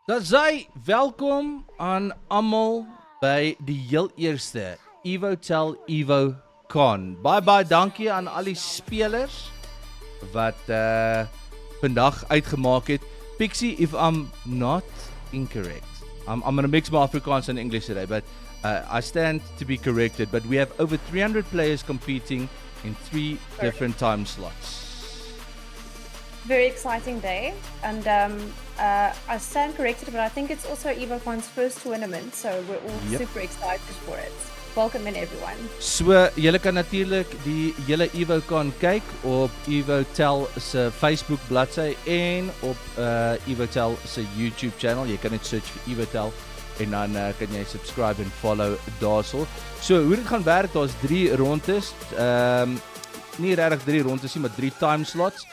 Dan sê welkom aan almal by die heel eerste Evotel Evocon. Baie dankie aan al die spelers wat vandag uitgemaak het. Pixie, if I'm not incorrect, I'm going to mix my Afrikaans and English today, but I stand to be corrected. But we have over 300 players competing in 3 different time slots. Very exciting day, and I stand corrected, but I think it's also Evocon's first tournament, so we're all super excited for it. Welcome in everyone. So, julle kan natuurlik die hele Evocon kyk op Evotel se Facebook bladsy en op Evotel se YouTube channel. Jy kan net search vir Evotel en dan kan jy subscribe en follow daarso. So, hoe dit gaan werk, daar's 3 rondes. Nie regtig 3 rondes nie, maar 3 time slots.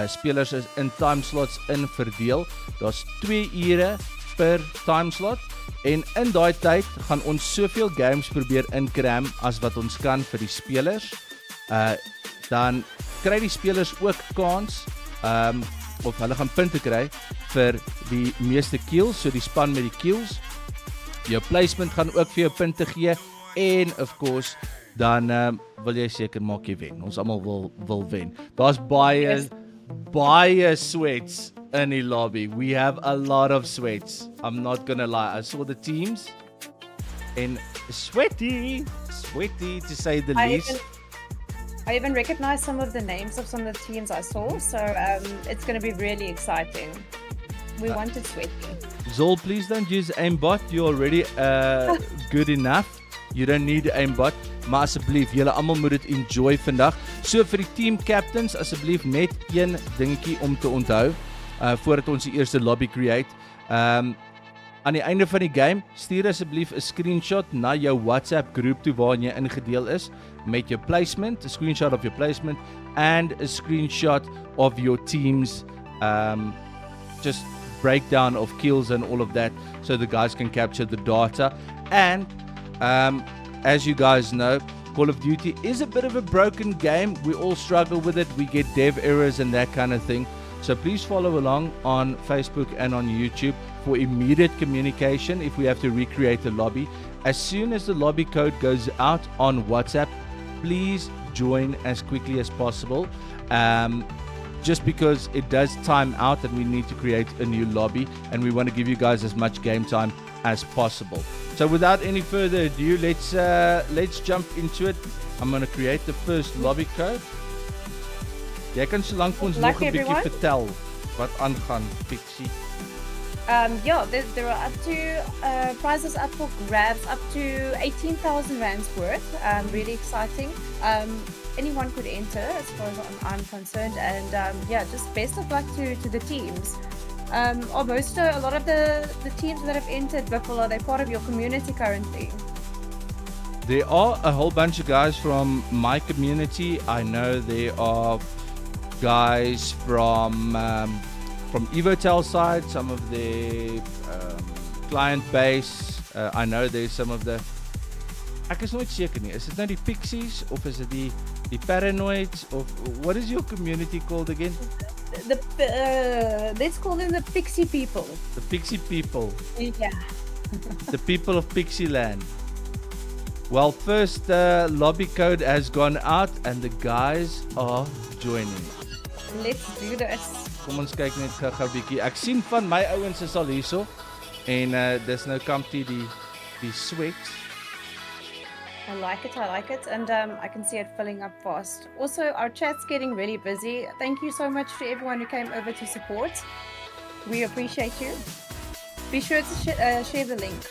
Spelers is in time slots in verdeel. Daar's 2 ure per time slot en in daai tyd gaan ons soveel games probeer inkram as wat ons kan vir die spelers. Dan kry die spelers ook kans of hulle gaan punte kry vir die meeste kills, so die span met die kills. Jou placement gaan ook vir jou punte gee en of course dan wil jy seker maak jy wen. Ons almal wil wen. Daar's baie sweats in die lobby. We have a lot of sweats. I'm not gonna lie. I saw the teams and sweaty to say the least. I even recognize some of the names of some of the teams I saw, so it's going to be really exciting. We wanted sweaty. Zol, please don't use aimbot. You're already good enough. You don't need aimbot. Maar asseblief, julle almal moet dit enjoy vandag. So vir die team captains, asseblief net een dingetjie om te onthou voordat ons die eerste lobby create. Aan die einde van die game, stuur asseblief 'n screenshot na jou WhatsApp groep toe waarin jy ingedeel is met jou placement, 'n screenshot of your placement and a screenshot of your team's just breakdown of kills and all of that so the guys can capture the data. And as you guys know, Call of Duty is a bit of a broken game. We all struggle with it. We get dev errors and that kind of thing. So please follow along on Facebook and on YouTube for immediate communication if we have to recreate the lobby. As soon as the lobby code goes out on WhatsApp, please join as quickly as possible. Just because it does time out and we need to create a new lobby and we want to give you guys as much game time as possible. So without any further ado, let's jump into it. I'm going to create the first lobby code. Jy kan so lank vir ons nog 'n bietjie vertel wat aangaan, Pixie. Yeah, there are up to prizes up for grabs up to 18,000 rands worth. Really exciting. Anyone could enter as far as I'm concerned, and yeah, just best of luck to the teams. Almost a lot of the teams that have entered, Buffalo, they're part of your community currently. There are a whole bunch of guys from my community. I know there are guys from Evotel side, some of the client base. I know there's some of the. Ek is nooit seker nie. Is dit nou die Pixies of is dit die Paranoids of what is your community called again? Let's call them the Pixie people. The Pixie people. Yeah. The people of Pixie Land. Well, first lobby code has gone out and the guys are joining. Let's do this. Kom ons kyk net gou bietjie. Ek sien van my ouens is al hierso en dis nou kampie die sweat. I like it, and I can see it filling up fast. Also, our chat's getting really busy. Thank you so much to everyone who came over to support. We appreciate you. Be sure to share the link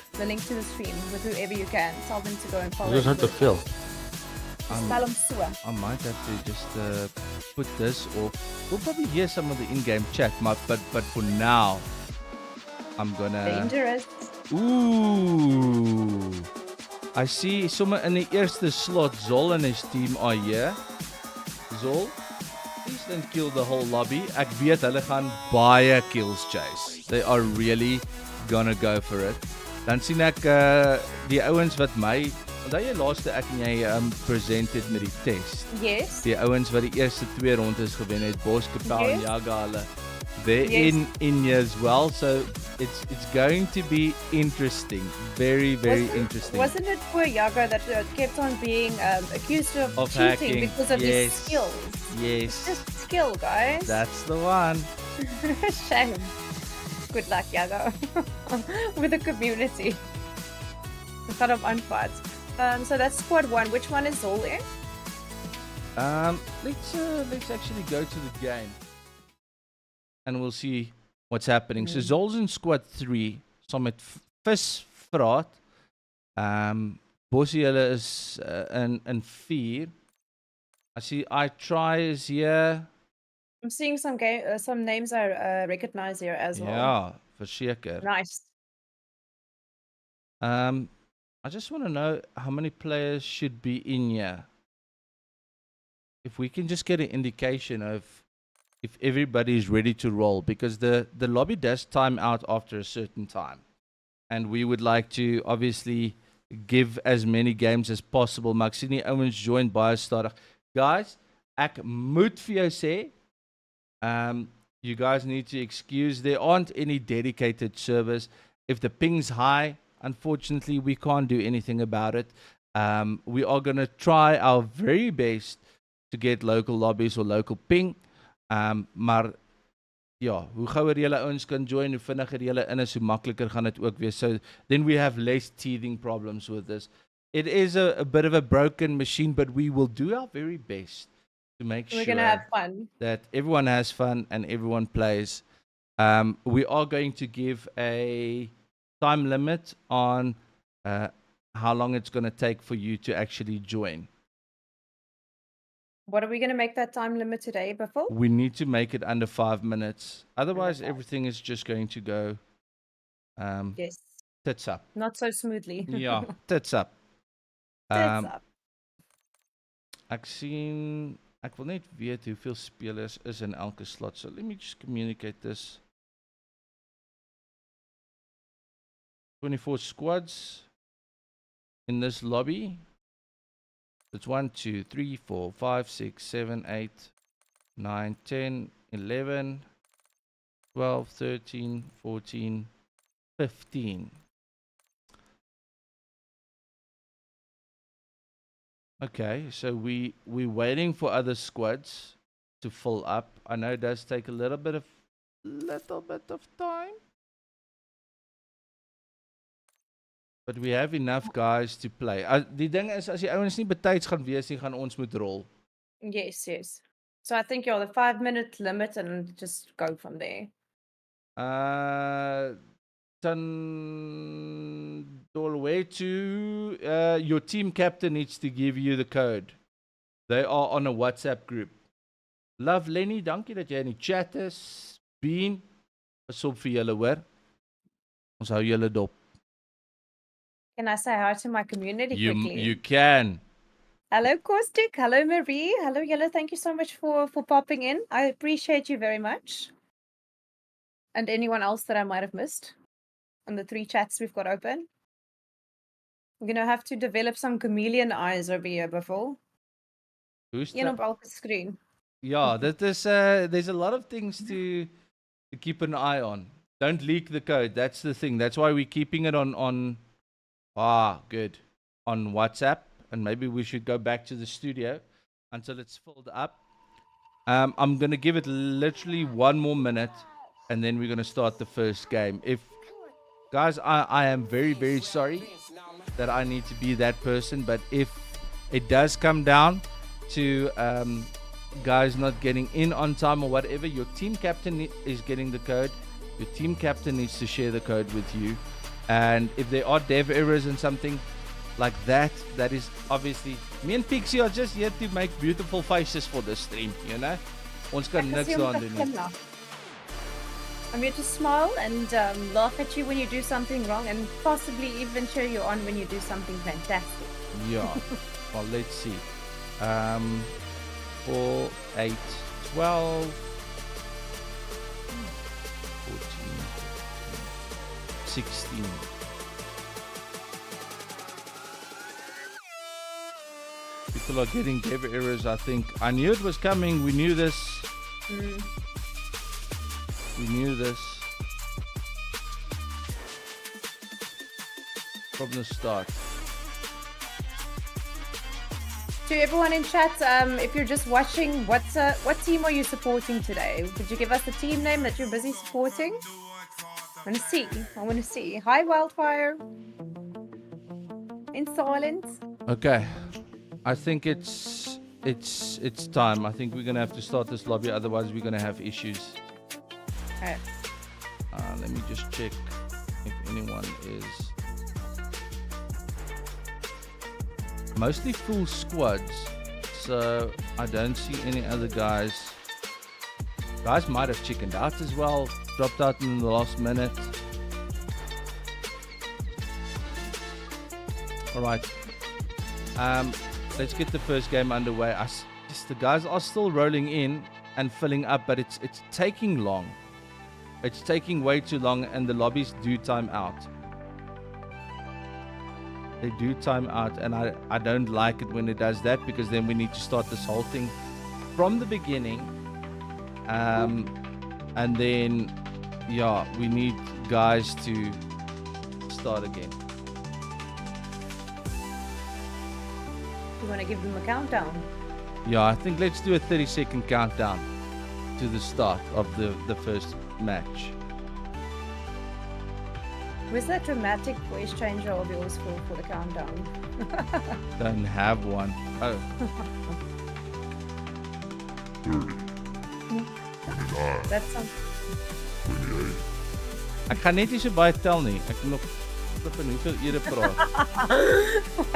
to the stream with whoever you can. Tell them to go and follow. You just have to fill. I might have to just put this off. We'll probably hear some of the in-game chat, but for now, I'm gonna. Dangerous. Ooh. I see sommer in die eerste slot Zol and his team are here. Zol, please don't kill the whole lobby. Ek weet hulle gaan baie kills chase. They are really gonna go for it. Dan sien ek die ouens wat my, onthou jy laaste ek en jy presented met die test. Yes. Die ouens wat die eerste 2 rondes gewen het, Boskapel en Jaga hulle. They're Yes. in here as well. So it's going to be interesting. Very, very interesting. Wasn't it poor Yago that kept on being accused of cheating hacking. because of his Yes. skills? Yes. Just skill, guys. That's the one. Shame. Good luck, Yago, with the community. A lot of unfights. So that's squad 1. Which one is Zol in? Let's actually go to the game, and we'll see what's happening. So Zol's in squad 3, saam met Vis Vraat. Bossie hulle is in 4. I see I try is here. I'm seeing some names I recognize here as well. Ja, verseker. Nice. I just want to know how many players should be in here. If we can just get an indication of if everybody is ready to roll, because the lobby does time out after a certain time, and we would like to obviously give as many games as possible. Maar ek sien die ouens join baie stadig. Guys, ek moet vir jou sê, you guys need to excuse, there aren't any dedicated servers. If the ping's high, unfortunately we can't do anything about it. We are going to try our very best to get local lobbies or local ping. Maar ja, hoe gouer julle ouens kan join, hoe vinniger julle in is, hoe makliker gaan dit ook wees. So then we have less teething problems with this. It is a bit of a broken machine, but we will do our very best to make We're sure gonna have fun. that everyone has fun and everyone plays. We are going to give a time limit on how long it's going to take for you to actually join. What are we gonna make that time limit today, Buffalo? We need to make it under 5 minutes. Otherwise, 5. everything is just going to go Yes. tits up. Not so smoothly. Yeah, tits up. Tits up. Ek wil net weet hoeveel spelers is in elke slot. So let me just communicate this. 24 squads in this lobby. It's 1, 2, 3, 4, 5, 6, 7, 8, 9, 10, 11, 12, 13, 14, 15. Okay, so we're waiting for other squads to fill up. I know it does take a little bit of time. But we have enough guys to play. Die ding is, as die ouens nie betyds gaan wees nie, gaan ons moet rol. Yes, yes. So I think you're the 5-minute limit and just go from there. Your team captain needs to give you the code. They are on a WhatsApp group. Love Lenny, dankie dat jy in die chat is. Bean, pas op vir julle hoor. Ons hou julle dop. Can I say hi to my community quickly? You can. Hello, Caustic. Hello, Marie. Hello, Yellow. Thank you so much for popping in. I appreciate you very much. And anyone else that I might have missed on the 3 chats we've got open. I'm going to have to develop some chameleon eyes over here before. Who's Een op elke screen. Yeah, that is, there's a lot of things to keep an eye on. Don't leak the code. That's the thing. That's why we're keeping it on good. On WhatsApp. And maybe we should go back to the studio until it's filled up. I'm going to give it literally 1 more minute. And then we're going to start the first game. Guys, I am very, very sorry that I need to be that person. But if it does come down to guys not getting in on time or whatever, your team captain is getting the code. Your team captain needs to share the code with you. And if there are dev errors and something like that, that is obviously... Me and Pixie are just here to make beautiful faces for the stream, you know? Ons kan niks aan doen. I'm here to smile and laugh at you when you do something wrong and possibly even cheer you on when you do something fantastic. Yeah. Well, let's see. 4, 8, 12, 14, 16. People are getting dev errors, I think. I knew it was coming. We knew this. We knew this. from the start. To everyone in chat, if you're just watching, what team are you supporting today? Could you give us the team name that you're busy supporting? I want to see. Hi, Wildfire. In silence. Okay, I think it's time. I think we're gonna have to start this lobby, otherwise we're gonna have issues. Okay. Let me just check if anyone is. Mostly full squads, so I don't see any other guys. Guys might have chickened out as well, dropped out in the last minute. Alright, let's get the first game underway. The guys are still rolling in and filling up, but it's taking long. It's taking way too long, and the lobbies do time out. They do time out, and I don't like it when it does that, because then we need to start this whole thing from the beginning. And then, yeah, we need guys to start again. You want to give them a countdown? Yeah, I think let's do a 30-second countdown to the start of the first match. Where's that dramatic voice changer of yours for the countdown? Don't have one. Oh. 30, 29, That's something. 28. Ek gaan net nie so baie tel nie. Ek moet nog flippin hoeveel ure praat.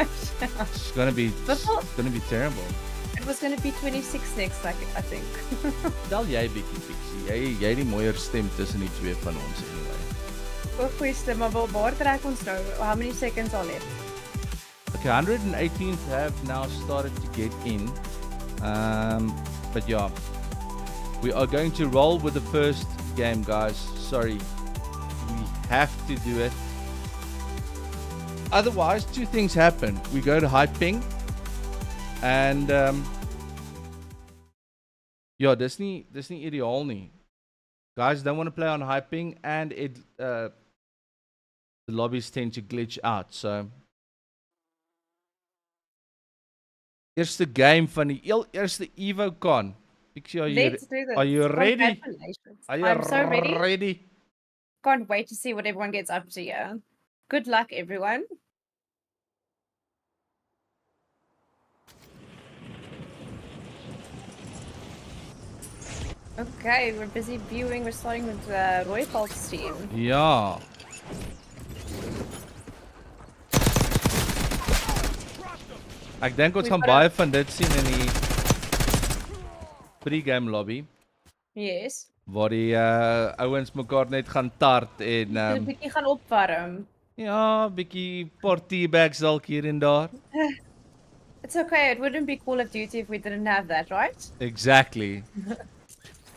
It's gonna be terrible. It was going to be 26 next, I think. Tel jy bietjie Pixie. Jy die mooier stem tussen die twee van ons anyway. Ook goeie stem, maar waar trek ons nou? How many seconds are left? Okay, 118th have now started to get in. But yeah, we are going to roll with the first game, guys. Sorry, we have to do it. Otherwise, two things happen. We go to high ping, and yeah, dis nie ideaal nie. Guys don't want to play on high ping, and the lobbies tend to glitch out. So, eerste game van die eerste Evocon. Pixie, Let's do this. are you ready? Congratulations. Are you I'm so ready. ready? Can't wait to see what everyone gets up to here. Good luck, everyone. Okay, we're busy viewing. We're starting with Roy Falk's team. Ja. Ek dink ons gaan baie van dit sien in die pre-game lobby Yes. waar die ouens mekaar net gaan tart en 'n bietjie gaan opwarm. ja, bietjie party bags dalk hier en daar. It's okay. It wouldn't be Call of Duty if we didn't have that, right? Exactly.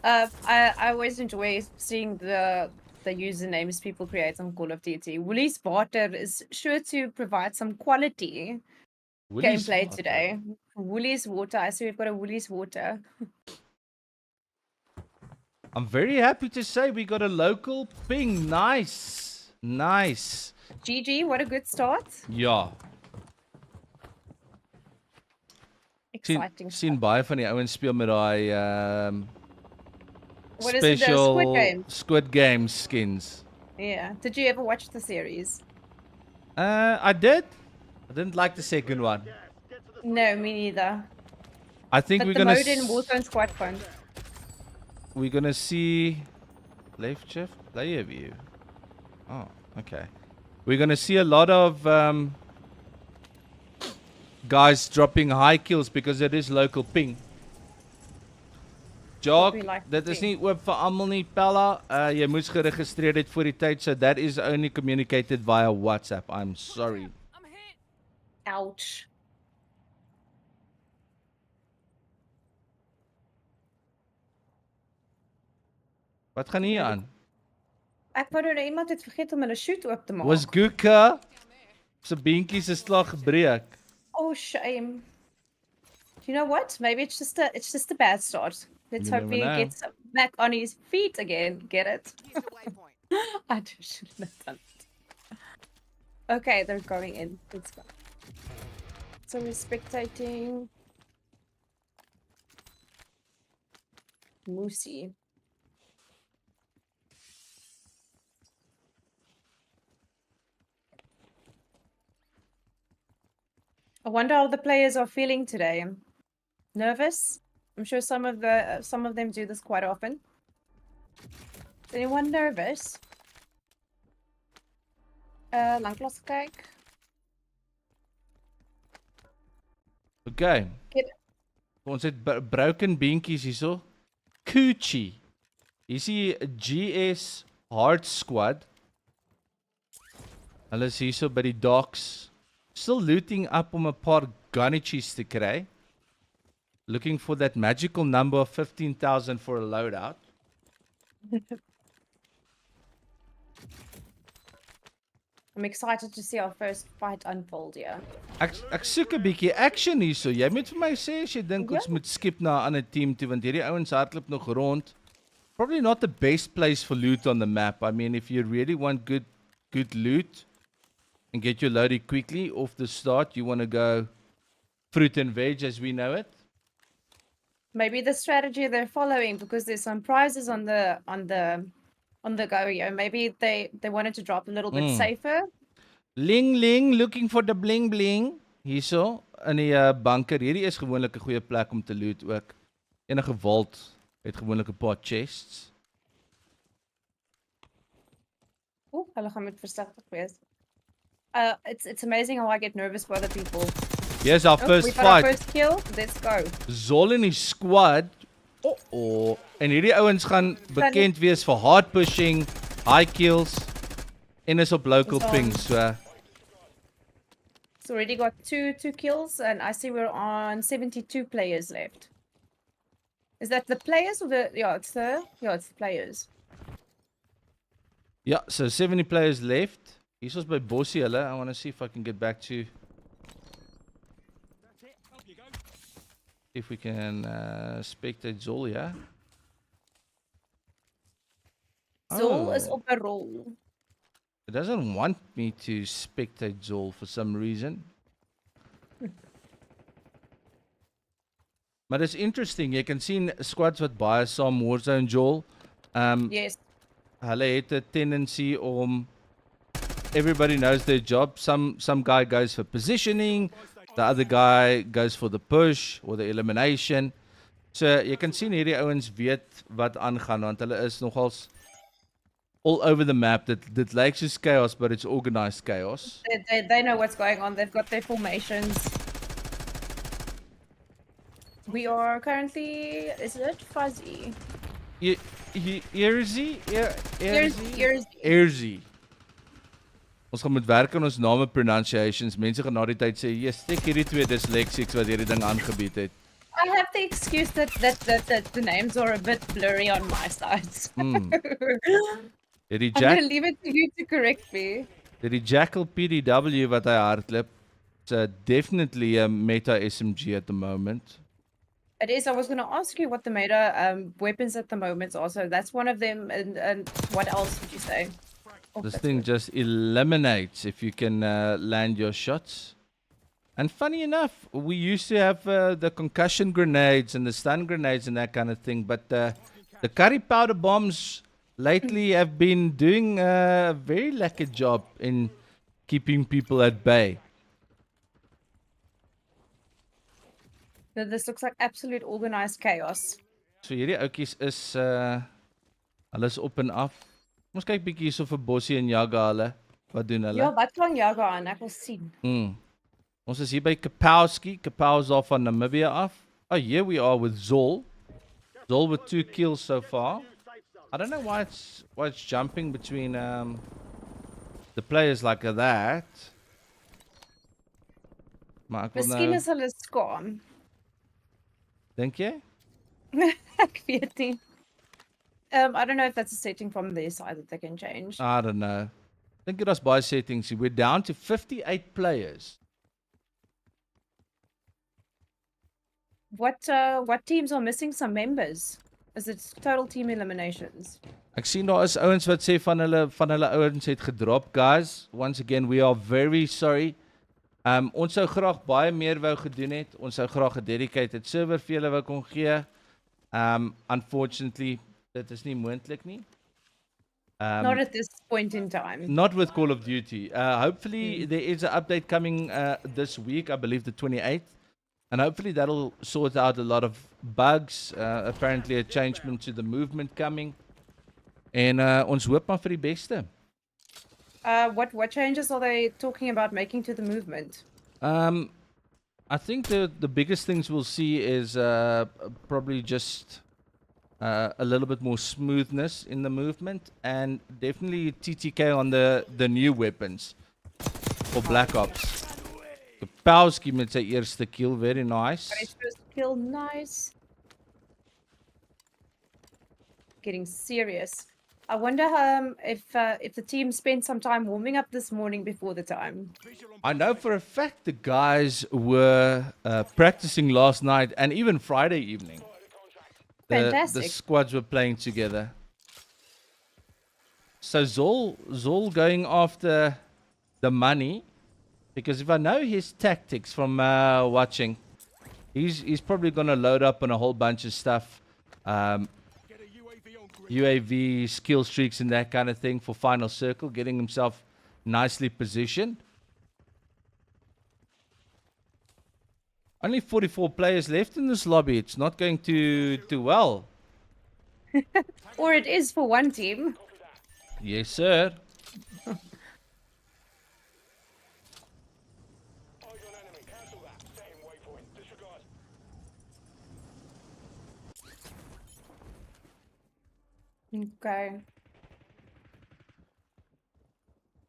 I always enjoy seeing the usernames people create on Call of Duty. Woolie's Water is sure to provide some quality Woolie's gameplay Water. today. Woolie's Water. I see we've got a Woolie's Water. I'm very happy to say we got a local ping. Nice. Nice. GG, what a good start. Ja. Exciting. Sien baie van die ouens speel met daai What is it, the special Squid Game? Squid Game skins. Yeah. Did you ever watch the series? I did. I didn't like the second one. No, me neither. I think But we're the gonna mode in Warzone's quite fun. we're gonna see left shift player view. Oh, okay. We're gonna see a lot of guys dropping high kills because it is local ping. Jock, We like dit is ping. nie oop vir almal nie, Pella. Jy moes geregistreer het voor die tyd, so that is only communicated via WhatsApp. I'm sorry. Ouch. Wat gaan hier aan? Ek wou nou iemand het vergeet om hulle shoot oop te maak. Was Guka se beentjies is slag gebreek. Oh, shame. You know what? Maybe it's just a bad start. Let's You hope never he know. gets back on his feet again. Get it? I shouldn't have done it. Okay, they're going in. Let's go. So we're spectating. Moosey. I wonder how the players are feeling today. Nervous? I'm sure some of them do this quite often. Is anyone nervous? Lanklaas kyk. Okay. Get- Ons het broken beentjies hierso. Coochie. Hier sien GS Hard Squad. Hulle is hierso by die docks. Still looting up om 'n paar gunnetjies te kry. Looking for that magical number of 15,000 for a loadout. I'm excited to see our first fight unfold here. Ek soek 'n bietjie action hierso. Jy moet vir my sê as jy dink ons moet skip na 'n ander team toe want hierdie ouens hardloop nog rond. Probably not the best place for loot on the map. I mean, if you really want good loot and get your loaded quickly off the start, you want to go fruit and veg as we know it. Maybe the strategy they're following because there's some prizes on the go here. Maybe they wanted to drop a little bit safer. Ling ling looking for the bling bling. Hierso in die bunker. Hierdie is gewoonlik 'n goeie plek om te loot ook. Enige vault het gewoonlik 'n paar chests. Oeh, hulle gaan met versigtig wees. It's amazing how I get nervous for other people. Here's our first we got our fight. first kill. Let's go. Zol en die squad. En hierdie ouens gaan bekend wees vir hard pushing, high kills en is op local pings. So it's already got two kills and I see we're on 72 players left. Is that the players or the it's the players. yeah, so 70 players left. Hier's ons by Bossie hulle. I want to see if I can get back to if we can spectate Zol, yeah. Zol is op 'n rol. It doesn't want me to spectate Zol for some reason. Maar it's interesting. Jy kan sien squads wat baie saam Warzone Joel. Yes. Hulle het 'n tendency om everybody knows their job. Some guy goes for positioning, the other guy goes for the push or the elimination. So jy kan sien hierdie ouens weet wat aangaan want hulle is nogals all over the map. Dit lyk soos chaos, but it's organized chaos. They know what's going on. They've got their formations. We are currently, is it fuzzy? Erzy. Ons gaan moet werk aan ons name pronunciations. Mense gaan na die tyd sê, "Yes, steek hierdie twee dyslexics wat hierdie ding aangebied het." I have the excuse that the names are a bit blurry on my side. Hierdie I'm gonna leave it to you to correct me. die Jackal PDW wat hy hardloop. It's definitely a meta SMG at the moment. It is. I was going to ask you what the meta weapons at the moment are. So that's one of them. And what else would you say? Oh, This that's thing good. just eliminates if you can land your shots. And funny enough, we used to have the concussion grenades and the stun grenades and that kind of thing. But the curry powder bombs lately have been doing a very lucky job in keeping people at bay. This looks like absolute organized chaos. So hierdie ouetjies is hulle is op en af. Ons kyk bietjie hierso vir Bossie en Jaga hulle. Wat doen hulle? Ja, wat kan Jaga aan? Ek wil sien. Ons is hier by Kapowski. Kapow's off van Namibia af. Oh, here we are with Zol. Zol with 2 kills so far. I don't know why it's jumping between the players like that. Maar ek wil Miskien nou is hulle skaam. dink jy? Ek weet nie. I don't know if that's a setting from their side that they can change. I don't know. I think it was by settings. We're down to 58 players. What teams are missing some members? Is it total team eliminations? Ek sien daar is ouens wat sê van hulle ouens het gedrop, guys. Once again, we are very sorry. Ons sou graag baie meer wou gedoen het. Ons sou graag 'n dedicated server vir julle wou kon gee. Unfortunately, dit is nie moontlik nie. Not at this point in time. Not with Call of Duty. Hopefully there is an update coming this week, I believe the 28th. And hopefully that'll sort out a lot of bugs. Apparently a changement to the movement coming. En ons hoop maar vir die beste. What changes are they talking about making to the movement? I think the biggest things we'll see is probably just a little bit more smoothness in the movement, and definitely TTK on the new weapons for Black Ops. Kapowski met sy eerste kill, very nice. His first kill, nice. Getting serious. I wonder if the team spent some time warming up this morning before the time. I know for a fact the guys were practicing last night and even Friday evening. Fantastic. The squads were playing together. So Zol going after the money, because if I know his tactics from watching, he's probably gonna load up on a whole bunch of stuff. UAV, skill streaks and that kind of thing for final circle, getting himself nicely positioned. Only 44 players left in this lobby. It's not going too well. Or it is for one team. Yes, sir. Okay.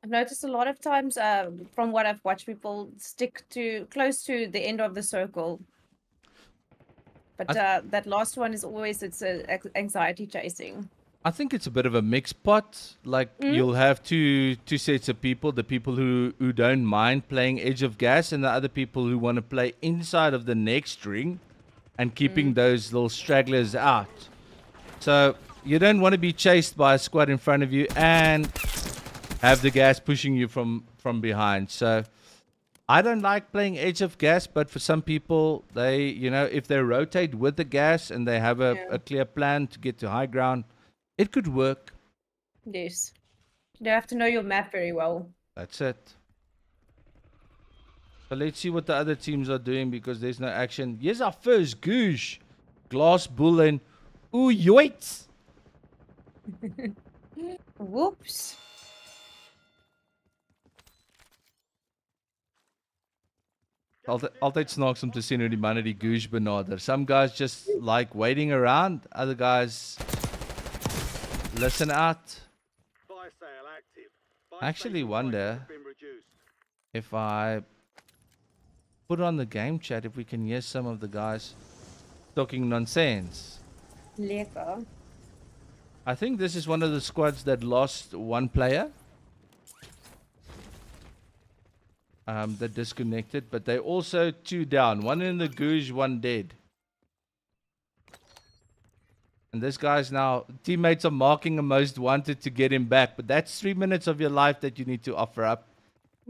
I've noticed a lot of times, from what I've watched, people stick to close to the end of the circle. But that last one is always anxiety chasing. I think it's a bit of a mixed pot. Like you'll have two sets of people: the people who don't mind playing edge of gas, and the other people who want to play inside of the next ring, and keeping those little stragglers out. So you don't want to be chased by a squad in front of you and have the gas pushing you from behind. So I don't like playing edge of gas, but for some people, they, if they rotate with the gas and they have a clear plan to get to high ground, it could work. Yes. You have to know your map very well. That's it. So let's see what the other teams are doing, because there's no action. Here's our first goosh. Glass Bull and ooh yoits. Whoops. Altyd snaaks om te sien hoe die manne die goosh benader. Some guys just like waiting around. Other guys listen out. I actually wonder if I put on the game chat if we can hear some of the guys talking nonsense. Lekker. I think this is one of the squads that lost one player. That disconnected, but they also 2 down. One in the goosh, one dead. And this guy's now, teammates are marking a most wanted to get him back, but that's 3 minutes of your life that you need to offer up.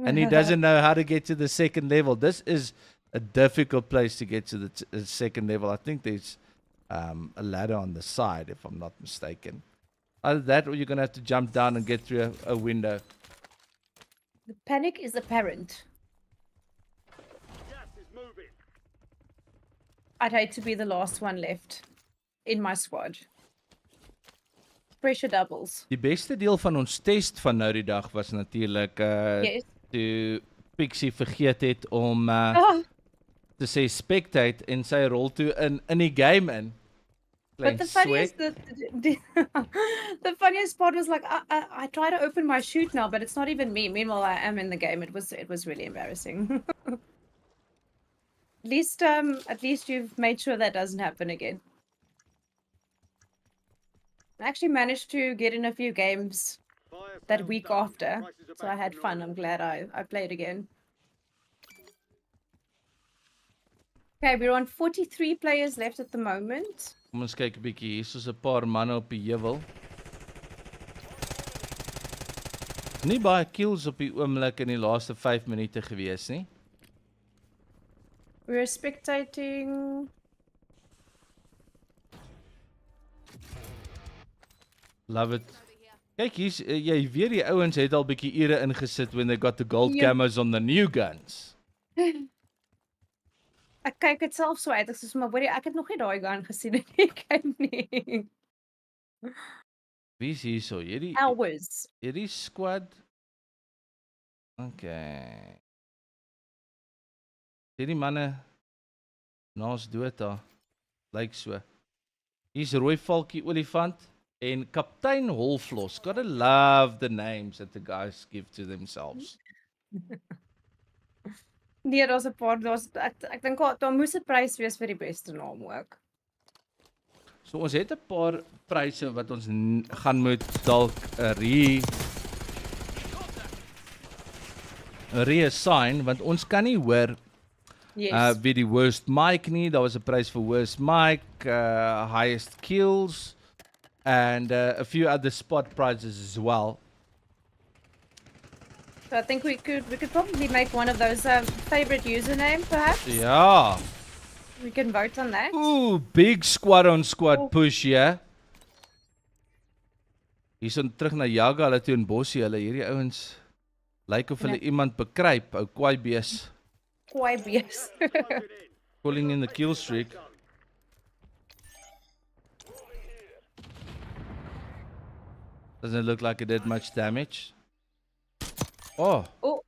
And he doesn't know how to get to the second level. This is a difficult place to get to the second level. I think there's a ladder on the side, if I'm not mistaken. Either that or you're going to have to jump down and get through a window. The panic is apparent. I'd hate to be the last one left in my squad. Pressure doubles. Die beste deel van ons test van nou die dag was natuurlik Yes. toe Pixie vergeet het om te sê spectate en sy rol toe in die game in. But the funniest, the funniest part was like I try to open my chute now, but it's not even me. Meanwhile, I am in the game. It was really embarrassing. At least you've made sure that doesn't happen again. I actually managed to get in a few games that week after, so I had fun. I'm glad I played again. Okay, we're on 43 players left at the moment. Kom ons kyk 'n bietjie. Hier is 'n paar manne op die heuwel. Nie baie kills op die oomblik in die laaste 5 minute gewees nie. We're spectating. Love it. Kyk hier's jy weet die ouens het al bietjie ure ingesit when they got the gold camos on the new guns. Ek kyk dit self so uit. Ek sê maar hoorie, ek het nog nie daai gun gesien in die game nie. Wie is hierso? Hours. Hierdie squad. Okay. Hierdie manne naas dood daar. Lyk so. Hier's rooi valkie olifant en kaptein Holflos. Gotta love the names that the guys give to themselves. Nee, daar's 'n paar. Ek dink daar moes 'n prys wees vir die beste naam ook. So ons het 'n paar pryse wat ons gaan moet dalk reassign want ons kan nie hoor Yes. wie die worst mic nie. Daar was 'n prys vir worst mic, highest kills and a few other spot prizes as well. So I think we could probably make one of those favorite username perhaps. Ja. We can vote on that. Ooh, big squad on squad push, yeah. Hier's ons terug na Jaga, hulle toe in Bossie, hulle hierdie ouens lyk of hulle iemand bekruip, ou kwaai bees. Kwaai bees. Calling in the kill streak. Doesn't look like it did much damage. Oh, Oh.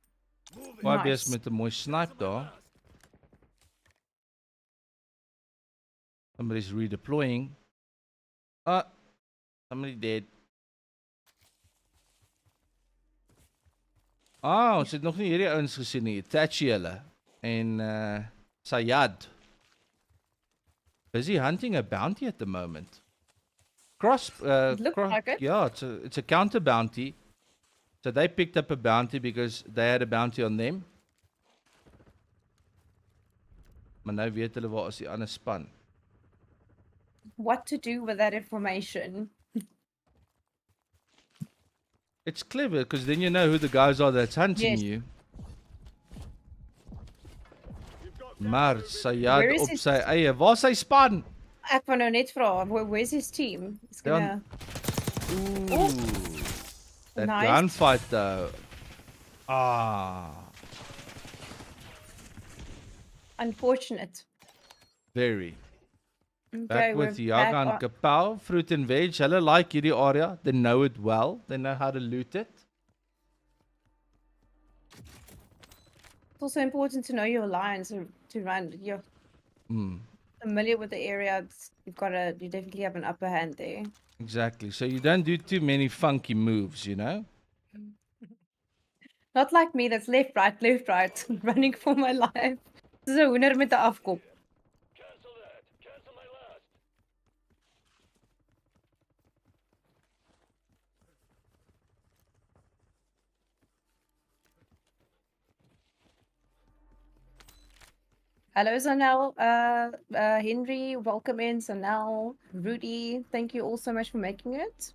kwaai bees Nice. met 'n mooi snipe daar. Somebody's redeploying. Somebody dead. Ons het nog nie hierdie ouens gesien nie. Tachi hulle en Sayad. Busy hunting a bounty at the moment. Looks like it. Yeah, it's a counter bounty. So they picked up a bounty because they had a bounty on them. Maar nou weet hulle waar is die ander span. What to do with that information? It's clever because then you know who the guys are that's hunting Yes. you. Maar Sayad Where is op his- sy eie. Waar is sy span? Ek wou nou net vra, where's his team? He's gonna... Ooh. That Nice. gunfight though. Unfortunate. Very. Okay, Back with Yaga and Kapau, Fruit and Veg. Hulle like hierdie area. They know it well. They know how to loot it. It's also important to know your lines to run. You're familiar with the area. You definitely have an upper hand there. Exactly. So you don't do too many funky moves, you know? Not like me, that's left, right, running for my life. Dis 'n hoender met 'n afkop. Hello, Zanel. Henry, welcome in. Zanel, Rudy, thank you all so much for making it.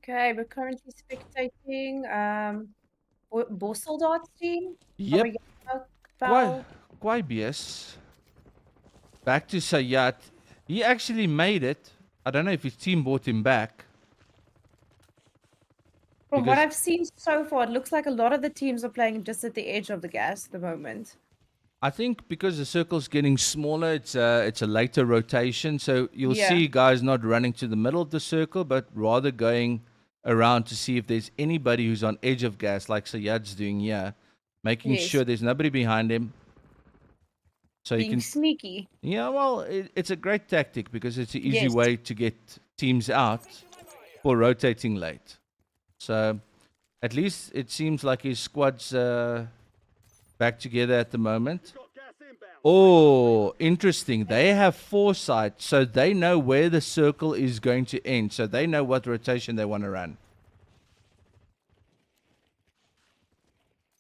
Okay, we're currently spectating Bosseldot's team. Yep. Val. Kwaai bees. Back to Sayat. He actually made it. I don't know if his team brought him back. From what because- I've seen so far, it looks like a lot of the teams are playing just at the edge of the gas at the moment. I think because the circle's getting smaller, it's a later rotation. So you'll Yeah. see guys not running to the middle of the circle, but rather going around to see if there's anybody who's on edge of gas, like Sayad's doing here, making Yes. sure there's nobody behind him. So you Being can, sneaky. yeah, well, it's a great tactic because it's an easy Yes. way to get teams out for rotating late. So at least it seems like his squad's back together at the moment. Got gas inbound. Oh, interesting. They have foresight, so they know where the circle is going to end. So they know what rotation they want to run.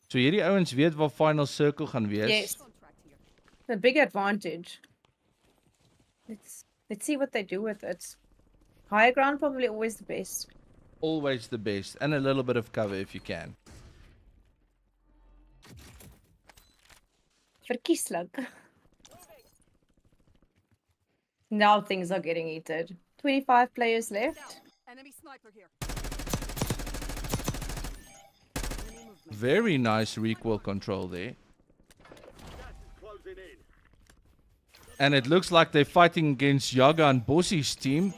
So hierdie ouens weet waar final circle gaan wees. Yes. A big advantage. Let's see what they do with it. Higher ground probably always the best. Always the best, and a little bit of cover if you can. Verkieslik. Now things are getting heated. 25 players left. Enemy sniper here. Very nice recoil control there. And it looks like they're fighting against Yaga and Bossie's team,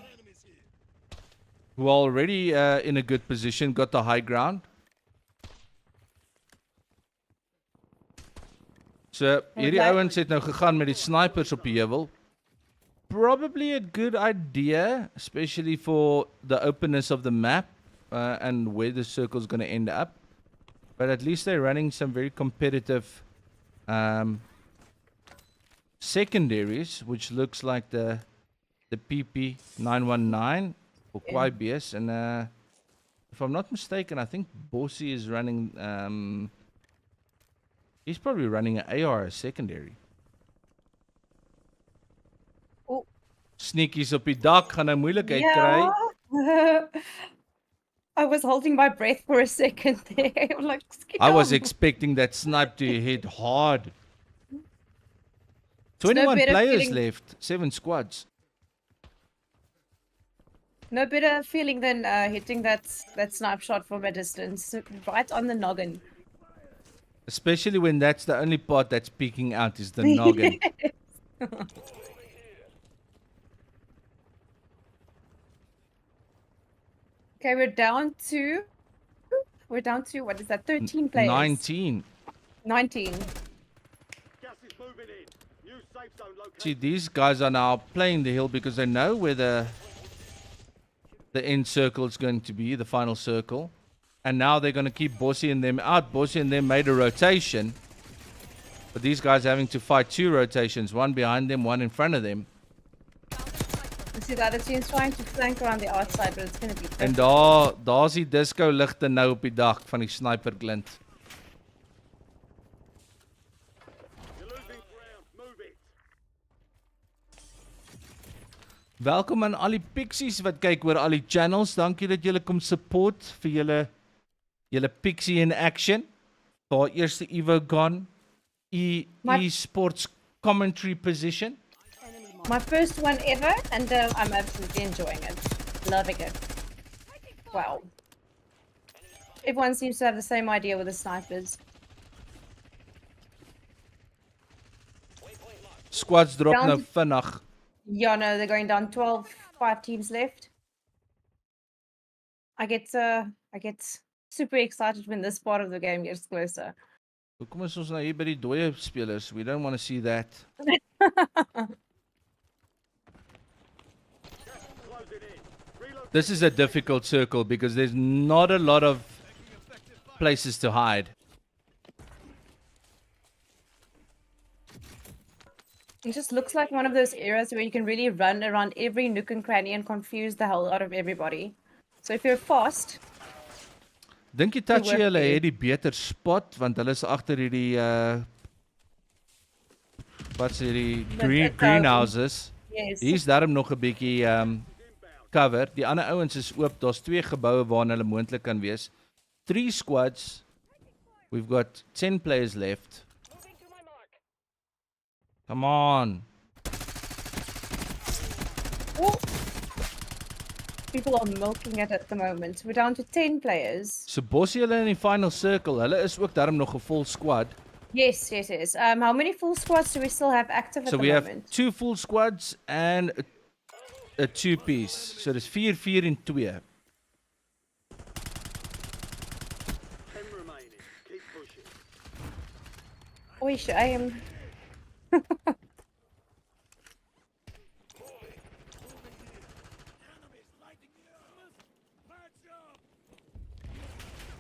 who are already in a good position, got the high ground. So, hierdie ouens het nou gegaan met die snipers op die heuwel. Probably a good idea, especially for the openness of the map and where the circle's going to end up. But at least they're running some very competitive secondaries, which looks like the PP919 for QuiBS. And if I'm not mistaken, I think Bossy is running... he's probably running an AR as secondary. Oh. Sneakies op die dak gaan nou moeilikheid kry. Yeah. I was holding my breath for a second there. I'm like, I was "Skidam." expecting that snipe to hit hard. no 21 better players feeling. left, 7 squads. No better feeling than hitting that snipe shot from a distance, right on the noggin. Especially when that's the only part that's peeking out is the noggin. Okay, we're down to what is that? 13 players. 19. 19. Gas is moving in. New safe zone located. See, these guys are now playing the hill because they know where the end circle is going to be, the final circle. And now they're going to keep Bossy and them out. Bossy and them made a rotation. But these guys are having to fight 2 rotations. One behind them, one in front of them. You see the other team's trying to flank around the outside, but it's going to be En tough. daar's die disco ligte nou op die dak van die sniper glint. You're losing ground. Move it. Welkom aan al die pixies wat kyk oor al die channels. Dankie dat julle kom support vir julle pixie in action. Vir our eerste Evocon e-sports commentary position. My first one ever, and I'm absolutely enjoying it. Loving it. Wow. Everyone seems to have the same idea with the snipers. Squads drop Down nou to- vinnig. Yeah, no, they're going down 12, 5 teams left. I get super excited when this part of the game gets closer. Hoekom is ons nou hier by die dooie spelers? We don't want to see that. Closing in. Reload. This is a difficult circle because there's not a lot of places to hide. It just looks like one of those areas where you can really run around every nook and cranny and confuse the hell out of everybody. So if you're fast, Dink jy Touchy work hulle hier. het die beter spot want hulle is agter hierdie wat's hierdie greenhouses. yes. Hier's daarom nog 'n bietjie cover. Die ander ouens is oop. Daar's 2 geboue waarna hulle moontlik kan wees. 3 squads. We've got 10 players left. Come on. Oh. People are milking it at the moment. We're down to 10 players. So Bossy hulle in die final circle. Hulle is ook daarom nog 'n full squad. Yes. How many full squads do we still have active at So the we have moment? 2 full squads and a 2-piece. So dis 4 en 2. 10 remaining. Keep pushing. Oh, shame.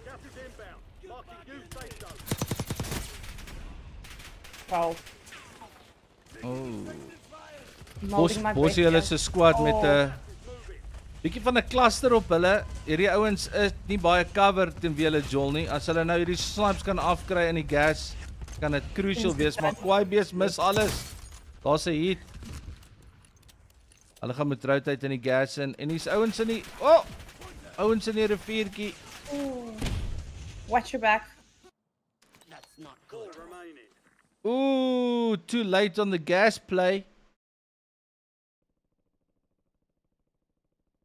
Gas is inbound. Marking new safe zone. Wow. Oh. Molding my breath Bossie hulle here. se squad met Oh. 'n bietjie van 'n cluster op hulle. Hierdie ouens is nie baie cover teen wie hulle Joel nie. As hulle nou hierdie snipes kan afkry in die gas, kan dit crucial wees, maar Kwaaibees mis alles. Daar's 'n hit. Hulle gaan met routheid in die gas in en hier's ouens in die ouens in die riviertjie. Ooh. Watch your back. Four remaining. Ooh, too late on the gas play.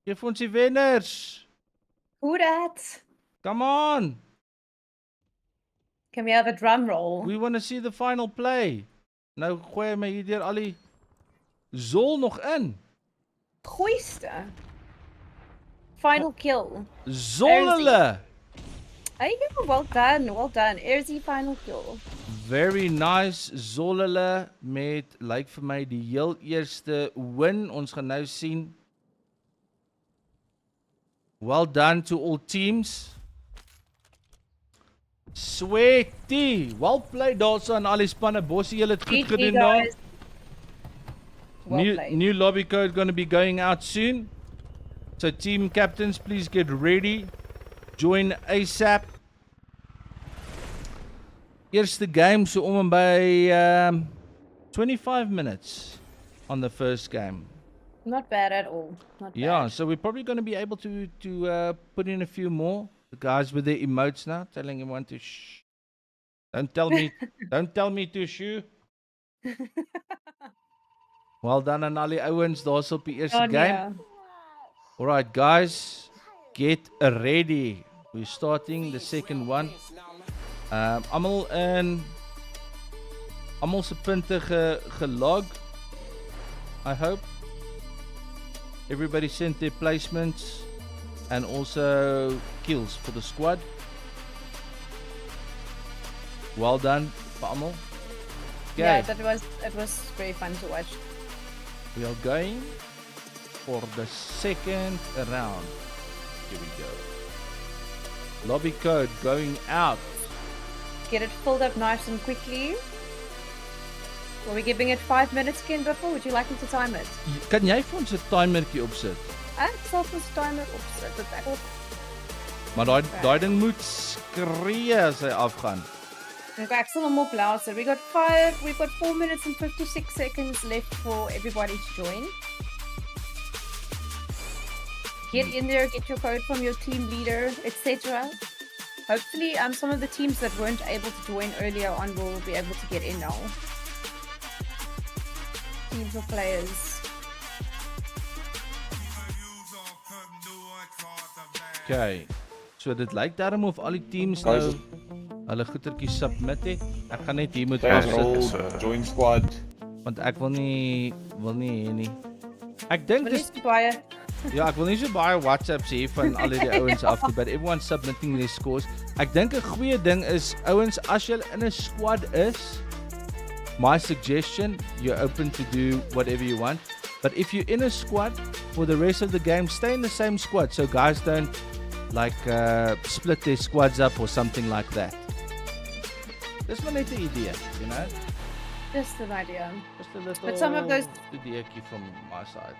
Geef ons die wenners. Who dat? Come on. Can we have a drum roll? We want to see the final play. Nou gooi hy my hier deur al die Zol nog in. Goeiste. Final kill. Zol hulle. Hey, well done, well done. Here's the final kill. Very nice. Zol hulle met lyk vir my die heel eerste win. Ons gaan nou sien. Well done to all teams. Sweaty. Well played daarso aan al die spanne. Bossie, julle het goed GG, gedoen daar. guys. Well played. New lobby code going to be going out soon. So team captains, please get ready. Join ASAP. Eerste game so om en by 25 minutes on the first game. Not bad at all. Not Yeah, bad. so we're probably going to be able to put in a few more. The guys with their emotes now, telling everyone to shh. Don't tell me to shoo. Well done aan al die ouens daar's op die eerste game. Alright guys, get ready. We're starting the second one. Almal se punte gelog. I hope. Everybody sent their placements and also kills for the squad. Well done vir almal. Yeah, it was very fun to watch. We are going for the second round. Here we go. Lobby code going out. Get it filled up nice and quickly. Were we giving it 5 minutes, Ken, before? Would you like me to time it? Kan jy vir ons 'n timertjie opsit? Ek sal vir ons timer opsit. Dit ek op. Maar daai ding moet skree as hy afgaan. Okay, ek sal hom op louder. We've got 4 minutes and 56 seconds left for everybody to join. Get in there, get your code from your team leader, etc. Hopefully, some of the teams that weren't able to join earlier on will be able to get in now. Teams or players. Okay. So dit lyk daarom of al die teams nou hulle goetertjies submit het. Ek gaan net hier moet afsit. Join squad. Want ek wil nie hê nie. Ek dink dis baie. ja, ek wil nie so baie WhatsApps hê van al die ouens af nie, but everyone submitting their scores. Ek dink 'n goeie ding is ouens, as jy in 'n squad is, my suggestion, you're open to do whatever you want. But if you're in a squad for the rest of the game, stay in the same squad so guys don't split their squads up or something like that. Dis maar net 'n idee, you know? Just an idea. Just a little But some of those- ideeetjie from my side.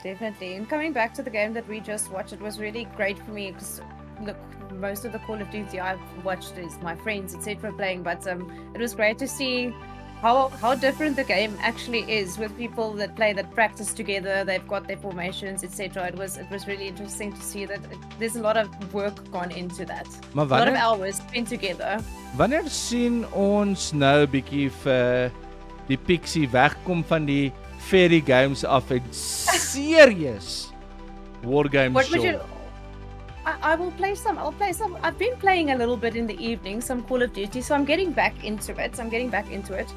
Definitely. And coming back to the game that we just watched, it was really great for me because, look, most of the Call of Duty I've watched is my friends, etc. playing, but it was great to see how different the game actually is with people that play, that practice together, they've got their formations, etc. It was really interesting to see that there's a lot of work gone into that. Maar A lot of wanneer hours spent together. wanneer sien ons nou 'n bietjie vir die Pixie wegkom van die fairy games af en serious war games What would show? you? I will play some. I'll play some. I've been playing a little bit in the evening, some Call of Duty, so I'm getting back into it.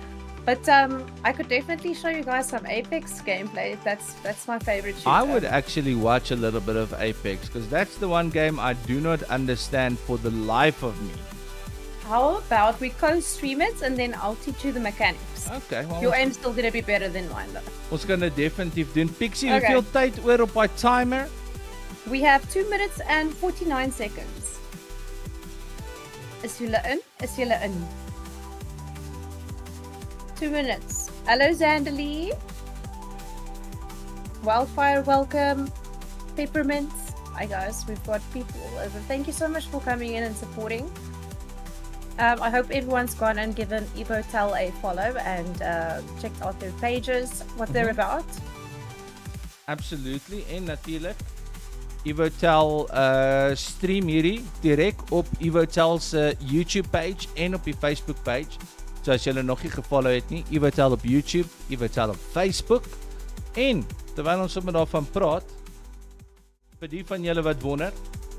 But I could definitely show you guys some Apex gameplay. That's my favorite shooter. I would actually watch a little bit of Apex because that's the one game I do not understand for the life of me. How about we co-stream it and then I'll teach you the mechanics. Okay, well, Your aim's still gonna be better than mine though. ons gaan dit definitief doen. Pixie, Okay. hoeveel tyd oor op daai timer? We have 2 minutes and 49 seconds. Is julle in? 2 minutes. Hello, Zandali. Wildfire, welcome. Peppermints. Hi, guys. We've got people all over. Thank you so much for coming in and supporting. I hope everyone's gone and given Evotel a follow and checked out their pages, what they're about. Absolutely. En natuurlijk Evotel stream hierdie direk op Evotel se YouTube page en op die Facebook page. So as julle nog nie gefollow het nie, Evotel op YouTube, Evotel op Facebook. En terwyl ons sommer daarvan praat, vir die van julle wat wonder,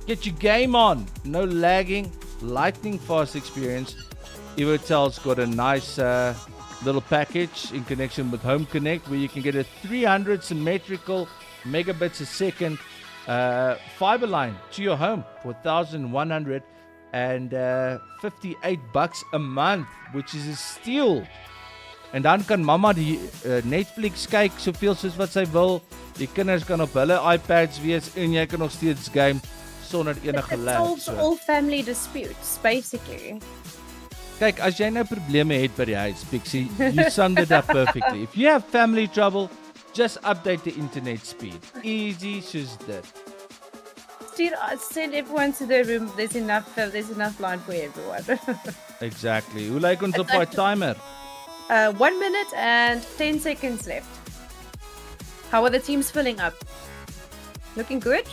get your game on. No lagging, lightning fast experience. Evotel's got a nice little package in connection with Home Connect where you can get a 300 symmetrical megabits a second fiber line to your home for $1,158 a month, which is a steal. En dan kan mamma die Netflix kyk soveel soos wat sy wil. Die kinders kan op hulle iPads wees en jy kan nog steeds game sonder enige lag. It solves all family disputes, basically. Kyk, as jy nou probleme het by die huis, Pixie, you summed it up perfectly. If you have family trouble, just update the internet speed. Easy soos dit. Send everyone to their room. There's enough line for everyone. Exactly. Hoe lyk ons op our timer? 1 minute and 10 seconds left. How are the teams filling up? Looking good?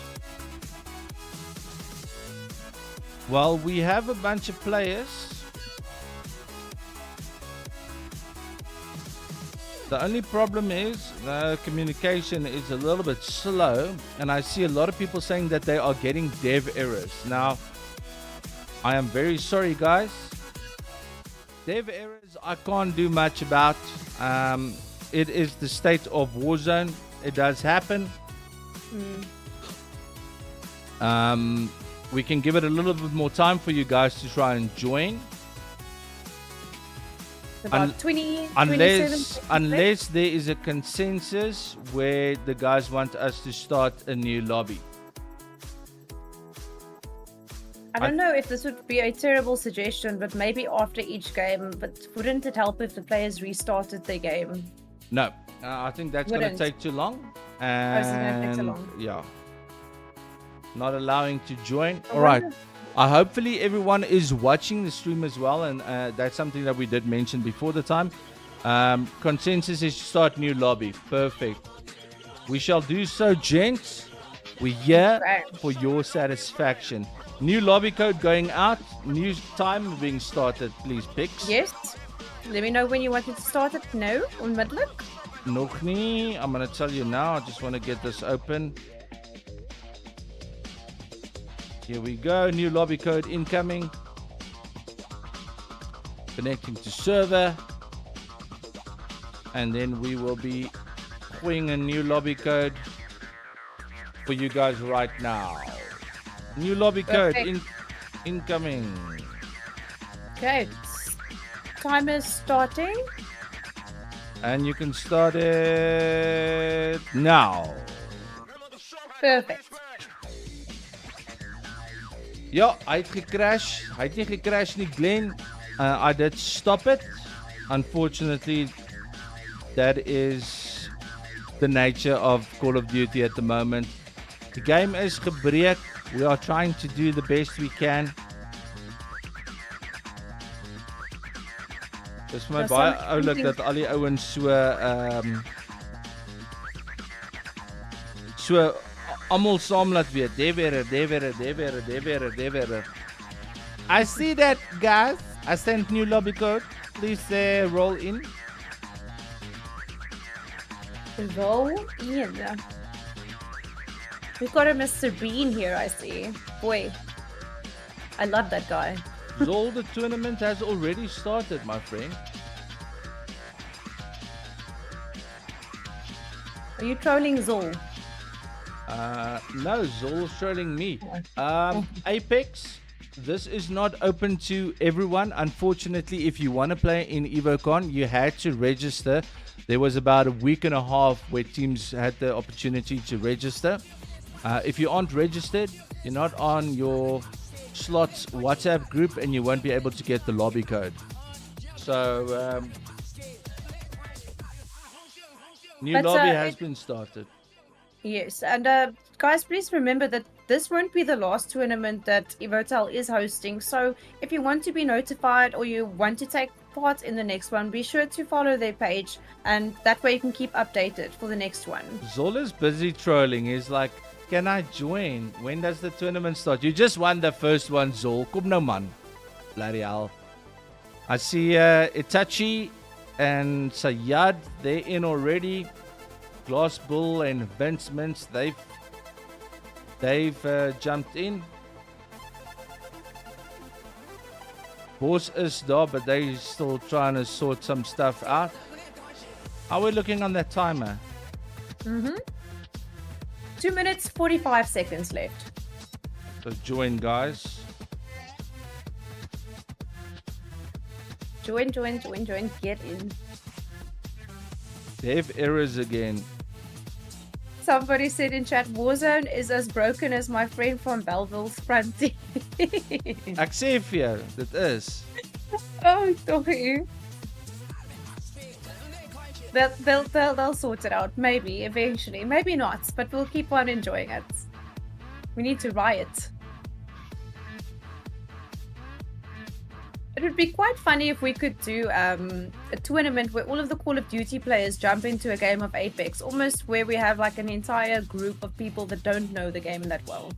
Well, we have a bunch of players. The only problem is communication is a little bit slow, and I see a lot of people saying that they are getting dev errors. Now, I am very sorry, guys. Dev errors I can't do much about. It is the state of Warzone. It does happen. We can give it a little bit more time for you guys to try and join. About 27 unless there is a consensus where the guys want us to start a new lobby. I don't know if this would be a terrible suggestion, but maybe after each game. But wouldn't it help if the players restarted their game? No, I think that's going to take too long. It's going to take too long. Yeah. Not allowing to join. All right. Hopefully everyone is watching the stream as well, and that's something that we did mention before the time. Consensus is to start new lobby. Perfect. We shall do so, gents. We're here for your satisfaction. New lobby code going out. New time being started. Please, Pix. Yes. Let me know when you want it to start it. No, onmiddellik. Nog nie. I'm going to tell you now. I just want to get this open. Here we go. New lobby code incoming. Connecting to server. And then we will be putting a new lobby code for you guys right now. New lobby code incoming. Okay. Timer starting. And you can start it now. Perfect. Ja, hy het gecrash. Hy het nie gecrash nie, Glenn. I did stop it. Unfortunately, that is the nature of Call of Duty at the moment. The game is gebreek. We are trying to do the best we can. Dis vir my baie oulik dat al die ouens so almal saam laat weet. Dever. I see that, guys. I sent new lobby code. Please roll in. Roll in. We've got a Mr. Bean here, I see. Boy, I love that guy. Zol, the tournament has already started, my friend. Are you trolling Zol? No, Zol's trolling me. Apex, this is not open to everyone. Unfortunately, if you want to play in Evocon, you had to register. There was about a week and a half where teams had the opportunity to register. If you aren't registered, you're not on your slots WhatsApp group and you won't be able to get the lobby code. So New But lobby has been started. yes, and guys, please remember that this won't be the last tournament that Evotel is hosting. So if you want to be notified or you want to take part in the next one, be sure to follow their page, and that way you can keep updated for the next one. Zola's busy trolling. He's like, can I join? When does the tournament start? You just won the first one, Zol. Kom nou man. Bloody hell. I see Itachi and Sayad. They're in already. Glass Bull and Vince Mintz, they've jumped in. Boss is there, but they're still trying to sort some stuff out. How are we looking on that timer? 2 minutes 45 seconds left. So join, guys. Join, get in. They have errors again. Somebody said in chat, Warzone is as broken as my friend from Belleville's front teeth. Ek sê vir jou, dit is. Oh, sorry. They'll sort it out. Maybe, eventually. Maybe not, but we'll keep on enjoying it. We need to riot. It would be quite funny if we could do a tournament where all of the Call of Duty players jump into a game of Apex, almost where we have like an entire group of people that don't know the game that well.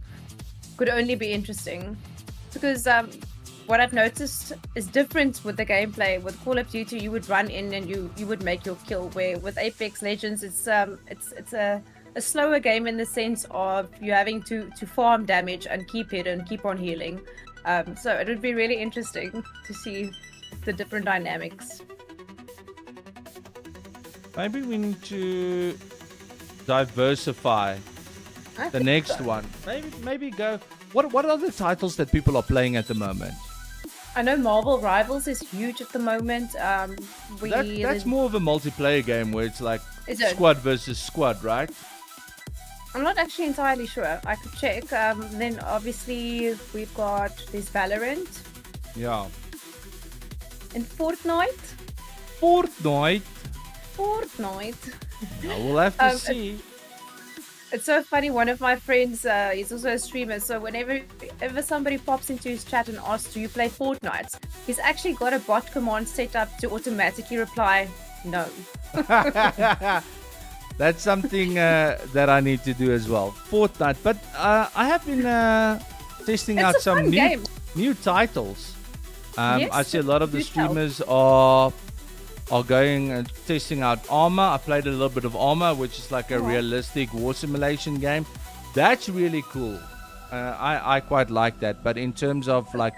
Could only be interesting. Because what I've noticed is different with the gameplay. With Call of Duty, you would run in and you would make your kill, where with Apex Legends, it's a slower game in the sense of you having to farm damage and keep it and keep on healing. So it would be really interesting to see the different dynamics. Maybe we need to diversify the next one. Maybe go. What are the titles that people are playing at the moment? I know Marvel Rivals is huge at the moment. That's more of a multiplayer game where it's like Is it? squad versus squad, right? I'm not actually entirely sure. I could check. Then obviously we've got this Valorant Yeah. and Fortnite. Fortnite. Yeah, we'll have to see. It's so funny. One of my friends, he's also a streamer. So whenever somebody pops into his chat and asks, "Do you play Fortnite?" He's actually got a bot command set up to automatically reply, "No." That's something that I need to do as well. Fortnite. But I have been testing It's out a some fun game. new titles. Yes, I see a lot of the do tell. streamers are going and testing out Armor. I played a little bit of Armor, which is like a realistic war simulation game. That's really cool. I quite like that. But in terms of like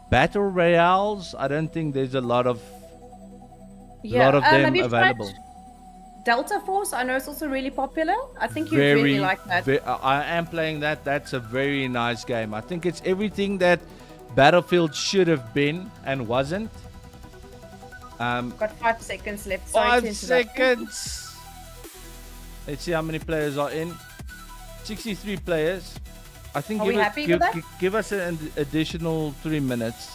battle royales, I don't think there's a lot of them have you tried available. Delta Force, I know it's also really popular. I think you really like that. I am playing that. That's a very nice game. I think it's everything that Battlefield should have been and wasn't. Got 5 seconds left. Sorry 5 to interrupt you. seconds. Let's see how many players are in. 63 players. I think Are we happy with that? give us an additional 3 minutes.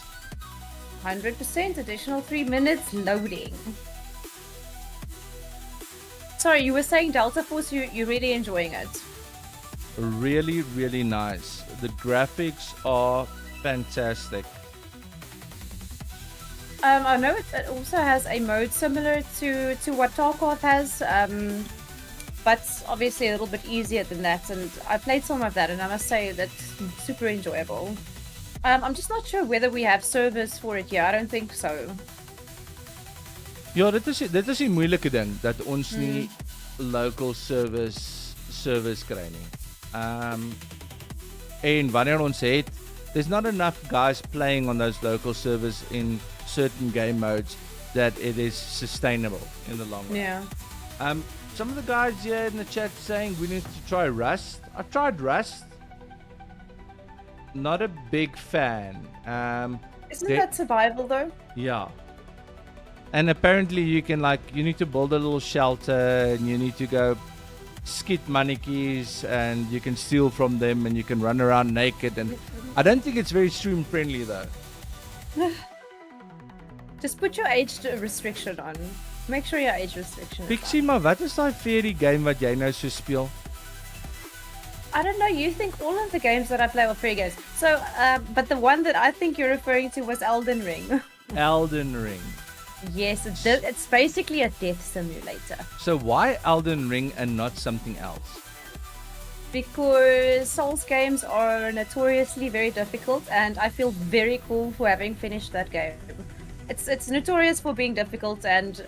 100% additional 3 minutes loading. Sorry, you were saying Delta Force, you're really enjoying it. Really, really nice. The graphics are fantastic. I know it also has a mode similar to what Tarkov has, but obviously a little bit easier than that. And I played some of that, and I must say that's super enjoyable. I'm just not sure whether we have servers for it here. I don't think so. Ja, dit is die moeilike ding dat ons nie local service kry nie. En wanneer ons het, there's not enough guys playing on those local servers in certain game modes that it is sustainable in the long run. Yeah. Some of the guys here in the chat saying we need to try Rust. I've tried Rust. Not a big fan. Isn't that survival though? Yeah. And apparently you need to build a little shelter and you need to go skit moneykies and you can steal from them and you can run around naked, and I don't think it's very stream friendly though. Just put your age restriction on. Make sure your age restriction is Pixie, on. maar wat is daai fairy game wat jy nou so speel? I don't know. You think all of the games that I play are free games. So, but the one that I think you're referring to was Elden Ring. Elden Ring. Yes, it's basically a death simulator. So why Elden Ring and not something else? Because Souls games are notoriously very difficult, and I feel very cool for having finished that game. It's notorious for being difficult, and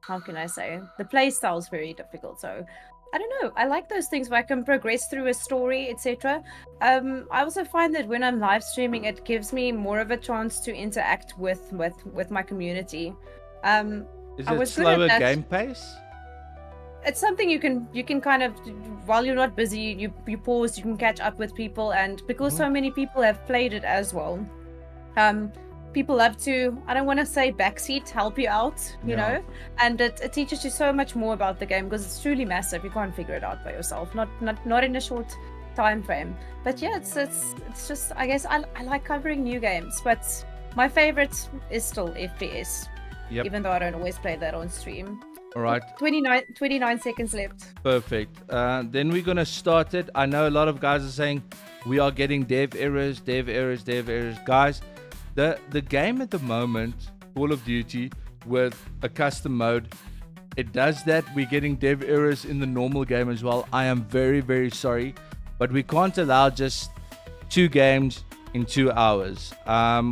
how can I say, the play style is very difficult. So I don't know. I like those things where I can progress through a story, etc. I also find that when I'm live streaming, it gives me more of a chance to interact with my community. Is I it was good at slower that. game pace? It's something you can kind of, while you're not busy, you pause, you can catch up with people, and because so many people have played it as well, people love to, I don't want to say backseat, help you out, you know, and it teaches you so much more about the game because it's truly massive. You can't figure it out by yourself, not in a short time frame. But yeah, it's just, I guess I like covering new games, but my favorite is still FPS. Yep. Even though I don't always play that on stream. All right. 29 seconds left. Perfect. Then we're going to start it. I know a lot of guys are saying we are getting dev errors. Guys, the game at the moment, Call of Duty, with a custom mode, it does that. We're getting dev errors in the normal game as well. I am very, very sorry, but we can't allow just 2 games in 2 hours,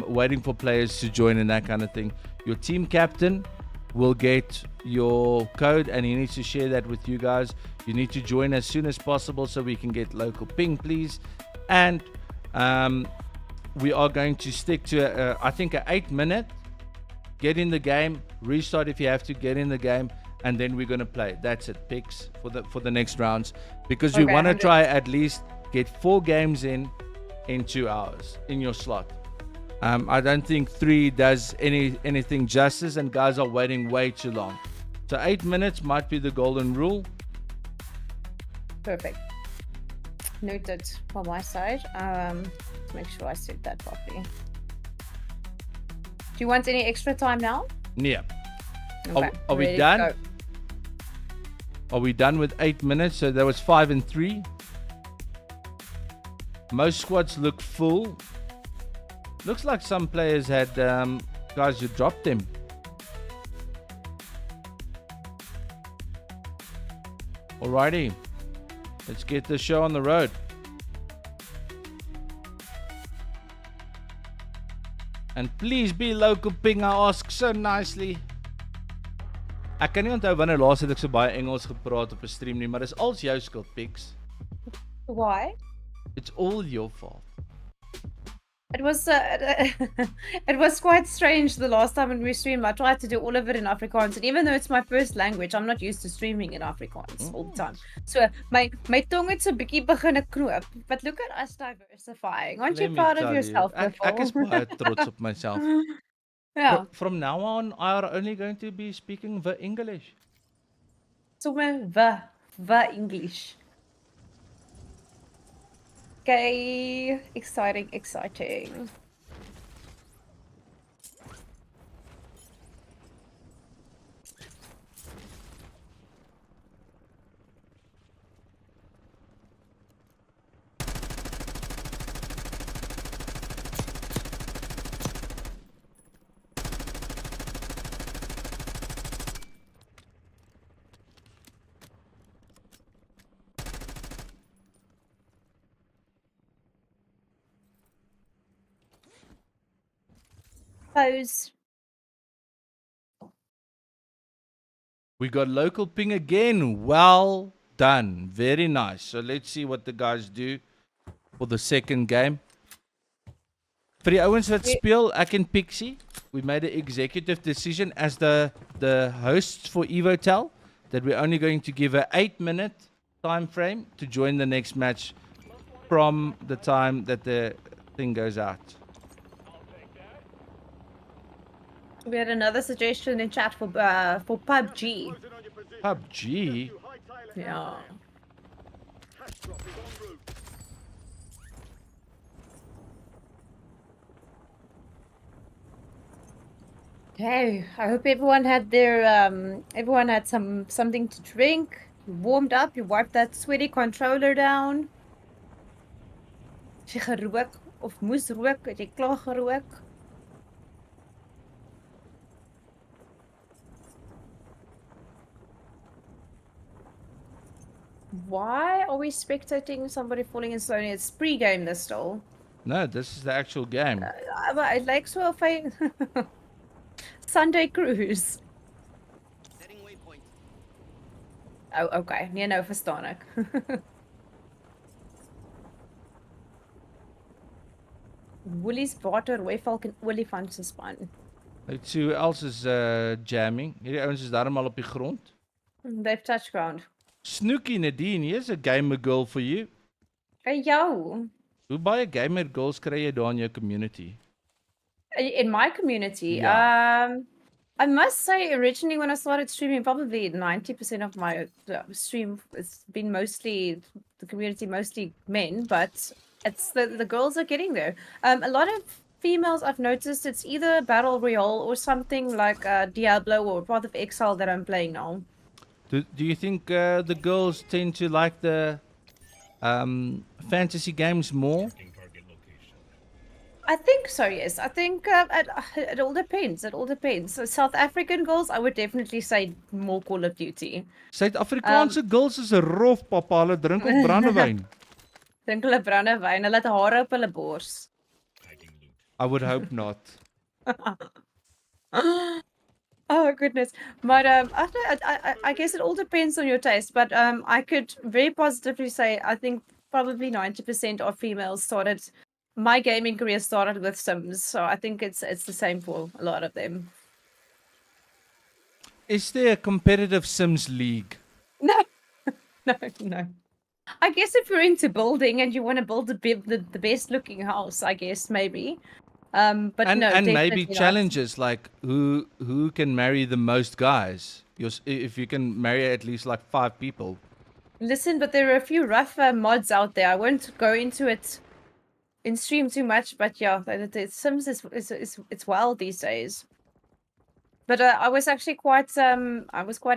waiting for players to join and that kind of thing. Your team captain will get your code and he needs to share that with you guys. You need to join as soon as possible so we can get local ping, please. And we are going to stick to I think an 8-minute. Get in the game, restart if you have to, get in the game, and then we're gonna play. That's it, picks for the next rounds, because we want to try at least get 4 games in 2 hours in your slot. I don't think 3 does anything justice, and guys are waiting way too long. So 8 minutes might be the golden rule. Perfect. Noted from my side. Let's make sure I set that properly. Do you want any extra time now? Yeah. Okay, Are we ready to done? go. Are we done with 8 minutes? So that was 5 and 3. Most squads look full. Looks like some players had guys who dropped them. Alrighty, let's get the show on the road. And please be local ping, I ask so nicely. Ek kan nie onthou wanneer laas het ek so baie Engels gepraat op 'n stream nie, maar dis als jou skuld, Pix. Why? It's all your fault. It was it was quite strange the last time when we streamed. I tried to do all of it in Afrikaans, and even though it's my first language, I'm not used to streaming in Afrikaans all the time. So my tong het so bietjie begin knoop. But look at us diversifying. Aren't you proud of yourself, Ek is baie trots op myself. Yeah. From now on, I are only going to be speaking the English. Sommer the English. Okay, exciting. Pose. We got local ping again. Well done. Very nice. So let's see what the guys do for the second game. Vir die ouens wat speel, ek en Pixie, we made an executive decision as the hosts for Evotel that we're only going to give an 8-minute time frame to join the next match from the time that the thing goes out. We had another suggestion in chat for PUBG. PUBG? Yeah. Okay, I hope everyone had everyone had something to drink. You warmed up, you wiped that sweaty controller down. As jy gerook of moes rook, het jy klaar gerook? Why are we spectating somebody falling in slowly? It's pre-game this still. No, this is the actual game. Maar it lyk so of hy Sunday cruise. Setting waypoint. Oh, okay. Nee, nou verstaan ek. Woolies water, rooi valk en olifant se span. Let's see who else is jamming. Hierdie ouens is darmal op die grond. They've touched ground. Snooky Nadine, here's a gamer girl for you. Hey, jou. Hoe baie gamer girls kry jy daar in jou community? In my community, Yeah. I must say, originally when I started streaming, probably 90% of my stream has been mostly the community, mostly men, but it's the girls are getting there. A lot of females I've noticed it's either Battle Royale or something like Diablo or Path of Exile that I'm playing now. Do you think the girls tend to like the fantasy games more? I think so, yes. I think it all depends. It all depends. So South African girls, I would definitely say more Call of Duty. Suid-Afrikaanse girls is 'n rof pappa, hulle drink ook brandewyn. Dink hulle brandewyn, hulle het hare op hulle bors. I would hope not. Oh goodness. But I guess it all depends on your taste. But I could very positively say I think probably 90% of females started. My gaming career started with Sims, so I think it's the same for a lot of them. Is there a competitive Sims league? No, no. I guess if you're into building and you want to build the best looking house, I guess maybe. But And no, maybe definitely not. challenges like who can marry the most guys? If you can marry at least like 5 people. Listen, but there are a few rough mods out there. I won't go into it in stream too much, but yeah, the Sims is it's wild these days. But I was actually quite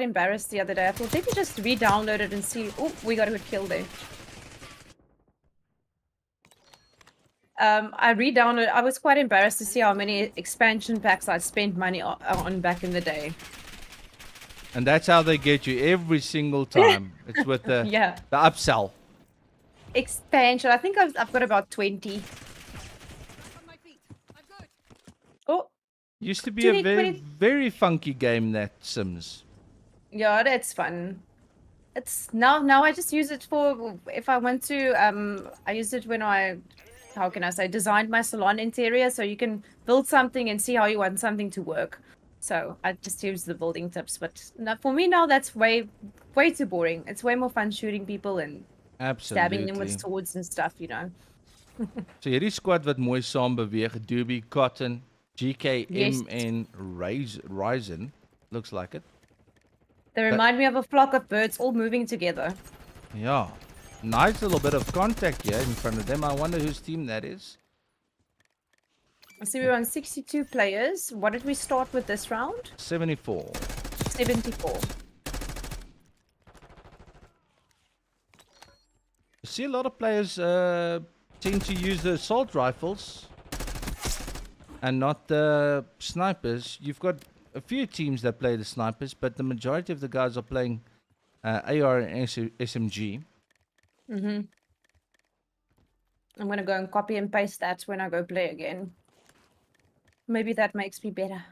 embarrassed the other day. I thought let me just re-download it and see. Oh, we got a good kill there. I re-downloaded. I was quite embarrassed to see how many expansion packs I spent money on back in the day. And that's how they get you every single time. It's with the Yeah. the upsell. Expansion. I think I've got about 20. On my feet. I'm good. Oh, Used to be a 20. very funky game, that Sims. yeah, that's fun. It's now I just use it for if I want to. I use it when how can I say, designed my salon interior, so you can build something and see how you want something to work. So I just use the building tips. But now, for me now, that's way too boring. It's way more fun shooting people and stabbing them with Absolutely. swords and stuff, you know. So hierdie squad wat mooi saam beweeg, Doobie, Cotton, GKM Yes. en Ryzen. Looks like it. They remind me of a flock of birds all moving together. Yeah. Nice little bit of contact here in front of them. I wonder whose team that is. I see we're on 62 players. What did we start with this round? 74. 74. I see a lot of players tend to use the assault rifles and not the snipers. You've got a few teams that play the snipers, but the majority of the guys are playing AR and SMG. Mm-hmm. I'm gonna go and copy and paste that when I go play again. Maybe that makes me better.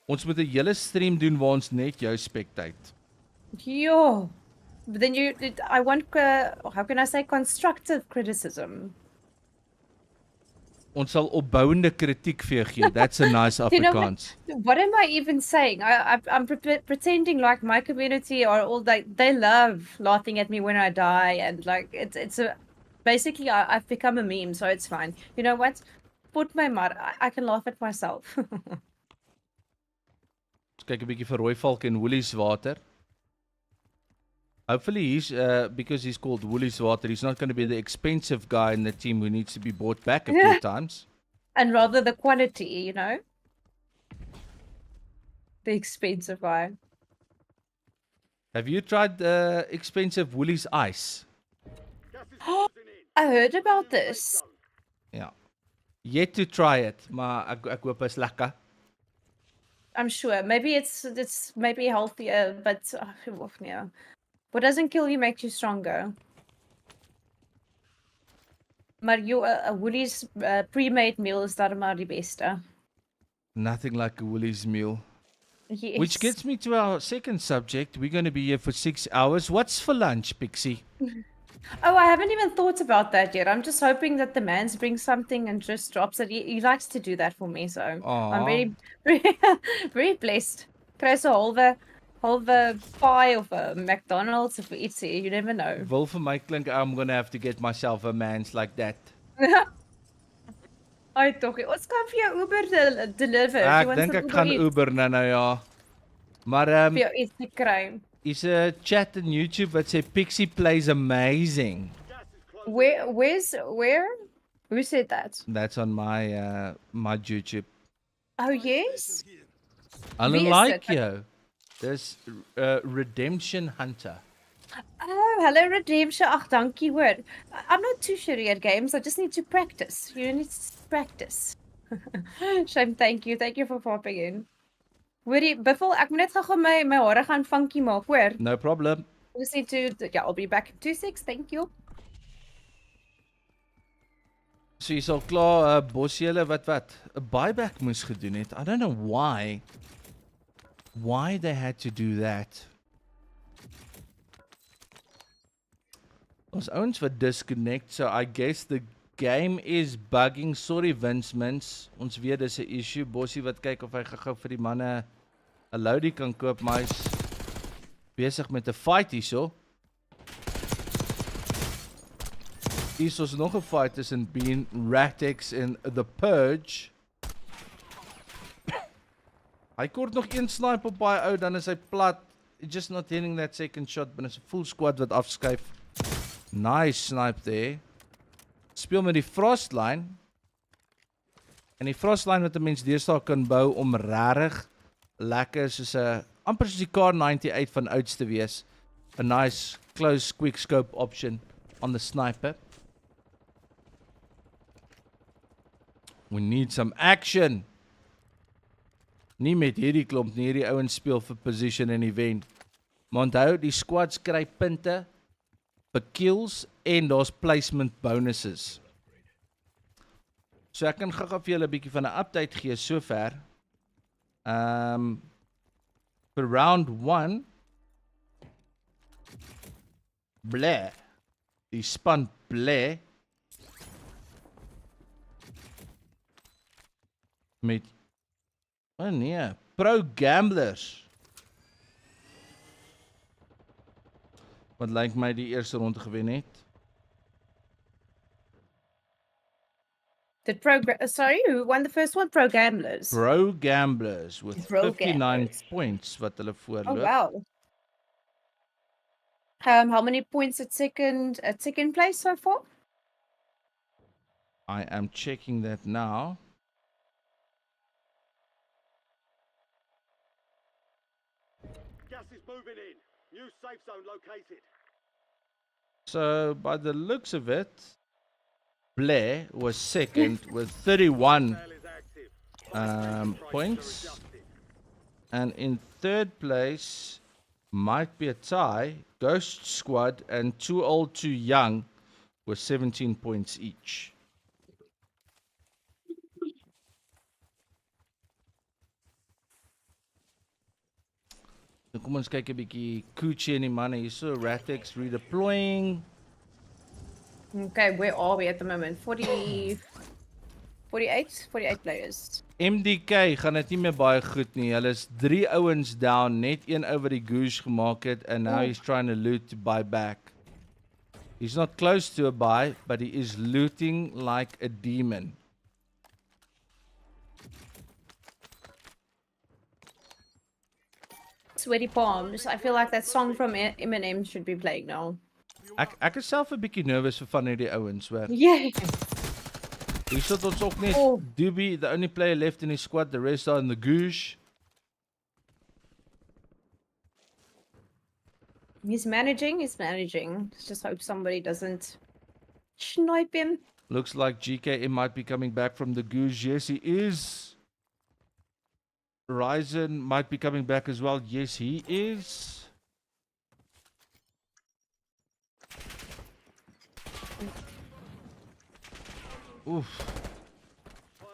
Ons moet 'n hele stream doen waar ons net jou spectate. Yo. But then I want, how can I say, constructive criticism. Ons sal opbouende kritiek vir jou gee. That's a nice You know Afrikaans. what am I even saying? I'm pretending like my community are all like, they love laughing at me when I die, and like it's a basically I've become a meme, so it's fine. You know what? Put my mud. I can laugh at myself. Ons kyk 'n bietjie vir rooi valk en woolies water. Hopefully he's because he's called woolies water, he's not going to be the expensive guy in the team who needs to be bought back a few times. And rather the quality, you know. The expensive guy. Have you tried the expensive Woolies ice? Gas is closing in. I heard about this. Ja. Yet to try it, maar ek hoop is lekker. I'm sure. Maybe it's maybe healthier, but yeah. What doesn't kill you makes you stronger. Maar a Woolies pre-made meal is darem die beste. Nothing like a Woolies meal. Yes. Which gets me to our second subject. We're going to be here for 6 hours. What's for lunch, Pixie? Oh, I haven't even thought about that yet. I'm just hoping that the man's brings something and just drops it. He likes to do that for me, so I'm very, very blessed. Kry so halve pie of a McDonald's of ietsie, you never know. Wil vir my klink I'm going to have to get myself a man's like that. Ai tog, ons kan vir jou Uber deliver. Ek dink ek gaan Uber nou ja. Maar vir jou iets te kry. is 'n chat on YouTube wat sê Pixie plays amazing. Gas is closing. Where? Who said that? That's on my my YouTube. Oh yes. I Wie is like dit? you. Dis Redemption Hunter. Oh, hello Redemption. Ag, dankie hoor. I'm not too sure at games. I just need to practice. You need to practice. Shame, thank you. Thank you for popping in. Hoorie, Buffel, ek moet net gou my hare gaan funky maak, hoor. No problem. Just need to yeah, I'll be back in 2-6. Thank you. So jy's al klaar Bosjele wat 'n buyback moes gedoen het. I don't know why they had to do that. Ons ouens wat disconnect, so I guess the game is bugging. Sorry Vince Mins. Ons weet dis 'n issue. Bossie wat kyk of hy gou vir die manne 'n loadie kan koop, maar hy's besig met 'n fight hierso. Hier is nog 'n fight tussen Bean, Ratex en The Purge. Hy kort nog een snipe op baie ou, dan is hy plat. Just not hitting that second shot, but it's a full squad wat afskuif. Nice snipe there. Speel met die Frostline. En die Frostline wat 'n mens deesdae kan bou om regtig lekker soos 'n amper soos die Kar98 van ouds te wees. A nice close quick scope option on the sniper. We need some action. Nie met hierdie klomp nie, hierdie ouens speel vir position en event. Maar onthou, die squads kry punte vir kills en daar's placement bonuses. So ek kan gou-gou vir julle 'n bietjie van 'n update gee sover. For round 1 bleh. Die span bleh met nee, pro gamblers. Wat lyk my die eerste ronde gewen het. Sorry, who won the first one? Pro Gamblers. Pro gamblers with Pro 59 Gamblers. points wat hulle Oh voorloop. wow. How many points at second place so far? I am checking that now. Gas is moving in. New safe zone located. So by the looks of it, Blair was second with 31 Trail is active. points. Adjusted. And in third place might be a tie. Ghost Squad and Too Old Too Young with 17 points each. Nou kom ons kyk 'n bietjie Coochie en die manne hierso. Ratex redeploying. Okay, where are we at the moment? 48 players. MDK gaan dit nie meer baie goed nie. Hulle is 3 ouens down, net een ou wat die goose gemaak het and now he's trying to loot to buy back. He's not close to a buy, but he is looting like a demon. Sweaty palms. I feel like that song from Eminem should be playing now. Ek is self 'n bietjie nervous vir van hierdie ouens, hoor. Yeah. Hier sit ons ook net Oh. Doobie, the only player left in his squad, the rest are in the goose. He's managing. He's managing. Just hope somebody doesn't snipe him. Looks like GKM might be coming back from the goose. Yes, he is. Ryzen might be coming back as well. Yes, he is. Oof.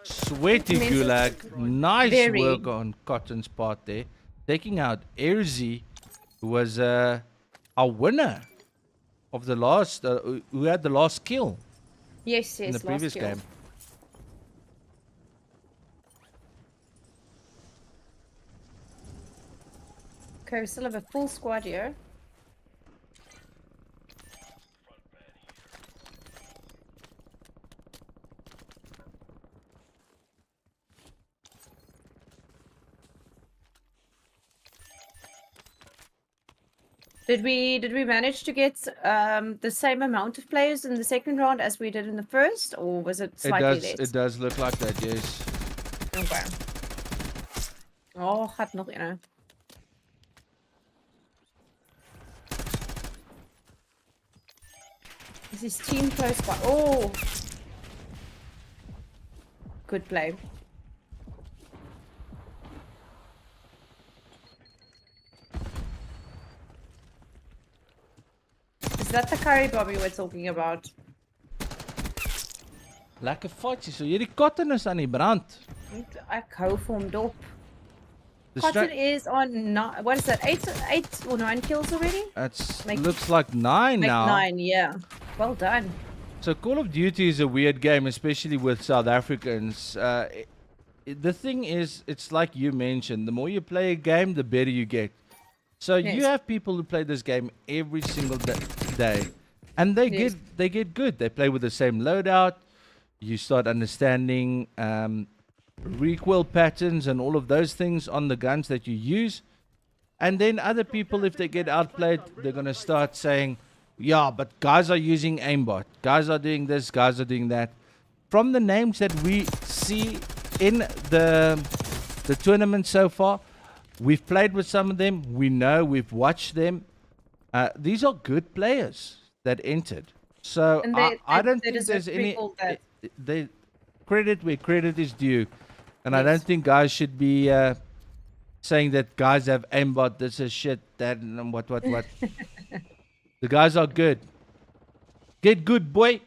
Sweaty Mental- Gulag. Nice Very. work on Cotton's part there. Taking out Erzi, who was our winner of the last, who had the last kill Yes, in the last previous kill. game. Okay, we still have a full squad here. Did we manage to get the same amount of players in the second round as we did in the first, or was it slightly less? It does look like that, yes. Okay. Oh, gaat nog in. Is his team close by? Oh! Good play. Is that the curry Bobby we're talking about? Lekker vatjie. So hierdie Cotton is aan die brand. Ek hou vir hom dop. The Cotton stra- is on what is that? Eight or 9 kills already? It looks like 9 Like now. 9, yeah. Well done. So Call of Duty is a weird game, especially with South Africans. The thing is, it's like you mentioned, the more you play a game, the better you get. So you Yes. have people who play this game every single day, and Yes. they get good. They play with the same loadout. You start understanding recoil patterns and all of those things on the guns that you use. And then other people, if they get outplayed, they're going to start saying, yeah, but guys are using aimbot. Guys are doing this, guys are doing that. From the names that we see in the tournament so far, we've played with some of them. We know, we've watched them. These are good players that entered. So And I don't they think deserve there's to be any... called that. They credit where credit is due. And I Yes. don't think guys should be saying that guys have aimbot, this is shit, that, and what. The guys are good. Get good, boy.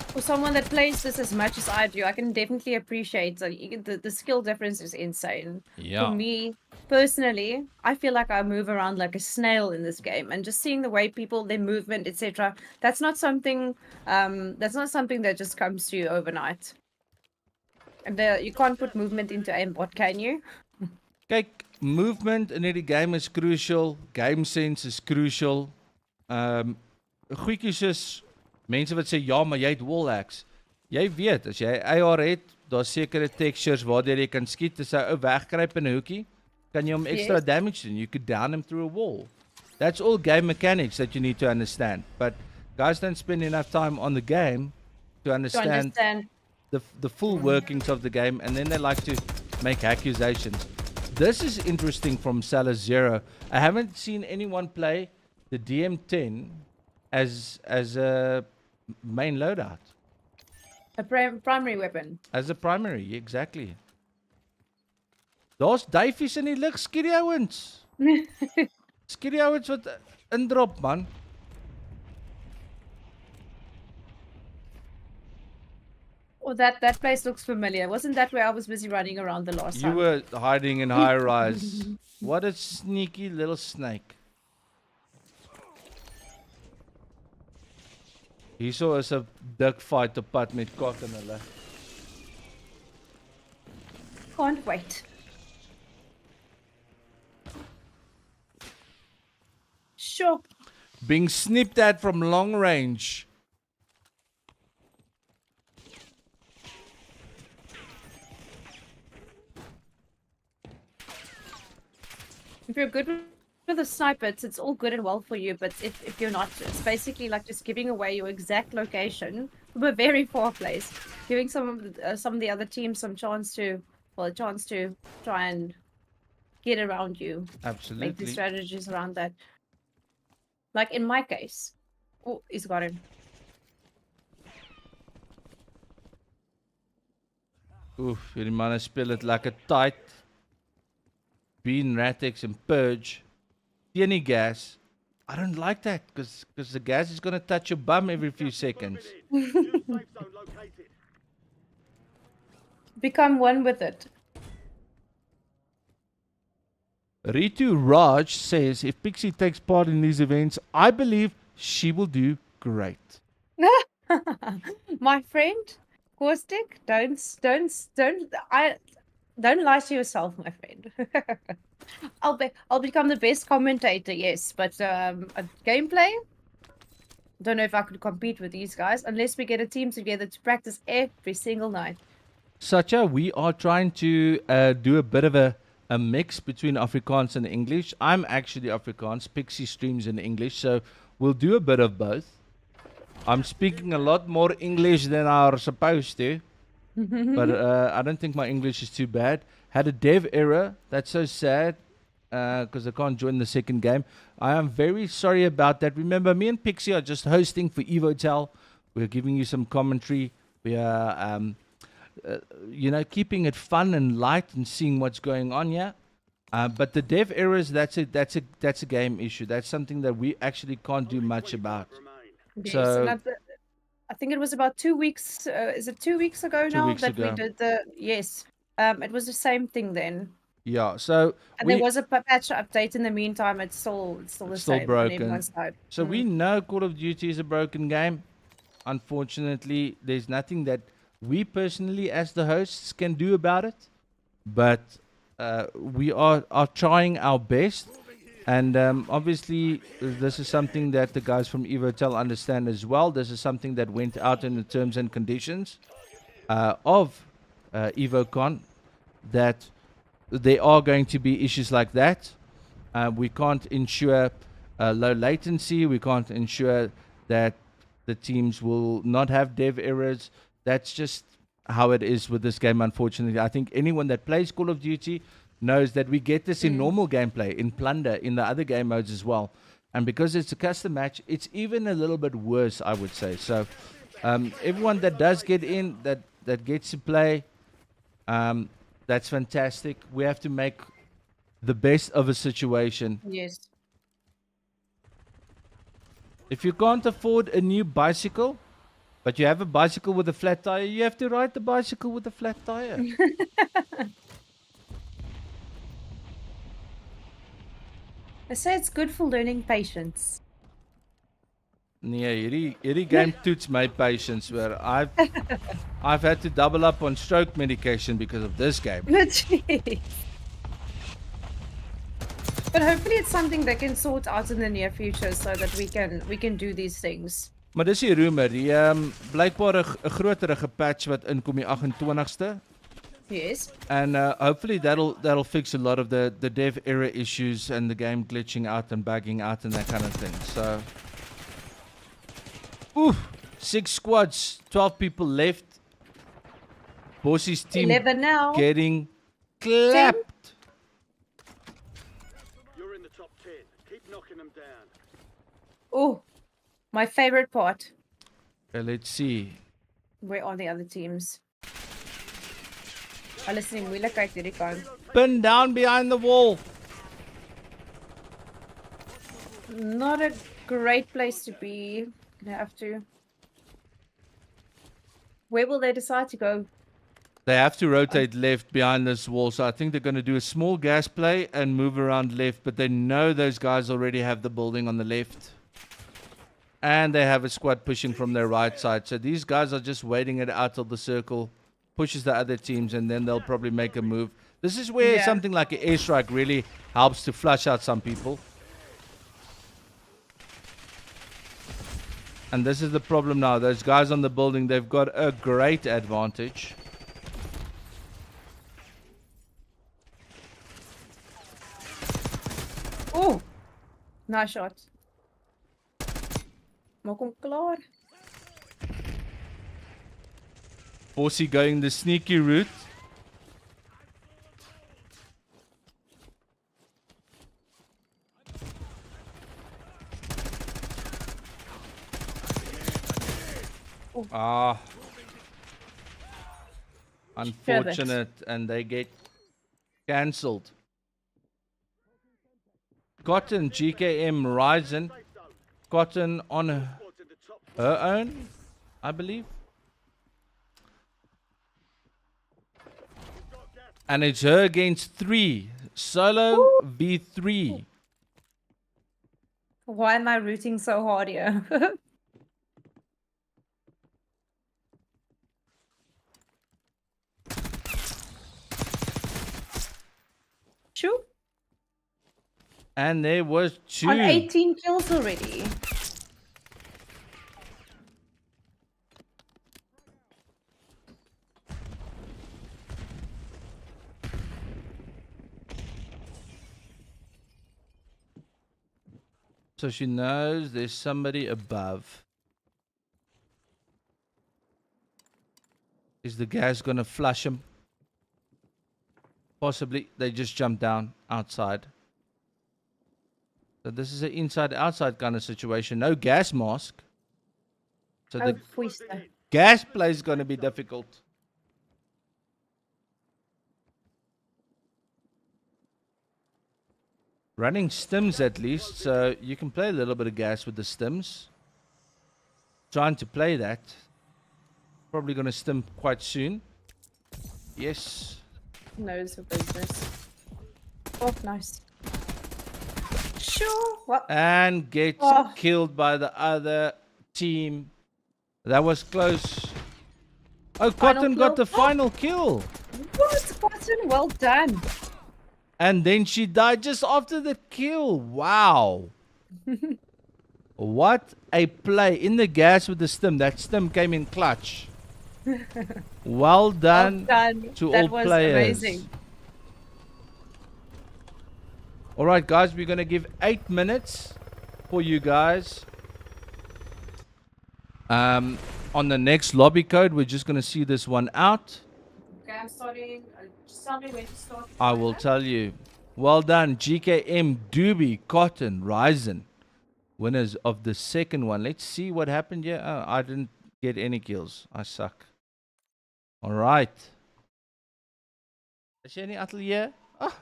For someone that plays this as much as I do, I can definitely appreciate the skill difference is insane. Yeah. For me, personally, I feel like I move around like a snail in this game, and just seeing the way people, their movement, etc. That's not something. That's not something that just comes to you overnight. And you can't put movement into aimbot, can you? Kyk, movement in hierdie game is crucial. Game sense is crucial. Goedjies is mense wat sê ja, maar jy het wall hacks. Jy weet, as jy AR het, daar's sekere textures waardeur jy kan skiet, as 'n ou wegkruip in 'n hoekie, kan jy hom extra Yes. damage doen. You could down him through a wall. That's all game mechanics that you need to understand. But guys don't spend enough time on the game to To understand understand. the full workings of the game, and then they like to make accusations. This is interesting from Salah Zero. I haven't seen anyone play the DM10 as a main loadout, A primary weapon. as a primary, exactly. Daar's duifies in die lug, skiet die ouens. Skiet die ouens wat indrop, man. Oh, that place looks familiar. Wasn't that where I was busy running around the last You time? were hiding in high rise. What a sneaky little snake. Hierso is 'n dik fight op pad met Kok en hulle. Can't wait. Sure. Being snipped at from long range. If you're good with the sniper, it's all good and well for you. But if you're not, it's basically like just giving away your exact location from a very far place, giving some of the other teams some chance to well, a chance to try and get around you, make the Absolutely. strategies around that. Like in my case, oh, he's got him. Oef, hierdie manne speel dit lekker tight. Bean, Ratex en Purge. Teen die gas. I don't like that because the gas is going to touch your bum every few seconds. Moving in. New safe zone located. Become one with it. Ritu Raj says if Pixie takes part in these events, I believe she will do great. My friend, Caustic, don't lie to yourself, my friend. I'll become the best commentator, yes, but gameplay, don't know if I could compete with these guys unless we get a team together to practice every single night. Sacha, we are trying to do a bit of a mix between Afrikaans and English. I'm actually Afrikaans. Pixie streams in English, so we'll do a bit of both. I'm speaking a lot more English than I'm supposed to, but I don't think my English is too bad. Had a dev error. That's so sad because I can't join the second game. I am very sorry about that. Remember, me and Pixie are just hosting for Evotel. We're giving you some commentary. We are, keeping it fun and light and seeing what's going on here. But the dev errors, that's a game issue. That's something that we actually can't do much about. Remain. Yes, So- and I think it was about 2 weeks. Is it 2 weeks ago 2 now weeks that ago. we did the? Yes. It was the same thing then, Yeah, so and there was a patch update in the meantime. It's still the still same broken. on everyone's side. So we know Call of Duty is a broken game. Unfortunately, there's nothing that we personally as the hosts can do about it. But we are trying our best. And obviously, this is something that the guys from Evotel understand as well. This is something that went out in the terms and conditions of Evocon, that there are going to be issues like that. We can't ensure low latency. We can't ensure that the teams will not have dev errors. That's just how it is with this game, unfortunately. I think anyone that plays Call of Duty knows that we get this in normal gameplay, in Plunder, in the other game modes as well. And because it's a custom match, it's even a little bit worse, I would say. So everyone that does get in, that gets to play, that's fantastic. We have to make the best of a situation. Yes. If you can't afford a new bicycle, but you have a bicycle with a flat tire, you have to ride the bicycle with a flat tire. I say it's good for learning patience. Nee, hierdie game toets my patience where I've had to double up on stroke medication because of this game. Jeez. But hopefully it's something they can sort out in the near future so that we can do these things. Maar dis die rumor, die blykbaar 'n groterige patch wat inkom die 28ste. Yes. And hopefully that'll fix a lot of the dev error issues and the game glitching out and bugging out and that kind of thing. So, 6 squads, 12 people left. Bossy's team 11 now. getting clapped. You're in the top 10. Keep knocking them down. Oh, my favorite part. Okay, let's see. Where are the other teams? Hulle sien moeilikheid hierdie kant. Pin down behind the wall. Not a great place to be. Gonna have to. Where will they decide to go? They have to rotate left behind this wall, so I think they're going to do a small gas play and move around left, but they know those guys already have the building on the left. And they have a squad pushing from their right side. So these guys are just waiting it out till the circle pushes the other teams, and then they'll probably make a move. This is where Yeah. something like an airstrike really helps to flush out some people. And this is the problem now. Those guys on the building, they've got a great advantage. Oh, nice shot. Maak hom klaar. Bossy going the sneaky route. Ah. Unfortunate, and they get cancelled. Cotton, GKM, Ryzen. Cotton on her own, I believe. And it's her against 3. Solo v3. Why am I rooting so hard here? Shoo. And there was 2. On 18 kills already. So she knows there's somebody above. Is the gas gonna flush him? Possibly. They just jumped down outside. So this is an inside-outside kind of situation. No gas mask. So Oh, the Fuista. gas play is gonna be difficult. Running stims at least, so you can play a little bit of gas with the stims. Trying to play that. Probably going to stim quite soon. Yes. Knows the business. Oh, nice. Sure. What? And gets Oh. killed by the other team. That was close. Oh, Cotton got kill. the final kill. What? Cotton, well done. And then she died just after the kill. Wow. What a play. In the gas with the stim. That stim came in clutch. Well done, Well done. to That all was players. amazing. Alright guys, we're going to give 8 minutes for you guys. On the next lobby code, we're just going to see this one out. Okay, I'm starting. Just tell me when to start. I will tell you. Well done, GKM, Doobie, Cotton, Ryzen. Winners of the second one. Let's see what happened here. Oh, I didn't get any kills. I suck. Alright. Is jy in die atelier? Ah.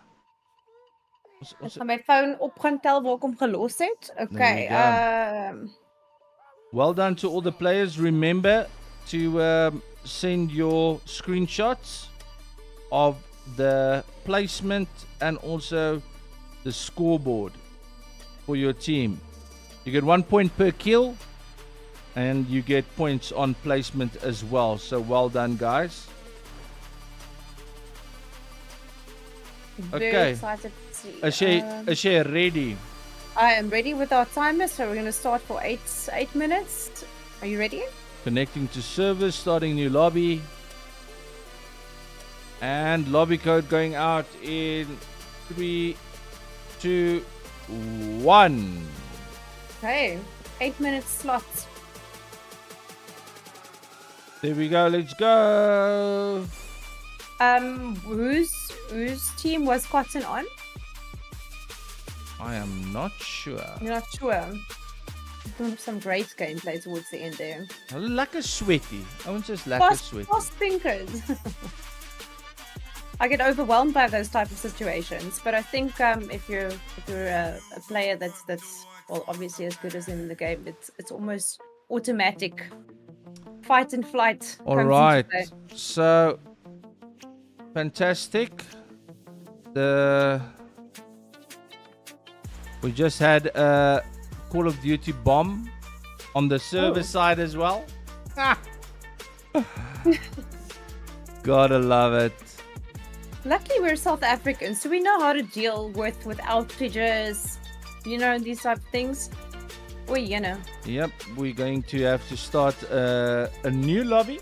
Ek gaan my phone op gaan tel waar ek hom gelos het. Okay. Well done to all the players. Remember to send your screenshots of the placement and also the scoreboard for your team. You get 1 point per kill and you get points on placement as well. So well done, guys. Very Okay. excited to see. Is she ready? I am ready with our timer, so we're going to start for 8 minutes. Are you ready? Connecting to servers, starting new lobby. And lobby code going out in 3, 2, 1. Okay. 8 minutes slots. There we go, let's go. Whose team was Cotton on? I am not sure. You're not sure. Some great gameplay towards the end there. Lekker sweaty. I want just lekker sweaty. Fast thinkers. I get overwhelmed by those type of situations, but I think if you're a player that's well obviously as good as in the game, it's almost automatic. Fight and flight. All comes into right. play. So fantastic. We just had a Call of Duty bomb on the server side as well. Gotta love it. Luckily, we're South Africans, so we know how to deal with outages, these type of things. Yep, we're going to have to start a new lobby.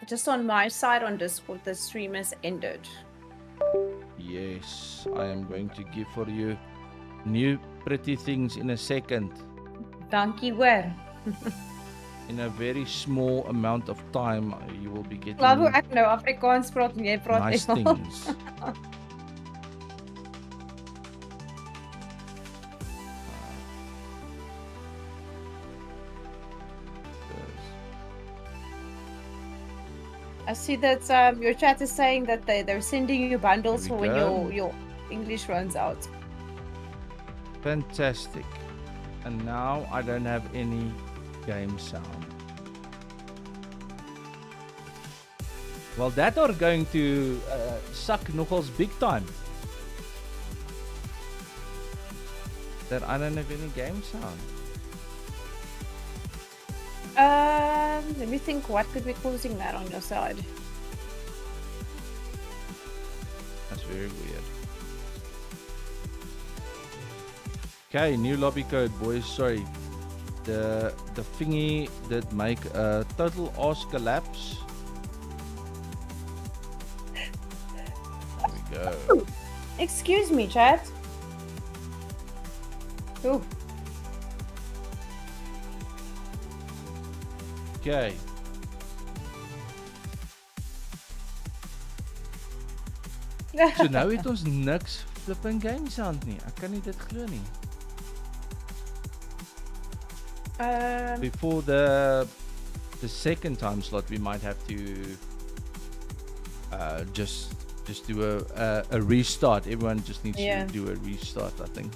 Just on my side on Discord, the stream has ended. Yes, I am going to give for you new pretty things in a second. Dankie hoor. In a very small amount of time, you will be getting Laat hoe ek nou Afrikaans praat en jy praat nice Engels. things. I see that your chat is saying that they're sending you bundles Here for we when go. your English runs out. Fantastic. And now I don't have any game sound. Well, that are going to suck nogals big time. That I don't have any game sound. Let me think. What could be causing that on your side? That's very weird. Okay, new lobby code, boys. Sorry. The thingy did make a total ass collapse. There we go. Excuse me, chat. Ooh. Okay. So nou het ons niks flipping game sound nie. Ek kan nie dit glo nie. Before the second time slot, we might have to just do a restart. Everyone just needs to do a restart, I think.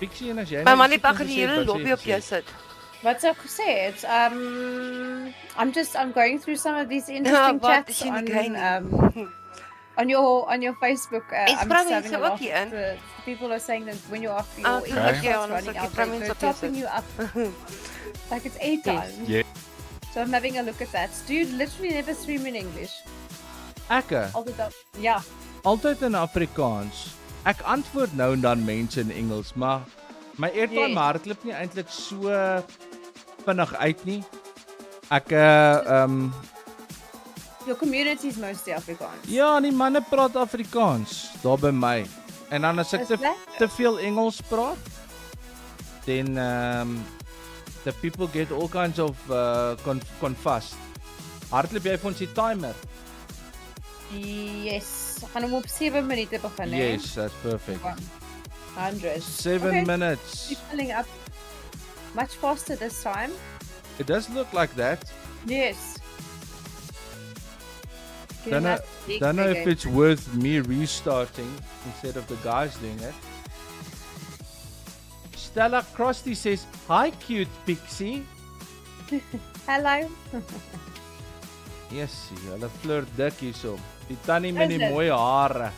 Pixie, en as jy My nou man iets het agter gesê die hele wat sê lobby jy op jou gesê? sit. What's up, said? I'm going through some of these interesting Wat chats is jy nie kry nie? on your Facebook. En I'm vra just having mense a lot. ook hier in? The people are saying that when you're off, your Okay. English Okay, starts honestly, running out, vra like mense they're op jou topping sit. you up like it's 8 times. Yeah. So I'm having a look at that. Do you literally never stream in English? Ekke, Altyd dan. Ja. altyd in Afrikaans. Ek antwoord nou en dan mense in Engels, maar my airtime hardloop nie eintlik so vinnig uit nie. Ek Your community is mostly Afrikaans. ja, die manne praat Afrikaans daar by my. En dan as ek Is te lekker. veel Engels praat, then the people get all kinds of confused. Hardloop jy vir ons die timer? Yes. Gaan hom op 7 minute begin, hè? Yes, that's perfect. 100. 7 Okay. minutes. Keep filling up much faster this time. It does look like that. Yes. Don't know if it's worth me restarting instead of the guys doing it. Stella Crosty says, "Hi, cute Pixie." Hello. Yes, hulle flirt dik hierso. Die tannie met die Is it? mooi hare.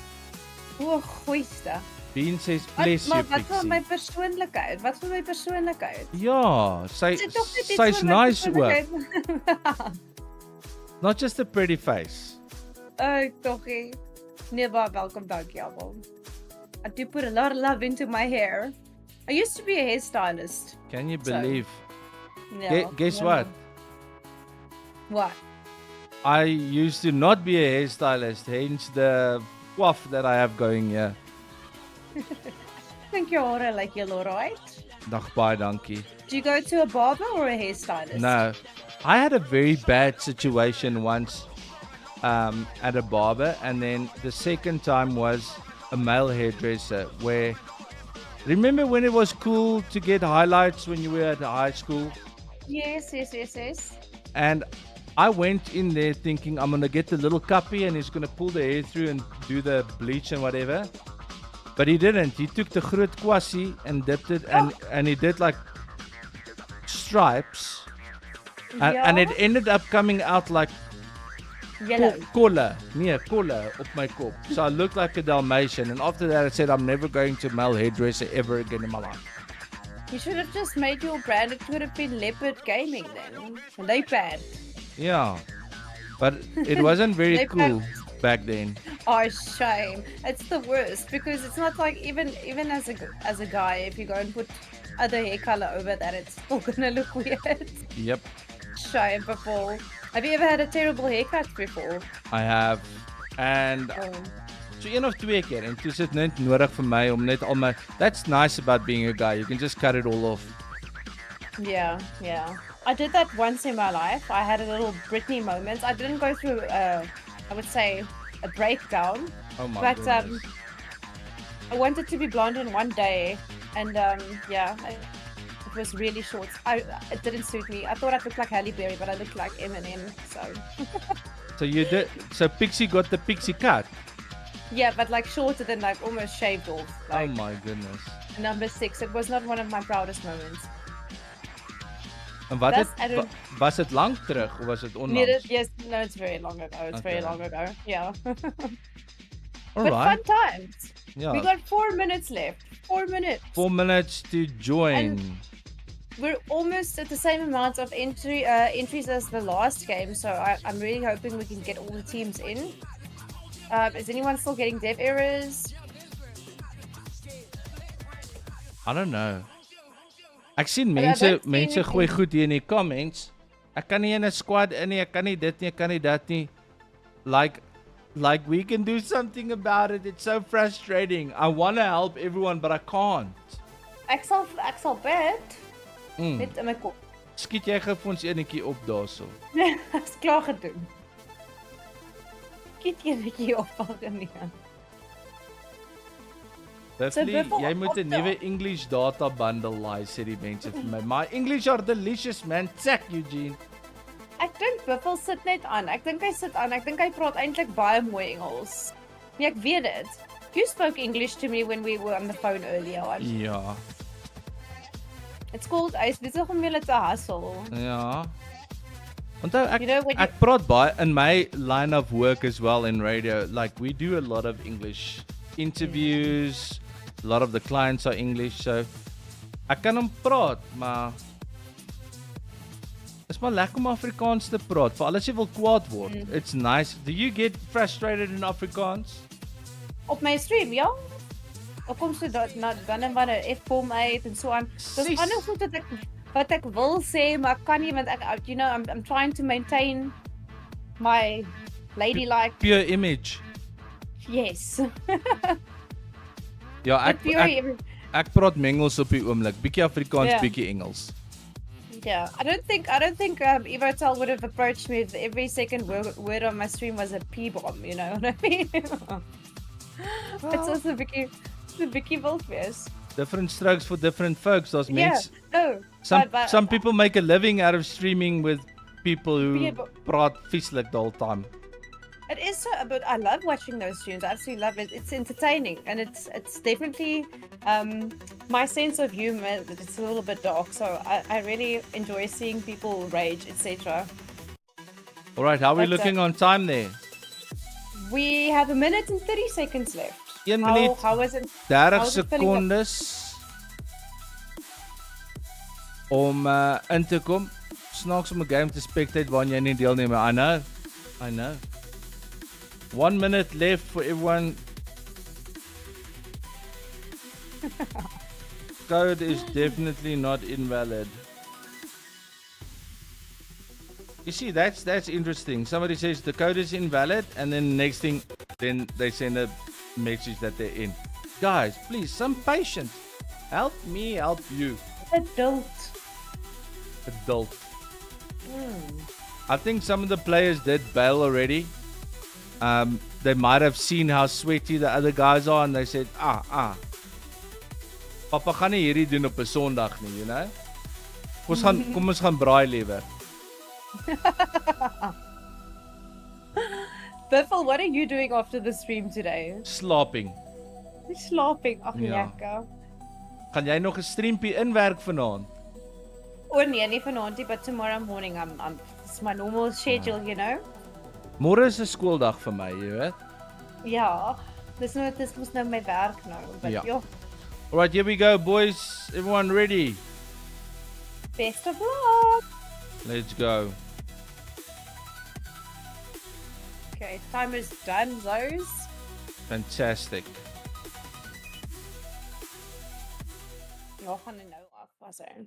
O, goeie. Bean says, "Bless you, Maar wat van my Pixie." persoonlikheid? Wat van my persoonlikheid? Ja, sy's nice ook. Not just a pretty face. Oh, toggie. Nee, maar welkom, dankie almal. I do put a lot of love into my hair. I used to be a hairstylist. Can you So, believe? Yeah. Guess what? What? I used to not be a hairstylist, hence the quaff that I have going here. Think your hair like you're alright? Dag baie dankie. Do you go to a barber or a hairstylist? No, I had a very bad situation once at a barber, and then the second time was a male hairdresser. Where remember when it was cool to get highlights when you were at high school, Yes. and I went in there thinking I'm gonna get the little cuppy and he's gonna pull the hair through and do the bleach and whatever. But he didn't. He took the groot kwassie and dipped it, and he did like stripes, and it ended up coming out like Yellow. kolle op my kop. So I looked like a Dalmatian, and after that I said I'm never going to male hairdresser ever again in my life. You should have just made your brand. It would have been Leopard Gaming then. Leopard. Yeah, but it wasn't very They cool back then. Oh, shame. It's the worst because it's not like even as a guy, if you go and put other hair color over that, it's still gonna look weird. Yep, Shame before. Have you ever had a terrible haircut before? I have, and Oh. so een of twee keer, en toe is dit net nodig vir my om net al my. That's nice about being a guy. You can just cut it all off. Yeah. I did that once in my life. I had a little Britney moment. I didn't go through, I would say, a breakdown. Oh my But, goodness. I wanted to be blonde in one day, and yeah, I it was really short. It didn't suit me. I thought I looked like Halle Berry, but I looked like Eminem. So So you did. So Pixie got the pixie cut. yeah, but like shorter than like almost shaved off. Like Oh my goodness. number 6. It was not one of my proudest moments. En wat That's- I het don't- was dit lank terug of was dit No, onlangs? yes, no, it's very long ago. It's very Okay. long ago. Yeah. All But right. fun times. Yeah. We got 4 minutes left. 4 minutes. 4 minutes to join. We're almost at the same amount of entries as the last game, so I'm really hoping we can get all the teams in. Is anyone still getting dev errors? I don't know. Ek sien I mense don't see mense anything. gooi goed hier in die comments. Ek kan nie in 'n squad in nie, ek kan nie dit nie, ek kan nie dat nie. Like we can do something about it. It's so frustrating. I want to help everyone but I can't. Ek sal bet. Mm. Net in my kop. Skiet jy gou vir ons enetjie op daarso. Is klaar gedoen. Kiet enetjie op algemeen. Buffy, Buffel, jy moet 'n optel. nuwe English data bundle laai sê die mense vir my. My English are delicious man. Check Eugene. Ek dink Buffel sit net aan. Ek dink hy sit aan. Ek dink hy praat eintlik baie mooi Engels. Nee, ek weet dit. You spoke English to me when we were on the phone earlier on. Ja. It's called hy's besig om julle te hustle. Ja. Onthou ek You know, when you- ek praat baie in my line of work as well in radio. Like we do a lot of English interviews. A lot of the clients are English, so ek kan hom praat, maar is maar lekker om Afrikaans te praat, veral as jy wil kwaad word. It's nice. Do you get frustrated in Afrikaans? Op my stream, ja. Ek kom so dan en wanneer F-bom uit en so aan. Dis Sis. ander goed wat ek wil sê, maar ek kan nie want ek you know I'm trying to maintain my ladylike. Pure image. Yes. Ja, Pure ek praat mengels op die oomblik. Bietjie Afrikaans, Ja. bietjie Engels. Yeah, I don't think Evotel would have approached me if every second word on my stream was a P-bomb, you know what I mean? It's also a bietjie wild wees. Different strokes for different folks. Daar's Yeah, mense no. but- Some people make a living out of streaming with people who Yeah, but- praat vieslik the whole time. It is so, but I love watching those streams. I absolutely love it. It's entertaining, and it's definitely my sense of humor. It's a little bit dark, so I really enjoy seeing people rage, etc. All right, how are we But, looking on time there? We have 1 minute and 30 seconds left. 1 minuut, How is it? 30 how's it filling up? sekondes om in te kom. Snaaks om 'n game te spectate wanneer jy nie deelneem nie. I know. 1 minute left for everyone. Code is definitely not invalid. You see, that's interesting. Somebody says the code is invalid, and then next thing, then they send a message that they're in. Guys, please, some patience. Help me, help you. Adult. Adult. I think some of the players did bail already. They might have seen how sweaty the other guys are, and they said, Papa gaan nie hierdie doen op 'n Sondag nie, you know? Kom ons gaan braai liewer. Biffle, what are you doing after the stream today? Slaaping. Slaaping. Ag, Ja. lekker. Gaan jy nog 'n streampie inwerk vanaand? Oh nee, nie vanaand nie, but tomorrow morning it's my normal schedule, you know. Môre is 'n skooldag vir my, jy weet. Ja, dis mos nou my werk nou, but Ja. ja, All right, here we go, boys. Everyone ready? best of luck. Let's go. Okay, timer's done, those. Fantastic. Ja, gaan er nou af, was hy.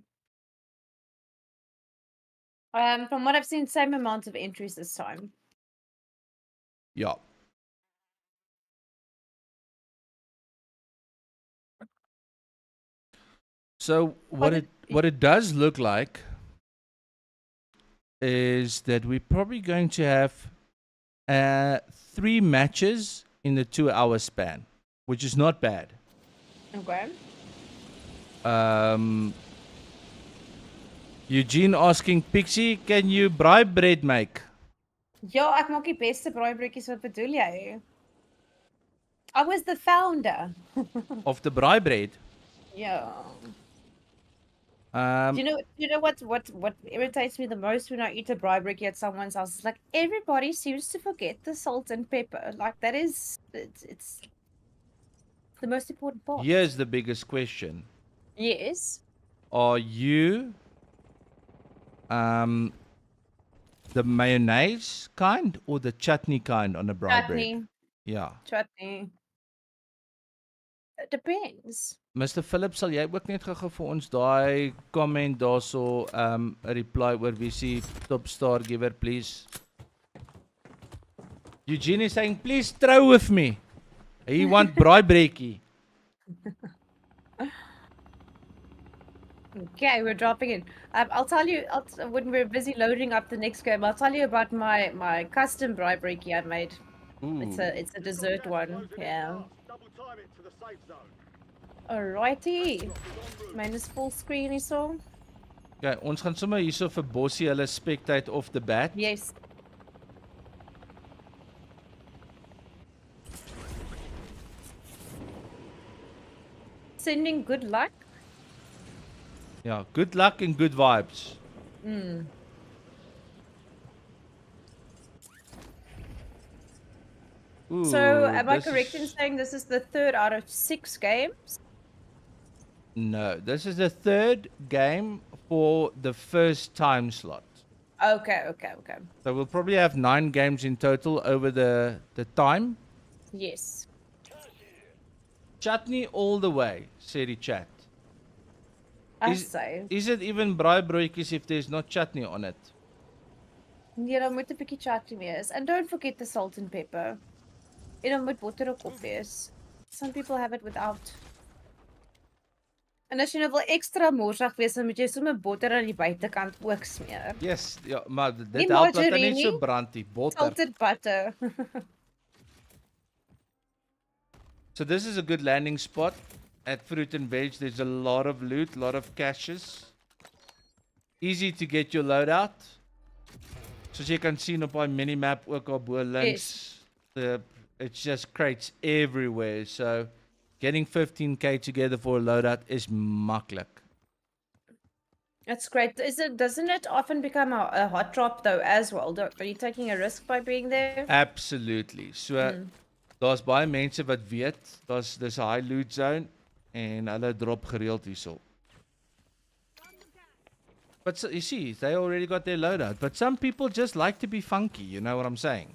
From what I've seen, same amount of entries this time. Ja. So what it does look like is that we're probably going to have 3 matches in the 2-hour span, which is not bad. Okay. Eugene asking Pixie, can you bribe bread make? Ja, ek maak die beste braaibroodjies, wat bedoel jy? I was the founder. Of the bribe bread? Yeah. Um, You know what irritates me the most when I eat a braaibroodjie at someone's house? It's like everybody seems to forget the salt and pepper. Like that is it's the most important part. here's the biggest question. Yes. Are you the mayonnaise kind or the chutney kind on a bribe bread? Chutney. Yeah. Chutney. It depends. Mr Philip, sal jy ook net gou vir ons daai comment daarso 'n reply oor wie se top star giver please? Eugene is saying please trou with me. He want braai breekie. Okay, we're dropping in. I'll tell you when we're busy loading up the next game. I'll tell you about my custom braaibroodjie I made. Ooh. It's a dessert one. Yeah. Double time it to the safe zone. Alrighty. Mine is full screen hierso. Okay, ons gaan sommer hierso vir Bossie hulle spectate off the bat. Yes. Sending good luck. Yeah, good luck and good vibes. Ooh, So, am I this correct in is- saying this is the 3rd out of 6 games? No, this is the 3rd game for the first time slot. Okay. So we'll probably have 9 games in total over the time. Yes. Chutney all the way, sê die chat. I Is- say. Is it even braaibroodjies if there's not chutney on it? Nee, dan moet 'n bietjie chutney wees. And don't forget the salt and pepper. En dan moet botter ook op wees. Some people have it without. En as jy nou wil ekstra morsig wees, dan moet jy sommer botter aan die buitekant ook smeer. Yes, ja, maar dit Die help dat dit margarine net so nie, brand die botter. Salted butter. So this is a good landing spot at Fruit and Veg. There's a lot of loot, lot of caches. Easy to get your loadout. Soos jy kan sien op daai minimap ook daar bo links. It's just crates everywhere. So getting 15k together for a loadout is maklik. That's great. Doesn't it often become a hot drop though as well? Are you taking a risk by being there? Absolutely. So daar's baie mense wat weet, dis 'n high loot zone en hulle drop gereeld hierso. But so, you see, they already got their loadout. But some people just like to be funky, you know what I'm saying?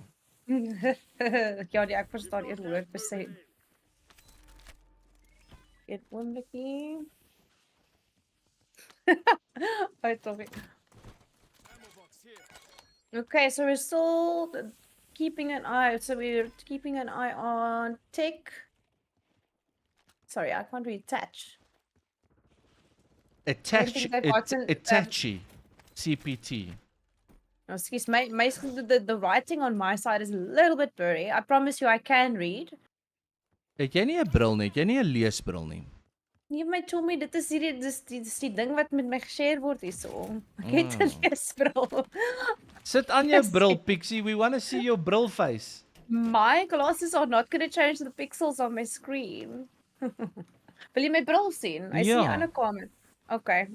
Ja, die ek verstaan 100%. Get oomblikie. Sorry. Okay, so we're still keeping an eye. So we're keeping an eye on tech. Sorry, I can't read attach. Attachi. CPT. Oh, excuse me. The writing on my side is a little bit blurry. I promise you I can read. Het jy nie 'n bril nie? Het jy nie 'n leesbril nie? Nee, my Tommy, dit is die ding wat met my geshare word hierso. Ek het 'n leesbril. Sit aan jou bril, Pixie. We want to see your brill face. My glasses are not going to change the pixels on my screen. Wil jy my bril sien? Hy sien die Ja. ander kamer. Okay.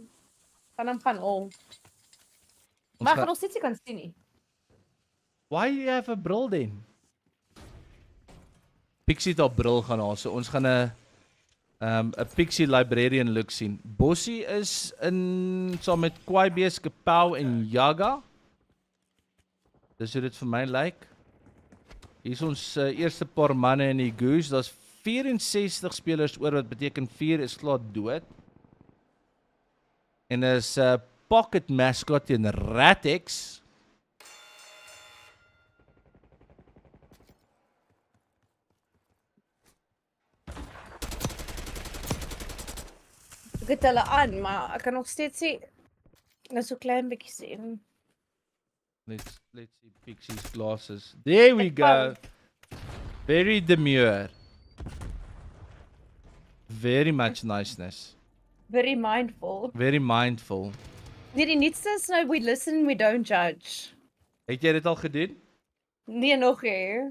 Gaan hom van al. Ons Maar ek gaan- gaan nog steeds nie kan sien nie. Why you have a bril then? Pixie het haar bril gaan haal. So ons gaan 'n Pixie librarian look sien. Bossie is in saam met Kwaibees, Kapau en Yaga. Dis hoe dit vir my lyk. Hier is ons eerste paar manne in die goose. Daar's 64 spelers oor, wat beteken 4 is klaar dood. En is 'n pocket mascot teen Ratex. Ek het hulle aan, maar ek kan nog steeds sien. Net so klein bietjie sien. Let's see Pixie's glasses. There we go. Very demure. Very much niceness. Very mindful. Very mindful. Nee, die nuutste is nou we listen, we don't judge. Het jy dit al gedoen? Nee, nog nie.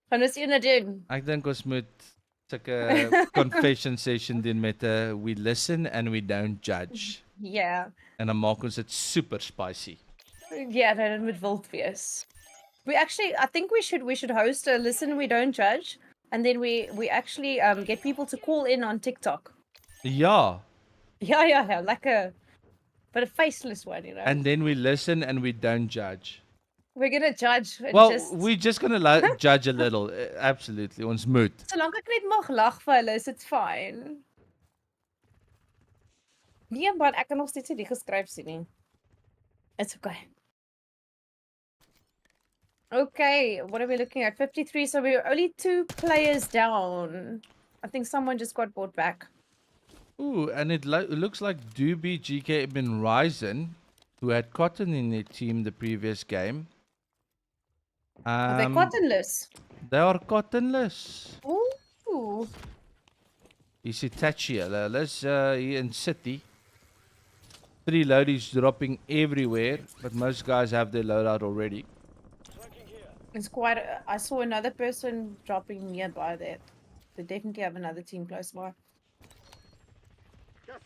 Gaan ons ene doen. Ek dink ons moet sulke confession session doen met we listen and we don't judge. Ja. En dan maak ons dit super spicy. Ja, dit moet wild wees. We actually, I think we should host a listen, we don't judge, and then we actually get people to call in on TikTok. Ja. Yeah, like but a faceless one, you know. And then we listen and we don't judge. We're gonna judge. And Well, just... we're just gonna judge a little. Absolutely, ons moet. Solank ek net mag lag vir hulle, is dit fine. Nee, maar ek kan nog steeds nie die geskryf sien nie. It's okay. Okay, what are we looking at? 53, so we're only 2 players down. I think someone just got brought back. Ooh, and it looks like Doobie, GK, and Ryzen, who had Cotton in their team the previous game. Are they cottonless? They are cottonless. Ooh. Hier's Itachi, hulle here in City. 3 loadies dropping everywhere, but most guys have their loadout already. It's quite. I saw another person dropping nearby there. They definitely have another team close by.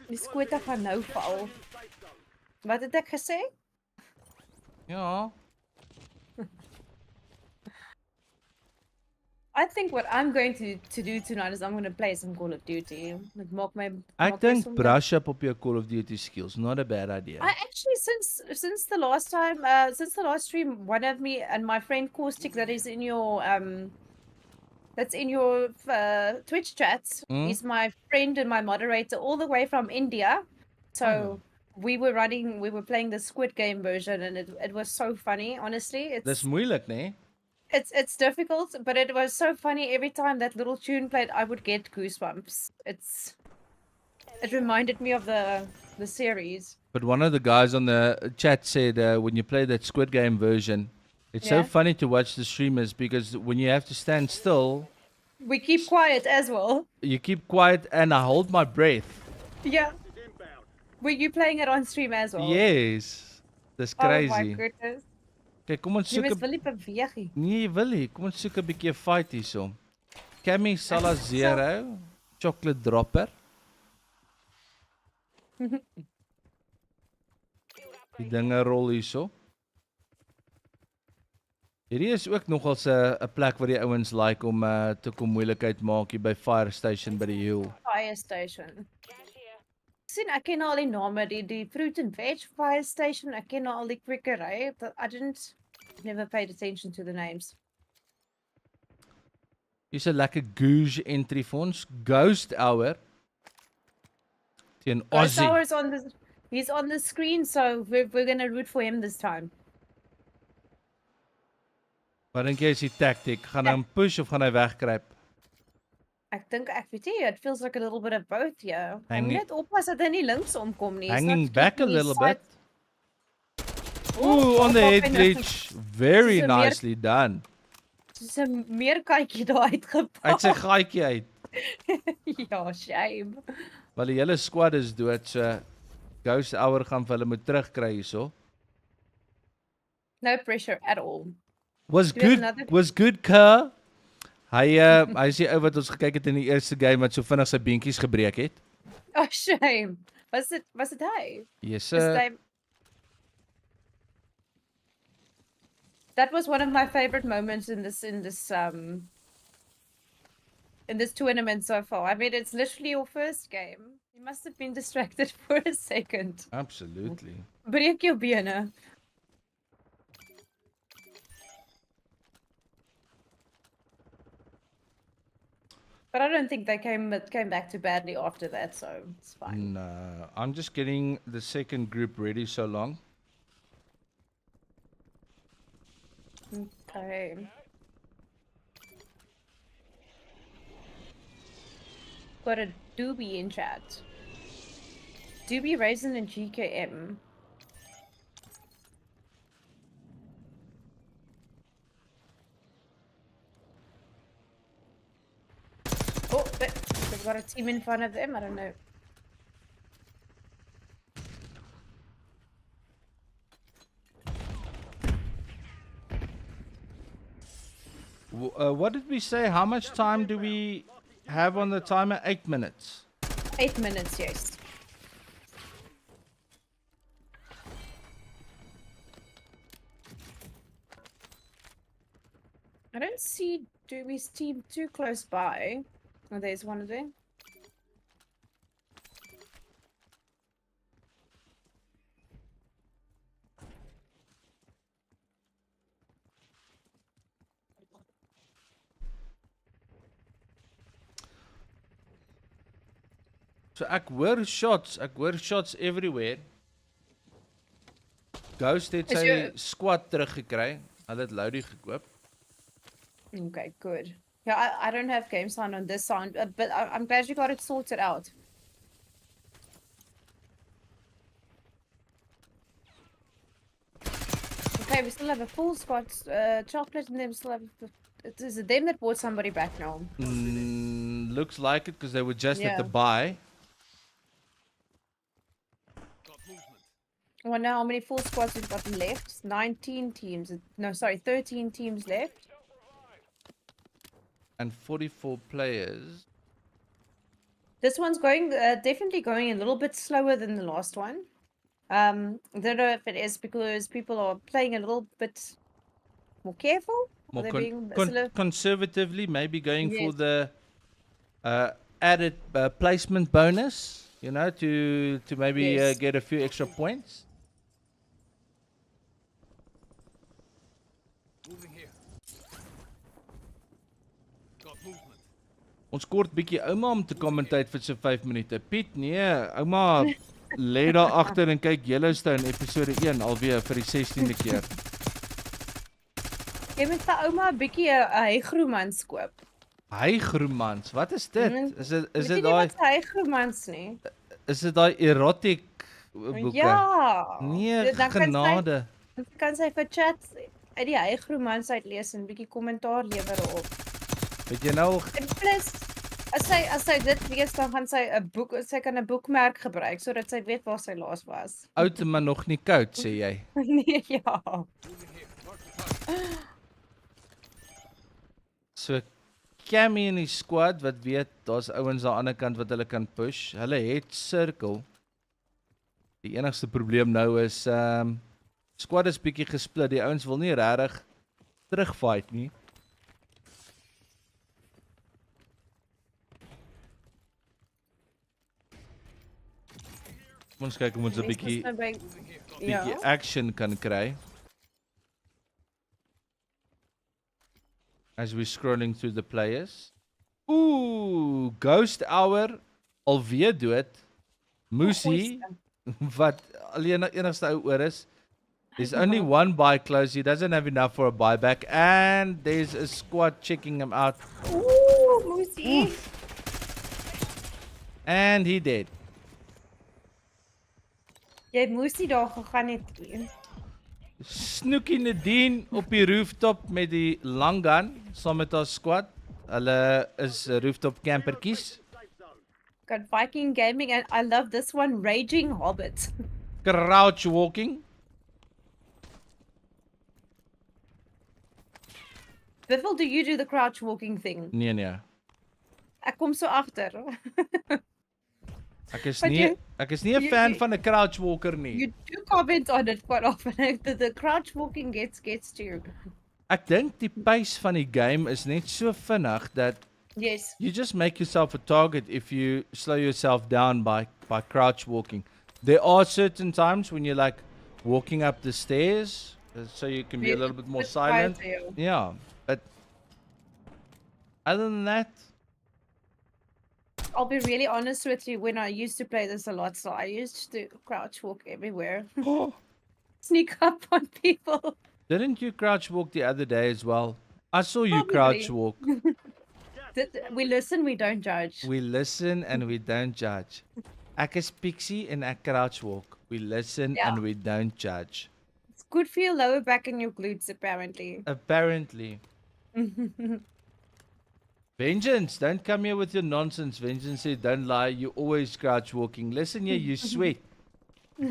Die skote gaan nou val. Wat het ek gesê? Ja. I think what I'm going to do tonight is I'm going to play some Call of Duty. Like maak my. Ek dink brush up op jou Call of Duty skills, not a bad idea. I actually since the last time since the last stream, one of me and my friend Caustic that is in your Twitch chats is my friend and my moderator all the way from India. So we were playing the Squid Game version and it was so funny, honestly. Dis moeilik, né? It's difficult, but it was so funny every time that little tune played. I would get goosebumps. It reminded me of the series. But one of the guys on the chat said when you play that Squid Game version, it's so funny to watch the streamers because when you have to stand still, we keep quiet as well. You keep quiet and I hold my breath. Yeah. Were you playing it on stream as well? Yes. That's crazy. Oh my goodness. Kyk, kom ons Jy soek. mens wil nie beweeg nie. Nee, wil nie. Kom ons soek 'n bietjie fight hierso. Cammy Salazero, chocolate dropper. Die dinge rol hierso. Hierdie is ook nogals 'n plek waar die ouens like om te kom moeilikheid maak hier by Fire Station by die hill. Fire Station. Sien, ek ken al die name, die fruit and veg Fire Station, ek ken al die quickery, but I never paid attention to the names. Hier's 'n lekker Gouge entry vir ons, Ghost Hour. Teen Ghost Aussie. Hour's he's on the screen, so we're going to root for him this time. Wat dink jy is die tactic? Gaan hy hom push of gaan hy wegkruip? Ek dink ek weet nie, it feels like a little bit of both, yeah. Hy Hanging- moet net oppas dat hy nie links omkom nie. Hanging back a little bit. Oh, Ooh, on the op head en glitch. Very Dis 'n meer- nicely done. Soos 'n meerkatjie daar uitgepak. Uit sy gaatjie uit. Ja, shame. Wel die hele squad is dood, so Ghost Hour gaan vir hulle moet terugkry hierso. No pressure at all. Was Do you have good, another- was good Kerr. Hy is die ou wat ons gekyk het in die eerste game wat so vinnig sy beentjies gebreek het. Oh, shame. Was it hy? Yes, Was hy- That was one of my favorite moments in this tournament so far. I mean, it's literally your first game. You must have been distracted for a second. Absolutely. Breek jou bene. But I don't think they came back too badly after that, so it's fine. No, I'm just getting the second group ready so long. Okay. Got a Doobie in chat. Doobie, Raisin, and GKM. Oh, they've got a team in front of them. I don't know. What did we say? How much time do we have on the timer? 8 minutes. 8 minutes, yes. I don't see Doobie's team too close by. Oh, there's one of them. So ek hoor shots everywhere. Ghost het Is sy jou- squad teruggekry. Hulle het Loudie gekoop. Okay, good. Yeah, I don't have game sound on this sound, but I'm glad you got it sorted out. Okay, we still have a full squad. Chocolate and them still have. It is them that bought somebody back now. Looks like it because they were just at the Yeah. buy. Got movement. I wonder how many full squads we've got left. 19 teams. No, sorry, 13 teams left. And 44 players. This one's going definitely going a little bit slower than the last one. I don't know if it is because people are playing a little bit more careful. Or More they're con- being con- slow. conservatively, maybe going for Yes. the added placement bonus, you know, to maybe Yes. get a few extra points. Moving here. Got movement. Ons kort bietjie ouma om te commentate vir so 5 minute. Piet, nee, ouma lê daar agter en kyk Yellowstone episode 1 alweer vir die 16de keer. Jy moet vir ouma 'n bietjie 'n hygroomans koop. Hygroomans, wat is dit? Is dit Weet jy nie daai wat hygroomans nie? is dit daai erotic boeke? Ja. Nee, Dan kan genade. Dan kan sy vir chat uit die hygroomans uitlees en bietjie kommentaar lewer op. Weet jy nou En plus as sy dit lees dan gaan sy 'n boek, sy kan 'n boekmerk gebruik sodat sy weet waar sy laas was. oud maar nog nie koud sê jy. Nee, ja. Moving here. Mark the target. So Cammy in die squad wat weet daar's ouens aan die ander kant wat hulle kan push. Hulle het circle. Die enigste probleem nou is squad is bietjie gesplit. Die ouens wil nie regtig terugfight nie. Ons kyk hoe ons 'n Mense bietjie is nou by- Moving here. Got Ja. bietjie action kan kry. As we scrolling through the players. Ooh, Ghost Hour alweer dood. Moosey wat alleen enigste ou oor is. There's only one buy close. He doesn't have enough for a buyback and there's a squad checking him out Ooh, Moosey. and he dead. Jy het Moosey daar gegaan het. Snookie Nadine op die rooftop met die long gun saam met haar squad. Hulle is rooftop campertjies. Got Viking Gaming and I love this one, Raging Hobbit. Crouch walking. Biffel, do you do the crouch walking thing? Nee nee. Ek kom so agter. Ek is But nie you- ek is nie 'n you- fan you- van 'n crouch walker nie. You do comment on it quite often. The crouch walking gets to you. Ek dink die pace van die game is net so vinnig dat Yes. you just make yourself a target if you slow yourself down by crouch walking. There are certain times when you're like walking up the stairs, so you can be a little bit more Bit silent. quieter. Yeah, but other than that, I'll be really honest with you. When I used to play this a lot, so I used to crouch walk everywhere, sneak up on people. didn't you crouch walk the other day as well? I saw you Probably. crouch walk. We listen, we don't judge. We listen and we don't judge. Ek is Pixie en ek crouch walk. We listen Yeah. and we don't judge. It's good for your lower back and your glutes, apparently. Apparently. Vengeance, don't come here with your nonsense. Vengeance said, don't lie, you always crouch walking. Listen here, you sweat.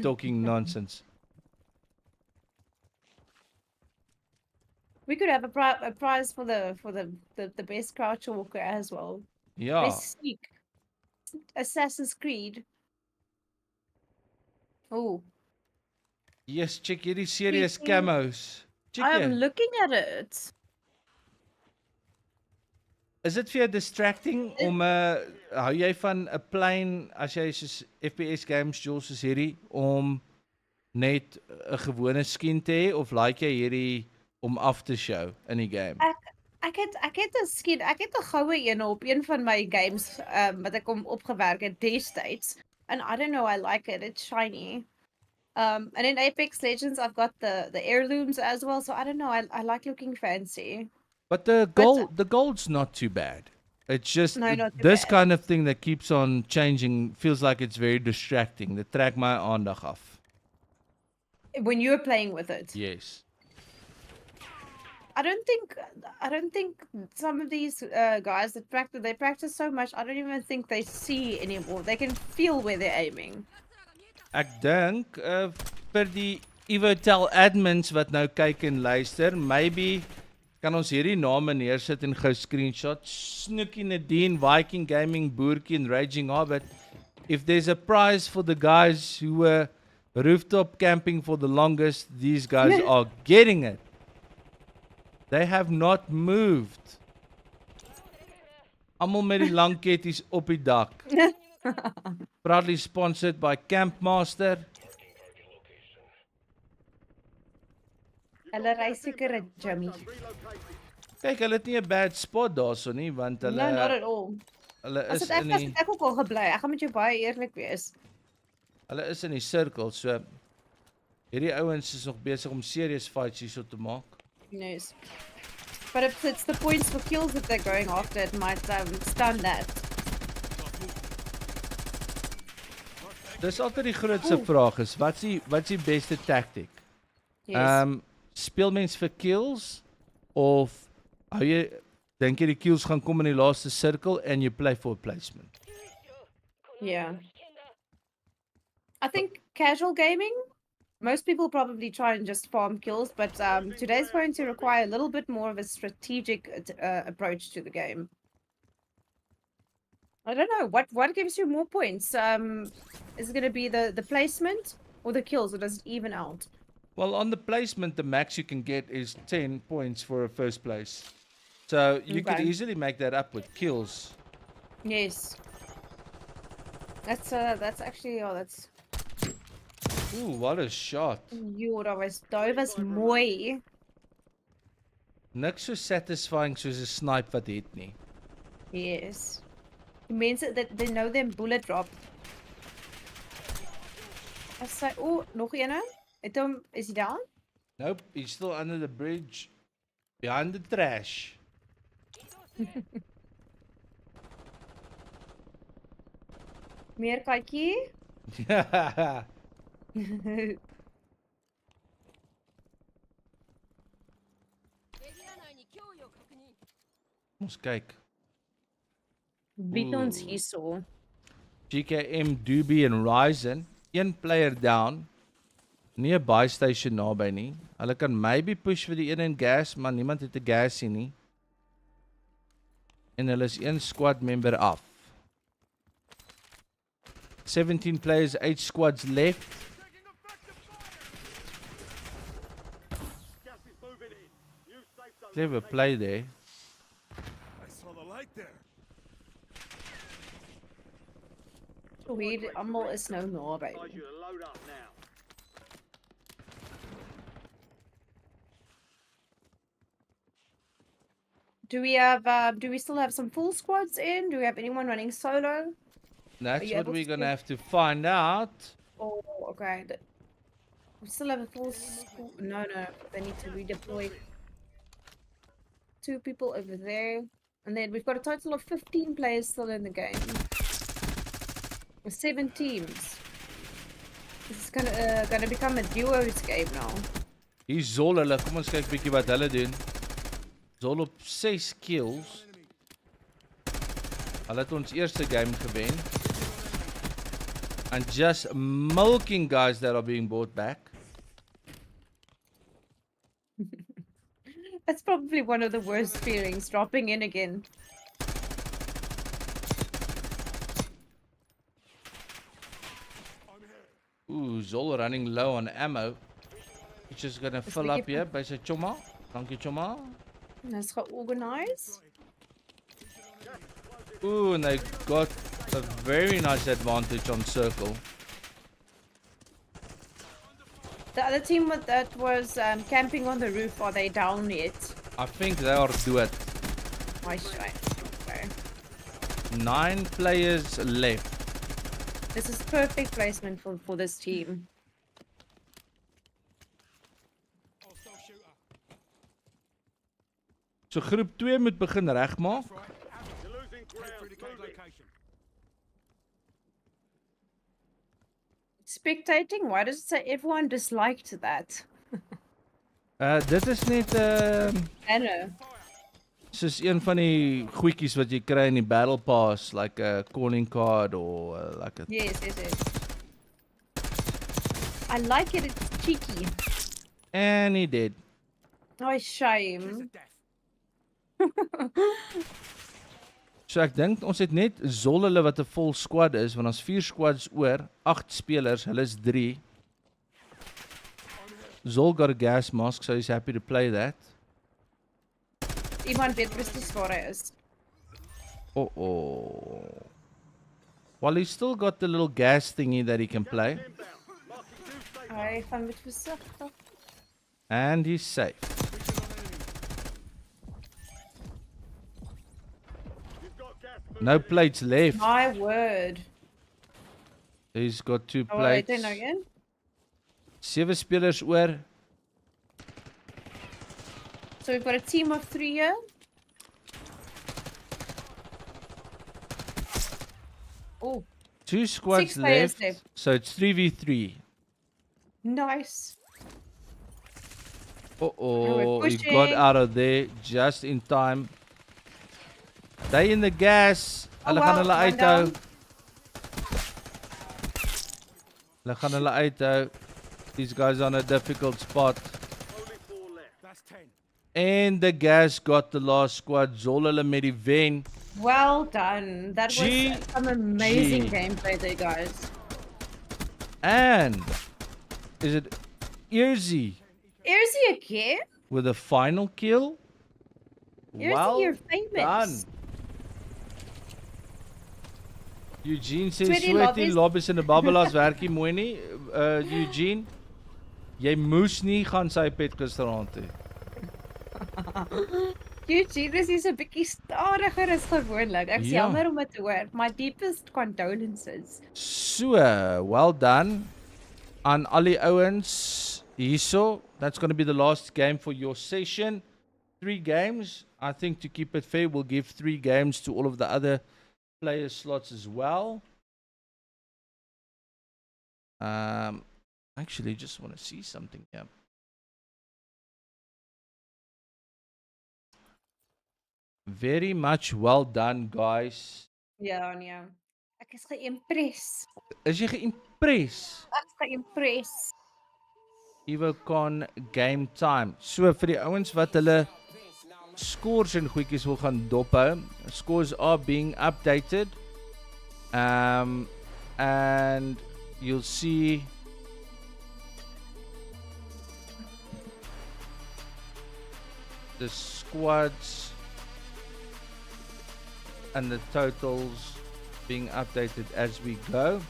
Talking nonsense. We could have a prize for the best crouch walker as well. Ja. Best sneak. Assassin's Creed. Oh, Yes, check hierdie serious Speaking- camos. Check I'm jy. looking at it. Is dit vir jou distracting om hou jy van 'n plain as jy soos FPS games Jules soos hierdie om net 'n gewone skin te hê of like jy hierdie om af te show in die game? Ek het 'n skin, ek het 'n goue een op een van my games wat ek hom opgewerk het destyds. And I don't know, I like it. It's shiny. And in Apex Legends I've got the heirlooms as well, so I don't know, I like looking fancy. But the gold's not too bad. It's just No, not too this bad. kind of thing that keeps on changing feels like it's very distracting. Dit trek my aandag af. When you're playing with it. Yes. I don't think some of these guys that practice so much, I don't even think they see anymore. They can feel where they're aiming. Ek dink vir die Evotel admins wat nou kyk en luister, maybe kan ons hierdie name neersit en gou screenshot. Snookie Nadine, Viking Gaming, Boertjie en Raging Hobbit. If there's a prize for the guys who were rooftop camping for the longest, these guys are getting it. They have not moved. Almal met die lang ketties op die dak. Proudly sponsored by Campmaster. Hulle ry seker 'n Jimmy. Kyk, hulle het nie 'n bad spot daarso nie, want No, not hulle at all. hulle As is dit in as die dit ek ook al gebly. Ek gaan met jou baie eerlik wees. hulle is in die sirkel, so hierdie ouens is nog besig om serious fights hierso te maak. Yes. But if it's the points for kills that they're going after, it might stun that. Dis altyd die grootste vraag is, wat's die beste tactic? Yes. Speel mens vir kills of hou jy dink jy die kills gaan kom in die laaste sirkel and you play for placement? Yeah. I think casual gaming, most people probably try and just farm kills, but today's going to require a little bit more of a strategic approach to the game. I don't know, what gives you more points? Is it going to be the placement or the kills, or does it even out? Well, on the placement, the max you can get is 10 points for a first place. So you could Okay. easily make that up with kills. Yes. That's actually, oh, that's... Ooh, what a shot. Jo, dat was mooi. Niks so satisfying soos 'n snipe wat het nie. Yes. Die mense that they know them bullet drop. As sy nog ene? Het hom is hy down? Nope, he's still under the bridge. Behind the trash. Meer katjie? Ons kyk. Bied ons hierso. GKM, Doobie en Ryzen. Een player down. Nie 'n buy station naby nie. Hulle kan maybe push vir die een in gas, maar niemand het 'n gas nie. En hulle is een squad member af. 17 players, 8 squads left. Gas is moving in. New safe zone Clever located. play there. I saw the light there. So hier almal is nou naby. Advise you to load up now. Do we still have some full squads in? Do we have anyone running solo? That's you what able we're to gonna see? have to find out. Oh, okay. We still have a full no, they need to redeploy. 2 people over there. And then we've got a total of 15 players still in the game. 7 teams. This is gonna become a duos game now. Hier Zol hulle, kom ons kyk bietjie wat hulle doen. Zol op 6 kills. Hulle het ons eerste game gewen. And just milking guys that are being bought back. It's probably one of the worst feelings, dropping in again. Ooh, Zol running low on ammo. He's just gonna fill up bietjie here by sy chomma. Dankie chomma. That's georganized. Ooh, and they got a very nice advantage on circle. The other team that was camping on the roof, are they down yet? I think they are dood. My shite. Okay. 9 players left. This is perfect placement for this team. Hostile shooter. So groep 2 moet begin regmaak. Right. You're losing Head through the ground. cave Move it. location. Spectating? Why does it say everyone disliked that? Dit is net I know. soos een van die goedjies wat jy kry in die battle pass, like a calling card or like a Yes. I like it, it's cheeky. and he did. Oh, Here's a shame. death. So ek dink ons het net Zol hulle wat 'n vol squad is, want ons 4 squads oor, 8 spelers, hulle is 3. Zol got a gas mask, so he's happy to play that. Iemand weet presies waar hy is. Oh. Well, he's still got the little gas thingy that he can play, Inbound. Marking new safe zone. Hy gaan met versigtig. and he's safe. You've got gas moving No in. plates left. My word. He's got 2 Oh, wait, plates. then again. 7 spelers oor. So we've got a team of 3 here. Oh, 2 squads 6 players left, left. so it's 3v3. nice. Oh, we're he got pushing. out of there just in time. They in the gas. Oh, Hulle gaan wow, hulle one uithou. down. Hulle gaan hulle uithou. These guys on a difficult spot. Only 4 left. That's 10. And the gas got the last squad. Zol hulle met die wen. Well done. That was G- some amazing G. gameplay there, guys. And is it Earzy Earzy again? with a final kill? Earzy, Well you're famous. done. Eugene says Sweaty sweaty lobbies." lobbies in 'n babbelaars werkie mooi nie. Eugene, jy moes nie gaan sy pet gisteraand hê. Eugene is 'n bietjie stadiger as gewoonlik. Ek's Ja. jammer om dit te hoor. My deepest condolences. So, well done aan al die ouens hierso. That's going to be the last game for your session. 3 games. I think to keep it fair, we'll give 3 games to all of the other player slots as well. Actually, just want to see something here. Very much well done, guys. Ja, nee. Ek is geïmpres. Is jy geïmpres? Ek is geïmpres. Evocon game time. So vir die ouens wat hulle scores en goedjies wil gaan dophou, scores are being updated. And you'll see the squads and the totals being updated as we go.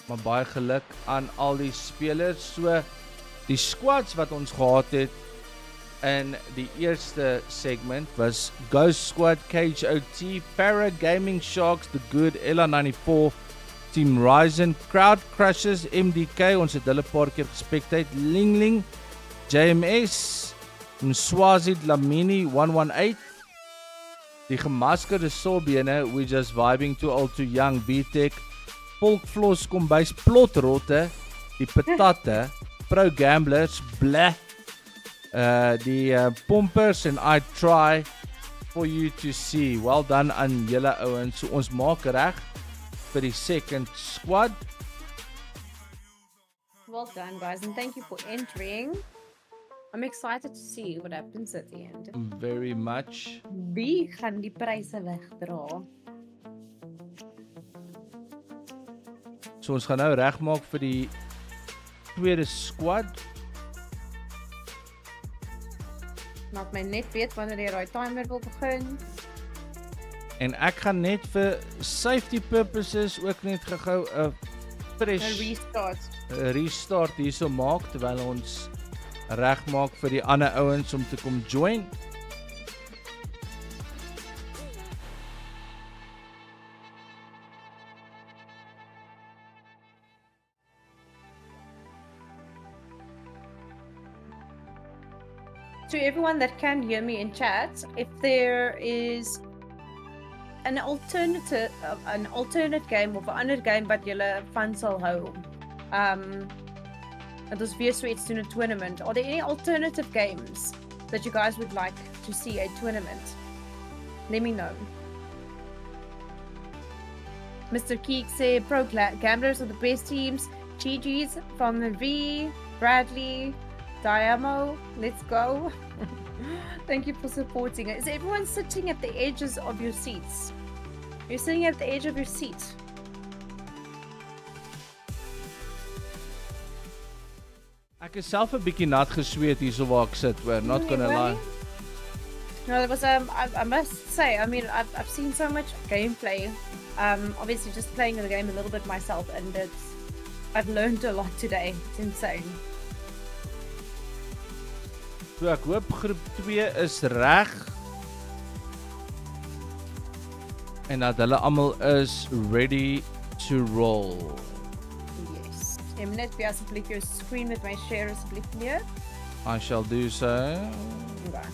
Maar baie geluk aan al die spelers. So die squads wat ons gehad het in die eerste segment was Ghost Squad, Cage OT, Para Gaming Sharks, The Good, LR94, Team Ryzen, Crowd Crushers, MDK, ons het hulle paar keer gespectate, Ling, JMS, Mswazi Dlamini 118, die gemaskerde Solbene, We Just Vibing, Too Old Too Young, BTEC, Volkvlos Kombuis, Plotrotte, die Patate, Pro Gamblers, Blah, die Pompers en I Try for you to see. Well done aan julle ouens. So ons maak reg vir die second squad. Well done, guys, and thank you for entering. I'm excited to see what happens at the end. Very much. Wie gaan die pryse wegdra? So ons gaan nou regmaak vir die tweede squad. Laat my net weet wanneer die raai timer wil begin. En ek gaan net vir safety purposes ook net gou 'n fresh 'n restart. restart hierso maak terwyl ons regmaak vir die ander ouens om te kom join. To everyone that can hear me in chat, if there is an alternate game of 'n ander game wat julle van sal hou. En ons weer so iets doen 'n tournament. Are there any alternative games that you guys would like to see a tournament? Let me know. Mr. Keek say pro gamblers are the best teams. GG's from V, Bradley, Diamo. Let's go. Thank you for supporting it. Is everyone sitting at the edges of your seats? You're sitting at the edge of your seat. Ek is self 'n bietjie nat gesweet hierso waar ek sit, hoor, not gonna lie. No, there was I must say, I mean, I've seen so much gameplay. Obviously just playing the game a little bit myself, and I've learned a lot today. It's insane. So ek hoop groep 2 is reg. En dat hulle almal is ready to roll. Yes. Jy moet net weer asseblief jou screen met my share asseblief neer. I shall do so. Okay.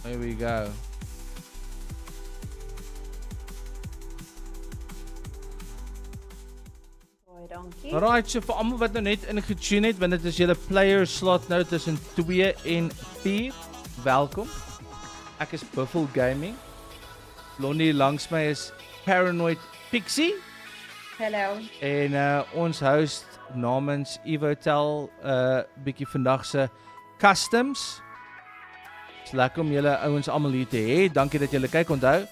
There we go. Baie dankie. Alright, so vir almal wat nou net ingetune het, want dit is julle player slot nou tussen 2 en 4. Welkom. Ek is Buffel Gaming. Lonnie langs my is Paranoid Pixie. Hello. En ons host namens Evotel bietjie vandag se customs. Dis lekker om julle ouens almal hier te hê. Dankie dat julle kyk. Onthou,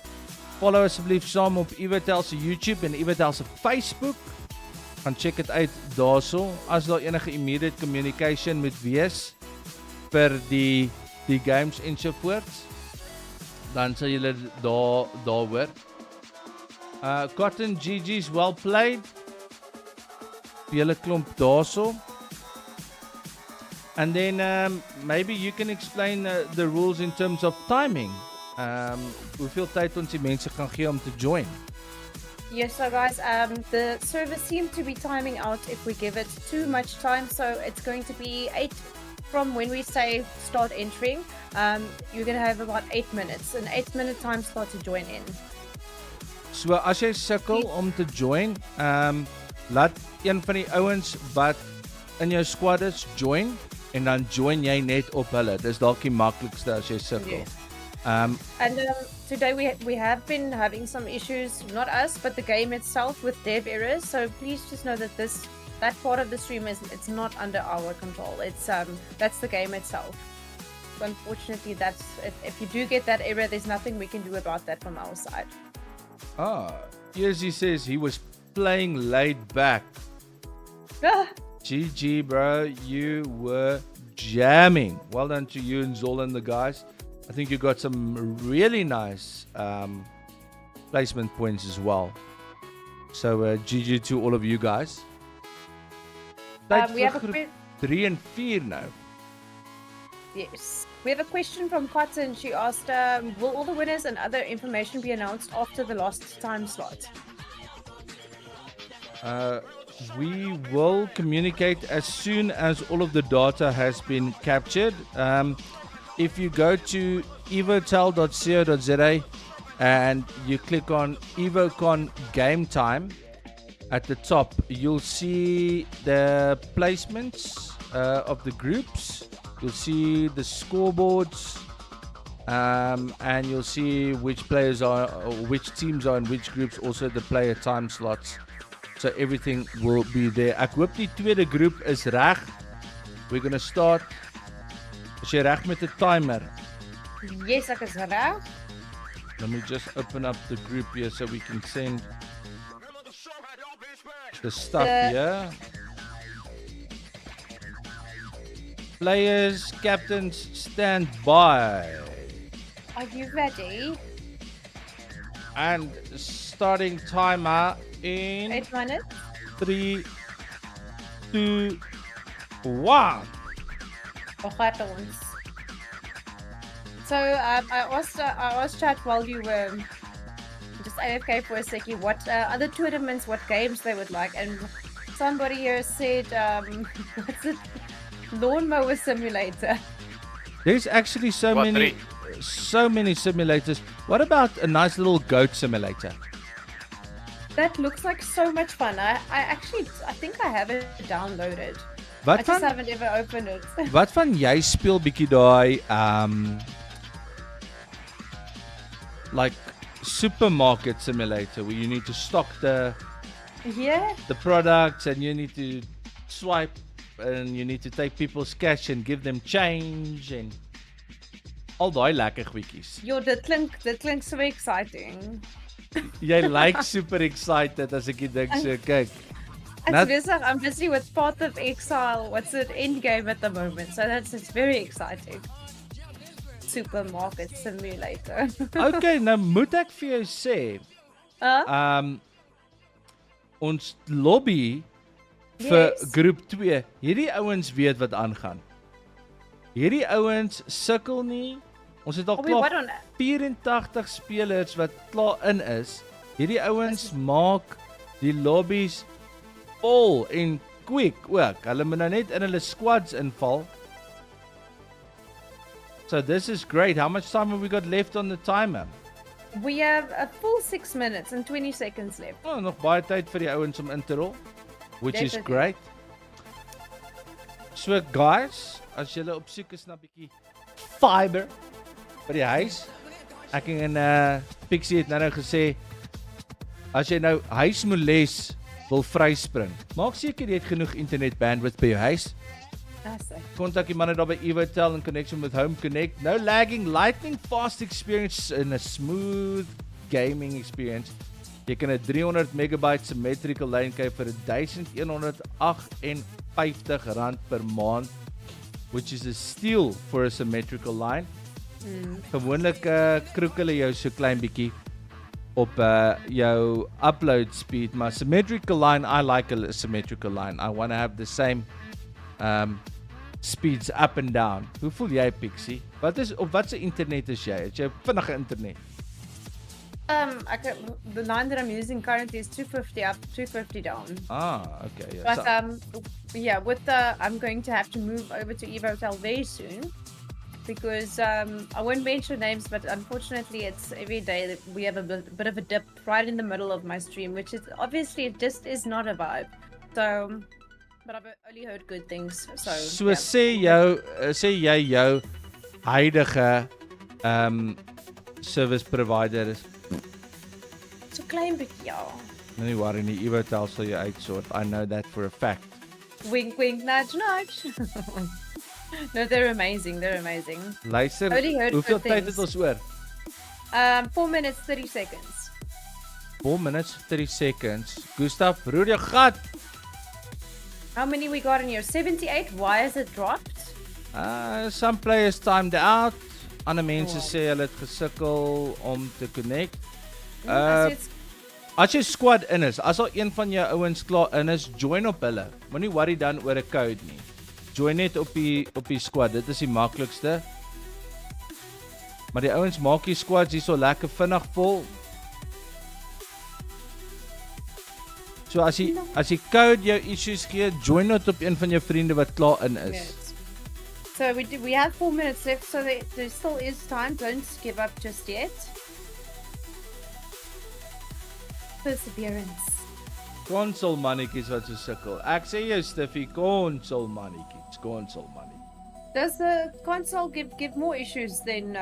follow asseblief saam op Evotel se YouTube en Evotel se Facebook. Gaan check dit uit daarso. As daar enige immediate communication moet wees vir die games ensovoorts, dan sal julle daar hoor. Cotton GG's well played. Julle klomp daarso. And then maybe you can explain the rules in terms of timing. Hoeveel tyd ons die mense gaan gee om te join? Yes, so guys, the server seems to be timing out if we give it too much time. So it's going to be 8 from when we say start entering. You're going to have about 8 minutes. An 8-minute time slot to join in. So as jy sukkel om te join, laat een van die ouens wat in jou squad is join. En dan join jy net op hulle. Dis dalk die maklikste as jy sukkel. Yes. Today we have been having some issues, not us, but the game itself with dev errors. So please just know that that part of the stream it's not under our control. It's that's the game itself. So unfortunately, that's if you do get that error, there's nothing we can do about that from our side. Yes, he says he was playing laid back. GG, bro, you were jamming. Well done to you and Zola and the guys. I think you got some really nice placement points as well. So GG to all of you guys. We have 3 and 4 now. Yes. We have a question from Cotton. She asked, will all the winners and other information be announced after the last time slot? We will communicate as soon as all of the data has been captured. If you go to evotel.co.za and you click on Evocon game time, at the top, you'll see the placements of the groups. You'll see the scoreboards, and you'll see which players are, or which teams are in which groups. Also the player time slots. So everything will be there. Ek hoop die tweede groep is reg. We're gonna start. Is jy reg met 'n timer? Yes, ek is reg. Let me just open up the group here so we can send the stuff here. Players, captains, stand by. Are you ready? And starting timer in 8 minutes. 3, 2, 1. Begrijp ons. So I asked chat while you were just AFK for a second what other tournaments, what games they would like, and somebody here said, what's it? Lawnmower Simulator. There's actually so many simulators. What about a nice little goat simulator? That looks like so much fun. I think I have it downloaded. I Wat just van haven't ever opened it. wat van jy speel bietjie daai like supermarket simulator where you need to stock the Yeah. products and you need to swipe and you need to take people's cash and give them change and al daai lekker goedjies. Yo, dit klink so exciting. Jy lyk super excited as ek dit dink so kyk. I'm busy with Path of Exile. What's it? Endgame at the moment. So it's very exciting. Supermarket Simulator. Okay, nou moet ek vir jou sê, ons lobby vir Yes. groep 2. Hierdie ouens weet wat aangaan. Hierdie ouens sukkel nie. Ons het al Oh, wait, what klaar on 84 spelers wat klaar in is. Hierdie ouens maak die lobbies vol en quick ook. Hulle moet nou net in hulle squads inval. So this is great. How much time have we got left on the timer? We have a full 6 minutes and 20 seconds left. Oh, nog baie tyd vir die ouens om in te rol, which is Definitely. great. So guys, as julle op soek is na 'n bietjie fiber by die huis, ek en Pixie het nou gesê as jy nou huismoles wil vryspring, maak seker jy het genoeg internet bandwidth by jou huis. That's it. Kontak die manne daar by Evotel in connection with Home Connect. No lagging, lightning fast experience and a smooth gaming experience. Jy kan 'n 300 megabyte symmetrical lyn kry vir R1158 per maand, which is a steal for a symmetrical line. Gewoonlik kroek hulle jou so klein bietjie op jou upload speed, maar symmetrical line, I like a symmetrical line. I want to have the same speeds up and down. Hoe voel jy, Pixie? Op watse internet is jy? Het jy vinnige internet? The line that I'm using currently is 250 up, 250 down. Okay. Yeah. But I'm going to have to move over to Evotel very soon because I won't mention names, but unfortunately, it's every day that we have a bit of a dip right in the middle of my stream, which is obviously it just is not a vibe. So, but I've only heard good things. So yeah. sê jy jou huidige service provider is. So klein bietjie, ja. No nie worry nie, Evotel sal jy uitsort. I know that for a fact. Wink, wink, nudge, nudge. No, they're amazing. They're amazing. Luister, Only heard hoeveel good tyd things. het ons oor? 4 minutes 30 seconds. 4 minutes 30 seconds. Gustav, roer jou gat. How many we got in here? 78. Why is it dropped? Some players timed out. Ander mense Oh. sê hulle het gesukkel om te connect. I said As jy squad in is, as al een van jou ouens klaar in is, join op hulle. Moenie worry dan oor 'n code nie. Join net op die squad. Dit is die maklikste. Maar die ouens maak die squads hier so lekker vinnig vol. So as jy code jou issues gee, join net op een van jou vriende wat klaar in is. yes. So we have 4 minutes left, so there still is time. Don't give up just yet. Perseverance. Console mannetjies wat so sukkel. Ek sê jou Stiffy, console mannetjies, console mannetjies. Does the console give more issues than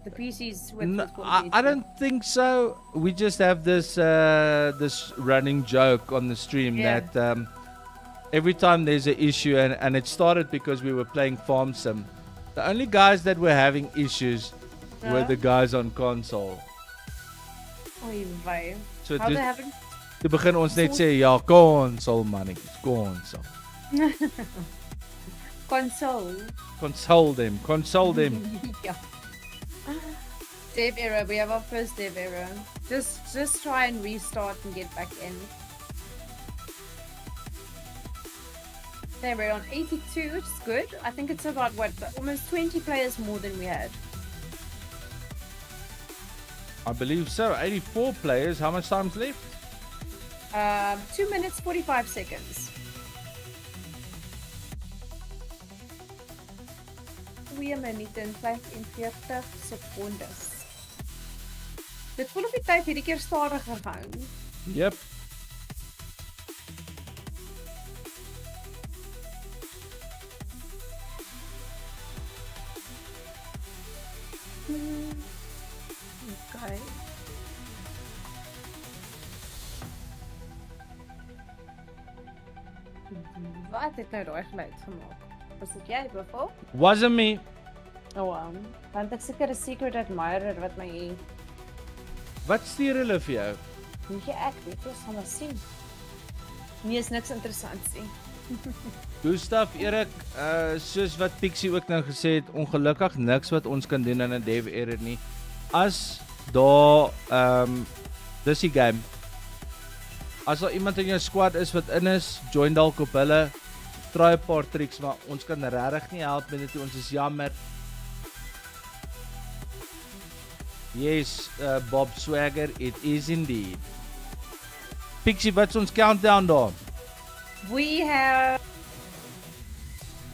the PCs with Call of I Duty? don't think so. We just have this this running joke on the stream Yeah. that every time there's an issue, and it started because we were playing Farm Sim. The only guys that were having issues were Yeah. the guys on console. Oei, wei. So How dis- they haven't Toe begin ons net sê ja, console mannetjies, console. console? Console them. Yeah. Dev error. We have our first dev error. Just try and restart and get back in. There we're on 82, which is good. I think it's about what, almost 20 players more than we had. I believe so. 84 players. How much time's left? 2 minutes 45 seconds. 2 minute en 45 secondes. Dit voel of die tyd hierdie keer stadiger gaan. Yep. Okay. Wat het nou daai geluid gemaak? Was dit jy, Buffel? Wasn't me. Oh, want ek seker 'n secret admirer wat my Wat stuur hulle vir jou? weet jy ek weet jy sal maar sien. Nee, is niks interessants nie. Gustav, Erik, soos wat Pixie ook nou gesê het, ongelukkig niks wat ons kan doen aan 'n dev error nie. As daar dis die game. As daar iemand in jou squad is wat in is, join dalk op hulle. Try 'n paar tricks, maar ons kan regtig nie help met dit. Ons is jammer. Yes, Bob Swagger, it is indeed. Pixie, wat's ons countdown daar? We have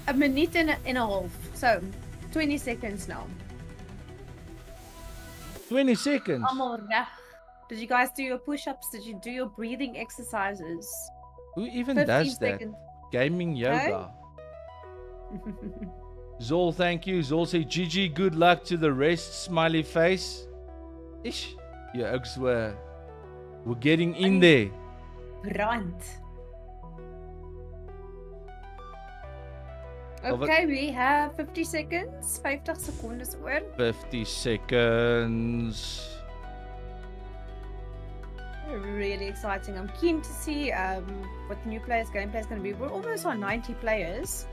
a minute and a half. So, 20 seconds now. 20 seconds. Almal reg. Did you guys do your push-ups? Did you do your breathing exercises? Who even 15 does that? seconds. Gaming yoga. Zol, thank you. Zol say GG, good luck to the rest. Smiley face. Ish. Yeah, we're getting in there. Brand. Oh, wat- Okay, we have 50 seconds. 50 secondes oor. 50 seconds. Really exciting. I'm keen to see what the new players' gameplay is going to be. We're almost on 90 players.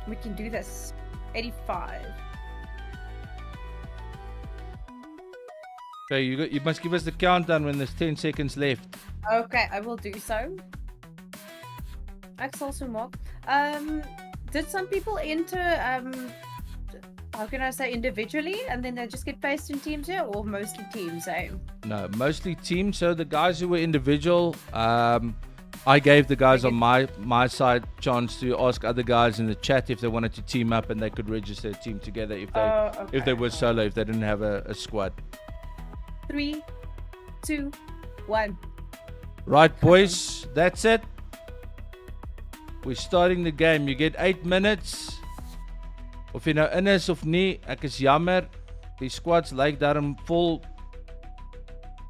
We can do this. 85. Okay, you must give us the countdown when there's 10 seconds left. Okay, I will do so. Axel Sumak. Did some people enter how can I say individually and then they just get placed in teams here or mostly teams, eh? No, mostly teams. So the guys who were individual, I gave the guys on my side chance to ask other guys in the chat if they wanted to team up and they could register a team together if they were solo, if they didn't have a squad. 3, 2, 1. Right, boys, that's it. We're starting the game. You get 8 minutes. Of jy nou in is of nie, ek is jammer. Die squads lyk daarom vol.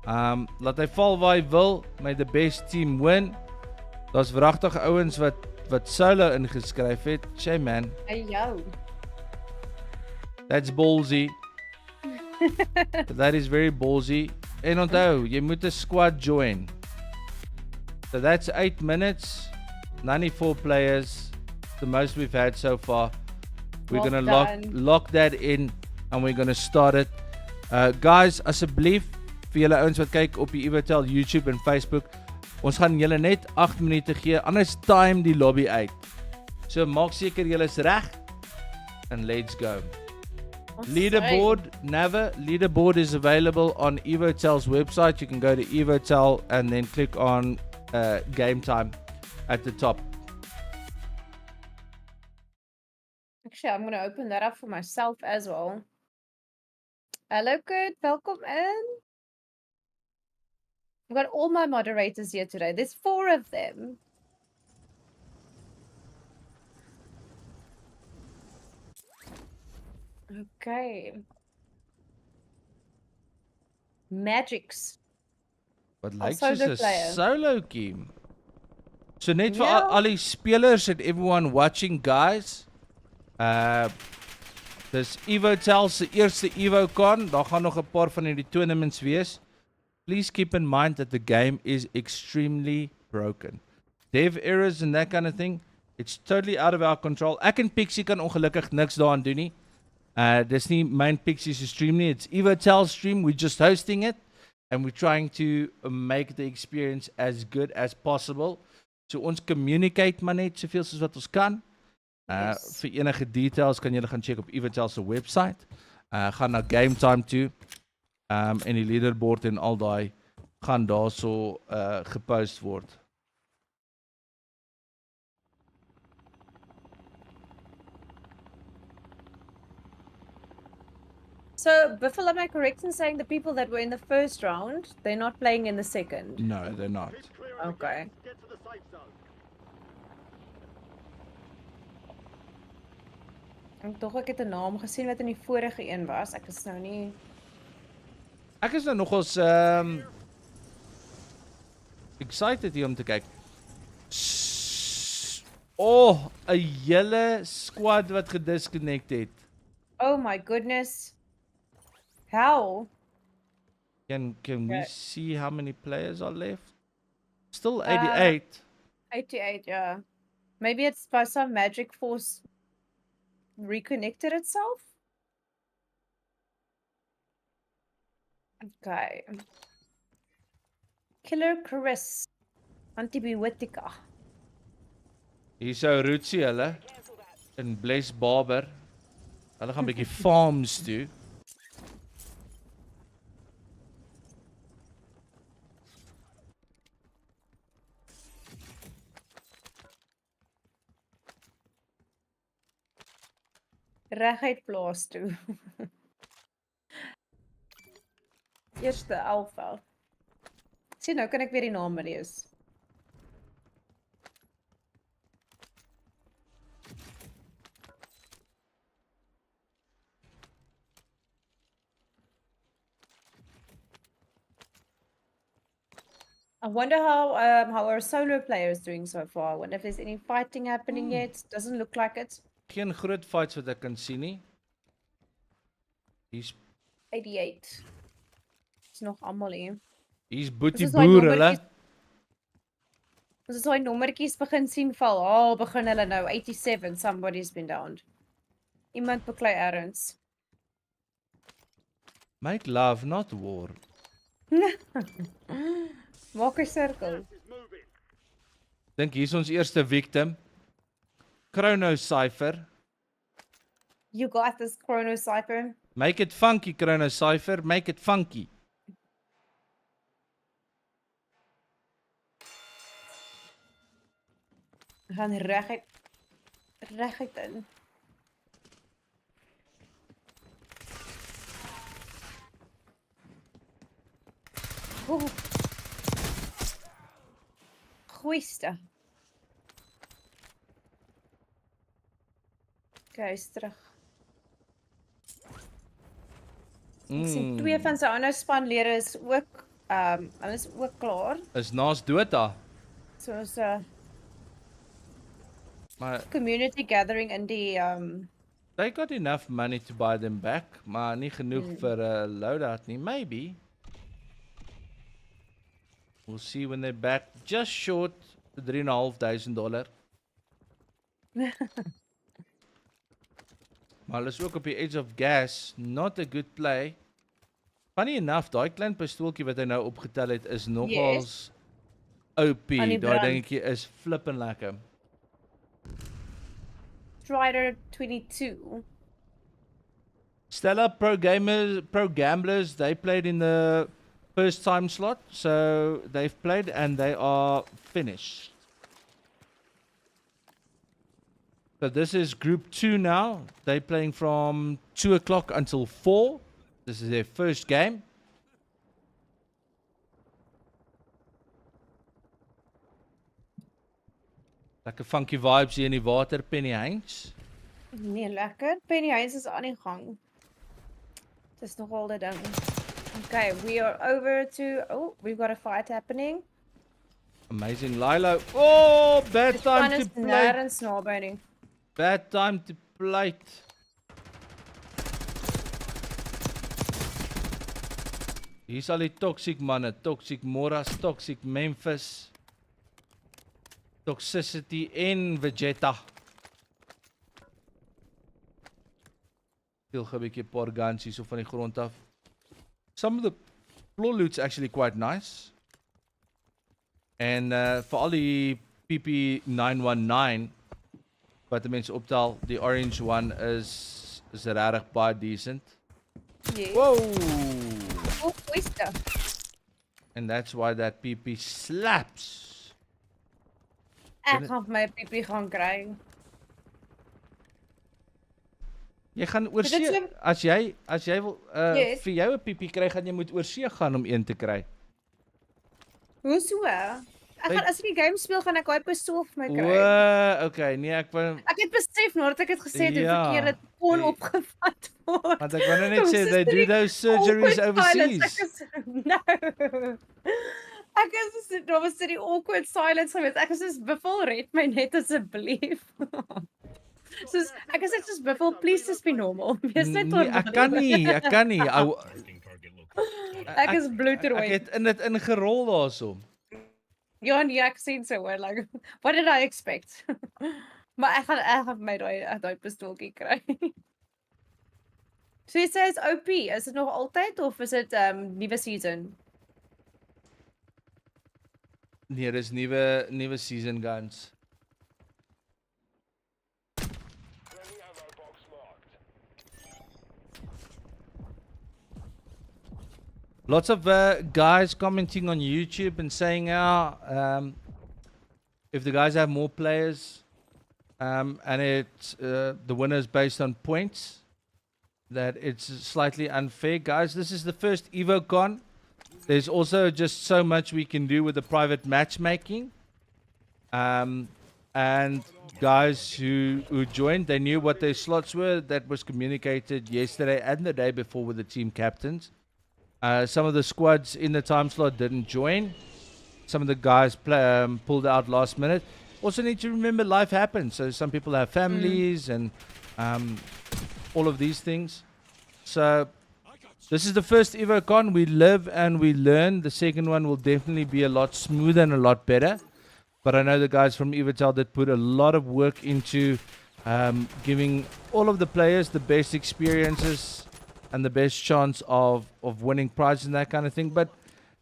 Laat hy val waar hy wil. May the best team win. Daar's wragtig ouens wat solo ingeskryf het. Shame man. Hey yo. That's ballsy. That is very ballsy. En onthou, jy moet 'n squad join. So that's 8 minutes. 94 players. The most we've had so far. We're Well gonna done. lock that in and we're gonna start it. Guys, asseblief vir julle ouens wat kyk op die Evotel YouTube en Facebook, ons gaan julle net 8 minute gee, anders time die lobby uit. So maak seker julle is reg and let's go. Leaderboard, Nava, leaderboard is available on Evotel's website. You can go to Evotel and then click on game time at the top. Actually, I'm going to open that up for myself as well. Hello, Kurt. Welkom in. I've got all my moderators here today. There's 4 of them. Okay. Magics. Wat Al lyk soos solo 'n player. solo game. So net vir Ja. al die spelers and everyone watching, guys. Dis Evotel se eerste Evocon. Daar gaan nog 'n paar van hierdie tournaments wees. Please keep in mind that the game is extremely broken. Dev errors and that kind of thing. It's totally out of our control. Ek en Pixie kan ongelukkig niks daaraan doen nie. Dis nie myn Pixie se stream nie. It's Evotel's stream. We're just hosting it. And we're trying to make the experience as good as possible. So ons communicate maar net soveel soos wat ons kan. Yes. Vir enige details kan julle gaan check op Evotel se website. Gaan na Game Time toe. En die leaderboard en al daai gaan daarso gepost word. So, Buffalo, am I correct in saying the people that were in the first round, they're not playing in the second? No, they're not. Keep clear of the Okay. gas. Get to the safe zone. Ek het 'n naam gesien wat in die vorige een was. Ek is nou nie. Ek is nou nogals excited hier om te kyk. Oh, 'n hele squad wat gedisconnect het. Oh my goodness. How? Can we Okay. see how many players are left? Still 88. 88, yeah. Maybe it's by some magic force reconnected itself? Okay. Killer Chris. Antibiotica. Hier sou Rootsie hulle in Bless Barber. Hulle gaan 'n bietjie farms toe. Reguit plaas toe. Eerste alpha. Sien, nou kan ek weer die name lees. I wonder how our solo player is doing so far. I wonder if there's any fighting happening yet. Doesn't look like it. Geen groot fights wat ek kan sien nie. Hier's 88. Is nog almal hier. hier's Boetie Dis daai Boer hulle. nommertjies- Dis is daai nommertjies begin sien val. Oh, begin hulle nou 87. Somebody's been downed. Iemand beklei errands. Make love, not war. Maak 'n sirkel. Gas is moving. Dink hier's ons eerste victim. Chrono Cypher. You got this, Chrono Cypher. Make it funky, Chrono Cypher. Make it funky. We gaan reguit in. Oeh. Goeiste. Okay, is terug. Ek sien twee van sy ander spanlede is ook hulle is ook klaar. Is naas Dota. So is Maar community gathering in die they got enough money to buy them back, maar nie genoeg vir 'n loadout nie. Maybe. We'll see when they're back. Just short $3,500. Maar hulle is ook op die edge of gas. Not a good play. Funny enough, daai klein pistooltjie wat hy nou opgetel het is nogals OP. Aan die Daai brand. dingetjie is flippin lekker. Strider 22. Stella Pro Gamblers, they played in the first time slot, so they've played and they are finished. So this is group 2 now. They're playing from 2 o'clock until 4. This is their first game. Lekker funky vibes hier in die water, Penny Heinz. Nee, lekker. Penny Heinz is aan die gang. Dis nogal die ding. Okay, we are over to... Oh, we've got a fight happening. Amazing Lilo. Oh, bad Dit time kan to is play. nergens naby nie. Bad time to play. Hier is al die toxic manne, toxic Moras, toxic Memphis, Toxicity en Vegeta. Heel gou 'n bietjie paar guns hier so van die grond af. Some of the floor loot's actually quite nice. En vir al die PP919 wat die mense optel, die orange one is regtig baie decent. Yes. Whoa! Oh, oyster. And that's why that PP slaps. Ek gaan vir my piepie gaan kry. Jy gaan oor Is dit see, so- as jy wil Yes. vir jou 'n PP kry, gaan jy moet oor see gaan om een te kry. Hoe so? Ek gaan as ek die game speel, gaan ek daai pistool vir my kry. O, okay, nee, ek wou Ek het besef nadat ek dit gesê het, hoe Ja. verkeerd dit kon opgevat word. want ek wou nou net Ons sê is they do die those surgeries awkward silence. overseas. No. Ek is so, daar was die awkward silence geweest. Ek is soos Buffel, red my net asseblief. Soos ek is net soos Buffel, please just be normal. Wees net Nee, ek kan nie. Ek is bloedrooi. Ek het in dit ingerol daarso. Ja, nee, ek sien so hoor, like, what did I expect? Maar ek gaan my daai pistooltjie kry. So jy sê is OP, is dit nog altyd of is dit nuwe season? Nee, dis nuwe season guns. Lots of guys commenting on YouTube and saying, if the guys have more players, and it's the winner is based on points, that it's slightly unfair. Guys, this is the first Evocon. There's also just so much we can do with the private matchmaking. And guys who joined, they knew what their slots were. That was communicated yesterday and the day before with the team captains. Some of the squads in the time slot didn't join. Some of the guys pulled out last minute. Also need to remember life happens. So some people have families and all of these things. So this is the first Evocon. We live and we learn. The second one will definitely be a lot smoother and a lot better. But I know the guys from Evotel that put a lot of work into giving all of the players the best experiences and the best chance of winning prizes and that kind of thing. But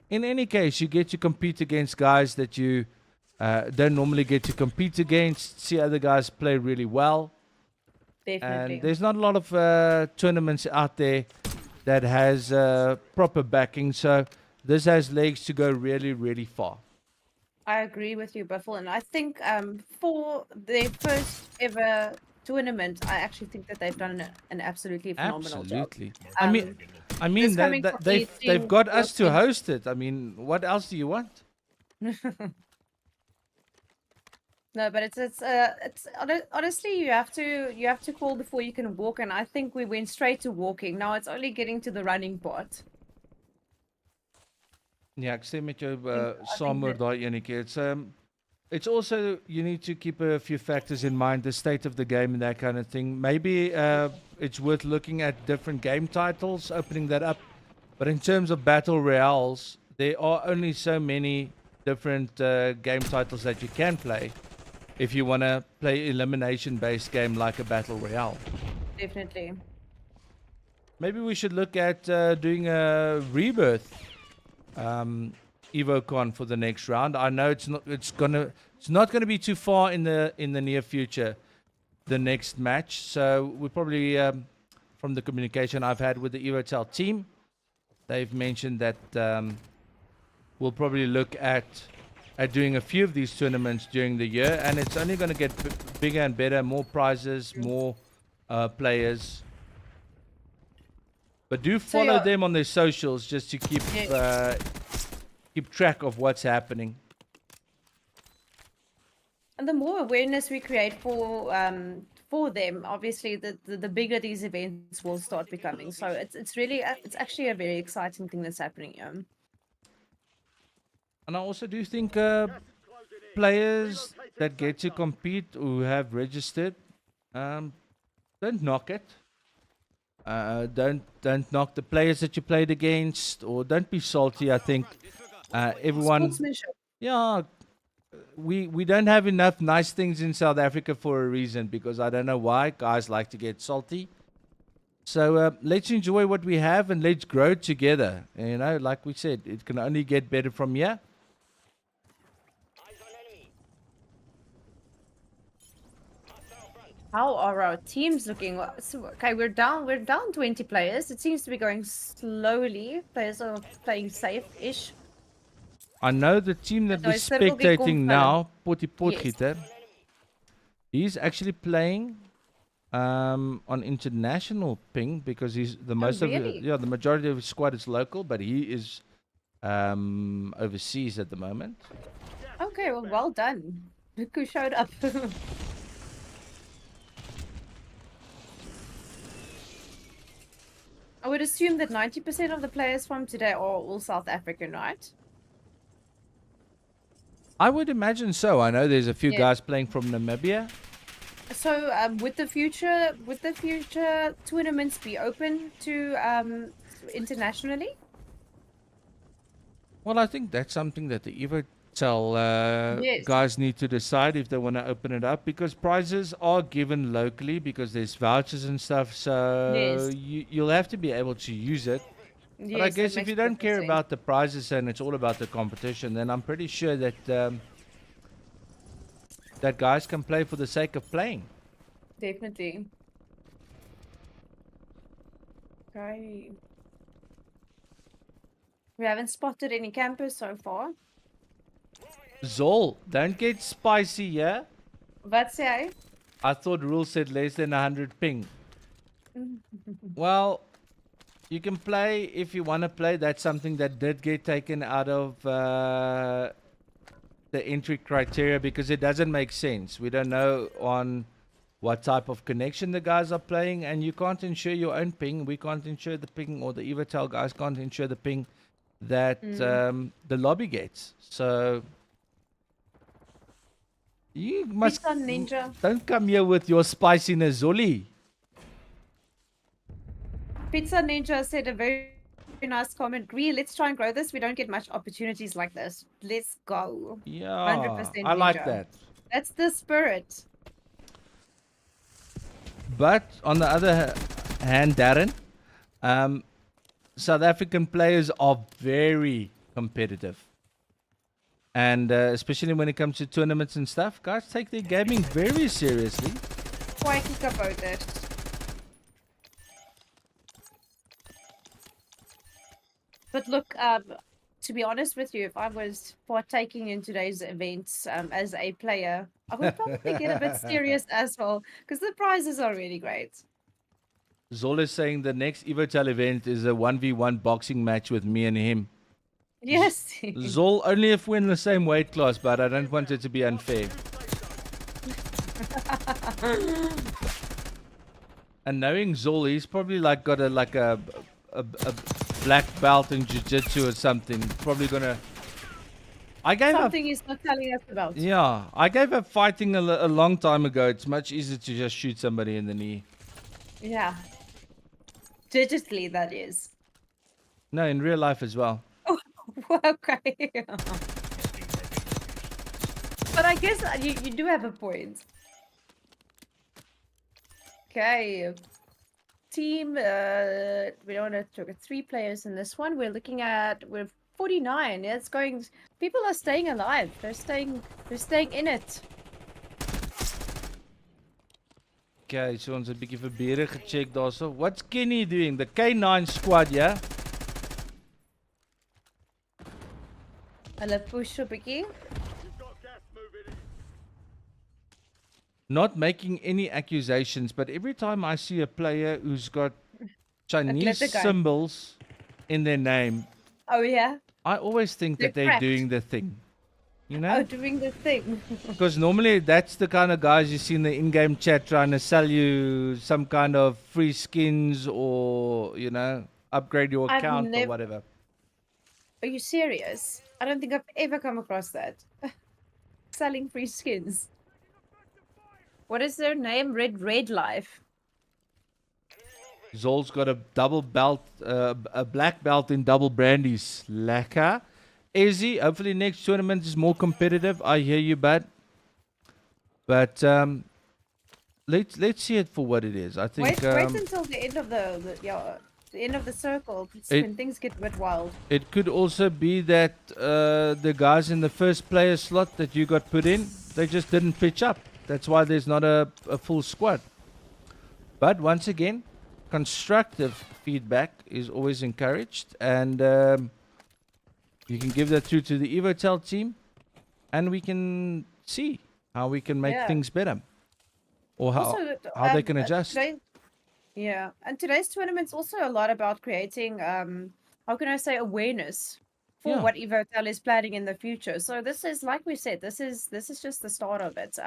in any case, you get to compete against guys that you don't normally get to compete against, see other guys play really well. Definitely. And there's not a lot of tournaments out there that has proper backing. So this has legs to go really, really far. I agree with you, Buffel, and I think for their first ever tournament, I actually think that they've done an absolutely phenomenal Absolutely. job. I mean, this coming from they've got us to 18 host it. I mean, what else do you want? No, but it's honestly you have to crawl before you can walk, and I think we went straight to walking. Now it's only getting to the running part. Ja, ek stem met jou think saam oor that- daai enetjie. It's also you need to keep a few factors in mind, the state of the game and that kind of thing. Maybe it's worth looking at different game titles, opening that up. But in terms of battle royales, there are only so many different game titles that you can play if you want to play elimination-based game like a battle royale. Definitely. Maybe we should look at doing a rebirth Evocon for the next round. I know it's not gonna be too far in the near future, the next match. So we probably from the communication I've had with the Evotel team, they've mentioned that we'll probably look at doing a few of these tournaments during the year, and it's only going to get bigger and better, more prizes, more players. But do follow yeah. them on their socials just to keep keep track of what's happening. And the more awareness we create for them, obviously the bigger these events will start becoming. So it's really it's actually a very exciting thing that's happening. And I also do think Gas is closing in. players Relocating that get to safe zone. compete who have registered, don't knock it. Don't knock the players that you played against, or don't be salty. I think everyone, Sportsmanship. yeah, we don't have enough nice things in South Africa for a reason, because I don't know why guys like to get salty. So let's enjoy what we have and let's grow together. You know, like we said, it can only get better from here. How are our teams looking? Okay, we're down 20 players. It seems to be going slowly. Players are playing safe-ish. I know the team that Nou, we're is Circle Geek spectating confirmed. now, Potty Yes. Potgieter, he's actually playing on international ping, because he's the most really? the majority of his squad is local, but he is overseas at the moment. Okay, well done. Look who showed up. I would assume that 90% of the players from today are all South African, right? I would imagine so. I know there's a few Yeah. guys playing from Namibia. So, would the future tournaments be open to internationally? Well, I think that's something that the Evotel Yes. guys need to decide if they want to open it up, because prizes are given locally because there's vouchers and stuff. So Yes. you'll have to be able to use it. But I Yes, that guess if makes you don't perfect care sense. about the prizes and it's all about the competition, then I'm pretty sure that that guys can play for the sake of playing. Definitely. Okay. We haven't spotted any campers so far. Zol, don't get spicy, yeah? Wat sê hy? I thought rule said less than 100 ping. Well, you can play if you want to play. That's something that did get taken out of the entry criteria, because it doesn't make sense. We don't know on what type of connection the guys are playing, and you can't ensure your own ping. We can't ensure the ping, or the Evotel guys can't ensure the ping that the lobby gets. So you must Pizza Ninja. don't come here with your spiciness, Zoli. Pizza Ninja said a very nice comment. Gree, let's try and grow this. We don't get much opportunities like this. Let's go. Yeah, 100% I like Ninja. that. That's the spirit. But on the other hand, Darren, South African players are very competitive. And especially when it comes to tournaments and stuff, guys take their gaming very seriously. Quite about it. But look, to be honest with you, if I was partaking in today's events as a player, I would probably get a bit serious as well, because the prizes are really great. Zol is saying the next Evotel event is a 1v1 boxing match with me and him. Yes. Zol, only if we're in the same weight class, but I don't want it to be unfair. And knowing Zol, he's probably like got a black belt in jiu-jitsu or something. Probably gonna. I gave up. Something he's not telling us about. Yeah, I gave up fighting a long time ago. It's much easier to just shoot somebody in the knee. Yeah. Digitally, that is. No, in real life as well. Okay. But I guess you do have a point. Okay. Team, we don't want to get 3 players in this one. We're looking at, we're 49. Yeah, it's going, people are staying alive. They're staying in it. Okay, so ons 'n bietjie vir bere gecheck daarso. What's Kenny doing? The K9 squad, yeah? Hulle push 'n bietjie. You've got gas moving in. Not making any accusations, but every time I see a player who's got Chinese glitter gun. symbols in their name, Oh yeah. I always think that They're they're cracked. doing the thing. You know? doing the thing. Because normally that's the kind of guys you see in the in-game chat trying to sell you some kind of free skins or, upgrade your I've account or never. whatever. Are you serious? I don't think I've ever come across that. Selling free skins. What is their name? Red Life. Zol's got a double belt, a black belt in double brandies. Lekker. Easy. Hopefully next tournament is more competitive. I hear you, bud. But let's see it for what it is. I think Wait until the end of the end of the circle. It's when things get a bit wild. it could also be that the guys in the first player slot that you got put in, they just didn't pitch up. That's why there's not a full squad. But once again, constructive feedback is always encouraged, and you can give that through to the Evotel team, and we can see how we can make Yeah. things better, or how Also, how they can adjust. Yeah, and today's tournament's also a lot about creating, how can I say, awareness for Yeah. what Evotel is planning in the future. So this is, like we said, this is just the start of it.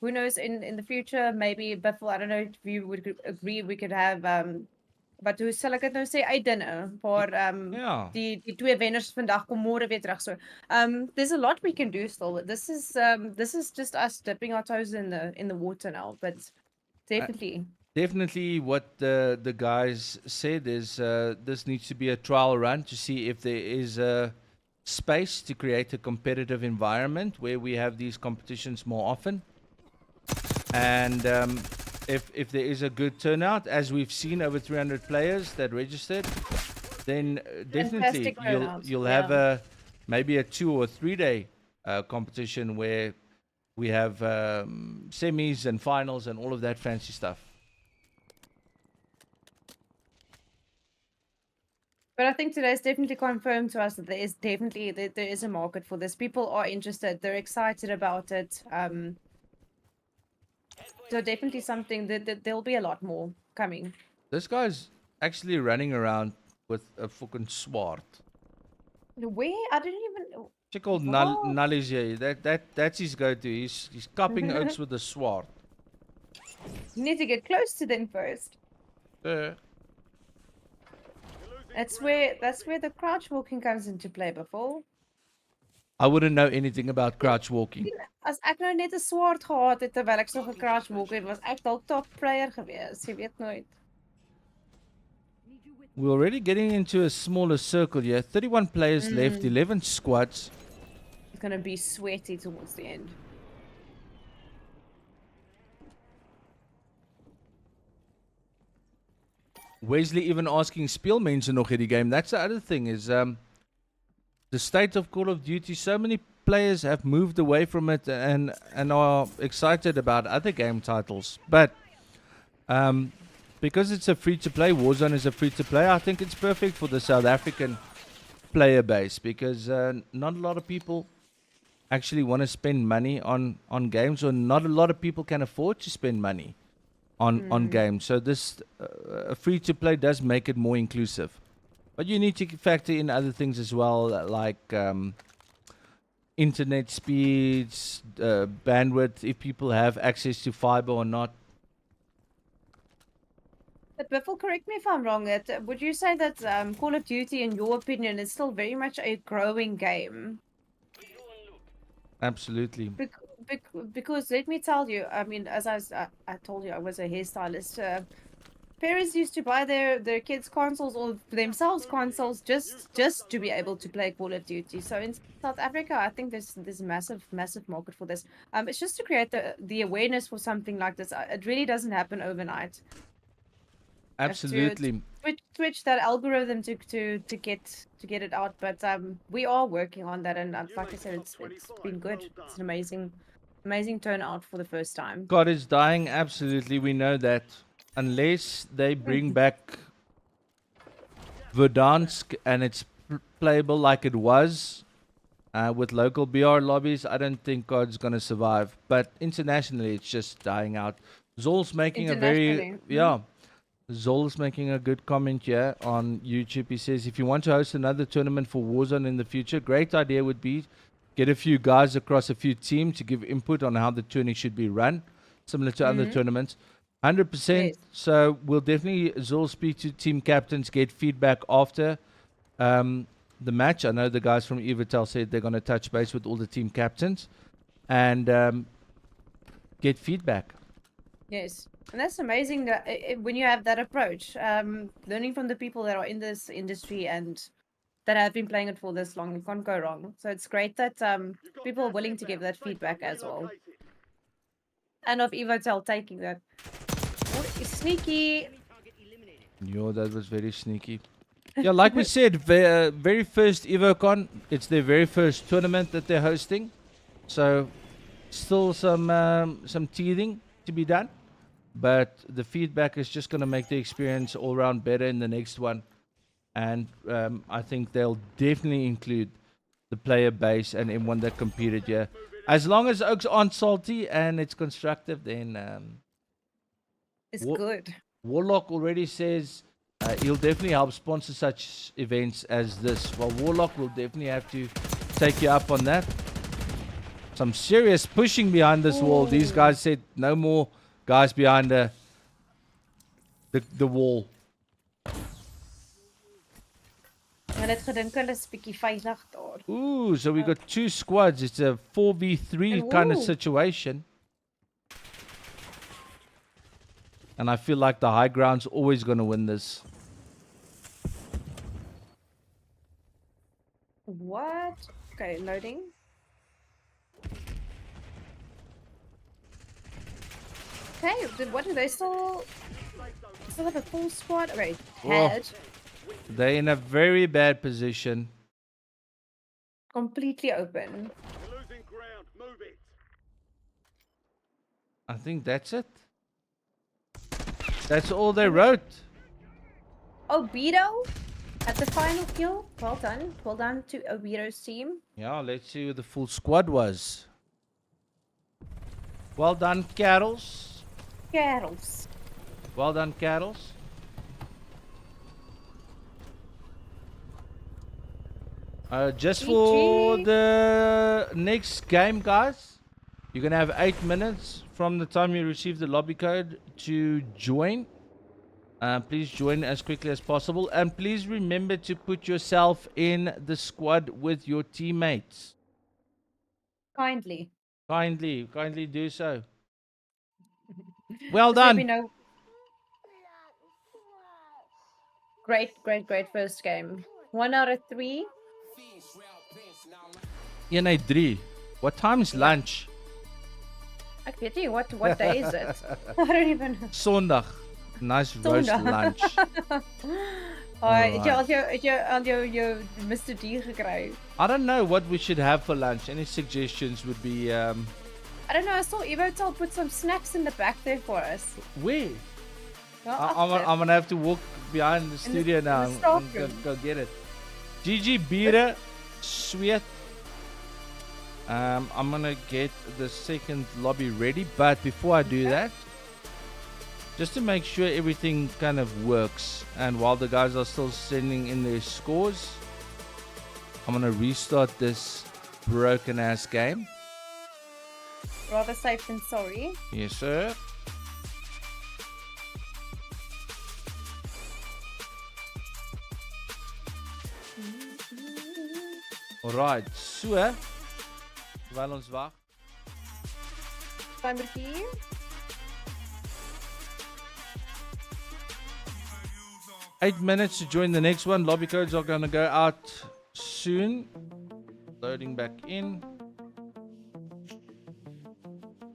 Who knows, in the future, maybe before, I don't know if you would agree, we could have, wat hoe sal ek dit nou sê, uitdinne, waar Yeah. die twee wenners vandag kom môre weer terug. So there's a lot we can do still. This is just us dipping our toes in the water now, but definitely. Definitely, what the guys said is this needs to be a trial run to see if there is a space to create a competitive environment where we have these competitions more often. And if there is a good turnout, as we've seen, over 300 players that registered, then definitely Fantastic turnout, you'll yeah. have maybe a 2 or 3 day competition where we have semis and finals and all of that fancy stuff. But I think today's definitely confirmed to us that there is a market for this. People are interested. They're excited about it. So definitely something that there'll be a lot more coming. This guy's actually running around with a fucking sword. Where? I didn't even. Check called What? Nalizier. That's his go-to. He's cupping oaks with a sword. You need to get close to them first. Uh, That's where the crouch walking comes into play. Before, I wouldn't know anything about crouch walking. as ek nou net 'n swaard gehad het terwyl ek so gecrouch walk het, was ek dalk top player gewees. Jy weet nooit. We're already getting into a smaller circle here. 31 players left, 11 squads. It's gonna be sweaty towards the end. Wesley even asking speel mense nog hierdie game. That's the other thing is the state of Call of Duty. So many players have moved away from it and are excited about other game titles. But because it's a free-to-play, Warzone is a free-to-play, I think it's perfect for the South African player base because not a lot of people actually want to spend money on games, or not a lot of people can afford to spend money on games. So this free-to-play does make it more inclusive. But you need to factor in other things as well, like internet speeds, bandwidth, if people have access to fiber or not. But Biffle, correct me if I'm wrong. Would you say that Call of Duty, in your opinion, is still very much a growing game? Absolutely. Because let me tell you, I mean, as I told you, I was a hairstylist. Parents used to buy their kids consoles or themselves consoles just to be able to play Call of Duty. So in South Africa, I think there's massive market for this. It's just to create the awareness for something like this. It really doesn't happen overnight. Absolutely. Twitch that algorithm to get it out, but we are working on that, and like I said, it's been good. It's an amazing turnout for the first time. God is dying. Absolutely, we know that. Unless they bring back Verdansk and it's playable like it was with local BR lobbies, I don't think God's going to survive. But internationally, it's just dying out. Zol's making a very... Yeah. Zol's making a good comment here on YouTube. He says, if you want to host another tournament for Warzone in the future, great idea would be get a few guys across a few teams to give input on how the tourney should be run, similar to other tournaments. 100%. Yes. So we'll definitely, Zul, speak to team captains, get feedback after the match. I know the guys from Evotel said they're going to touch base with all the team captains and get feedback. Yes. And that's amazing that when you have that approach, learning from the people that are in this industry and that have been playing it for this long, you can't go wrong. So it's great that people are willing to give that feedback as well. And of Evotel taking that. Oh, it's sneaky. Yo, that was very sneaky. Yeah, like we said, very first Evocon. It's their very first tournament that they're hosting. So still some teething to be done. But the feedback is just going to make the experience all around better in the next one. And I think they'll definitely include the player base and everyone that competed here. As long as Oaks aren't salty and it's constructive, then It's good. Warlock already says he'll definitely help sponsor such events as this. Well, Warlock will definitely have to take you up on that. Some serious pushing behind this wall. These guys said no more guys behind the wall. Maar dit gedink hulle is bietjie veilig daar. Ooh, so we got two squads. It's a 4v3 kind of Ooh. situation. And I feel like the high ground's always going to win this. What? Okay, loading. Okay, what do they still have a full squad? Okay, had They're in a very bad position. completely open. We're losing ground. Move it. I think that's it. That's all they wrote. Obedo at the final kill. Well done. Well done to Obedo's team. Yeah, let's see who the full squad was. Well done, Carols. Carols. Well done, Carols. Just for GG. the next game, guys, you're going to have 8 minutes from the time you receive the lobby code to join. Please join as quickly as possible. And please remember to put yourself in the squad with your teammates. Kindly. Kindly do so. Well Just let me done. know. Great first game. 1 out of 3. Yeah, no, 3. What time is lunch? Ek weet nie what day is it? I don't even know. Sondag. Nice roast Sondag. lunch. Het jy al jou Mr. D gekry? I don't know what we should have for lunch. Any suggestions would be I don't know, I saw Evotel put some snacks in the back there for us. where? Ja, I'm agter. gonna have to walk behind the studio in the now staff and room. go get it. GG Bira, sweet. I'm gonna get the second lobby ready, but before I do that, just to make sure everything kind of works, and while the guys are still sending in their scores, I'm gonna restart this broken ass game. Rather safe than sorry. Yes, sir. Alright, so terwyl ons wag. Timertjie. Eight minutes to join the next one. Lobby codes are going to go out soon. Loading back in.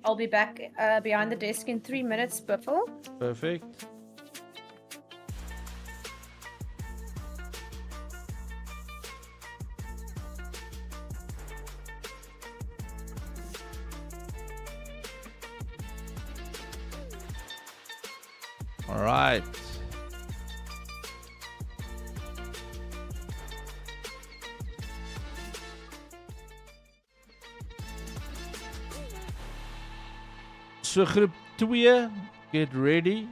I'll be back behind the desk in 3 minutes, Buffalo. Perfect. All right. So group 2, get ready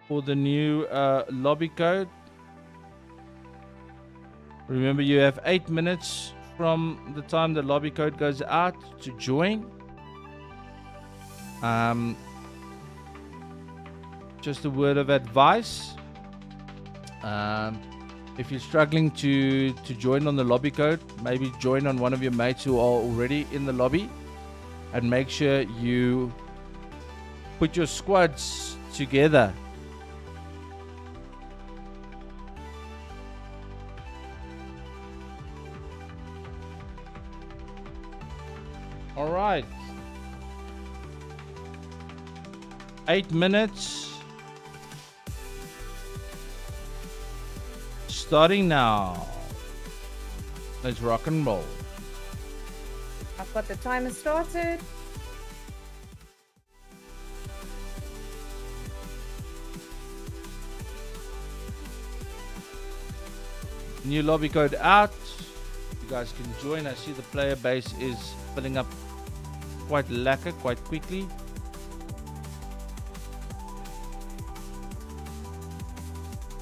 for the new lobby code. Remember, you have 8 minutes from the time the lobby code goes out to join. Just a word of advice. If you're struggling to join on the lobby code, maybe join on one of your mates who are already in the lobby, and make sure you put your squads together. All right. 8 minutes. Starting now. Let's rock and roll. I've got the timer started. New lobby code out. You guys can join. I see the player base is filling up quite lacquer quite quickly.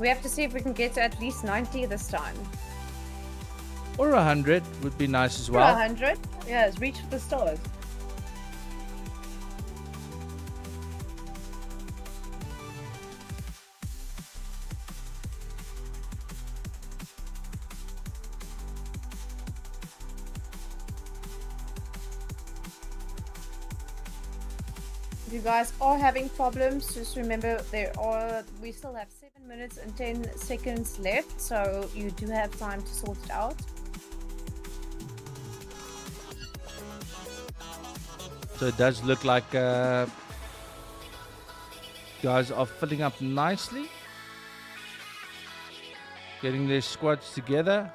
We have to see if we can get to at least 90 this time. Or 100 would be nice as Or well. 100. Yes, reach for the stars. If you guys are having problems, just remember we still have 7 minutes and 10 seconds left, so you do have time to sort it out. So it does look like guys are filling up nicely. Getting their squads together.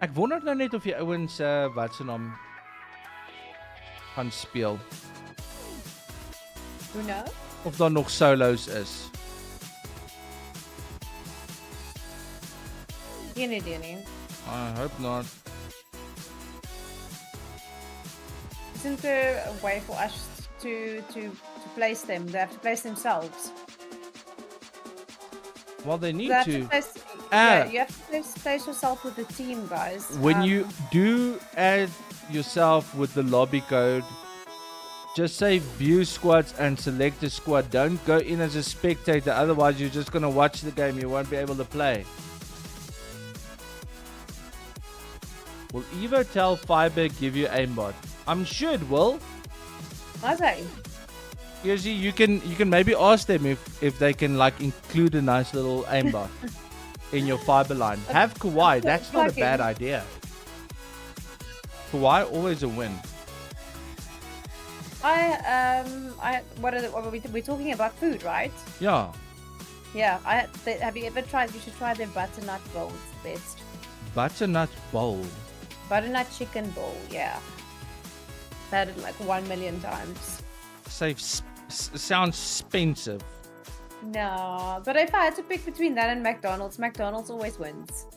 Ek wonder nou net of die ouens wat se naam gaan speel. Who knows? Of daar nog solos is. Geen idee nie. I hope not. Isn't there a way for us to place them? They have to place themselves. Well, they need They have to. place, Ah. yeah, you have to place yourself with the team, guys. When you do add yourself with the lobby code, just say view squads and select a squad. Don't go in as a spectator, otherwise you're just going to watch the game. You won't be able to play. Will Evotel Fiber give you aimbot? I'm sure it will. Okay. Usually you can maybe ask them if they can like include a nice little aimbot in your fiber line. Have Kawhi. That's not a bad idea. Kawhi always a win. We're talking about food, right? Yeah. Yeah. Have you ever tried? You should try their butternut bowl. It's the best. Butternut bowl. Butternut chicken bowl. Yeah. I've had it like 1 million times. Sounds expensive. No, but if I had to pick between that and McDonald's, McDonald's always wins.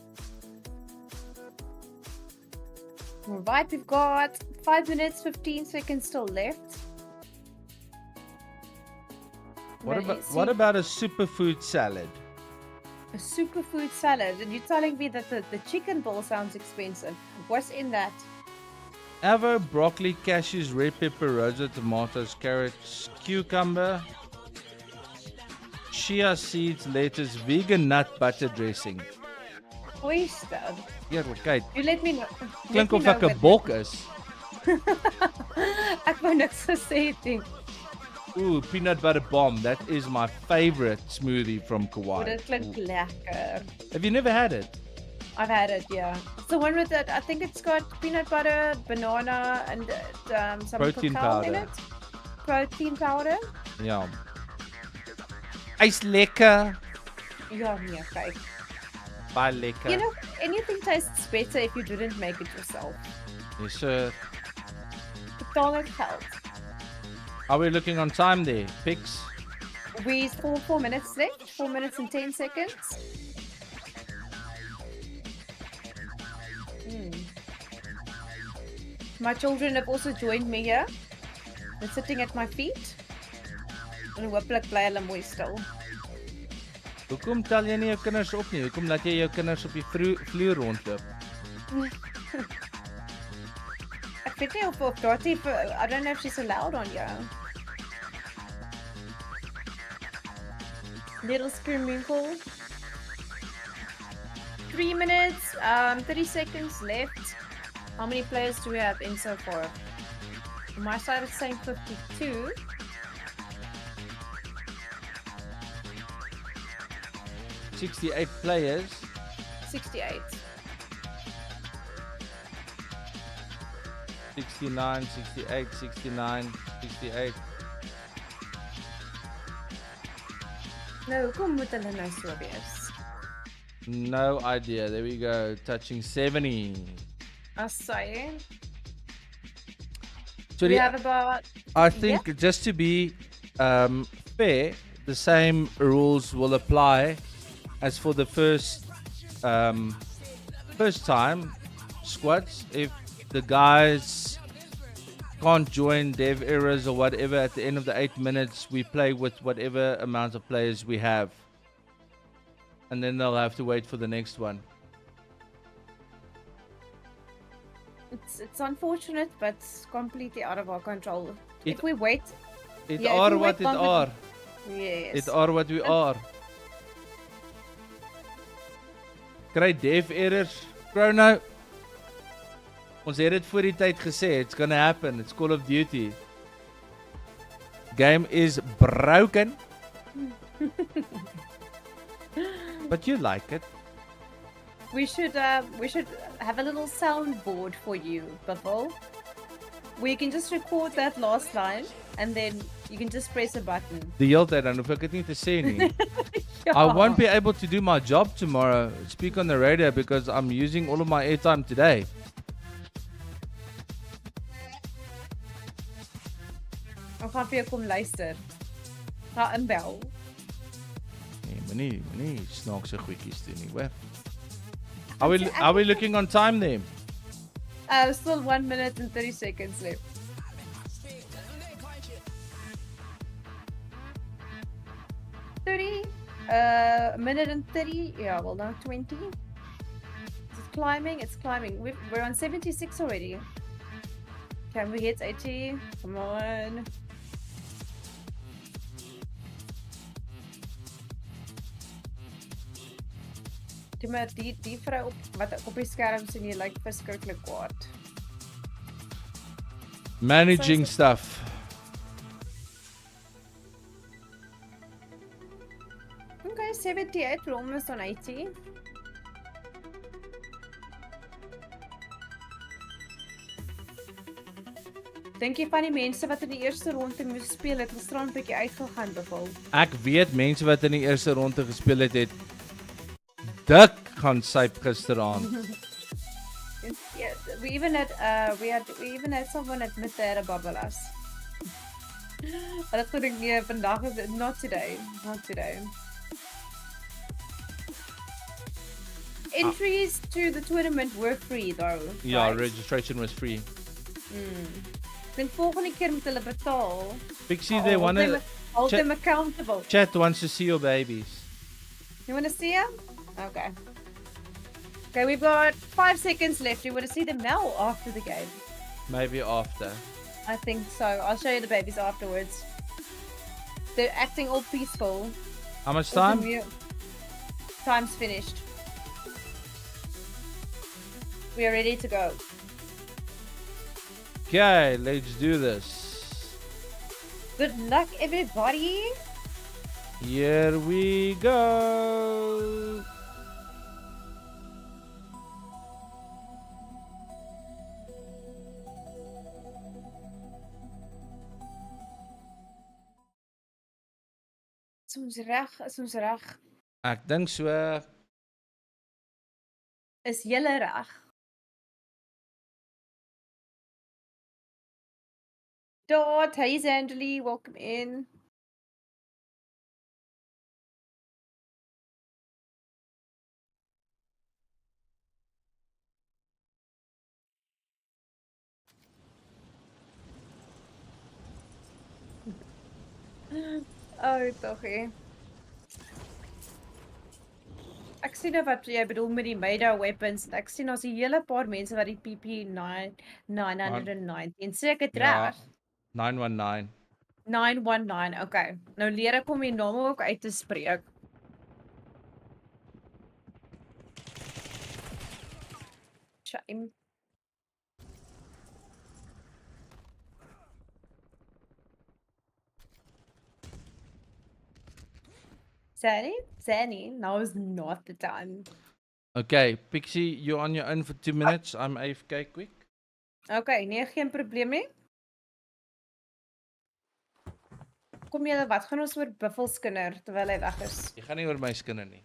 Alright, we've got 5 minutes, 15 seconds still left. What about a superfood salad? A superfood salad? And you're telling me that the chicken bowl sounds expensive. What's in that? Avo, broccoli, cashews, red pepper, rosa tomatoes, carrots, cucumber, chia seeds, lettuce, vegan nut butter dressing. Oyster. Ja, kyk. You let me know. Klink of ek 'n bok is. Ek wou niks gesê het nie. Ooh, peanut butter bomb. That is my favorite smoothie from Kauai. Dit klink lekker. Have you never had it? I've had it, yeah. It's the one with that. I think it's got peanut butter, banana, and some Protein cacao in powder. it. Protein powder. Ja. Hy's lekker. Ja, nee, kyk. Baie lekker. You know, anything tastes better if you didn't make it yourself. Yes, sir. Betaal net geld. Are we looking on time there? Picks? We still 4 minutes left. 4 minutes and 10 seconds. My children have also joined me here. They're sitting at my feet. En hopelik bly hulle mooi stil. Hoekom tel jy nie jou kinders op nie? Hoekom laat jy jou kinders op die vloer rondloop? Ek weet nie of Dorothy, I don't know if she's allowed on here. Little Skirminkle. 3 minutes, 30 seconds left. How many players do we have in so far? On my side it's saying 52. $68 players. 68. 69, 68, 69, 68. Nou, hoekom moet hulle nou so wees? No idea. There we go. Touching 70. As say, So we have about... I think just to be fair, the same rules will apply as for the first time squads. If the guys can't join dev errors or whatever at the end of the 8 minutes, we play with whatever amount of players we have, and then they'll have to wait for the next one. It's unfortunate, but completely out of our control. It- If we wait... It Yeah, if are we what wait it longer- are. Yes. It are what we are. Kry dev errors. Chrono. Ons het dit voor die tyd gesê. It's gonna happen. It's Call of Duty. Game is broken. But you like it. We should have a little soundboard for you, Buffalo. Where you can just record that last line and then you can just press a button. Die hele tyd dan hoef ek dit nie te sê nie. I won't be able to do my job tomorrow. Speak on the radio because I'm using all of my airtime today. Ek gaan vir jou kom luister. Ga inbel. Nee, moenie snaakse goedjies doen nie, hoor. Are we looking on time then? Still 1 minute and 30 seconds left. A minute and 30. Yeah, well now 20. It's climbing. It's climbing. We're on 76 already. Can we hit 80? Come on. Toe maar die vrou wat op die skerm sien, jy lyk verskriklik kwaad. Managing stuff. Okay, 78, we're almost on 80. Dink jy van die mense wat in die eerste ronde moes speel het gisterand bietjie uitgegaan beval? Ek weet mense wat in die eerste ronde gespeel het dik gaan syp gisteraand. Yeah, we even had someone admit they had a bubble us. Dat gedink nee, vandag is it not today. Entries to the tournament were free though. Yeah, right? registration was free. Then volgende keer moet hulle betaal. Pixie, they want to... Hold them accountable. Chat wants to see your babies. You want to see them? Okay. Okay, we've got 5 seconds left. You want to see them now or after the game? Maybe after. I think so. I'll show you the babies afterwards. They're acting all peaceful. How much time? Time's finished. We are ready to go. Okay, let's do this. Good luck, everybody. Here we go. Is ons reg? Ek dink so. Is julle reg? Dot, hey Zandali, welcome in. Oh, tog hè. Ek sien nou wat jy bedoel met die Maida weapons. Ek sien ons 'n hele paar mense wat die PP919 seker Ja, reg. 919. 919. Okay. Nou leer ek om die naam ook uit te spreek. Shame. Zanny, now is not the time. Okay, Pixie, you're on your own for 2 minutes. I'm AFK quick. Okay, nee, geen probleem nie. Kom julle, wat gaan ons oor Buffel skinder terwyl hy weg is? Jy gaan nie oor my skinder nie.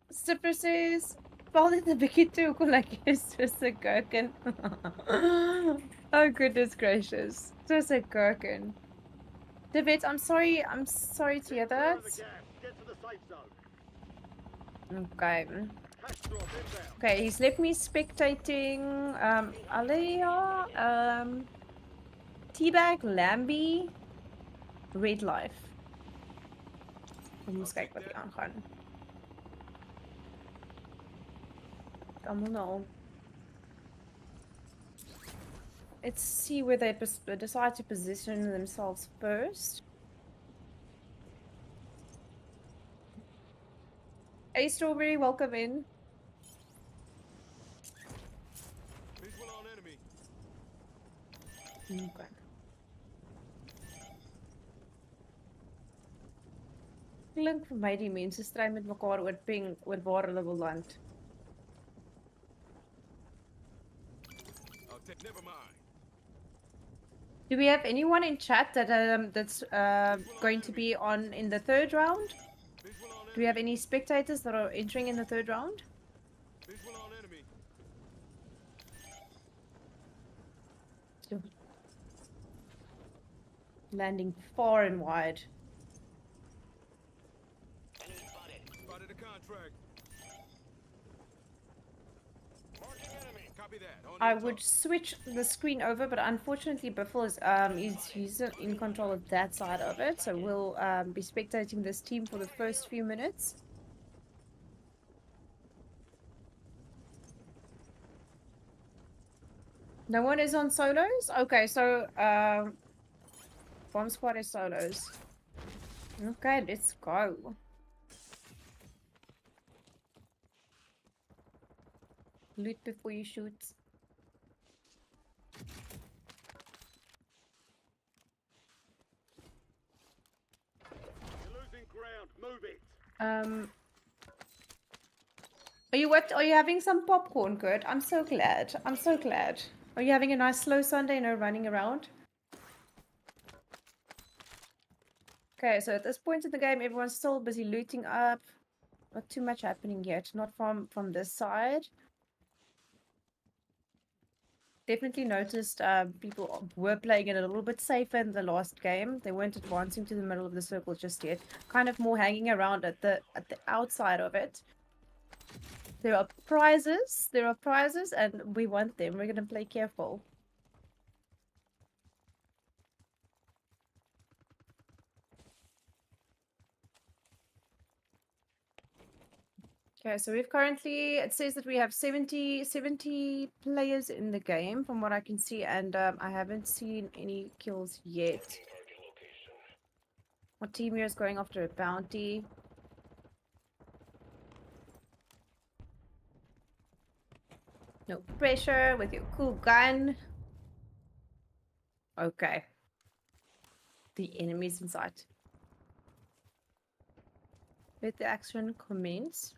Super says, val net 'n bietjie toe, kon ek is soos 'n gherkin. Oh goodness gracious. Soos 'n gherkin. David, I'm sorry to hear Clear that. the gas. Get to the safe zone. Okay. Cash drop inbound. Okay, he's left me spectating Alia, Teabag, Lambie, Red Life. Kom ons kyk wat hier aangaan. Almal nou. Let's see where they decide to position themselves first. Hey Strawberry, welcome in. Visual on enemy. Okay. Klink vir my die mense stry met mekaar oor ping oor waar hulle wil land. Never mind. Do we have anyone in chat that's going to be on in the third round? Visual on Do we have any spectators that are entering in the third round? Visual on enemy. Landing far and wide. Spotted a contract. Marking enemy. Copy that. On I your would top. switch the screen over, but unfortunately Biffle is he's in control of that side of it, so we'll be spectating this team for the first few minutes. No one is on solos? Okay, so bomb squad is solos. Okay, let's go. Loot before you shoot. You're losing ground. Move it. Are you having some popcorn, Kurt? I'm so glad. I'm so glad. Are you having a nice slow Sunday, no running around? Okay, so at this point in the game, everyone's still busy looting up. Not too much happening yet. Not from this side. Definitely noticed people were playing it a little bit safer in the last game. They weren't advancing to the middle of the circle just yet. Kind of more hanging around at the outside of it. There are prizes, and we want them. We're gonna play careful. Okay, so we've currently, it says that we have 70 players in the game from what I can see, and I haven't seen any kills yet. Our team here is going after a bounty. No pressure with your cool gun. Okay. The enemy's in sight. Let the action commence.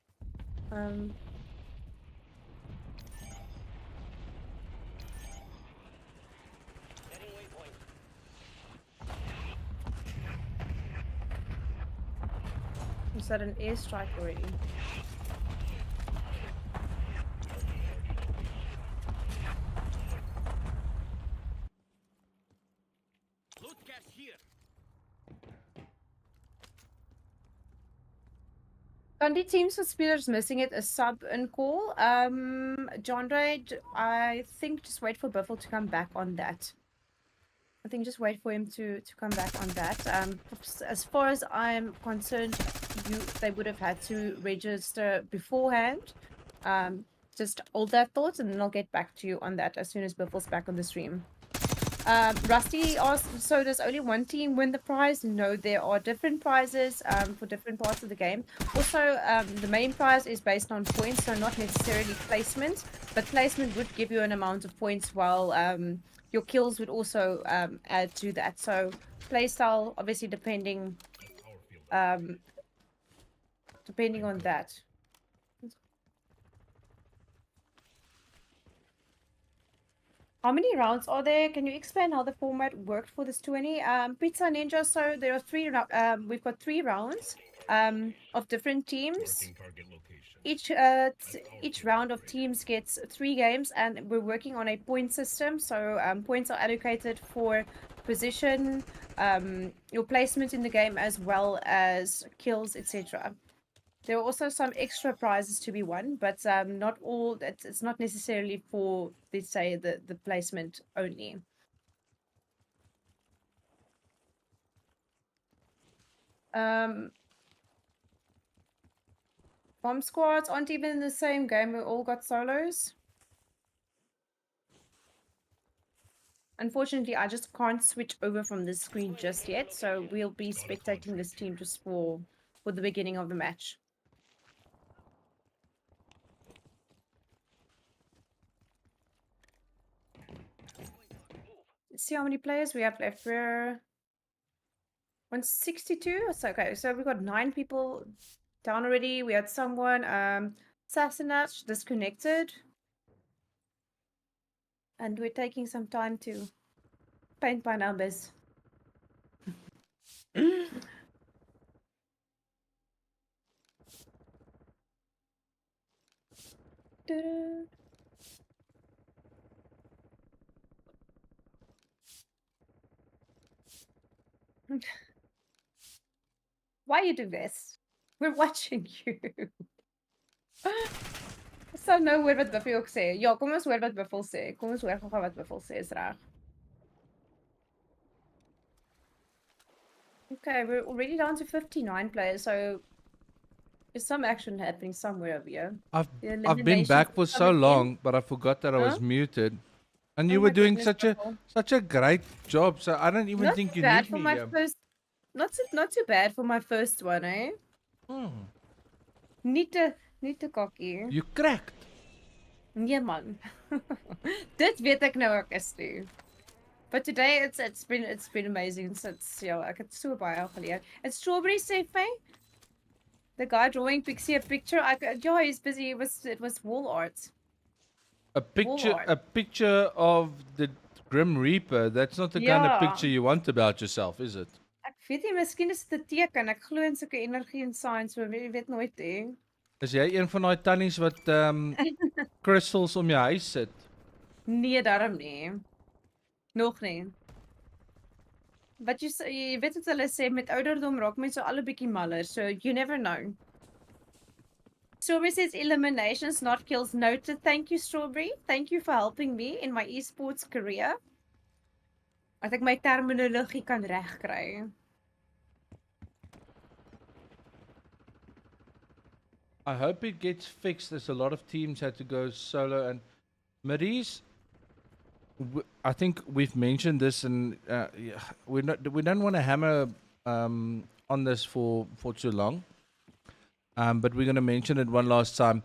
Is that an airstrike already? Loot cash here. Kan die teams for spelers missing it a sub and call? John Ray, I think just wait for Biffle to come back on that. I think just wait for him to come back on that. As far as I'm concerned, they would have had to register beforehand. Just hold that thought, and then I'll get back to you on that as soon as Biffle's back on the stream. Rusty asked, so does only one team win the prize? No, there are different prizes for different parts of the game. Also, the main prize is based on points, so not necessarily placement, but placement would give you an amount of points, while your kills would also add to that. So playstyle, obviously, depending on that. How many rounds are there? Can you explain how the format worked for this 20? Pizza Ninja, so there are we've got 3 rounds of different teams. Each round of teams gets 3 games, and we're working on a point system. So points are allocated for position, your placement in the game, as well as kills, etc. There are also some extra prizes to be won, but not all. It's not necessarily for, let's say, the placement only. Bomb squads aren't even in the same game. We all got solos. Unfortunately, I just can't switch over from this screen just yet, so we'll be spectating this team just for the beginning of the match. Let's see how many players we have left. We're 162. It's okay. So we've got 9 people down already. We had someone Sassinach disconnected. And we're taking some time to paint by numbers. Why you do this? We're watching you. So nou hoor wat Buffy ook sê. Ja, kom ons hoor wat Buffy sê. Kom ons hoor gou wat Buffy sê, is reg. Okay, we're already down to 59 players, so there's some action happening somewhere over here. I've been back for so long, but I forgot that I was muted. And you were doing such a great job, so I don't even think you need me here. Not too bad for my first one, eh? Niet te cocky. You cracked. Nee man. Dit weet ek nou ook is toe. But today it's been amazing since ek het so baie geleer. And Strawberry sê vir the guy drawing Pixie a picture. He's busy. It was wall art. A picture of the Grim Reaper. That's not the kind of picture you want about yourself, is it? Ek weet nie, miskien is dit 'n teken. Ek glo in sulke energie en science, so jy weet nooit hè. Is jy een van daai tannies wat crystals om jou huis sit? Nee, daarom nie. Nog nie. Wat jy weet wat hulle sê, met ouderdom raak mense so al 'n bietjie maller, so you never know. Strawberry says eliminations, not kills. Noted. Thank you, Strawberry. Thank you for helping me in my esports career. As ek my terminologie kan regkry. I hope it gets fixed, as a lot of teams had to go solo. And Maurice, I think we've mentioned this, and we don't want to hammer on this for too long. But we're going to mention it one last time.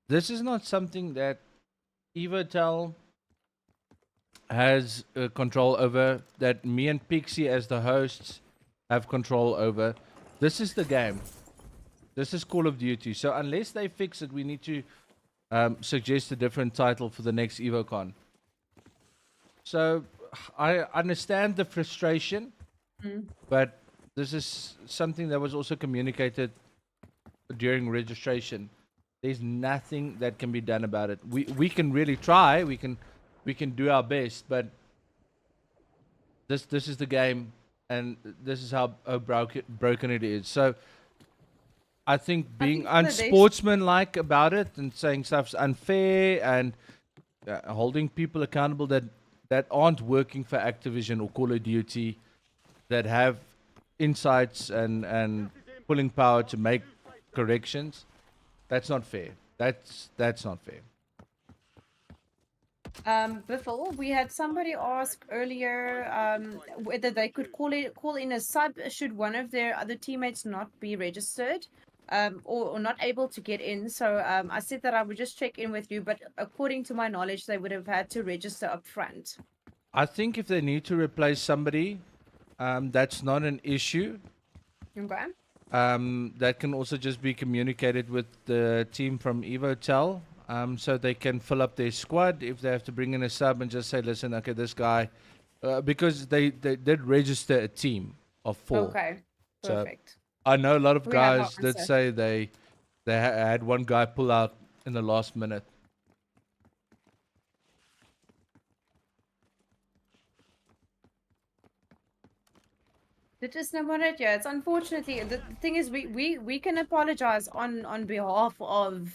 This is not something that Evotel has control over, that me and Pixie as the hosts have control over. This is the game. This is Call of Duty. So unless they fix it, we need to suggest a different title for the next Evocon. So I understand the frustration, but this is something that was also communicated during registration. There's nothing that can be done about it. We can really try. We can do our best, but this is the game, and this is how broken it is. So I think being unsportsmanlike about it and saying stuff's unfair and holding people accountable that that aren't working for Activision or Call of Duty, that have insights and pulling power to make corrections. That's not fair. That's not fair. Before we had somebody ask earlier whether they could call in a sub should one of their other teammates not be registered or not able to get in. So I said that I would just check in with you, but according to my knowledge, they would have had to register up front. I think if they need to replace somebody, that's not an issue. Okay. That can also just be communicated with the team from Evotel, so they can fill up their squad if they have to bring in a sub and just say, listen, okay, this guy, because they did register a team of 4. Okay. So Perfect. I know a lot of We have guys our that answer. say they had one guy pull out in the last minute. It is no more yeah. It's unfortunately the thing is we can apologize on behalf of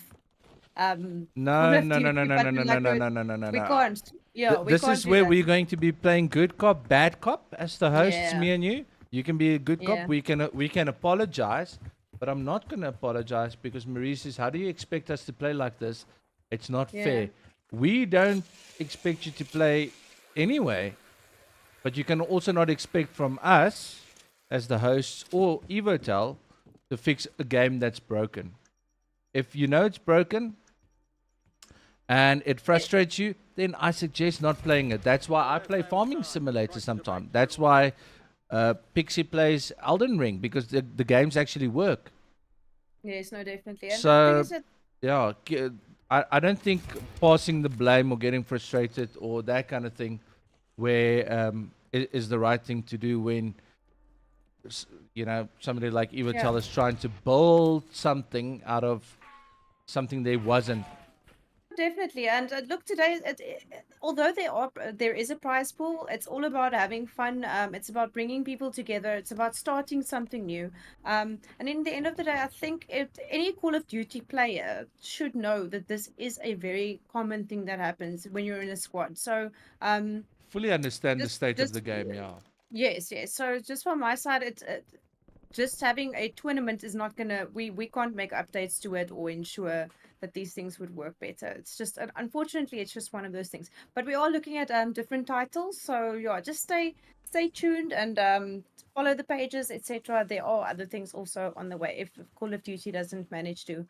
Call No, of no, no, no, Duty, no, but no, no, like no, no, no, no, no, we no. can't. Yeah, we This can't is do where that. we're going to be playing good cop, bad cop as the hosts, Yeah. me and you. You can be a good cop. Yeah. We can apologize, but I'm not going to apologize because Marie says, "How do you expect us to play like this? It's not Yeah. fair. We don't expect you to play anyway, but you can also not expect from us as the hosts or Evotel to fix a game that's broken. If you know it's broken and it frustrates you, then I suggest not playing it. That's why I play Farming Simulator sometimes. That's why Pixie plays Elden Ring, because the games actually work. Yes, no, definitely. And the So, thing is that yeah, I don't think passing the blame or getting frustrated or that kind of thing where is the right thing to do when somebody like Evotel Yeah. is trying to build something out of something there wasn't. definitely. And look, today, although there is a prize pool, it's all about having fun. It's about bringing people together. It's about starting something new. And in the end of the day, I think any Call of Duty player should know that this is a very common thing that happens when you're in a squad. So, Fully understand the just state of just the game, yeah. yes, yes. So just from my side, it's just having a tournament is not gonna we can't make updates to it or ensure that these things would work better. It's just unfortunately it's just one of those things. But we are looking at different titles, so yeah, just stay tuned and follow the pages, etc. There are other things also on the way if Call of Duty doesn't manage to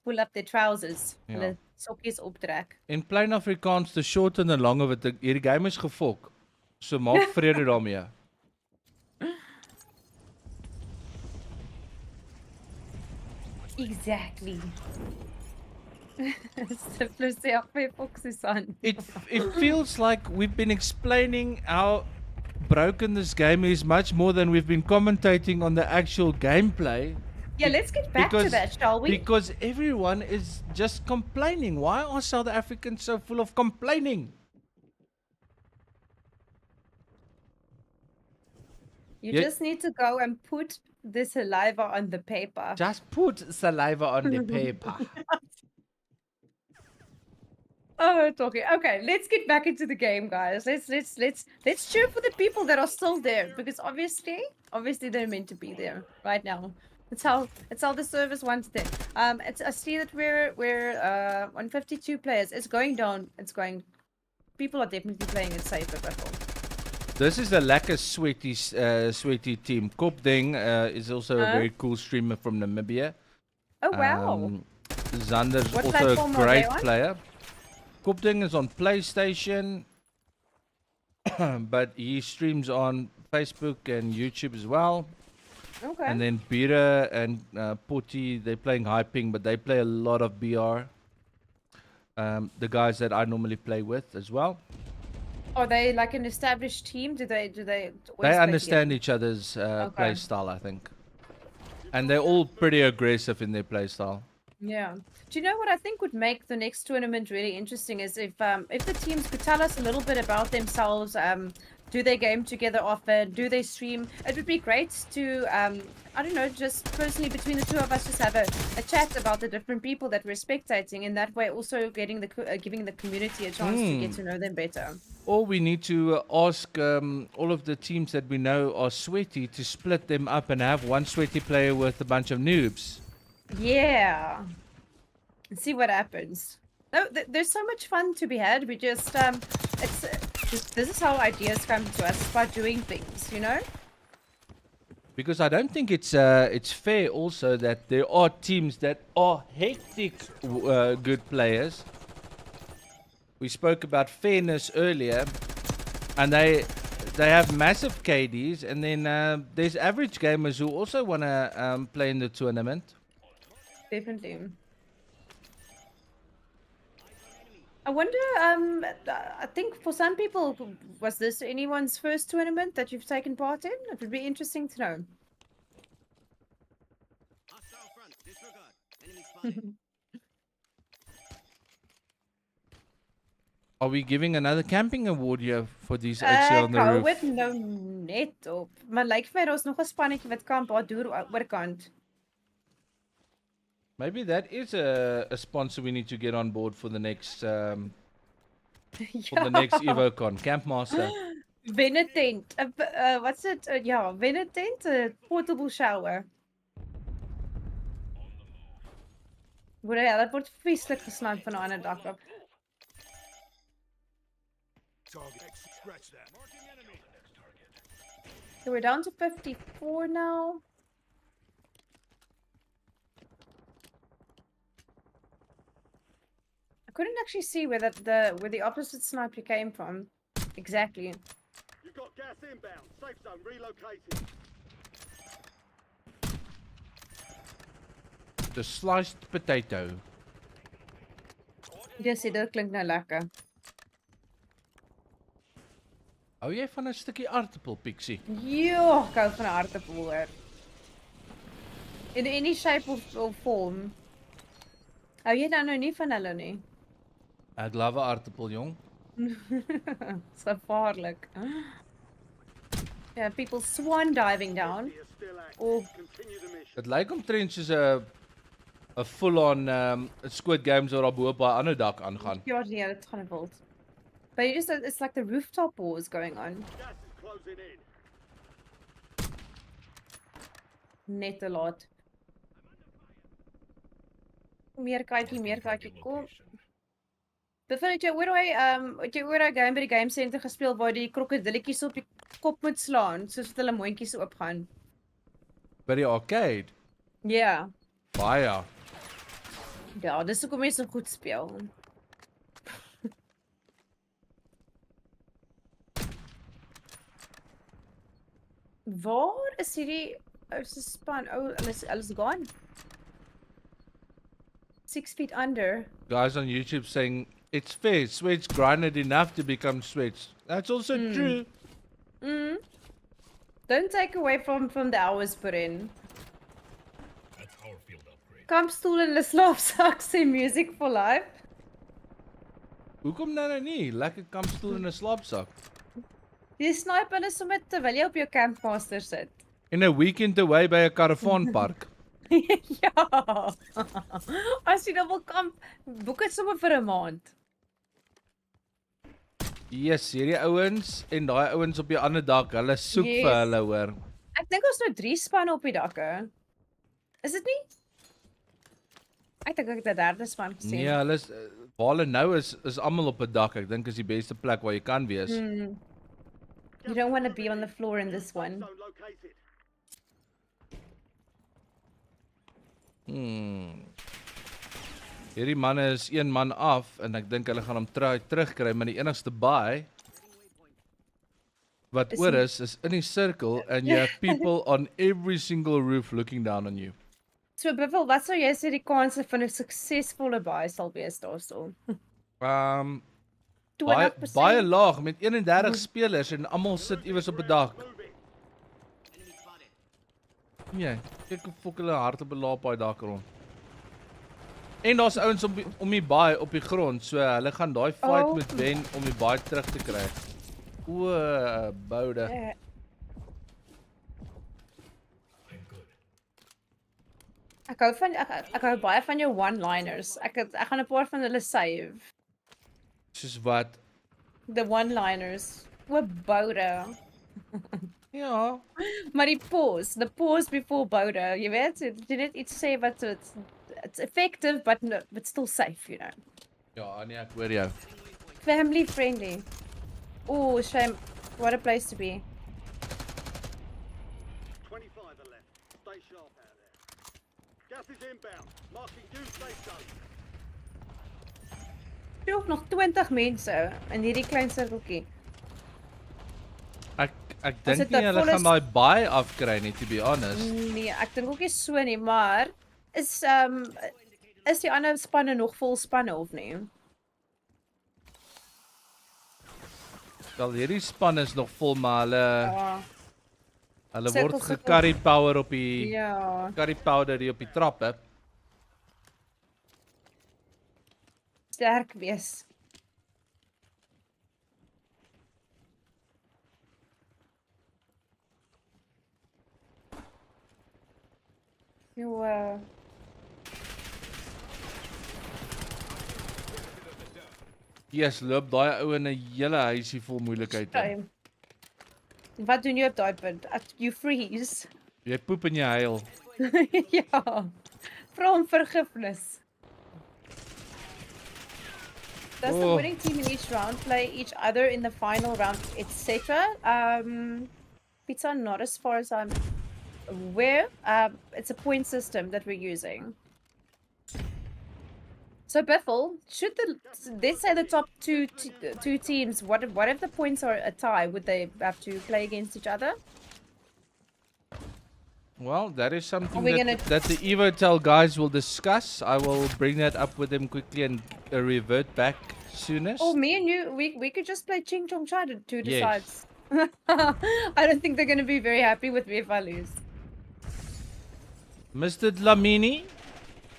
pull up their trousers. Ja. Hulle sokkies optrek. In plain Afrikaans, the short en the long of it, hierdie game is gefok. So maak vrede daarmee. Exactly. Simplistic Susan. It feels like we've been explaining how broken this game is much more than we've been commentating on the actual gameplay. Yeah, let's get back to that, shall we? Because everyone is just complaining. Why are South Africans so full of complaining? You Yeah. just need to go and put the saliva on the paper. Just put saliva on the paper. Oh, talking. Okay, let's get back into the game, guys. Let's cheer for the people that are still there because obviously they're meant to be there right now. It's how the service wants them. I see that we're on 52 players. It's going down. People are definitely playing it safer, Battle. This is a lekker sweaty team. Kopding is also a very cool streamer from Namibia. Oh wow. Zander's What also a platform are great they on? player. Kopding is on PlayStation, but he streams on Facebook and YouTube as well. Okay. And then Bira and Potty, they're playing high ping, but they play a lot of BR. The guys that I normally play with as well. Are they like an established team? Do they always They play understand together? each other's Okay. play style, I think. And they're all pretty aggressive in their play style. Yeah. Do you know what I think would make the next tournament really interesting is if the teams could tell us a little bit about themselves, Do they game together often? Do they stream? It would be great to, I don't know, just personally between the two of us, just have a chat about the different people that we're spectating. In that way, also giving the community a chance to get to know them better. Or we need to ask all of the teams that we know are sweaty to split them up and have one sweaty player with a bunch of noobs. Yeah. And see what happens. No, there's so much fun to be had. We just, this is how ideas come to us by doing things, you know? Because I don't think it's fair also that there are teams that are hectic good players. We spoke about fairness earlier, and they have massive KDs, and then there's average gamers who also want to play in the tournament. Definitely. I wonder, I think for some people, was this anyone's first tournament that you've taken part in? It would be interesting to know. Hostile front, disregard. Enemy spotted. Are we giving another camping award here for these actually on the Hou roof? het nou net op. Maar lyk vir my daar's nog 'n spannetjie wat kamp daar deur oorkant. Maybe that is a sponsor we need to get on board for the next for the next Evocon. Campmaster. Wen 'n tent. What's it? Ja, wen 'n tent, 'n portable shower. Dat word vieslik geslaan van 'n ander dak af. Target. Scratch that. Marking enemy. So we're down to 54 now. I couldn't actually see where where the opposite sniper came from exactly. You've got gas inbound. Safe zone relocated. The sliced potato. Dis dit klink nou lekker. Hou jy van 'n stukkie aardappel, Pixie? Jo, ek hou van 'n aardappel hoor. In any shape of form. Hou jy dan nou nie van hulle nie? Ek love 'n aardappel, jong. It's gevaarlik. Yeah, people swan diving down. You're still active. Oh. Continue the mission. Dit lyk omtrent soos 'n full-on Squid Games waar daar bo op 'n ander dak aangaan. God, yeah, it's kind of old. But it's like the rooftop wars going on. Gas is closing in. Net 'n lot. Meer kykie, kom. Dit jy oor daai game by die game center gespeel waar die krokodilletjies op die kop moet slaan soos wat hulle mondjies oopgaan. By die arcade. Ja. Baie. Ja, dis hoekom mense so goed speel. Waar is hierdie ou se span? Hulle is gone. 6 feet under. Guys on YouTube saying it's fair. Sweats grinded enough to become sweats. That's also true. Don't take away from the hours put in. That's our field upgrade. Kampstoel en 'n slaapsak sê music for life. Hoekom nou nie? Lekker kampstoel en 'n slaapsak. Die sniper is sommer terwyl jy op jou campmaster sit. En 'n weekend away by 'n karavaanpark. Ja. As jy dan wil kamp, boek dit sommer vir 'n maand. Yes, hierdie ouens en daai ouens op die ander dak, hulle soek Yes. vir hulle hoor. Ek dink ons nou 3 spanne op die dakke. Is dit nie? Ek dink ek het 'n derde span gesien. Nee, hulle is waar hulle nou is almal op 'n dak. Ek dink is die beste plek waar jy kan wees. You don't want to be on the floor in this one. Zone located. Hierdie manne is een man af en ek dink hulle gaan hom terugkry, maar die enigste baai wat oor is in die sirkel and you have people on every single roof looking down on you. So Biffel, wat sou jy sê die kanse van 'n suksesvolle baai sal wees daarso? 20%. Baie laag met 31 spelers en almal sit iewers op 'n dak. Moving. Enemy spotted. Ja, kyk hoe fok hulle hard op 'n laap daai dak rond. En daar's ouens om die baai op die grond, so hulle gaan daai fight Oh. moet wen om die baai terug te kry. O, boude. Yeah. I'm good. Ek hou baie van jou one-liners. Ek gaan 'n paar van hulle save. Soos wat? The one-liners. O, boude. Ja. Maar die the pause before boude, jy weet, jy net iets sê wat it's effective but still safe, you know. Ja, nee, ek hoor jou. Family friendly. Oh, shame. What a place to be. 25 are left. Stay sharp out there. Gas is inbound. Marking new safe zone. Er is nog 20 mense in hierdie klein sirkeltjie. Ek As dink dit nie 'n hulle volle gaan daai baie afkry nie, to be honest. Nee, ek dink ook nie so nie, maar is die ander spanne nog vol spanne of nie? Wel, hierdie span is nog vol, maar Ja. hulle Sirkel, word sirkel. gecarry power op die Ja. carry powder hier op die trappe. Sterk wees. Jo, Yes, loop daai ou in 'n hele huisie vol moeilikheid in. shame. Wat doen jy op daai punt? You freeze. Jy poep en jy huil. Ja. Vra om vergifnis. Does the Oh. winning team in each round play each other in the final round, etc.? Pizza, not as far as I'm aware. It's a point system that we're using. So Biffle, should let's say the top two teams, what if the points are a tie? Would they have to play against each other? Well, that is Are something we that the Evotel guys will discuss. I will bring that up with them quickly and revert back soonest. Oh, me and you, we could just play Ching Chong Cha to Yes. decide. I don't think they're going to be very happy with me if I lose. Mr. Dlamini,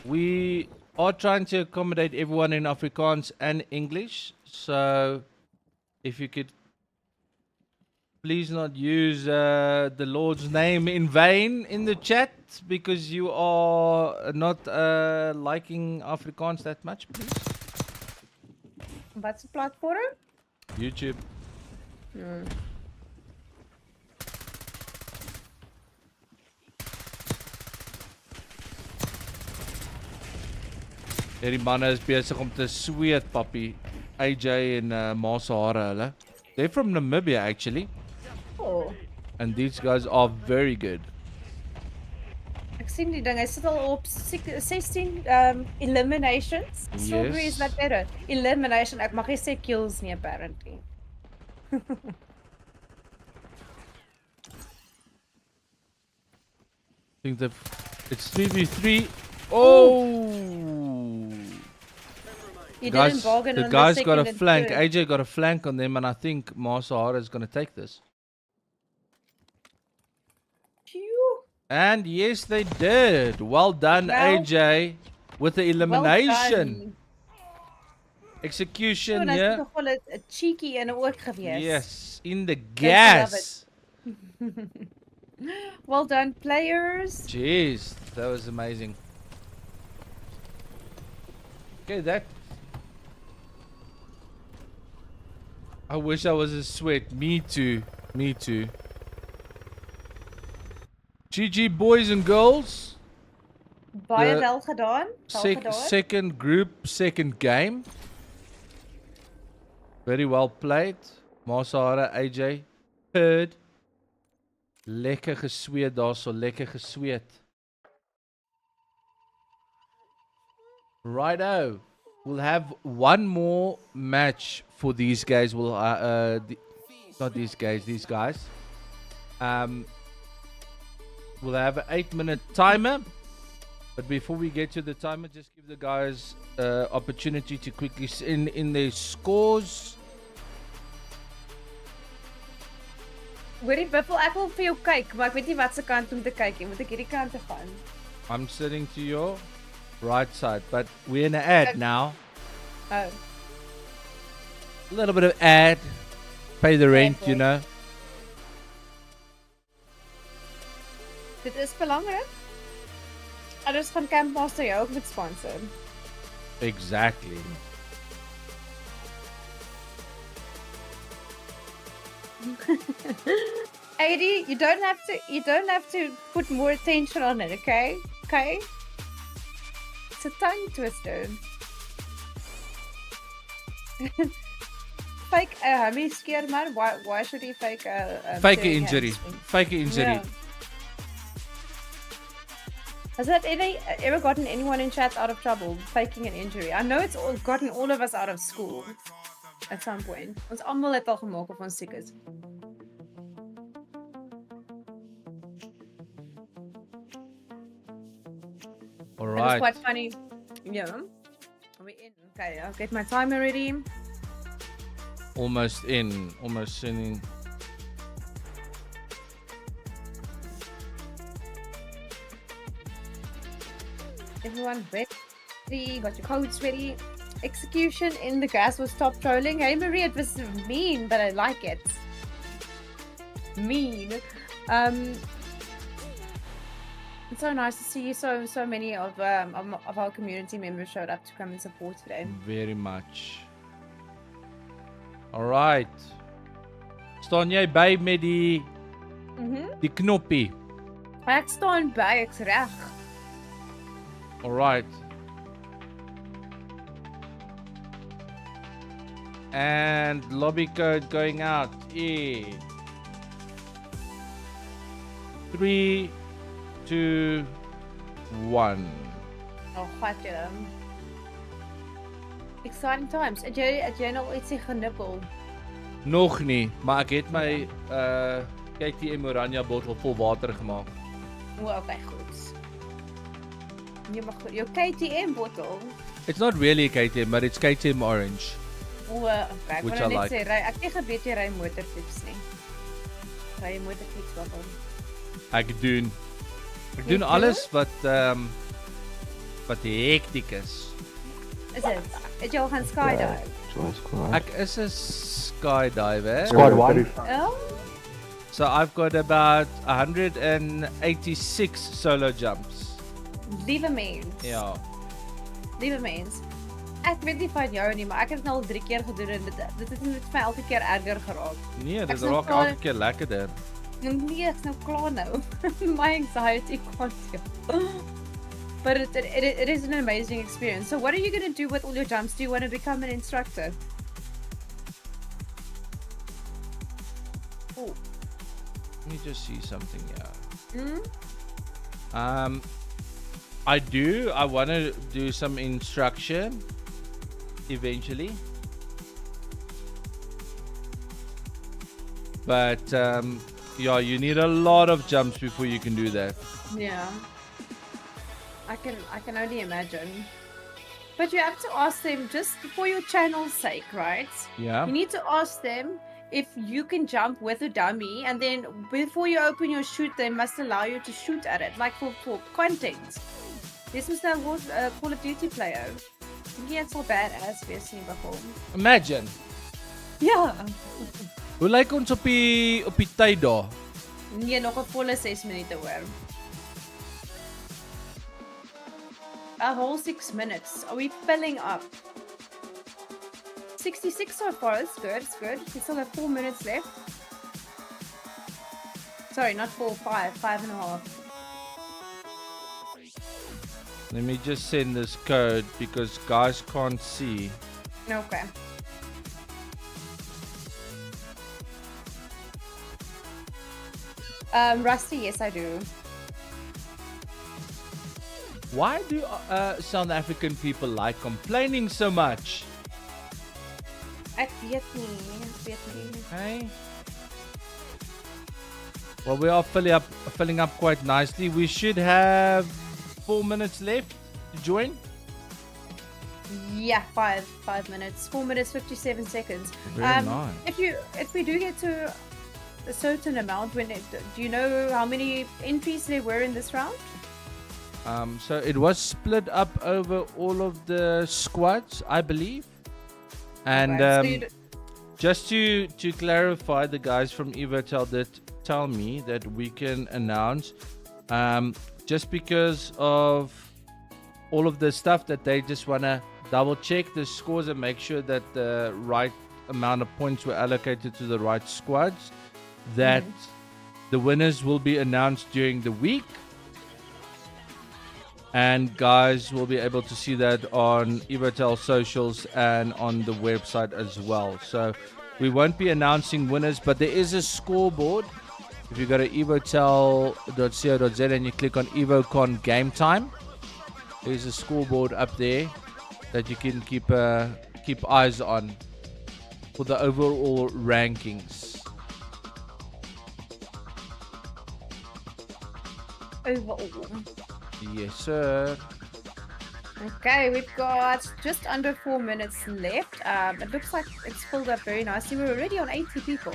we are trying to accommodate everyone in Afrikaans and English. So, if you could please not use the Lord's name in vain in the chat because you are not liking Afrikaans that much, please. What's the platform? YouTube. Hierdie manne is besig om te sweet, papi. AJ en Ma se hare hulle. They're from Namibia actually, Oh, and these guys are very good. ek sien die ding. Hy sit al op 16 eliminations. Strawberry is that better? Elimination. Ek mag nie sê kills nie apparently. I think that it's 3v3. Oh! You Guys, didn't bargain the on guys the got a second and flank. third. AJ got a flank on them, and I think Ma Sahara is going to take this. Phew. And yes, they did. Well done, Well- AJ, with the elimination. Well done. Execution, So, hy's yeah. nog wel 'n cheeky en ook gewees. Yes, in the love gas. Well done, players. Jeez, that was amazing. Okay, that. I wish I was a sweat. Me too. Me too. GG, boys and girls. Baie The wel gedaan. Wel gedaan. Second group, second game. Very well played. Masahara, AJ, third. Lekker gesweet daarso, lekker gesweet. Righto. We'll have one more match for these guys. We'll not these guys, these guys. We'll have an 8-minute timer. But before we get to the timer, just give the guys opportunity to quickly send in their scores. Hoorie Biffel, ek wil vir jou kyk, maar ek weet nie wat se kant om te kyk nie. Moet ek hierdie kant toe gaan? I'm sitting to your right side, but we're in an ad now. Oh. A little bit of ad. pay the rent, boy. you know. Dit is belangrijk. Anders gaan Campmaster jou ook met sponsor. Exactly. AD, you don't have to put more attention on it, okay? Okay? It's a tongue twister. Fake a hammy scare man. Why should he fake a Fake tearing injury. hamstring? Fake injury. Yeah. Has that ever gotten anyone in chat out of trouble faking an injury? I know it's gotten all of us out of school at some point. Ons almal het al gemaak of ons siek is. All It was right. quite funny. Yeah. Are we in? Okay, I'll get my timer ready. Almost in. Almost in. Everyone ready? Got your codes ready? Execution in the grass was top trolling. Hey Marie, it was mean, but I like it. Mean. It's so nice to see so many of our community members showed up to come and support today. Very much. All right. Staan jy by met die die knoppie? Ek staan by, ek's reg. All right. And lobby code going out in 3, 2, 1. Oh, gat julle. Exciting times. Het jy nou ietsie genippel? Nog nie, maar ek het my KTM Oranje bottel vol water gemaak. O, okay, goed. Jy mag jou KTM bottel. It's not really a KTM, but it's KTM Orange. O, okay. Ek Which wil I net like. sê, ek het nie geweet jy ry motorfiets nie. Ry jy motorfiets bottel? Ek doen Jy doen? alles wat hektiek is. Is dit? Het jy al gaan skydive? Ek is 'n skydiver. Squad 1. Oh, So I've got about 186 solo jumps. liewe mens. Ja. Liewe mens. Ek weet nie van jou nie, maar ek het dit nou al 3 keer gedoen en dit het net vir my elke keer erger geraak. Nee, Ek dit is nog raak klaar- elke keer lekkerder. Nee, ek's nou klaar nou. My anxiety can't deal. But it is an amazing experience. So what are you going to do with all your jumps? Do you want to become an instructor? Oh. Let me just see something here. Hmm? I do. I want to do some instruction eventually. But yeah, you need a lot of jumps before you can do that. Yeah. I can only imagine. But you have to ask them just for your channel's sake, right? Yeah. You need to ask them if you can jump with a dummy, and then before you open your chute, they must allow you to shoot at it, like for content. This was the Call of Duty player. He had so badass wees nie bekom. Imagine. Ja. Hoe lyk ons op die tyd daar? Nee, nog 'n volle 6 minute hoor. A whole 6 minutes. Are we filling up? 66 so far. That's good. It's good. We still have 4 minutes left. Sorry, not 4, 5. 5.5. Let me just send this code because guys can't see. Okay. Rusty, yes I do. Why do South African people like complaining so much? Ek weet nie. Hey. Well, we are filling up quite nicely. We should have 4 minutes left to join. Yeah, 5 minutes. 4 minutes 57 seconds. Very nice. If we do get to a certain amount, do you know how many entries there were in this round? So it was split up over all of the squads, I believe. And Okay, so Just to clarify, the guys from Evotel did tell me that we can announce, just because of all of the stuff that they just want to double check the scores and make sure that the right amount of points were allocated to the right squads, that the winners will be announced during the week. And guys will be able to see that on Evotel socials and on the website as well. So we won't be announcing winners, but there is a scoreboard. If you go to evotel.co.za and you click on Evocon game time, there's a scoreboard up there that you can keep eyes on for the overall rankings. Overall. Yes, sir. Okay, we've got just under 4 minutes left. It looks like it's filled up very nicely. We're already on 80 people.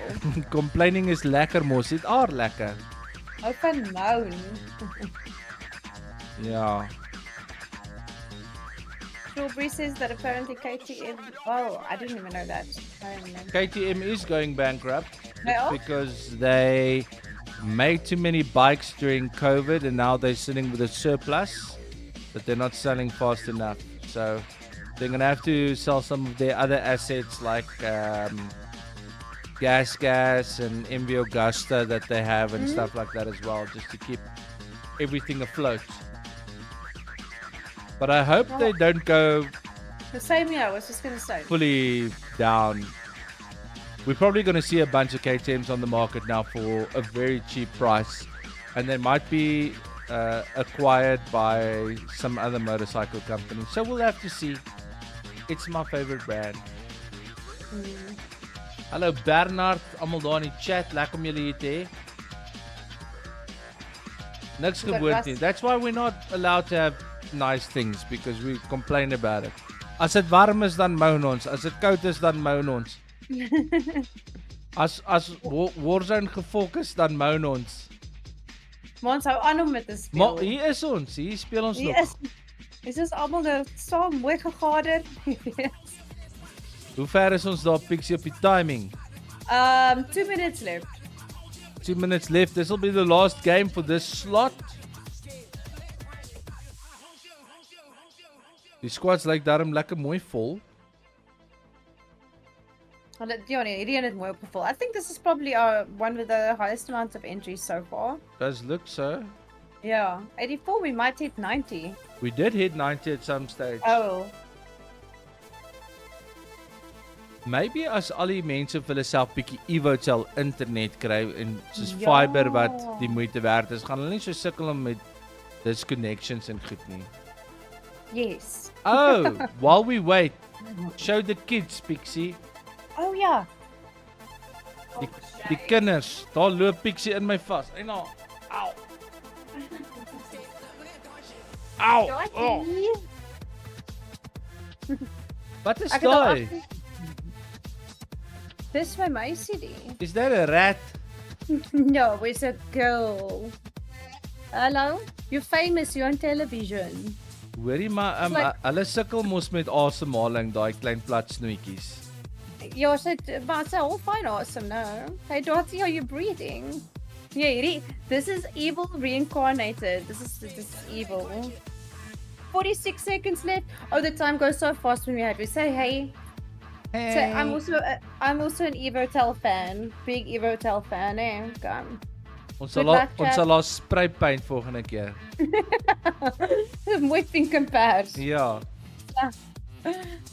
Complaining is lekker mos. Dit are lekker. Oh, van moan. Ja. Strawberry says that apparently KTM... Oh, I didn't even know that. I don't know. KTM is going bankrupt. They are? Because they made too many bikes during COVID and now they're sitting with a surplus, but they're not selling fast enough. So they're going to have to sell some of their other assets like Gas and MV Augusta that they have and stuff like that as well, just to keep everything afloat. But I hope they don't go The same here, I was just going to say. fully down. We're probably going to see a bunch of KTMs on the market now for a very cheap price, and they might be acquired by some other motorcycle company. So we'll have to see. It's my favorite brand. Hallo Bernard, almal daar in die chat, lekker om julle hier te hê. Niks gebeur nie. That's why we're not allowed to have nice things, because we complain about it. As dit warm is dan moan ons, as dit koud is dan moan ons. As Warzone gefokus dan moan ons. Maar ons hou aan om met te speel. Maar hier is ons, hier speel ons Hier nog. is ons almal nou saam mooi gegader. Hoe ver is ons daar, Pixie, op die timing? 2 minutes left. 2 minutes left. This will be the last game for this slot. Die squads lyk daarom lekker mooi vol. Ja nee, hierdie een het mooi opgevul. I think this is probably one with the highest amount of entries so far. Does look so. Yeah, 84, we might hit 90. We did hit 90 at some stage. Oh. Maybe as al die mense vir hulle self bietjie Evotel internet kry en soos Ja. fiber wat die moeite werd is, gaan hulle nie so sukkel om met disconnections en goed nie. Yes. Oh, while we wait, show the kids, Pixie. Oh yeah. Die kinders, daar loop Pixie in my vas. En nou, au. Au. Oh. Wat is daai? Dis my meisie die. Is that a rat? No, it's a girl. Hello? You're famous, you're on television. Hoorie maar, like- hulle sukkel mos met asemhaling, daai klein plat snoetjies. Ja, maar it's all fine awesome, no? Hey, Dottie, are you breathing? Yeah, this is evil reincarnated. This is evil. 46 seconds left. Oh, the time goes so fast when we have to say hey. Hey. So I'm also an Evotel fan. Big Evotel fan, eh? Come. Ons Good sal luck, ons Kat. sal haar spray paint volgende keer. Mooi pink compares. Ja.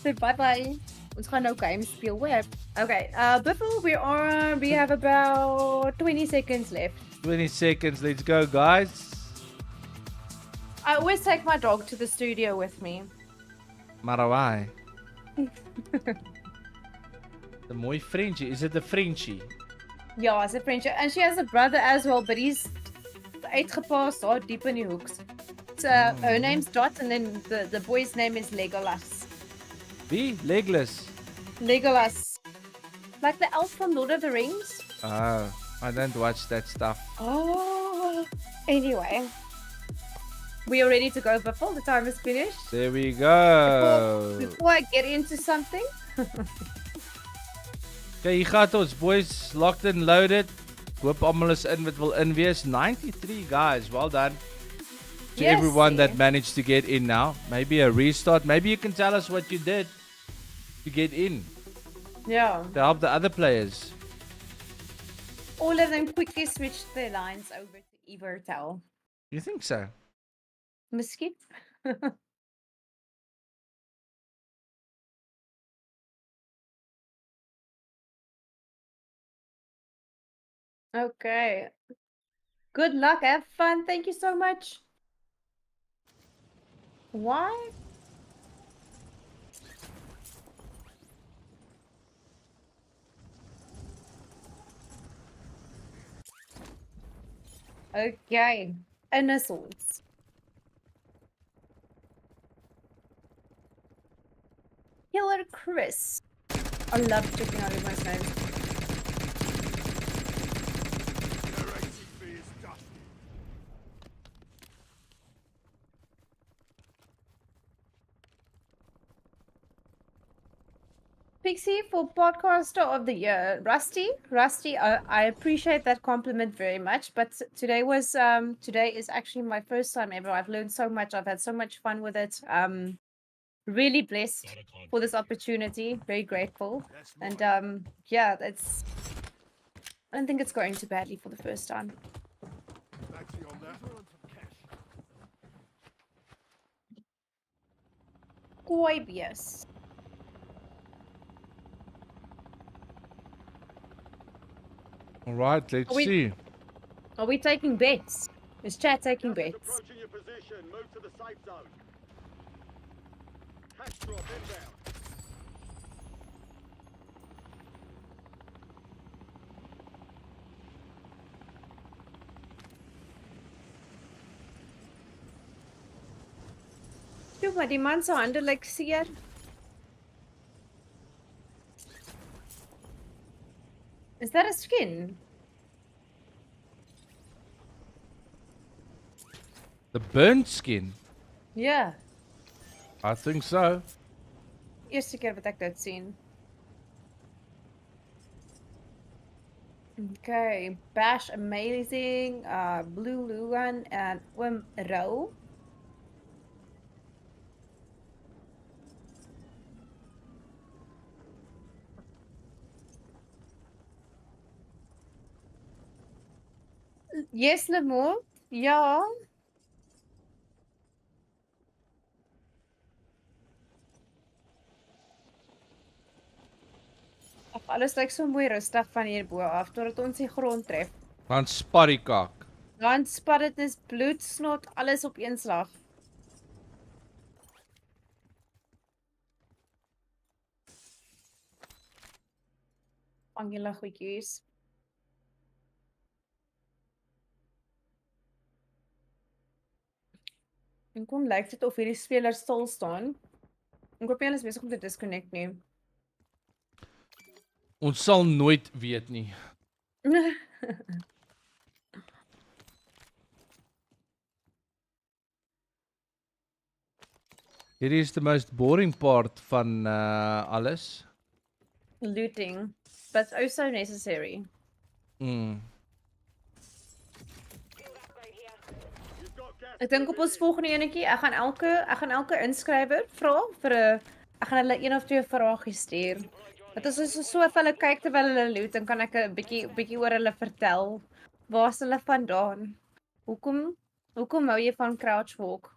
So bye. Ons gaan nou games speel web. Okay, Biffle, we have about 20 seconds left. 20 seconds, let's go guys. I always take my dog to the studio with me. Marawai. The mooi Frenchie, is it a Frenchie? Yeah, it's a French. And she has a brother as well, but he's uitgepaas daar deep in die hoeks. So, her name's Dot and then the boy's name is Legolas. Wie? Legless. Legolas. Like the elf from Lord of the Rings. Oh, I don't watch that stuff. Oh. Anyway. We are ready to go before the time is finished. There we go. Before I get into something. Okay, hier gaan ons boys locked and loaded. Hoop almal is in wat wil in wees. 93 guys. Well done. To Yes, everyone that see. managed to get in now. Maybe a restart. Maybe you can tell us what you did to get in. Yeah. To help the other players. All of them quickly switched their lines over to Evotel. You think so? Miskien. Okay. Good luck. Have fun. Thank you so much. Why? Okay. Innocence. Killer Chris. I love checking out everyone's names. Their ATV is dusty. Pixie for podcaster of the year. Rusty, I appreciate that compliment very much. But today is actually my first time ever. I've learned so much. I've had so much fun with it. Really blessed Got a contract for this here. opportunity. Very grateful. That's And right. yeah, I don't think it's going too badly for the first time. Maxi on that. Coibius. Alright, let's Are we- see. Are we taking bets? Is chat taking Gas is bets? approaching your position. Move to the safe zone. Hatch drop inbound. Doe maar die man se hande lyk seer. Is that a skin? The burnt skin. Ja. I think so. Eerste keer wat ek dit sien. Okay, Bash amazing, Blue Lugan and Wim Rou. Yes, Lemo. Ja. Ag, alles lyk so mooi rustig van hierbo af totdat ons die grond tref. Dan sparriekak. Dan spat dit is bloed, snot, alles op een slag. Vang julle goedjies. En kom lyk dit of hierdie speler stil staan. Ek hoop julle is besig om te disconnect nie. Ons sal nooit weet nie. Hierdie is the most boring part van alles. Looting. But it's also necessary. Mm. You've got gas. Ek dink op ons volgende enetjie, ek gaan elke inskrywer vra vir 'n ek gaan hulle een of twee vragies stuur. Dat as ons so vir hulle kyk terwyl hulle loot, dan kan ek 'n bietjie oor hulle vertel. Waar's hulle vandaan? Hoekom hou jy van crouch walk?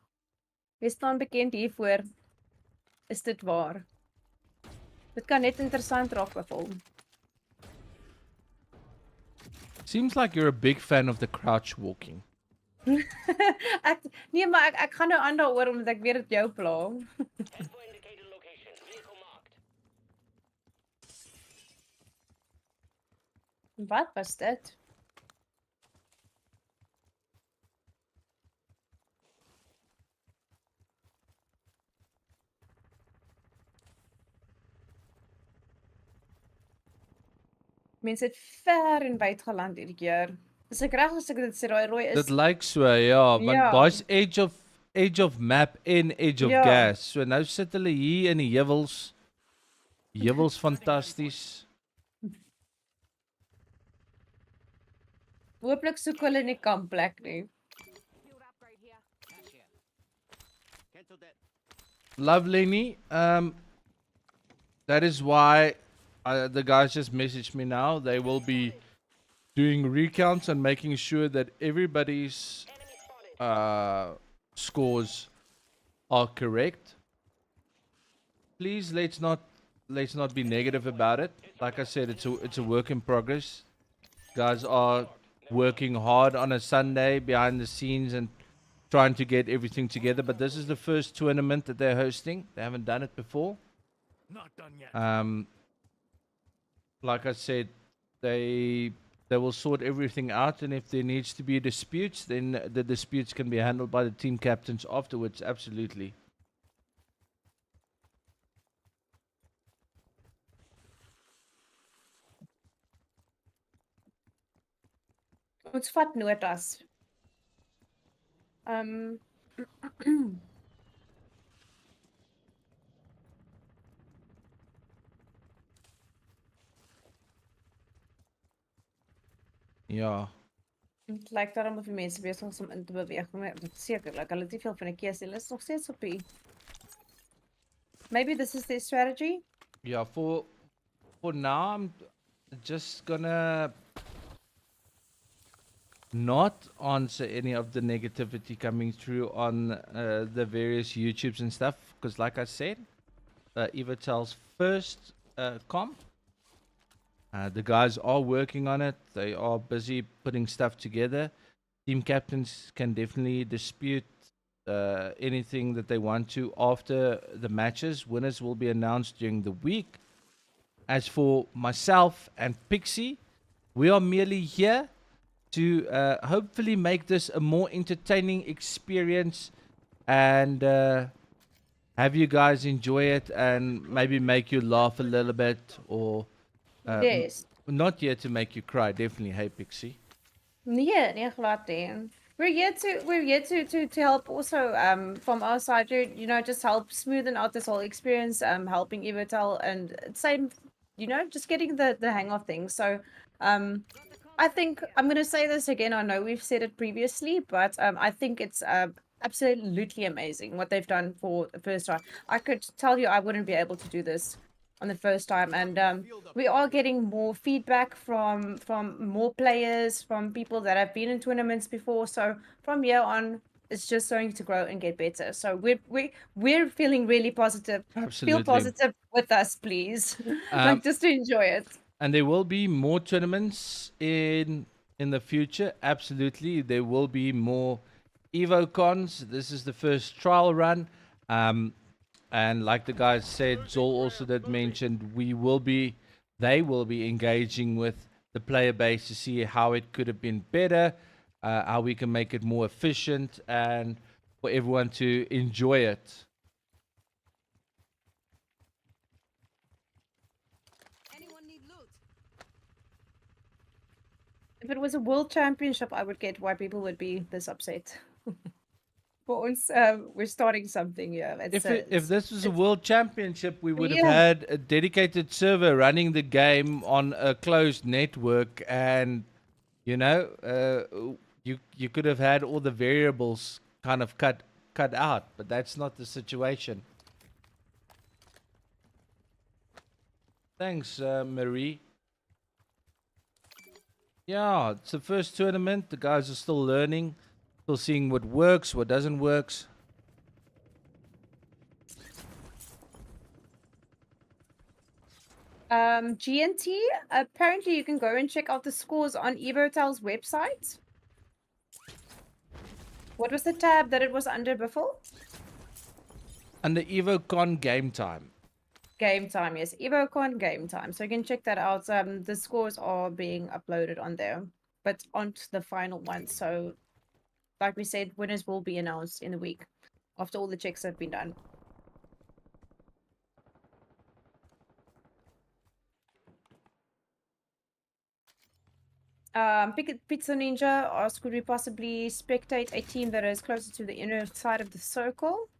Jy staan bekend hiervoor. Is dit waar? Dit kan net interessant raak vir hom. Seems like you're a big fan of the crouch walking. Nee, maar ek gaan nou aan daaroor omdat ek weet dit jou pla. Wat was dit? Mense het ver en wyd geland hierdie keer. Is ek reg as ek dit sê daai rooi is? Dit lyk so, ja, want Ja. daar's edge of map en edge of Ja. gas. So nou sit hulle hier in die heuwels. Heuwels fantasties. Hooplik soek hulle nie kampplek nie. Cash here. Cancel that. Love Lenny. That is why the guys just messaged me now. They will be doing recounts and making sure that everybody's scores are correct. Please let's not be negative about it. Like I said, it's a work in progress. Guys are working hard on a Sunday behind the scenes and trying to get everything together. But this is the first tournament that they're hosting. They haven't done it before. Not done yet. Like I said, they will sort everything out, and if there needs to be disputes, then the disputes can be handled by the team captains afterwards. Absolutely. Ons vat notas. Um Ja. Dit lyk daarom of die mense besig is om in te beweeg, maar sekerlik, hulle het nie veel van 'n keuse, hulle is nog steeds op die. Maybe this is their strategy. Yeah, for now, I'm just gonna not answer any of the negativity coming through on the various YouTubes and stuff, because like I said, Evotel's first comp. The guys are working on it. They are busy putting stuff together. Team captains can definitely dispute anything that they want to after the matches. Winners will be announced during the week. As for myself and Pixie, we are merely here to hopefully make this a more entertaining experience and have you guys enjoy it and maybe make you laugh a little bit or Yes. not here to make you cry, definitely. Hey Pixie. Nee, glad nie. We're here to help also from our side to, just help smoothen out this whole experience, helping Evotel and same, just getting the hang of things. So I think I'm gonna say this again. I know we've said it previously, but I think it's absolutely amazing what they've done for the first time. I could tell you I wouldn't be able to do this on the first time, and we are getting more feedback from more players, from people that have been in tournaments before. So from here on, it's just going to grow and get better. So we're feeling really positive. Absolutely. Feel positive with us, please. Um, just to enjoy it. And there will be more tournaments in the future. Absolutely, there will be more Evocons. This is the first trial run. And like the guys said, Zol also did mention they will be engaging with the player base to see how it could have been better, how we can make it more efficient, and for everyone to enjoy it. Anyone need loot? If it was a world championship, I would get why people would be this upset. For us, we're starting something here. If this was a world championship, we would have Yeah. had a dedicated server running the game on a closed network, and you could have had all the variables kind of cut out, but that's not the situation. Thanks, Marie. Yeah, it's the first tournament. The guys are still learning, still seeing what works, what doesn't work. GNT, apparently you can go and check out the scores on Evotel's website. What was the tab that it was under before? Under Evocon game time. Game time, yes. Evocon game time. So you can check that out. The scores are being uploaded on there, but onto the final one. So, like we said, winners will be announced in the week after all the checks have been done. Pizza Ninja asks, could we possibly spectate a team that is closer to the inner side of the circle?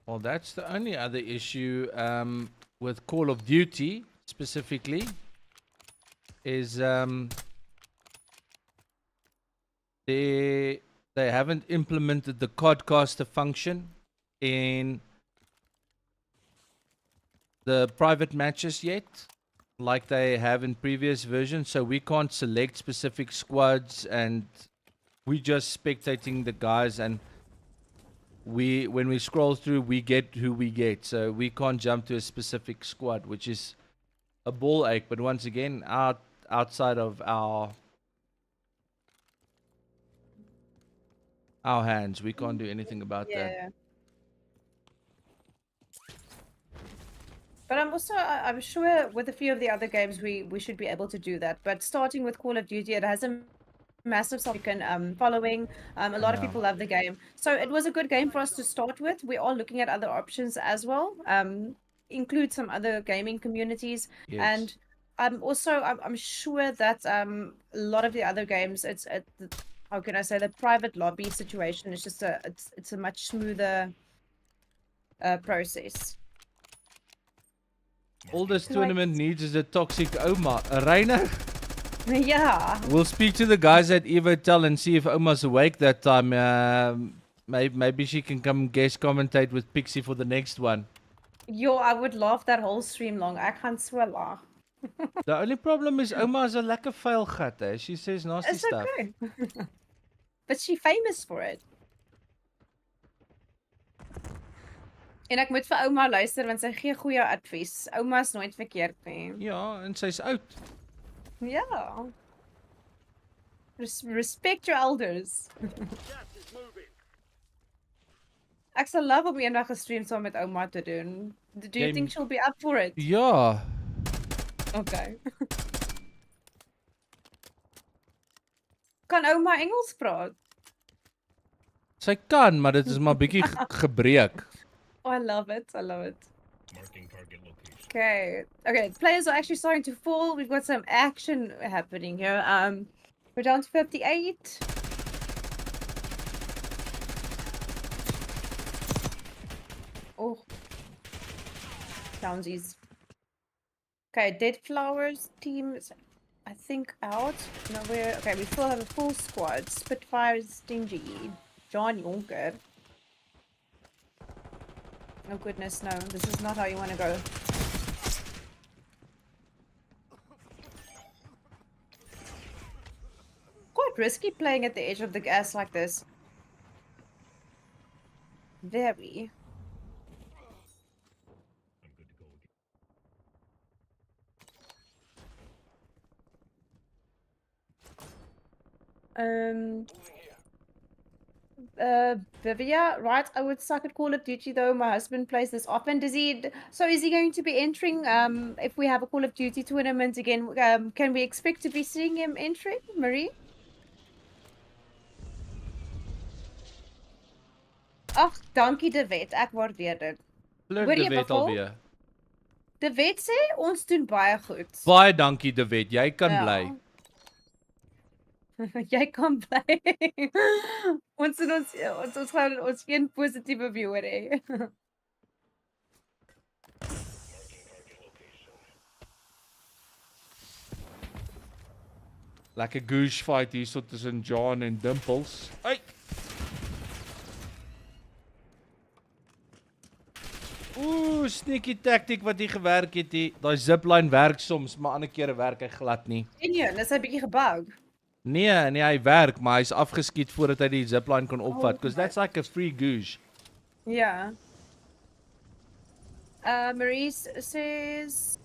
Well, that's the only other issue with Call of Duty specifically is They haven't implemented the codcaster function in the private matches yet, like they have in previous versions. So we can't select specific squads, and we just spectating the guys, and when we scroll through, we get who we get. So we can't jump to a specific squad, which is a ball ache. But once again, outside of our hands, we can't do anything about that. Yeah. But I'm sure with a few of the other games we should be able to do that. But starting with Call of Duty, it has a massive South African following. A lot of Yeah. people love the game, so it was a good game for us to start with. We are looking at other options as well. Include some other gaming communities, Yes. and I'm sure that a lot of the other games, how can I say, the private lobby situation is just it's a much smoother process. All this Like- tournament needs is a toxic Oma. Reiner, Yeah. we'll speak to the guys at Evotel and see if Oma's awake that time. Maybe she can come guest commentate with Pixie for the next one. Yo, I would laugh that whole stream long. I can't swear laugh. The only problem is Oma's a lekker vuil gat, eh? She says nasty It's stuff. okay. But she's famous for it. En ek moet vir ouma luister want sy gee goeie advies. Ouma's nooit verkeerd nie. Ja, en sy's oud. Ja. Respect your elders. Gas is moving. Ek sal love om eendag 'n stream saam met ouma te doen. Do you Jy- think she'll be up for it? Ja. Okay. Kan ouma Engels praat? Sy kan, maar dit is maar bietjie gebreek. Oh, I love it. I love it. Okay. Okay. Players are actually starting to fall. We've got some action happening here. We're down to 58. Oh. Downsies. Okay, Dead Flowers team is, I think, out. No, okay, we still have a full squad. Spitfire, Stingy, John Jonker. Oh goodness, no. This is not how you want to go. Quite risky playing at the edge of the gas like this. Very. Vivia, right? I would suck at Call of Duty though. My husband plays this often. So is he going to be entering? If we have a Call of Duty tournament again, can we expect to be seeing him entering, Marie? Ag, dankie De Wet. Ek waardeer dit. Flirt Hoor De jy, Wet Bafal? alweer. De Wet sê ons doen baie goed. Baie dankie De Wet, jy kan Ja. bly. Jy kan bly. ons gaan ons een positiewe viewer hê. Lekker goose fight hier so tussen John en Dimples. Ai. Ooh, sneaky tactic wat hier gewerk het hier. Daai zipline werk soms, maar ander kere werk hy glad nie. En ja, dis 'n bietjie gebug. Nee, hy werk, maar hy's afgeskiet voordat hy die zipline kon opvat, because my. that's like a free goose. Yeah. Maurice says,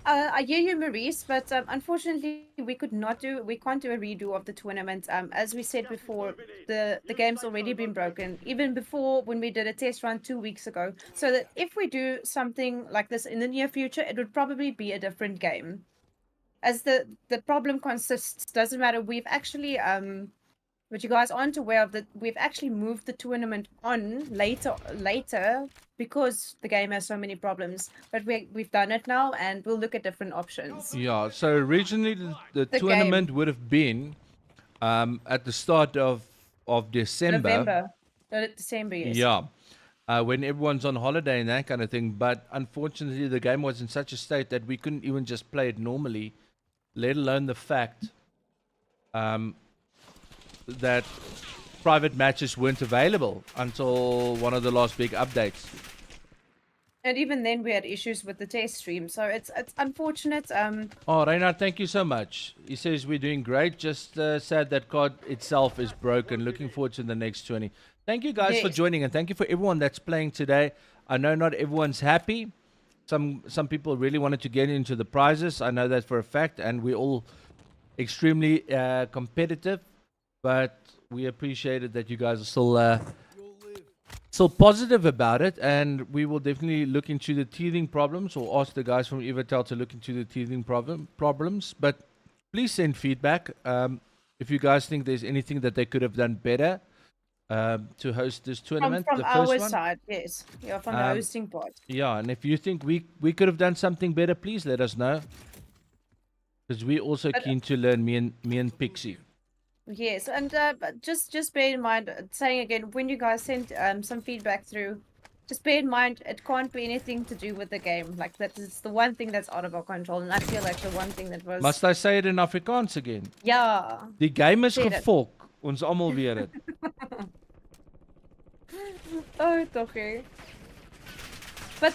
I hear you, Maurice, but unfortunately we can't do a redo of the tournament. As we said before, the game's already been broken, even before when we did a test run 2 weeks ago. So that if we do something like this in the near future, it would probably be a different game. As the problem consists, doesn't matter. We've actually but you guys aren't aware of that we've actually moved the tournament on later because the game has so many problems. But we've done it now and we'll look at different options. Yeah, so originally the The tournament would have been at the start of December. November. No, December, yes. Yeah. When everyone's on holiday and that kind of thing. But unfortunately, the game was in such a state that we couldn't even just play it normally, let alone the fact that private matches weren't available until one of the last big updates. And even then, we had issues with the test stream, so it's unfortunate. Oh, Reinhard, thank you so much. He says we're doing great. Just sad that COD itself is broken. Looking forward to the next 20. Thank you guys for Yes. joining, and thank you for everyone that's playing today. I know not everyone's happy. Some people really wanted to get into the prizes. I know that for a fact, and we're all extremely competitive. But we appreciated that you guys are still positive about it, and we will definitely look into the teething problems, or ask the guys from Evotel to look into the teething problems. But please send feedback. If you guys think there's anything that they could have done better to host this tournament, From the our first one. side, yes. Yeah, from the hosting part. Yeah, and if you think we could have done something better, please let us know. Because we're also keen to learn, me and Pixie. Yes, and but just bear in mind, saying again, when you guys send some feedback through, just bear in mind it can't be anything to do with the game. Like that is the one thing that's out of our control, and I feel like the one thing that was. Must I say it in Afrikaans again? Yeah. Die game is Sê dit. gefok. Ons almal weet dit. Oh, okay. But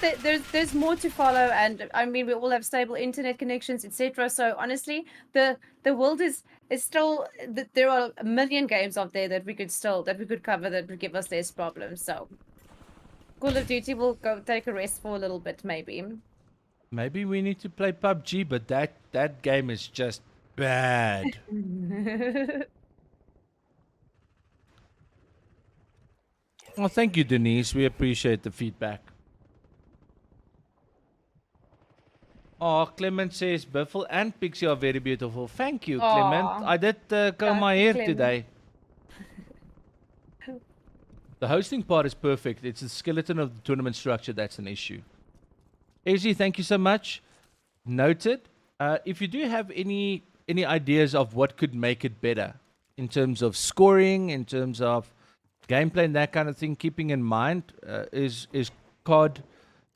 there's more to follow, and I mean we all have stable internet connections, etc. So honestly, the world is still there are a million games out there that we could cover that would give us less problems. So Call of Duty will go take a rest for a little bit, maybe. Maybe we need to play PUBG, but that game is just bad. Well, thank you, Denise. We appreciate the feedback. Oh, Clement says Biffle and Pixie are very beautiful. Thank you, Clement. Aw. I did comb my hair Clement. today. The hosting part is perfect. It's the skeleton of the tournament structure that's an issue. Izzy, thank you so much. Noted. If you do have any ideas of what could make it better in terms of scoring, in terms of gameplay and that kind of thing, keeping in mind, is COD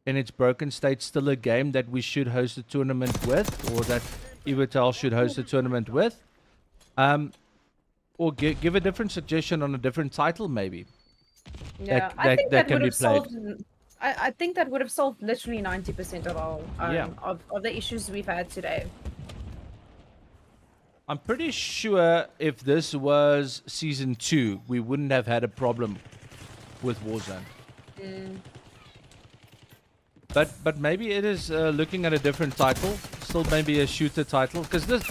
in its broken state still a game that we should host a tournament with, or that Evotel should host a tournament with? Or give a different suggestion on a different title, maybe. Yeah, That- I that- think that that can would be have solved. I think that would have solved literally 90% of our Yeah. of the issues we've had today. I'm pretty sure if this was season 2, we wouldn't have had a problem with Warzone. But maybe it is looking at a different title, still maybe a shooter title, because this,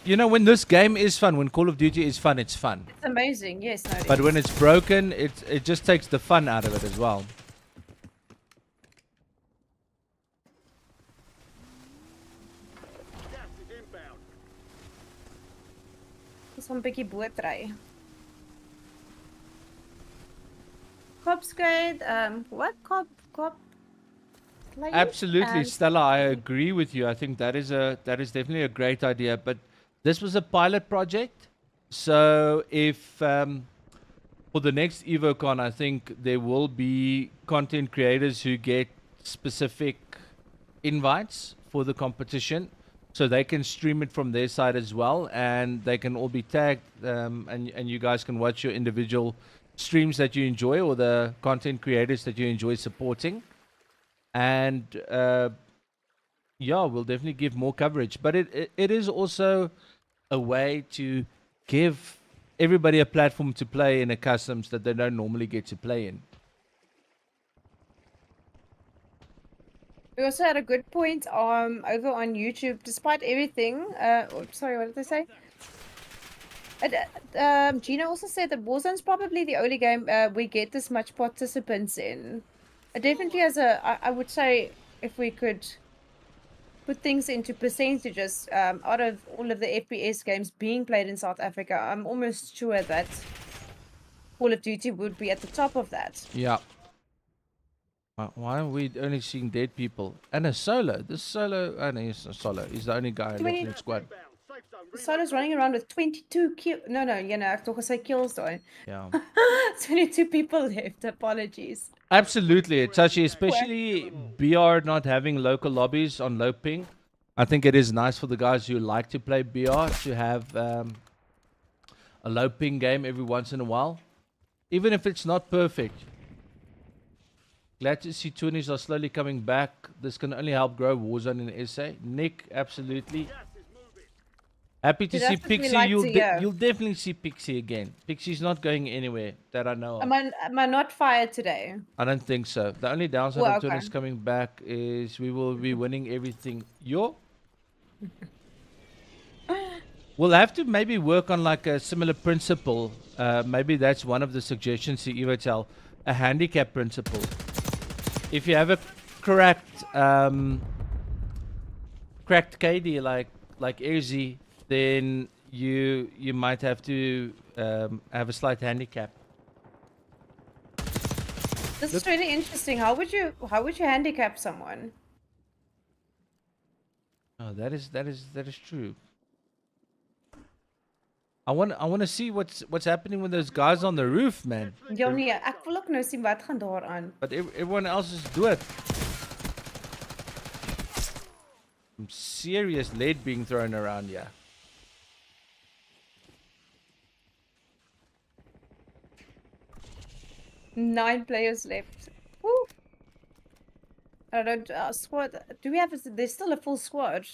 when this game is fun, when Call of Duty is fun, it's fun. It's amazing, yes. No, But when it's broken, it just takes the fun out of it as well. Gas is inbound. it's een bietjie bootry. Cop's great. What cop? Lady? Absolutely, Stella, I agree with you. I think that is definitely a great idea. But this was a pilot project, so if for the next Evocon, I think there will be content creators who get specific invites for the competition, so they can stream it from their side as well, and they can all be tagged, and you guys can watch your individual streams that you enjoy, or the content creators that you enjoy supporting. And yeah, we'll definitely give more coverage. But it is also a way to give everybody a platform to play in a customs that they don't normally get to play in. We also had a good point over on YouTube. Despite everything, sorry, what did I say? Gina also said that Warzone's probably the only game we get this much participants in. It definitely has I would say, if we could put things into percentages, out of all of the FPS games being played in South Africa, I'm almost sure that Call of Duty would be at the top of that. Yeah. Why are we only seeing dead people? And a solo. This solo, no, he's a solo. He's the only guy left in the squad. Inbound. Safe zone. Solo's running around with 22 kills. No, I've talked say kills though. Yeah. 22 people left. Apologies. Absolutely, it's actually, especially BR not having local lobbies on low ping. I think it is nice for the guys who like to play BR to have a low ping game every once in a while, even if it's not perfect. Glad to see 20s are slowly coming back. This can only help grow Warzone in SA. Nick, absolutely. Gas is moving. Happy to see That's what we Pixie. like to hear. You'll definitely see Pixie again. Pixie's not going anywhere that I know of. Am I not fired today? I don't think so. The only downside Well, of 20s coming back is we will be winning everything. We'll have to maybe work on like a similar principle. Maybe that's one of the suggestions to Evotel, a handicap principle. If you have a cracked KD like Airzy, then you might have to have a slight handicap. This is really interesting. How would you handicap someone? Oh, that is true. I want to see what's happening with those guys on the roof, man. Ja nee, ek wil ook nou sien wat gaan daar aan. But everyone else is doing. Some serious lead being thrown around here. Nine players left. Woo. I don't squad. Do we have? There's still a full squad.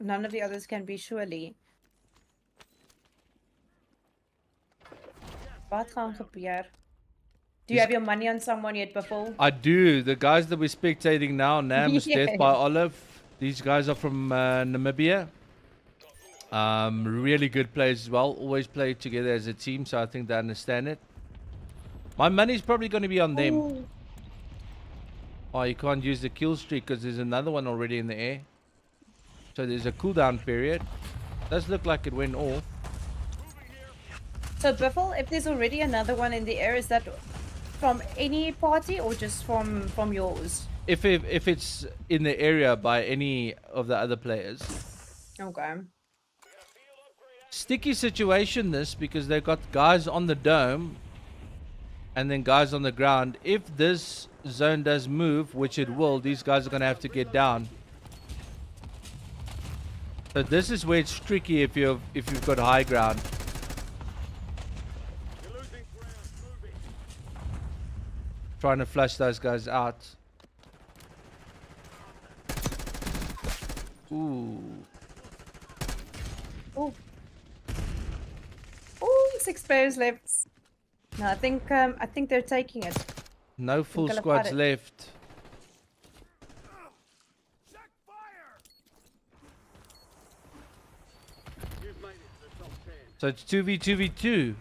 None of the others can be surely. Wat gaan gebeur? Do you have your money on someone yet before? I do. The guys that we're spectating now, Nam's Death by Olive. These guys are from Namibia. Really good players as well. Always play together as a team, so I think they understand it. My money's probably going to be on them. Ooh. Oh, you can't use the kill streak because there's another one already in the air. So there's a cooldown period. Does look like it went off. So Biffle, if there's already another one in the air, is that from any party or just from yours? If it's in the area by any of the other players. Okay. Sticky situation this, because they've got guys on the dome and then guys on the ground. If this zone does move, which it will, these guys are going to have to get down. So this is where it's tricky if you've got high ground. You're losing ground. Moving. Trying to flush those guys out. Ooh. Oh. Oh, 6 players left. No, I think they're taking it. No full Hulle squads vat dit. left. Check fire! You've made it to the top 10. So it's 2v2v2.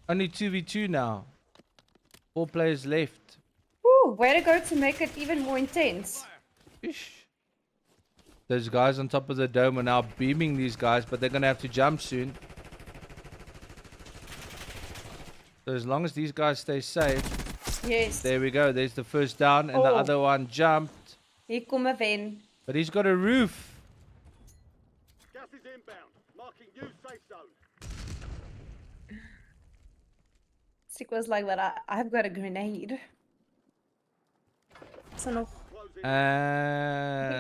Only 2v2 now. 4 players left. Woo, way to go to make it even more intense. Ish. Those guys on top of the dome are now beaming these guys, but they're going to have to jump soon. So as long as these guys stay safe. Yes. There we go. There's the first down, and the Oh. other one jumped. Hier kom 'n wen. But he's got a roof. Gas is inbound. Marking new safe zone. Sick was like that. I've got a grenade. So nog. Closing.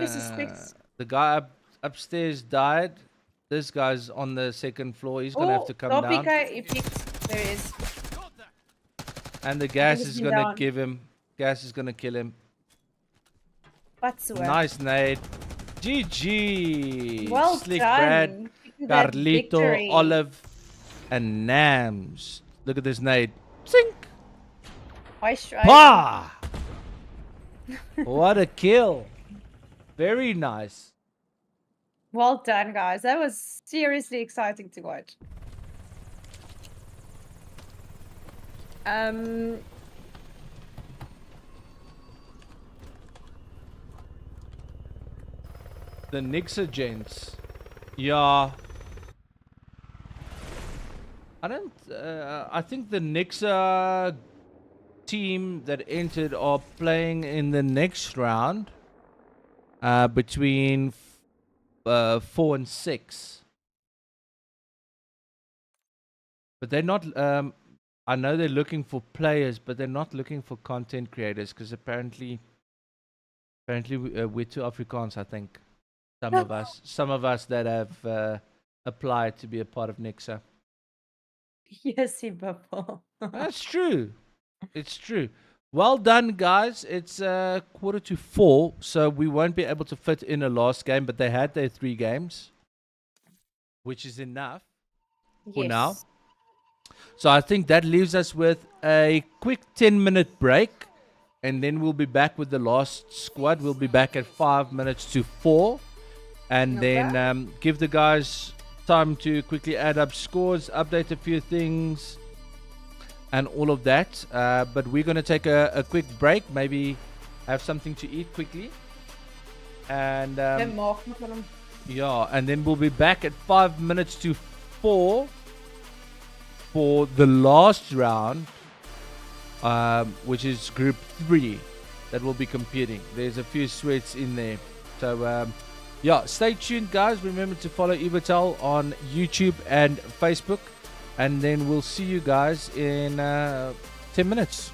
This is fixed. The guy upstairs died. This guy's on the second floor. He's going to have to come down. There he is. And the gas he's is been going to down. give him. Gas is going to kill him. Wat so. Nice nade. GG. Well Slick done. Brad, Look at that Carlito, victory. Olive, and Nams. Look at this nade. Sink. Nice try. Pa! What a kill. Very nice. Well done, guys. That was seriously exciting to watch. The Nixa gents. Yeah. I think the Nixa team that entered are playing in the next round between 4 and 6. But they're not I know they're looking for players, but they're not looking for content creators, because apparently we're too Afrikaans, I think. Some of us that have applied to be a part of Nixa. Yes, Bubble. That's true. It's true. Well done, guys. It's 3:45, so we won't be able to fit in a last game, but they had their 3 games, which is enough for now. Yes. So I think that leaves us with a quick 10-minute break, and then we'll be back with the last squad. We'll be back at 5 minutes to 4, and then give the guys time to quickly add up scores, update a few things, and all of that. But we're going to take a quick break, maybe have something to eat quickly, and yeah, and then we'll be back at 5 minutes to 4 for the last round, which is group 3 that will be competing. There's a few sweats in there. So, yeah, stay tuned, guys. Remember to follow Evotel on YouTube and Facebook. And then we'll see you guys in 10 minutes.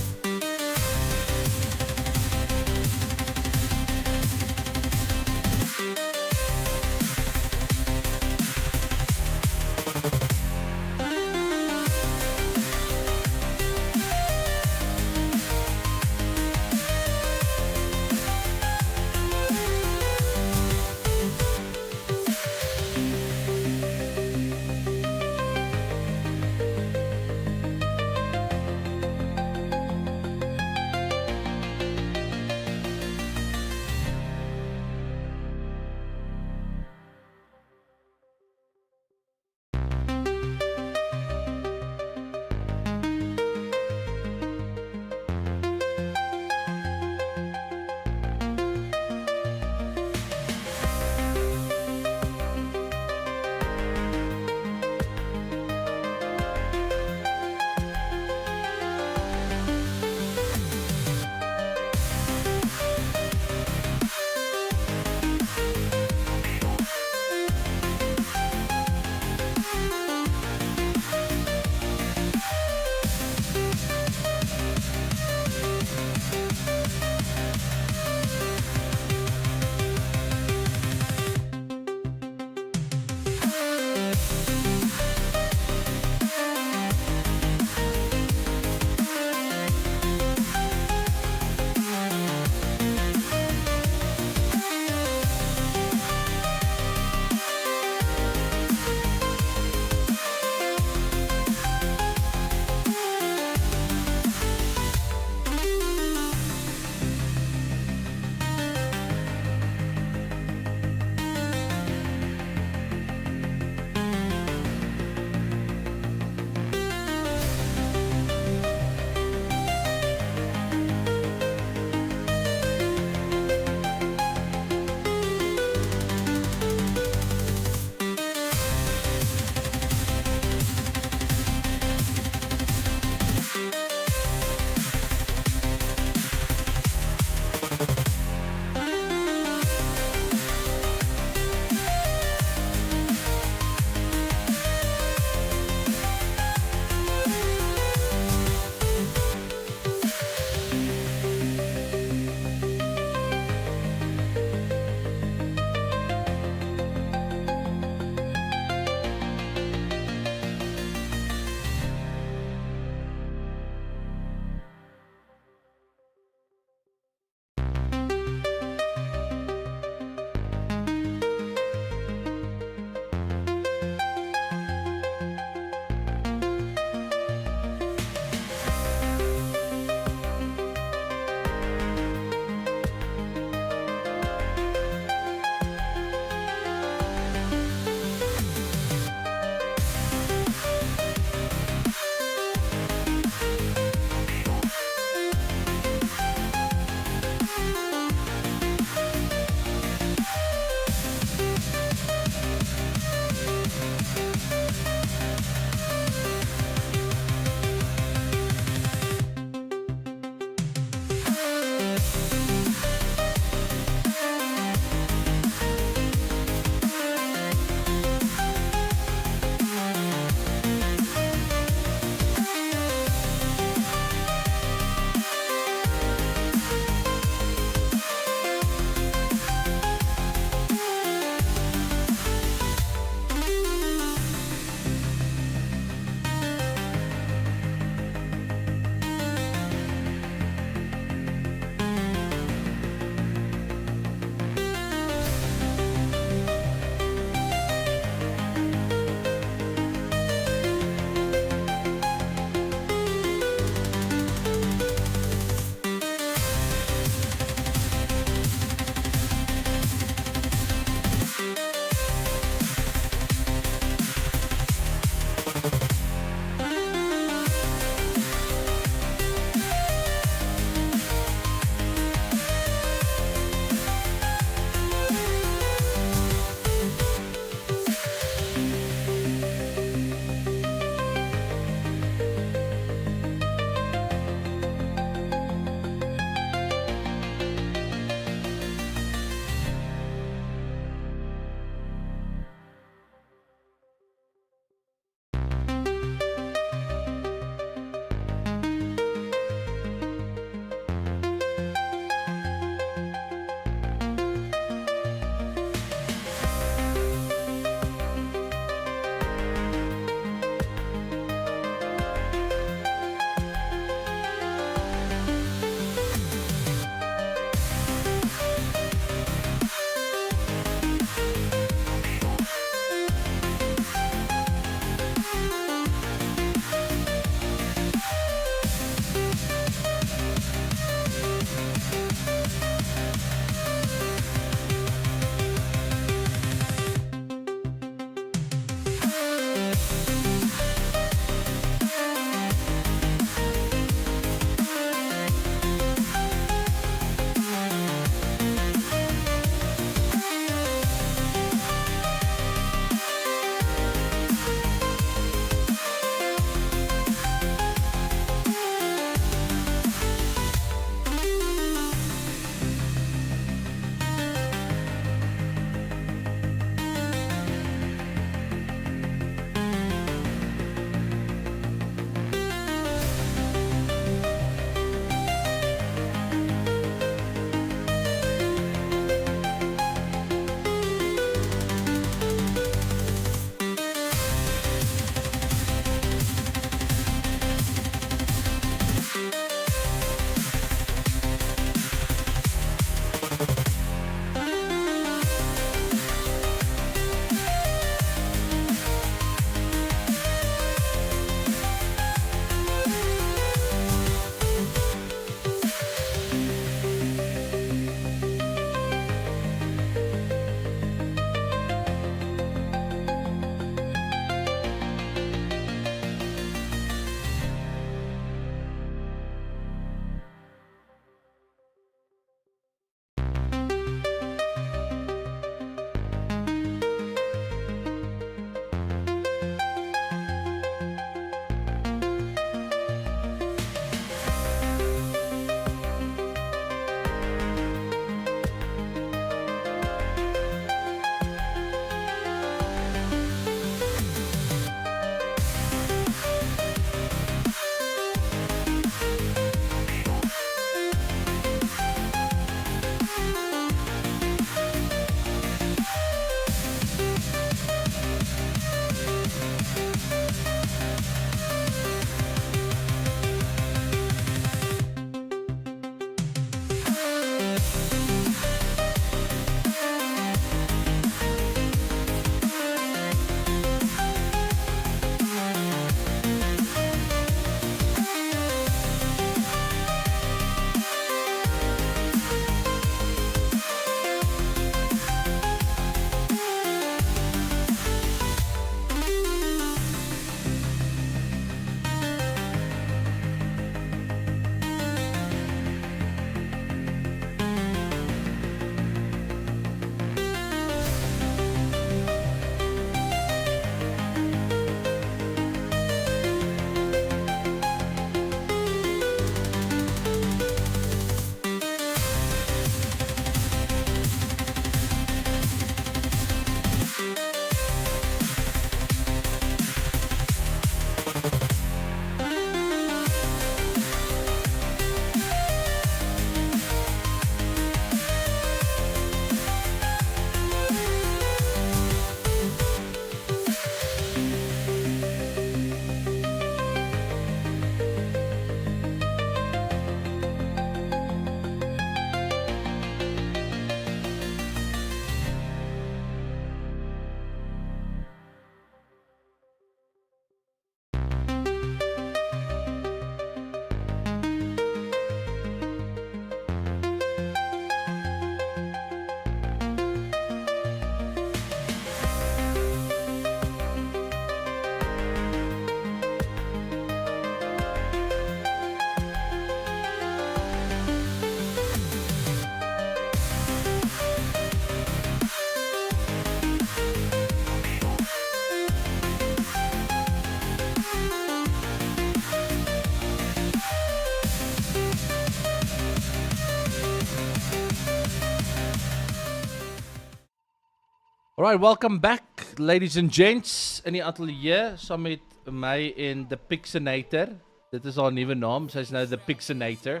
Alright, welcome back, ladies and gents. In die ateljee saam met my en the Pixinator. Dit is haar nuwe naam. Sy's nou the Pixinator.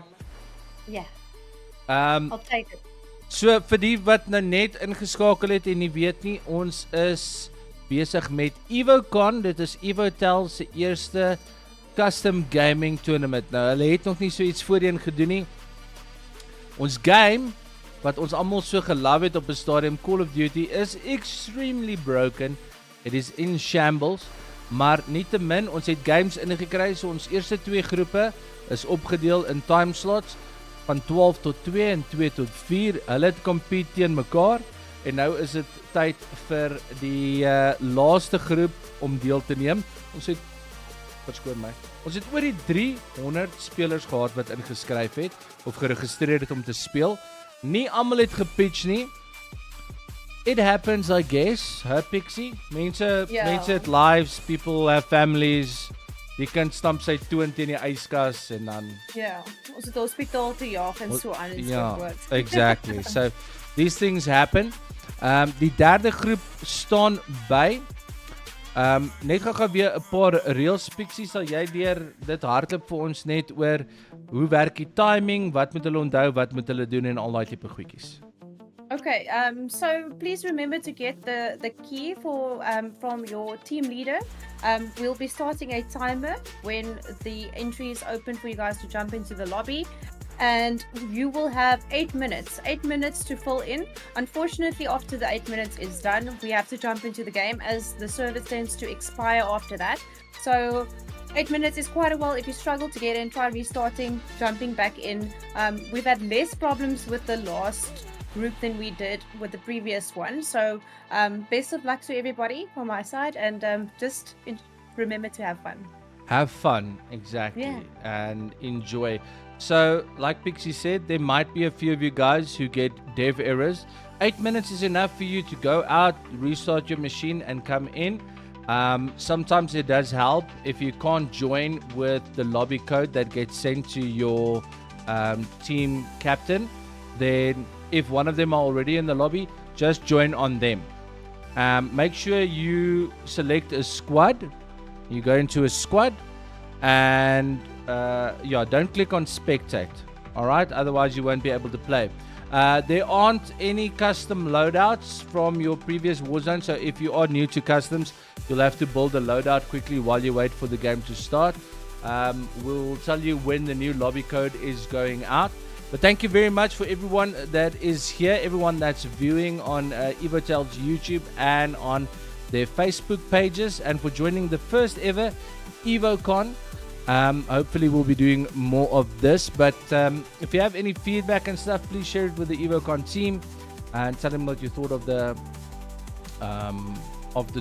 Yeah, Ehm I'll take it. so vir die wat nou net ingeskakel het en nie weet nie, ons is besig met Evocon. Dit is Evotel se eerste custom gaming tournament. Nou, hulle het nog nie so iets voorheen gedoen nie. Ons game wat ons almal so gelove het op 'n stadium, Call of Duty, is extremely broken. It is in shambles, maar nietemin, ons het games ingekry, so ons eerste 2 groepe is opgedeel in time slots van 12 tot 2 en 2 tot 4. Hulle het compete teen mekaar en nou is dit tyd vir die laaste groep om deel te neem. Ons het Ons het oor die 300 spelers gehad wat ingeskryf het of geregistreer het om te speel. Nie almal het gepitch nie. It happens, I guess. Her Pixie. Mense het lives, people have families. Die kind stamp sy toon teen die yskas en dan Ja, ons het hospitaal te jaag en so aan en so ja, voort. exactly. So these things happen. Die derde groep staan by. Net gou weer 'n paar reels. Pixie, sal jy deur dit hardloop vir ons net oor hoe werk die timing, wat moet hulle onthou, wat moet hulle doen en al daai tipe goedjies. Okay, so please remember to get the key for from your team leader. We'll be starting a timer when the entry is open for you guys to jump into the lobby. and you will have 8 minutes to fill in. Unfortunately, after the 8 minutes is done, we have to jump into the game as the server tends to expire after that. So 8 minutes is quite a while. If you struggle to get in, try restarting, jumping back in. We've had less problems with the last group than we did with the previous one. So best of luck to everybody from my side, and just remember to have fun. Have fun, exactly, Yeah. and enjoy. So, like Pixie said, there might be a few of you guys who get dev errors. 8 minutes is enough for you to go out, restart your machine, and come in. Sometimes it does help if you can't join with the lobby code that gets sent to your team captain. Then, if one of them are already in the lobby, just join on them. Make sure you select a squad. You go into a squad, and don't click on spectate. All right, otherwise you won't be able to play. There aren't any custom loadouts from your previous Warzone, so if you are new to customs, you'll have to build a loadout quickly while you wait for the game to start. We'll tell you when the new lobby code is going out. But thank you very much for everyone that is here, everyone that's viewing on Evotel's YouTube and on their Facebook pages, and for joining the first ever Evocon. Hopefully we'll be doing more of this, but if you have any feedback and stuff, please share it with the Evocon team and tell them what you thought of the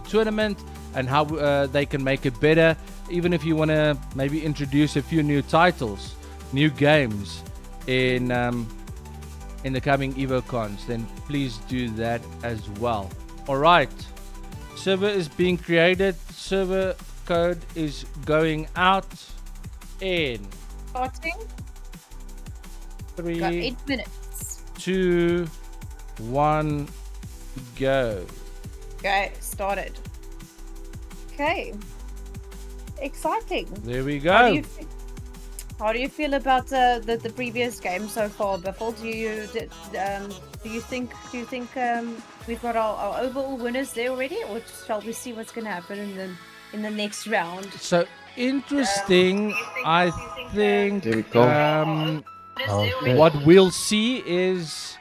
tournament and how they can make it better. Even if you want to maybe introduce a few new titles, new games in the coming Evocons, then please do that as well. All right, server is being created, server code is going out in Starting. 3, Got 8 minutes. 2, 1, go. Okay, started. Okay. Exciting. There we How do go. you feel? How do you feel about the previous game so far, Biffle? Do you think we've got our overall winners there already, or shall we see what's gonna happen in the next round? So interesting. I think There we go. Okay. what we'll see is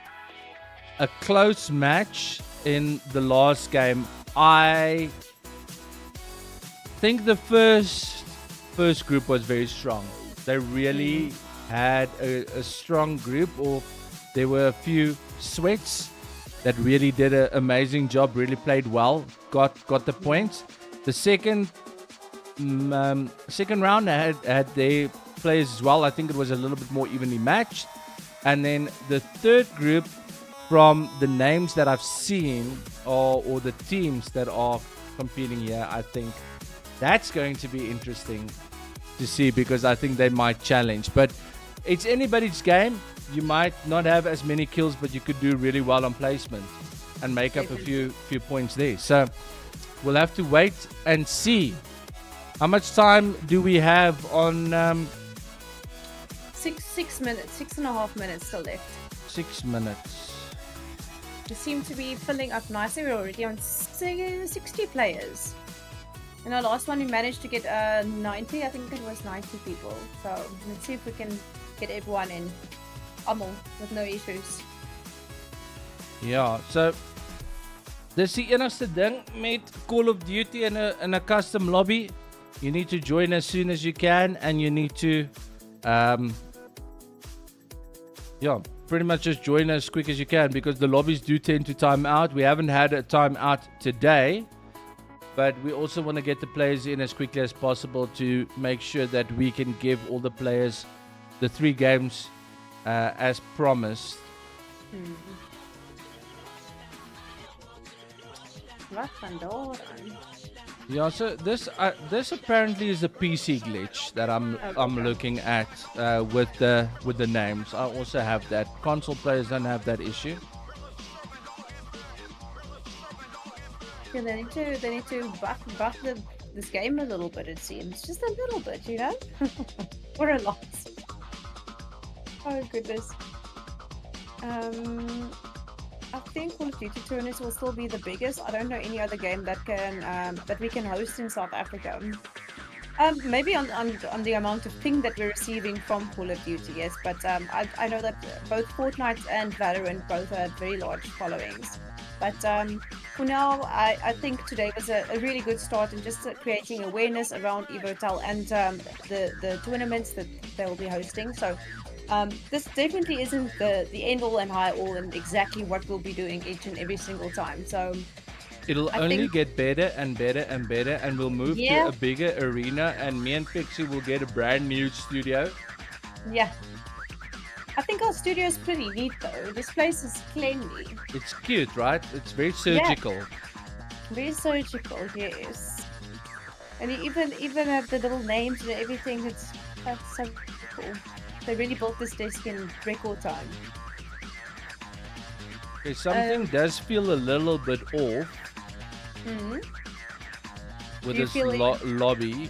a close match in the last game. I think the first group was very strong. They really had a strong group, or there were a few sweats that really did an amazing job, really played well, got the points. The second round had their players as well. I think it was a little bit more evenly matched. And then the third group, from the names that I've seen or the teams that are competing here, I think that's going to be interesting to see, because I think they might challenge. But it's anybody's game. You might not have as many kills, but you could do really well on placement and make up a few points there. So we'll have to wait and see. How much time do we have on 6 minutes, 6.5 minutes still left. 6 minutes? We seem to be filling up nicely. We're already on 60 players. In our last one, we managed to get 90. I think it was 90 people. So let's see if we can get everyone in. Almal with no issues. Ja, so dis die enigste ding met Call of Duty in a custom lobby. You need to join as soon as you can, and you need to pretty much just join as quick as you can, because the lobbies do tend to time out. We haven't had a time out today, but we also want to get the players in as quickly as possible to make sure that we can give all the players the 3 games as promised. Wat van daar aan? Yeah, so this apparently is a PC glitch that I'm looking at with the names. I also have that. Console players don't have that issue. Yeah, they need to buff this game a little bit, it seems. Just a little bit, you know? Or a lot. Oh goodness. I think Call of Duty tournaments will still be the biggest. I don't know any other game that can that we can host in South Africa. Maybe on the amount of ping that we're receiving from Call of Duty, yes. But I know that both Fortnite and Valorant both have very large followings. But for now, I think today was a really good start in just creating awareness around Evotel and the tournaments that they'll be hosting. So this definitely isn't the end all and high all and exactly what we'll be doing each and every single time. So It'll I only think- get better and better and better, and we'll move Yeah. to a bigger arena, and me and Pixie will get a brand new studio. yeah, I think our studio is pretty neat though. This place is cleanly. It's cute, right? It's very surgical. Very surgical, yes. And even have the little names and everything. That's so cool. They really built this desk in record time. Okay, something does feel a little bit off Hmm. with You this feel it? lobby.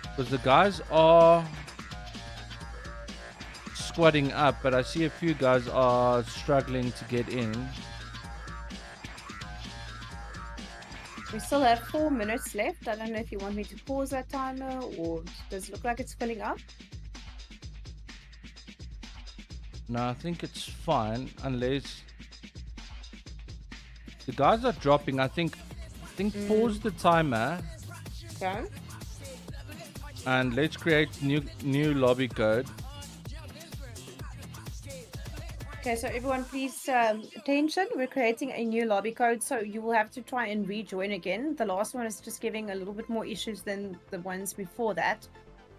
Because the guys are squatting up, but I see a few guys are struggling to get in. We still have 4 minutes left. I don't know if you want me to pause that timer or does it look like it's filling up? No, I think it's fine unless the guys are dropping. I think pause the timer Okay. and let's create new lobby code. Okay, so everyone please attention. We're creating a new lobby code, so you will have to try and rejoin again. The last one is just giving a little bit more issues than the ones before that.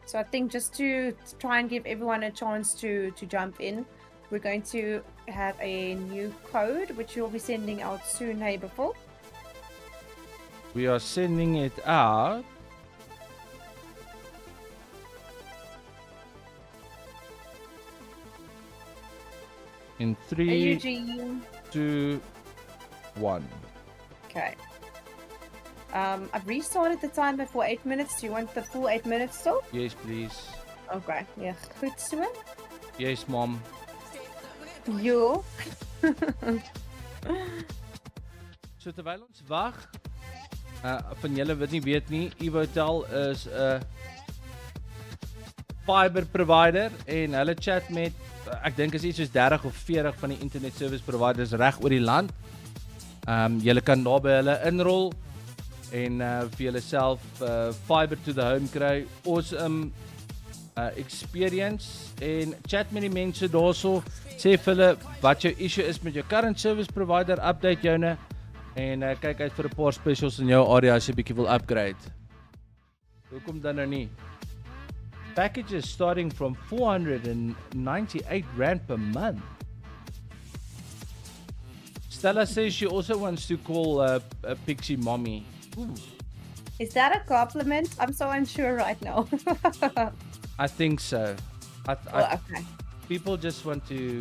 So I think just to try and give everyone a chance to jump in, we're going to have a new code which you'll be sending out soon, hey before. We are sending it out. In Hey, 3, Eugene. 2, 1. Okay. I've restarted the timer for 8 minutes. Do you want the full 8 minutes still? Yes, please. Okay. Yeah, goed so. Yes, mom. Jo. So terwyl ons wag, van julle wat nie weet nie, Evotel is 'n fiber provider en hulle chat met ek dink is iets soos 30 of 40 van die internet service providers reg oor die land. Julle kan daar by hulle inrol en vir julleself fiber to the home kry. Awesome experience en chat met die mense daarso. Sê vir hulle wat jou issue is met jou current service provider, update joune en kyk uit vir 'n paar specials in jou area as jy bietjie wil upgrade. Hoekom dan nou nie? Packages starting from 498 Rand per month. Stella says she also wants to call Pixie mommy. Ooh, Is that a compliment? I'm so unsure right now. I think so. Okay. People just want to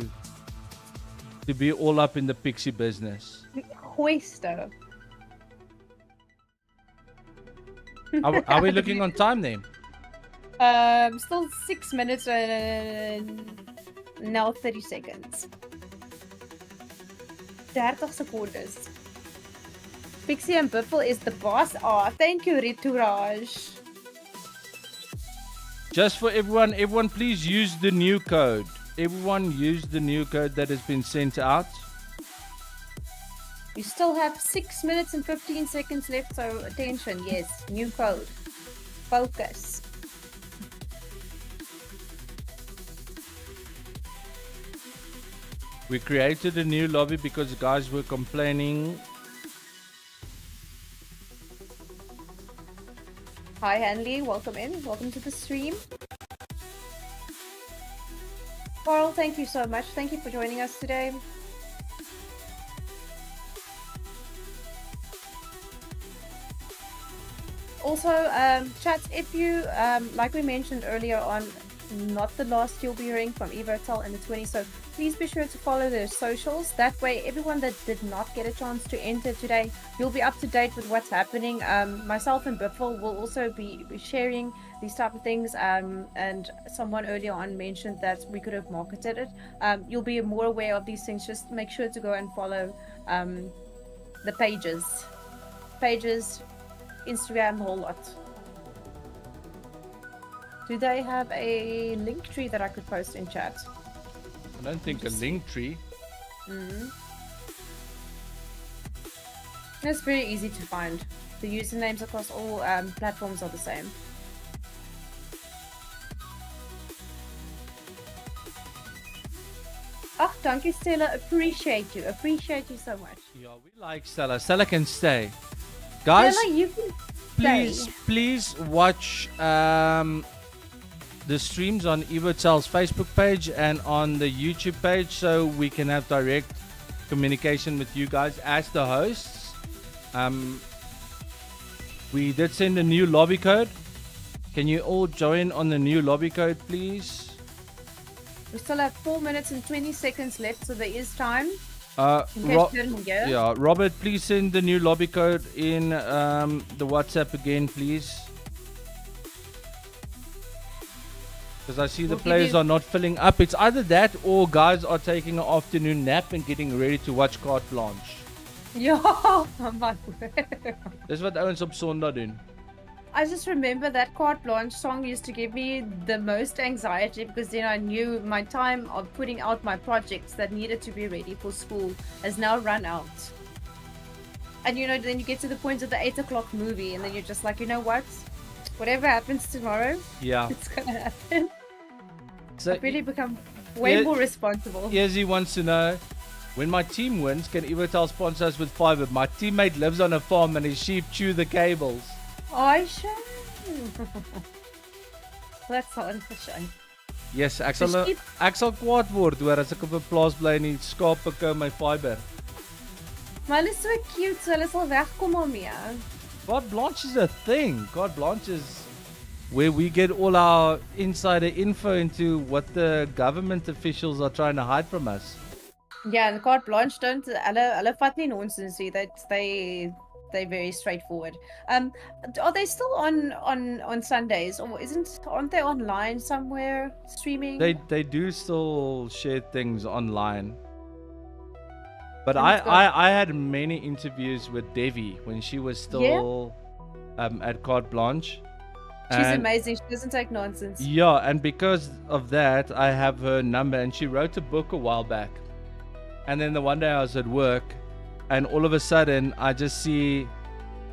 be all up in the Pixie business. Hoisto. Are we looking on time then? Still 6 minutes and now 30 seconds. 30 seconds. Pixie and Biffle is the boss. Oh, thank you, Rituraj. Just for everyone please use the new code. Everyone use the new code that has been sent out. You still have 6 minutes and 15 seconds left, so attention, yes, new code. Focus. We created a new lobby because guys were complaining. Hi, Hanley, welcome in. Welcome to the stream. Carl, thank you so much. Thank you for joining us today. Also, chat, if you, like we mentioned earlier on, not the last you'll be hearing from Evotel and the 20, so please be sure to follow their socials. That way, everyone that did not get a chance to enter today, you'll be up to date with what's happening. Myself and Biffle will also be sharing these type of things, and someone earlier on mentioned that we could have marketed it. You'll be more aware of these things. Just make sure to go and follow the pages. Instagram, a whole lot. Do they have a link tree that I could post in chat? I don't think a link tree. It's very easy to find. The usernames across all platforms are the same. Oh, dankie Stella. Appreciate you. Appreciate you so much. Yeah, we like Stella. Stella can stay. Guys, Stella, you can please watch the streams on Evotel's Facebook page and on the YouTube page so we can have direct communication with you guys as the hosts. We did send a new lobby code. Can you all join on the new lobby code, please? We still have 4 minutes and 20 seconds left, so there is time. Uh, In case you didn't hear. Yeah, Robert, please send the new lobby code in the WhatsApp again, please. Because I see the players are not filling up. It's either that or guys are taking an afternoon nap and getting ready to watch Carte Blanche. Ja, my word. Dis wat ouens op Sondag doen. I just remember that Carte Blanche song used to give me the most anxiety because then I knew my time of putting out my projects that needed to be ready for school has now run out. And you know, then you get to the point of the 8 o'clock movie and then you're just like, you know what? Whatever happens tomorrow, Yeah. it's gonna happen. So I've really become way more responsible. Izzy wants to know, when my team wins, can Evotel sponsor us with fiber? My teammate lives on a farm and his sheep chew the cables. Oh, shame. That's all a shame. Yes, ek sal kwaad word hoor as ek op 'n plaas bly en die skape kou my fiber. Maar hulle is so cute, so hulle sal wegkom daarmee. Carte Blanche is a thing. Carte Blanche is where we get all our insider info into what the government officials are trying to hide from us. Yeah, and Carte Blanche don't. Hulle vat nie nonsense nie. They're very straightforward. Are they still on Sundays, or aren't they online somewhere streaming? They do still share things online. But I had many interviews with Devi when she was still at Carte Blanche. She's amazing. She doesn't take nonsense. Yeah, and because of that, I have her number, and she wrote a book a while back. And then the one day I was at work, and all of a sudden I just see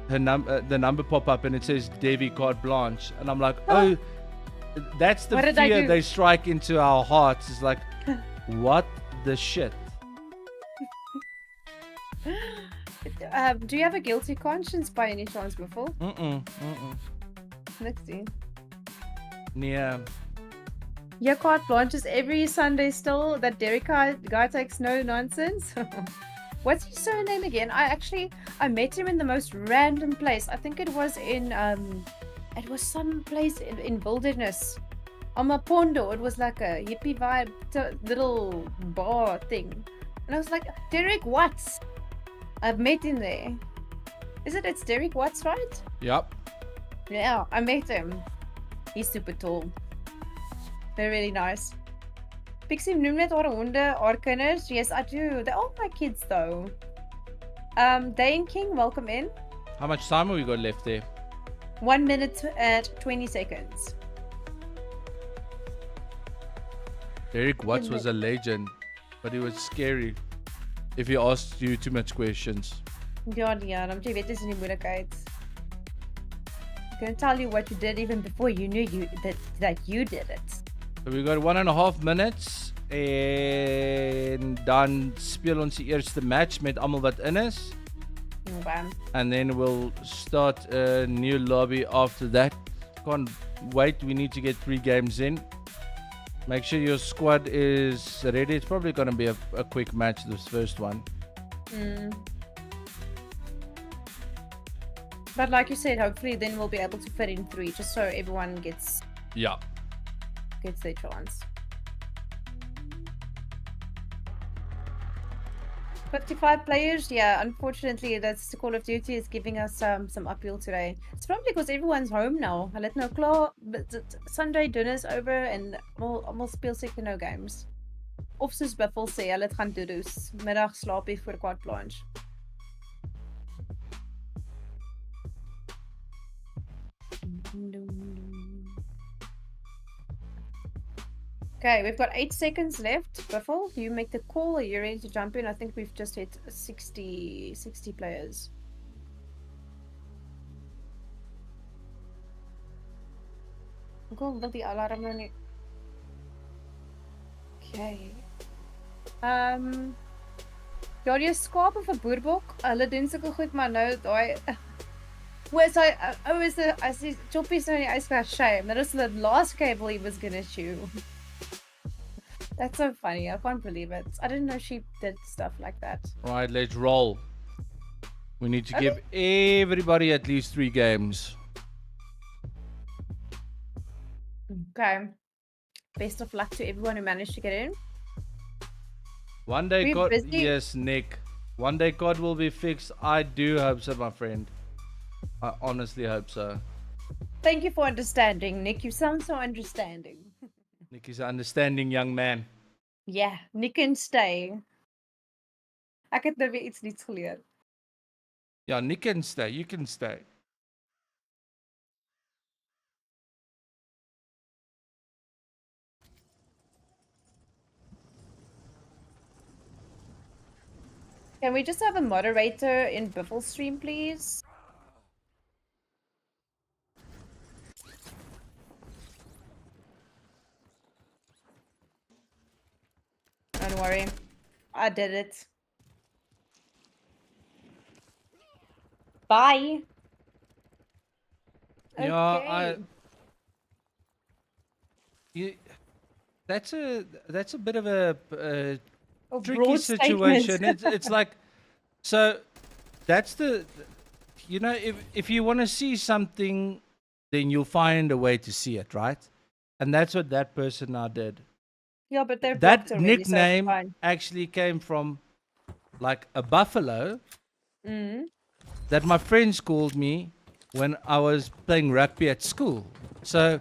her the number pop up, and it says Devi Carte Blanche, and I'm like, oh, that's the fear they strike into our hearts. It's like, what the shit? Do you have a guilty conscience by any chance before? Let's see. Yeah. Yeah, Carte Blanche is every Sunday still. That Derek guy takes no nonsense. What's his surname again? I met him in the most random place. I think it was in it was some place in wilderness. On Mapondo. It was like a hippie vibe little bar thing. And I was like, Derek Watts. I've met him there. It's Derek Watts, right? Yep. Yeah, I met him. He's super tall. They're really nice. Pixie noem net haar honde, haar kinders. Yes, I do. They're all my kids though. Dane King, welcome in. How much time have we got left there? 1 minute and 20 seconds. Derek Watts was a legend, but he was scary if he asked you too much questions. Ja, dan jy weet dis in die moeilikheid. I'm gonna tell you what you did even before you knew that you did it. So we got 1.5 minutes en dan speel ons die eerste match met almal wat in is. Okay. And then we'll start a new lobby after that. Can't wait, we need to get 3 games in. Make sure your squad is ready. It's probably going to be a quick match, this first one. But like you said, hopefully then we'll be able to fit in 3 just so everyone gets their chance. 55 players, yeah, unfortunately that's Call of Duty is giving us some uphill today. It's probably because everyone's home now. Hulle het nou klaar, Sunday dinner's over and almal speel seker nou games. Of soos Buffel sê, hulle het gaan doedoes, middag slaapie voor Carte Blanche. Okay, we've got 8 seconds left. Biffle, you make the call. Are you ready to jump in? I think we've just hit 60 players. Hoekom wil die alarm nou nie? Okay. Ja, jy skaap of 'n boerbok. Hulle doen sulke goed, maar nou daai was I see Choppy's nou in die yskas shame. That was the last cable he was gonna chew. That's so funny. I can't believe it. I didn't know she did stuff like that. Right, let's roll. We need to Okay. give everybody at least 3 games. Okay. Best of luck to everyone who managed to get in. One day, We're God. busy. Yes, Nick. One day, God will be fixed. I do hope so, my friend. I honestly hope so. Thank you for understanding, Nick. You sound so understanding. Nick is an understanding young man. Yeah, Nick can stay. Ek het nou weer iets nuuts geleer. Yeah, Nick can stay. You can stay. Can we just have a moderator in Biffle's stream, please? Don't worry. I did it. Bye. Yeah, Okay. that's a bit of a A tricky broad situation. statement. It's like, so that's if you want to see something, then you'll find a way to see it, right? And that's what that person now did. Yeah, but they're That blocked already, so it's nickname fine. actually came from like a buffalo Mm. that my friends called me when I was playing rugby at school. So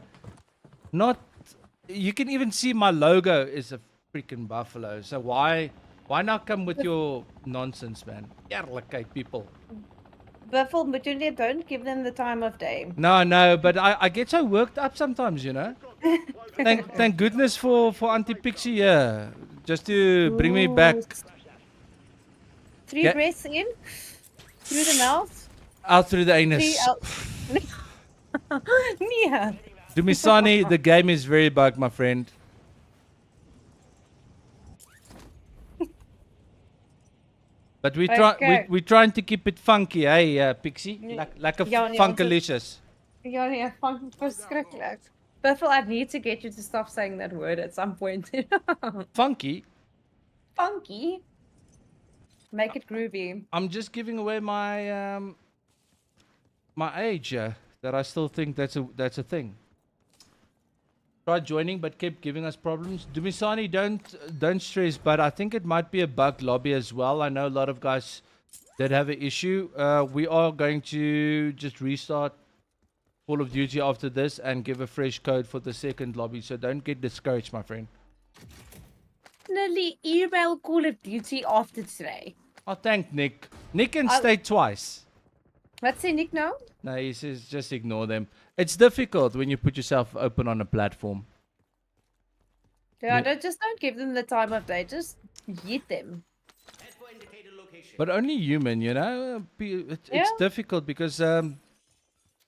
you can even see my logo is a freaking buffalo. So why not come with your nonsense, man? Eerlikheid, people. Biffle, but you don't give them the time of day. No, but I get so worked up sometimes, you know. Thank goodness for Auntie Pixie here, just to bring me back Ooh, 3 Yeah. breaths in through the mouth. out through the 3 anus. out. Nee. Dumisani, the game is very bugged, my friend. But Okay. we're trying to keep it funky, hey, Pixie, Nee. like a Ja, nee, funkalicious. Ja, nee, verschrikkelijk. Biffle, I need to get you to stop saying that word at some point. Funky. Funky. Make it groovy. I'm just giving away my my age, that I still think that's a thing. Tried joining but kept giving us problems. Dumisani, don't stress, but I think it might be a bugged lobby as well. I know a lot of guys that have an issue. We are going to just restart Call of Duty after this and give a fresh code for the second lobby, so don't get discouraged, my friend. Definitely email Call of Duty after today. Oh, thank Nick. Nick can stay twice. What say Nick now? No, he says just ignore them. It's difficult when you put yourself open on a platform. Yeah, Yeah. just don't give them the time of day. Just yeet them. Head for indicated location. But only human, you know. It's Yeah. difficult because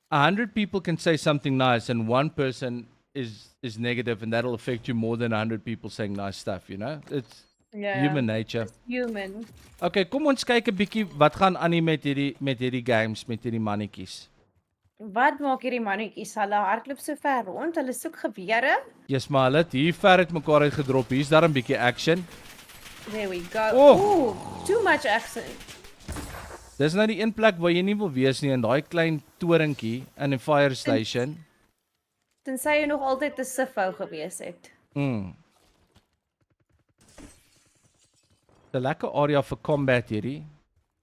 100 people can say something nice, and one person is negative, and that'll affect you more than 100 people saying nice stuff. You know, it's Yeah. human nature. Just human. Okay, kom ons kyk 'n bietjie wat gaan aan hier met hierdie games met hierdie mannetjies. Wat maak hierdie mannetjies? Hulle hardloop so ver rond. Hulle soek gewere. Yes, maar hulle het hier ver uit mekaar uit gedrop. Hier's daar 'n bietjie action. There we go. Oh. Ooh, too much accent. Dis nou die een plek waar jy nie wil wees nie, in daai klein torentjie in 'n fire station. Tensy jy nog altyd 'n siffou gewees het. Mm. 'n Lekker area vir combat hierdie,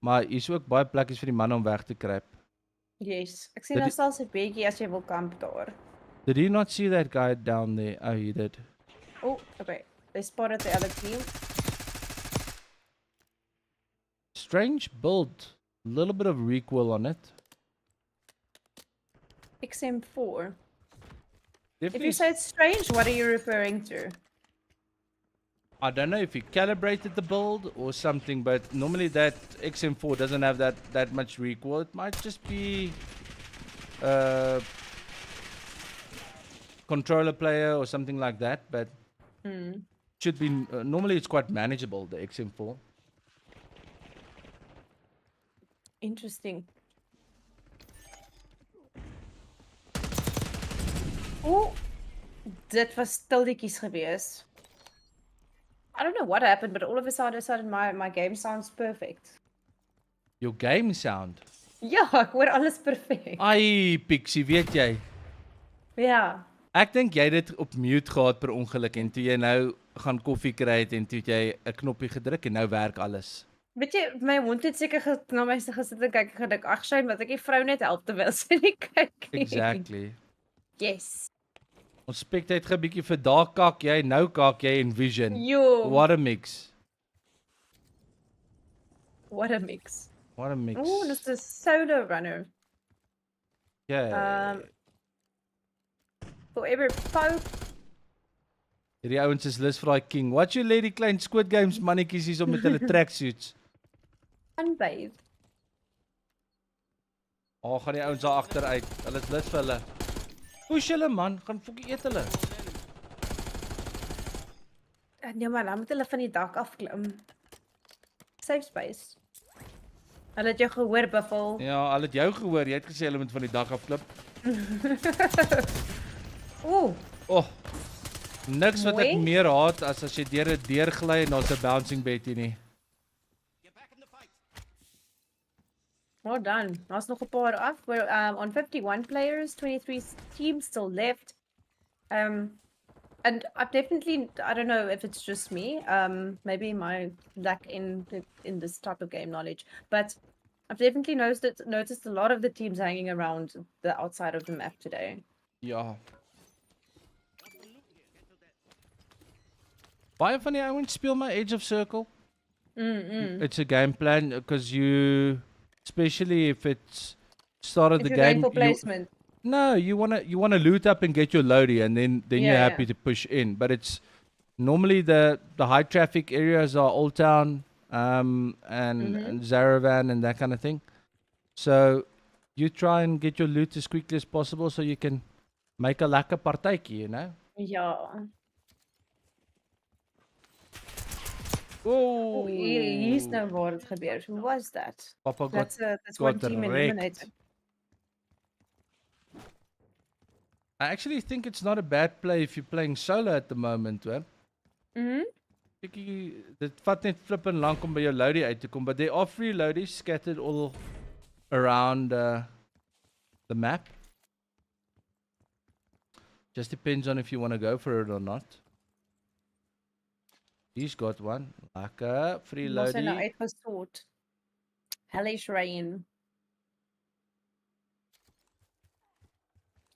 maar hier's ook baie plekkies vir die manne om weg te kruip. Yes. Ek sien Dit nou die- selfs 'n bietjie as jy wil kamp daar. Did you not see that guy down there? Oh, he did. Oh, okay. They spotted the other team. Strange build. A little bit of recoil on it. XM4. If Definitely you say it's strange, what are you referring to? I don't know if he calibrated the build or something, but normally that XM4 doesn't have that much recoil. It might just be controller player or something like that, but should be normally it's quite manageable, the XM4. Interesting. Oh, dit was stilletjies gewees. I don't know what happened, but all of a sudden my game sounds perfect. Your game sound. Ja, ek hoor alles perfek. Ai, Pixie, weet jy? Ja. Ek dink jy het dit op mute gehad per ongeluk en toe jy nou gaan koffie kry het en toe het jy 'n knoppie gedruk en nou werk alles. Weet jy, my hond het seker na my gesit en kyk en gedink, ag shame, wat ek die vrou net help terwyl sy nie kyk nie. Exactly. Yes. Ons spectate 'n bietjie vir daar kak jy, nou kak jy en Vision. Jo. What a mix. What a mix. What a mix. Ooh, dis 'n solo runner. Yeah. Forever Pope. Hierdie ouens is lus vir daai king. Wat jy lê die klein Squid Games mannetjies hier om met hulle tracksuits. Unbathed. Oh, gaan die ouens daar agter uit. Hulle is lus vir hulle. Push hulle man, gaan fokkie eet hulle. Nee man, dan moet hulle van die dak afklim. Safe space. Hulle het jou gehoor, Buffel. Ja, hulle het jou gehoor. Jy het gesê hulle moet van die dak afklip. Ooh. Oh. Niks wat ek Mooi. meer haat as jy deur 'n deur gly en daar's 'n bouncing bed hier nie. Get back in the fight. Well done. Daar's nog 'n paar af. We're on 51 players, 23 teams still left. And I've definitely, I don't know if it's just me, maybe my lack in this type of game knowledge, but I've definitely noticed a lot of the teams hanging around the outside of the map today. Ja. Baie van die ouens speel my Edge of Circle. It's a game plan because you, especially if it's started If the you're going game. for placement. No, you wanna loot up and get your loadie, and then you're Yeah, happy yeah. to push in. But it's normally the high traffic areas are Old Town, and Zaravan and that kind of thing. So you try and get your loot as quickly as possible so you can make a lekker partytjie, you know. Ja. Oh, Hier's nou waar dit gebeur. Who was that? Papa That's one got team wrecked. eliminated. I actually think it's not a bad play if you're playing solo at the moment, hoor. Dit vat net flippin lank om by jou loadie uit te kom, but there are free loadies scattered all around the map. Just depends on if you want to go for it or not. He's got one. Lekker, free Was hy nou loadie. uitgesort? Hellish rain.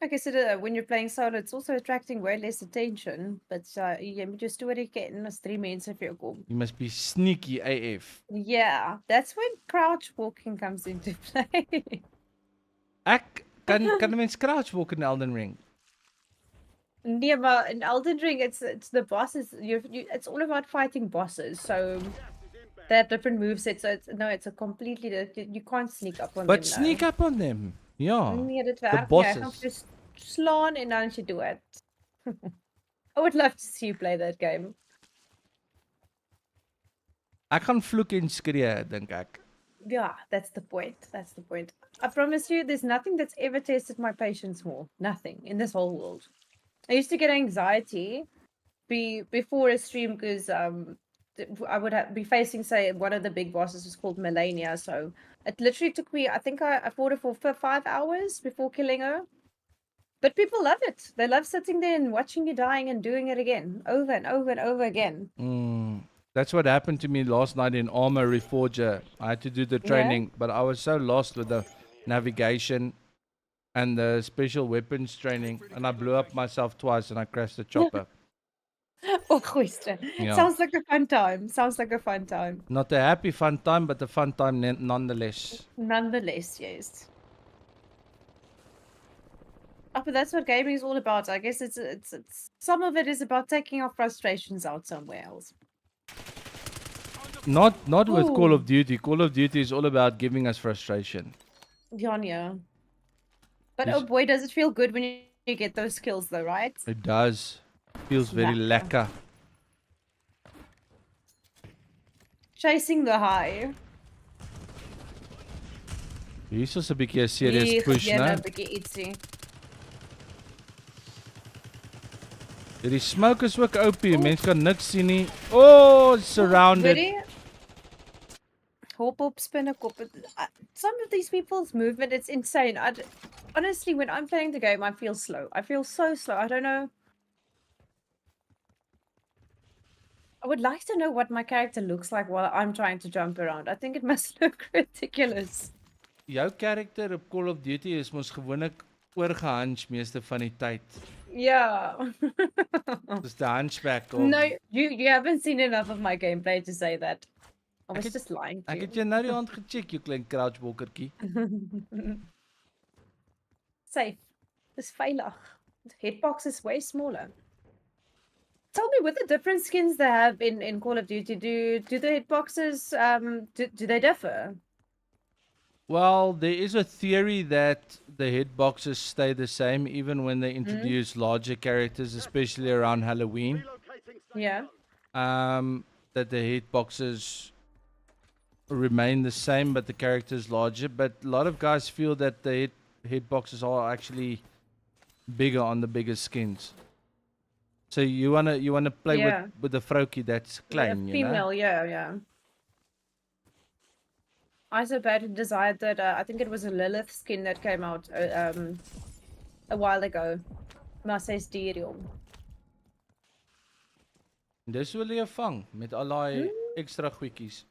Like I said, when you're playing solo, it's also attracting way less attention. But jy moet jou storie ken as 3 mense vir jou kom. You must be sneaky AF. Yeah, that's when crouch walking comes into play. Ek kan 'n mens crouch walk in Elden Ring? Nee, maar in Elden Ring, it's the bosses. It's all about fighting bosses. So they have different movesets. So it's a completely you can't sneak up on them. But sneak up on them. Ja. Nee, dit The werk nie. Hy gaan bosses. just slaan en dan jy do it. I would love to see you play that game. Ek gaan vloek en skree, dink ek. Yeah, that's the point. That's the point. I promise you, there's nothing that's ever tested my patience more. Nothing in this whole world. I used to get anxiety before a stream because I would be facing, say, one of the big bosses was called Melania. So it literally took me, I think I fought her for 5 hours before killing her. But people love it. They love sitting there and watching you dying and doing it again, over and over and over again. That's what happened to me last night in Armor Reforger. I had to do the training, but I was so lost with the navigation and the special weapons training, and I blew up myself twice and I crashed the chopper. Oh, goeie. Yeah. Sounds like a fun time. Sounds like a fun time. Not a happy fun time, but a fun time nonetheless. Nonetheless, yes. Oh, but that's what gaming is all about. I guess it's some of it is about taking our frustrations out somewhere else. Not with Call of Ooh, Duty. Call of Duty is all about giving us frustration. yeah. But oh It's, boy, does it feel good when you get those skills though, right? it does. Feels very Lekker. lekker. Chasing the high. Hier's ons 'n bietjie 'n serious Hier push, gebeur nou né? 'n bietjie ietsie. Hierdie smoke is ook OP. Mense kan niks sien nie. Oh, surrounded. Hoorie, hop op spinnekop. Some of these people's movement, it's insane. Honestly, when I'm playing the game, I feel slow. I feel so slow. I don't know. I would like to know what my character looks like while I'm trying to jump around. I think it must look ridiculous. Jou karakter op Call of Duty is mos gewoonlik oorgehunch meeste van die tyd. Yeah. Dis die hunchback of No, you haven't seen enough of my gameplay to say that. I was het- just lying to Ek het you. jou nou die hand gecheck, jou klein crouchwalkertjie. Safe. Dis veilig. The hitbox is way smaller. Tell me, with the different skins they have in Call of Duty, do the hitboxes do they differ? Well, there is a theory that the hitboxes stay the same even when they introduce larger characters, especially around Halloween. Relocating safe Yeah. zone. That the hitboxes remain the same, but the character is larger. But a lot of guys feel that the hitboxes are actually bigger on the bigger skins. So you wanna play Yeah. with the frokie that's klein, you know? Female, yeah. I so badly desired that. I think it was a Lilith skin that came out a while ago. Massa's Dirium. Dis wil jy vang met al daai ekstra goedjies.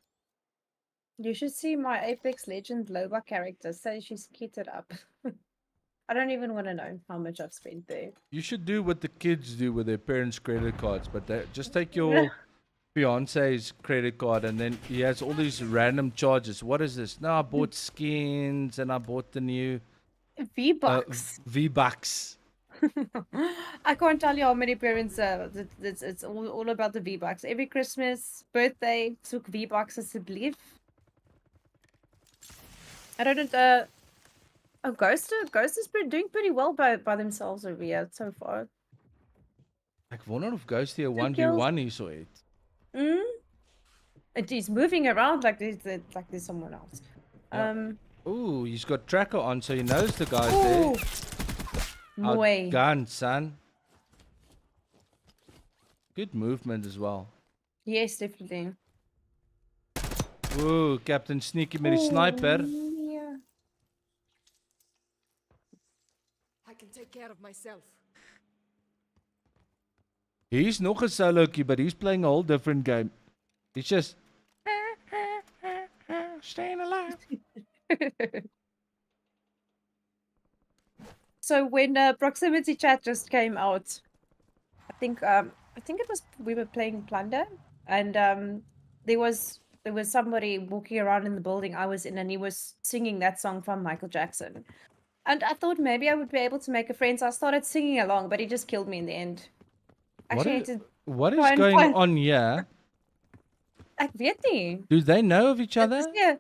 You should see my Apex Legend Loba character. Say she's kitted up. I don't even want to know how much I've spent there. You should do what the kids do with their parents' credit cards, but just take your fiance's credit card and then he has all these random charges. What is this? No, I bought skins and I bought the new V-Bucks. V-Bucks. I can't tell you how many parents it's all about the V-Bucks. Every Christmas, birthday, zoek V-Bucks asseblief. I don't oh, Ghost is doing pretty well by themselves over here so far. Ek wonder of Ghosty 'n 1v1 kills. hierso het. And he's moving around like there's someone else. Yeah. Ooh, he's got tracker on, so he knows the guy's Ooh, there. mooi. Outgunned, son. Good movement as well. Yes, definitely. Ooh, Captain Sneaky met die sniper. Yeah. I can take care of myself. He's nog 'n solokie, but he's playing a whole different game. He's just staying alive. So when proximity chat just came out, I think it was we were playing Plunder, and there was somebody walking around in the building I was in, and he was singing that song from Michael Jackson. And I thought maybe I would be able to make a friend, so I started singing along, but he just killed me in the end. Actually, I had to. What is try and going find- on here? Ek weet nie. Do they know of each Dit other? is nie-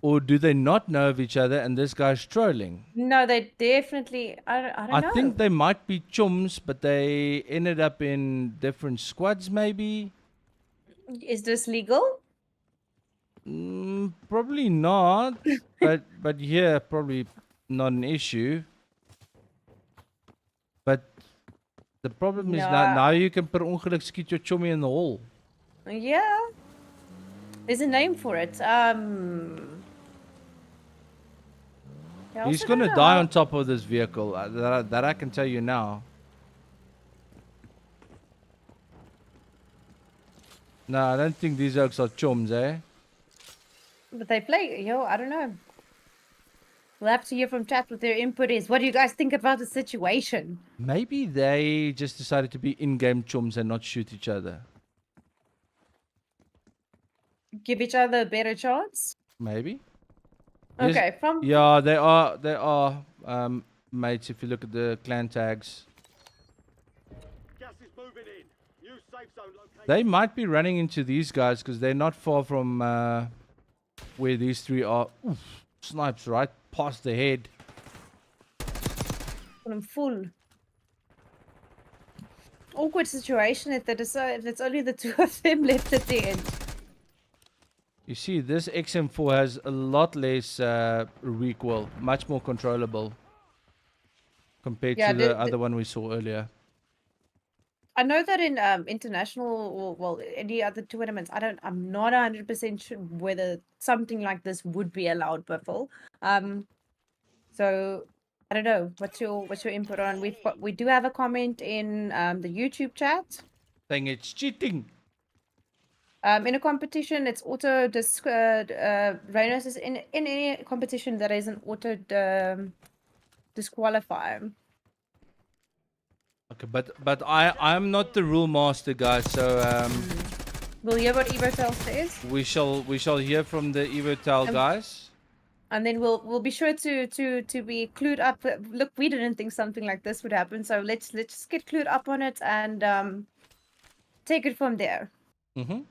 Or do they not know of each other and this guy's trolling? No, they definitely. I don't know. I think they might be chums, but they ended up in different squads maybe. Is this legal? Probably not. but yeah, probably not an issue. But the problem is Yeah. now you can per ongeluk skiet your chummy in the hole. Yeah. There's a name for it. I He's also gonna don't die know on top of this vehicle. That I can tell you now. No, I don't think these oaks are chums, eh? But they play, I don't know. We'll have to hear from chat what their input is. What do you guys think about the situation? Maybe they just decided to be in-game chums and not shoot each other. Give each other a better chance? Maybe. Okay, from Yeah, they are. mates, if you look at the clan tags. Gas is moving in. New safe zone located. They might be running into these guys because they're not far from where these three are. Oof, snipes right past the head. I'm full. Awkward situation if it's only the two of them left at the end. You see, this XM4 has a lot less recoil, much more controllable compared Yeah, to the other one we saw earlier. I know that in international or well any other tournaments, I'm not 100% sure whether something like this would be allowed, Buffalo. So I don't know. What's your input on? We do have a comment in the YouTube chat. Saying it's cheating. In a competition, it's auto Rhinos is in any competition that is an auto disqualifier. Okay, but I'm not the rule master, guys. So We'll hear what Evotel says, we shall hear from the Evotel guys. and then we'll be sure to be clued up. Look, we didn't think something like this would happen, so let's just get clued up on it and take it from there. Hier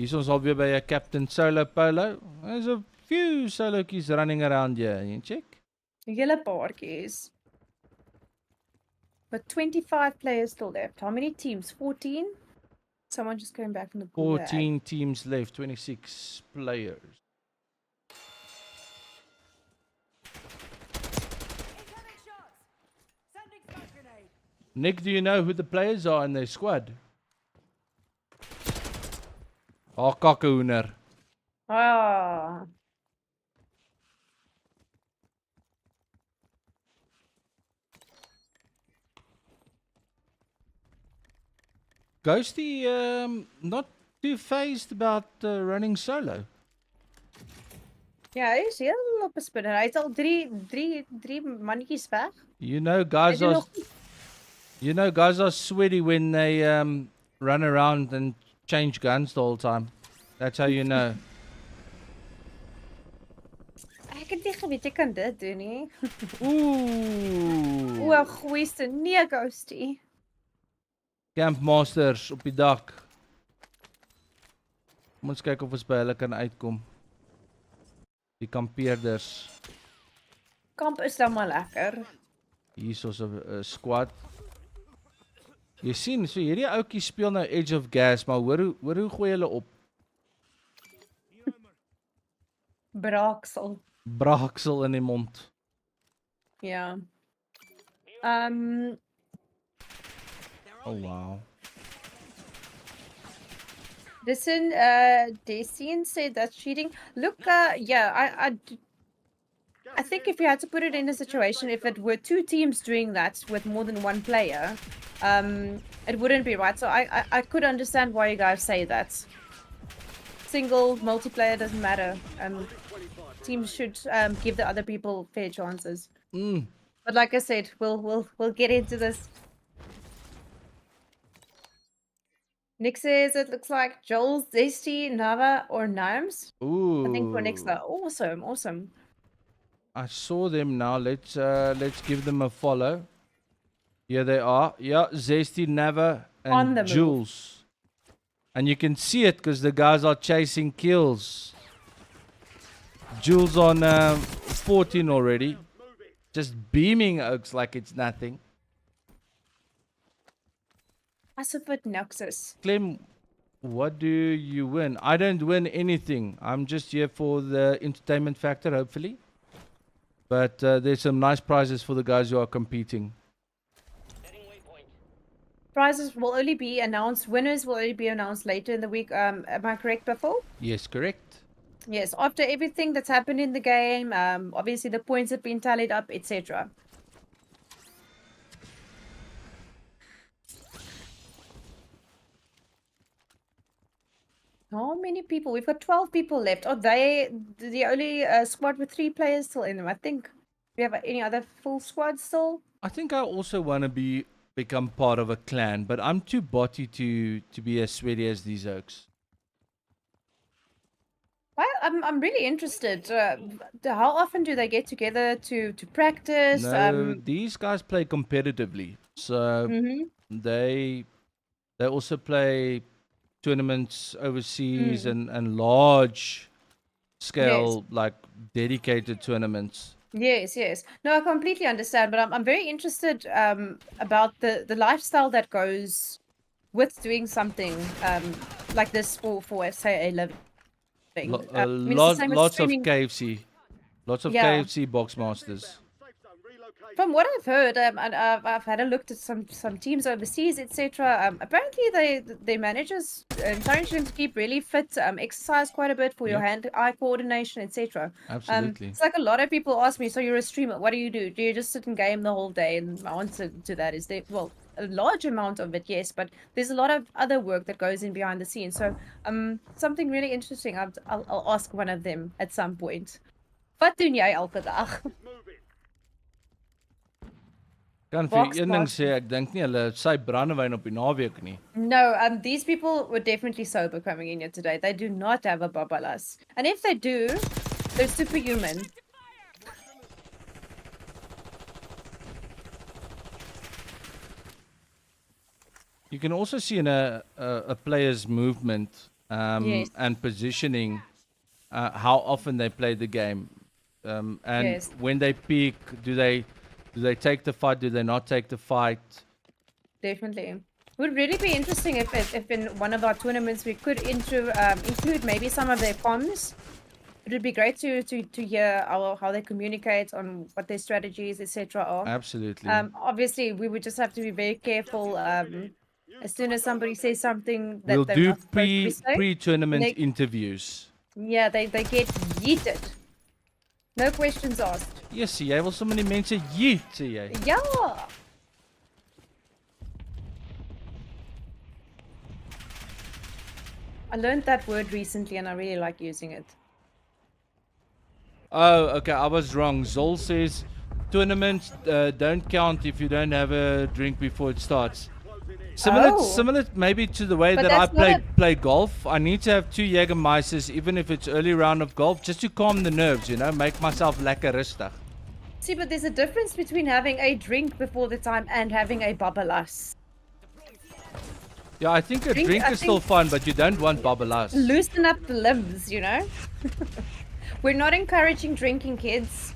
is ons alweer by 'n Captain Solo Polo. There's a few solokies running around here. You check. Julle paartjies. But 25 players still left. How many teams? 14? Someone just going back in the pool. 14 teams left, 26 players. Incoming shots! Sending smoke grenade! Nick, do you know who the players are in their squad? Oh, kakkehoender. Ah. Ghosty, not too phased about running solo. Ja, hy is heel op 'n spinner. Hy het al drie mannetjies weg. You know, guys are sweaty when they run around and change guns the whole time. That's how you know. Ek het nie geweet jy kan dit doen nie. Ooh. O, goeieste, nee, Ghosty. Campmasters op die dak. Kom ons kyk of ons by hulle kan uitkom. Die kampeerders. Kamp is dan maar lekker. Hier is ons 'n squad. Jy sien, so hierdie ouetjie speel nou Edge of Gas, maar hoor hoe gooi hulle op. Braaksel. Braaksel in die mond. Ja. Oh wow. Listen, Desian said that's cheating. Look, yeah, I think if you had to put it in a situation, if it were two teams doing that with more than one player, it wouldn't be right. So I could understand why you guys say that. Single, multiplayer doesn't matter. Teams should give the other people fair chances. But like I said, we'll get into this. Nick says it looks like Joel, Zesty, Nava, or Nimes. Ooh. I think for next though. Awesome. I saw them now. Let's give them a follow. Here they are. Yeah, Zesty, Nava, On the and move. Jules. And you can see it because the guys are chasing kills. Jules on 14 already. Just beaming Oaks like it's nothing. Asifit Noxus. Clem, what do you win? I don't win anything. I'm just here for the entertainment factor, hopefully. But there's some nice prizes for the guys who are competing. Prizes will only be announced. Winners will only be announced later in the week. Am I correct, Buffalo? Yes, correct. Yes. After everything that's happened in the game, obviously the points have been tallied up, etc. How many people? We've got 12 people left. Oh, they the only squad with 3 players still in them. I think. Do we have any other full squad still? I think I also want to become part of a clan, but I'm too botty to be as sweaty as these Oaks. Why? I'm really interested. How often do they get together to practice? No, these guys play competitively. So Mm-hmm. they also play tournaments overseas Mm. and large Yes. scale like dedicated tournaments. Yes, yes. No, I completely understand, but I'm very interested about the lifestyle that goes with doing something like this for say a living. I mean, it's the same with Lots of streaming. KFC, lots of Yeah. KFC box masters. Safe zone relocated. From what I've heard, and I've had a look at some teams overseas, etc. Apparently, their managers encourage them to keep really fit, exercise quite a bit for your Yep. hand-eye coordination, etc. Absolutely. It's like a lot of people ask me, so you're a streamer, what do you do? Do you just sit and game the whole day? And my answer to that is, well, a large amount of it, yes, but there's a lot of other work that goes in behind the scenes. So, something really interesting. I'll ask one of them at some point. Wat doen jy elke dag? Moving. Kan vir Box een ding master. sê, ek dink nie hulle sy brandewyn op die naweek nie. No, these people were definitely sober coming in here today. They do not have a babalas. And if they do, they're superhuman. You can also see in a player's movement Yes. and positioning how often they play the game, and Yes. when they peak, do they take the fight? Do they not take the fight? Definitely. It would really be interesting if in one of our tournaments we could include maybe some of their comms. It would be great to hear how they communicate on what their strategies, etc. are. Absolutely. Obviously, we would just have to be very careful. As soon as somebody says something that We'll they're do not supposed to be saying, pre-tournament they- interviews. yeah, they get yeeted. No questions asked. Yes, jy wil sommer die mense yeet, sê jy. Yeah. I learned that word recently and I really like using it. Oh, okay, I was wrong. Zol says tournaments don't count if you don't have a drink before it starts. Oh. Similar maybe to the way But that I that's not play golf. I need to have 2 Jägermeisters even if it's early round of golf just to calm the nerves, you know, make myself lekker rustig. See, but there's a difference between having a drink before the time and having a babalas. Yeah, I think a drink I is still think- fun, but you don't want babalas. Loosen up the limbs, you know? We're not encouraging drinking, kids.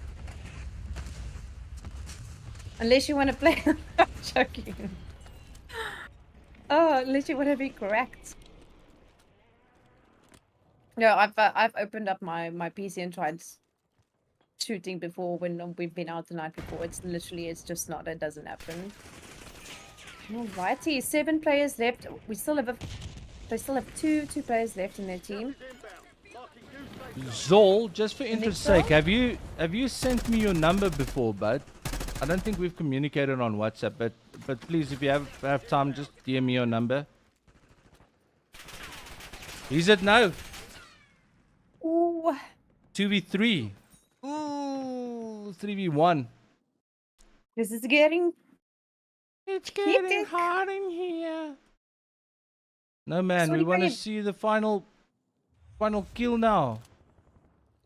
Unless you want to play. I'm joking. Oh, unless you want to be correct. No, I've opened up my PC and tried shooting before when we've been out the night before. It's just not. It doesn't happen. Alrighty, 7 players left. They still have two players left in their team. Zol, just for interest's so. sake, have you sent me your number before, bud? I don't think we've communicated on WhatsApp, but please, if you have time, just DM me your number. Is it now? Ooh, 2v3. Ooh, 3v1. this is getting It's getting hectic. hot in here. No man, we Sorry, want to babe. see the final kill now.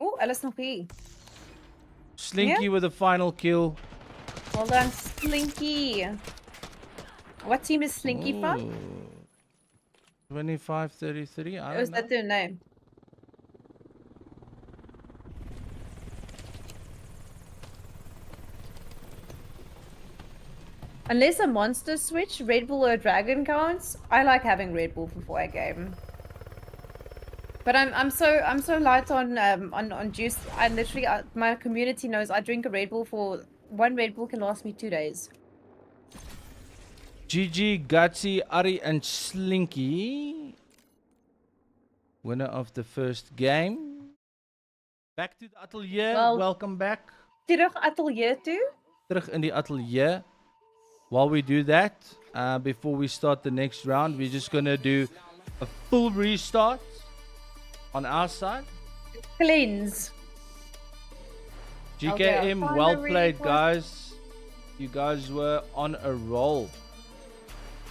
Ooh, alles nog hier. Slinky Yeah? with a final kill. Hold on, Slinky. What team is Slinky from? Ooh. 25-33. I Or is don't know. that their name? Unless a monster switch, Red Bull or Dragon counts, I like having Red Bull before a game. But I'm so light on juice. I literally my community knows I drink a Red Bull for one Red Bull can last me 2 days. GG, Gutsy, Ari, and Slinky. Winner of the first game. Back to the atelier. Well- Welcome back. Terug atelier toe. Terug in the atelier. While we do that, before we start the next round, we're just going to do a full restart on our side. Cleanse. GKM, I'll well find the played, request. guys. You guys were on a roll.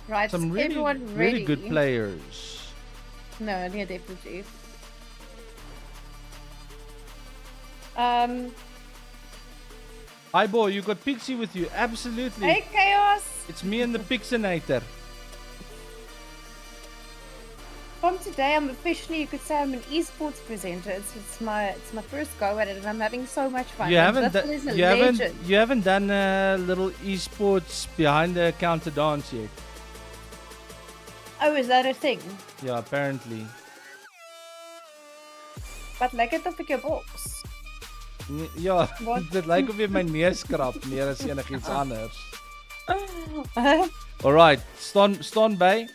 Right, Some really, everyone really ready? good players. No, yeah, definitely. Um, Hi boy, you got Pixie with you. Absolutely. hey, Chaos! It's me and the Pixinator. From today, I'm officially, you could say, I'm an esports presenter. It's my first go at it, and I'm having so much fun. You And haven't, Biffle is a you haven't, legend. you haven't done a little esports behind the counter dance yet. Oh, is that a thing? Yeah, apparently. Wat lyk dit of ek jou boks? Ja, Wat? dit lyk of jy my neus krap meer as enigiets anders. Alright, staan by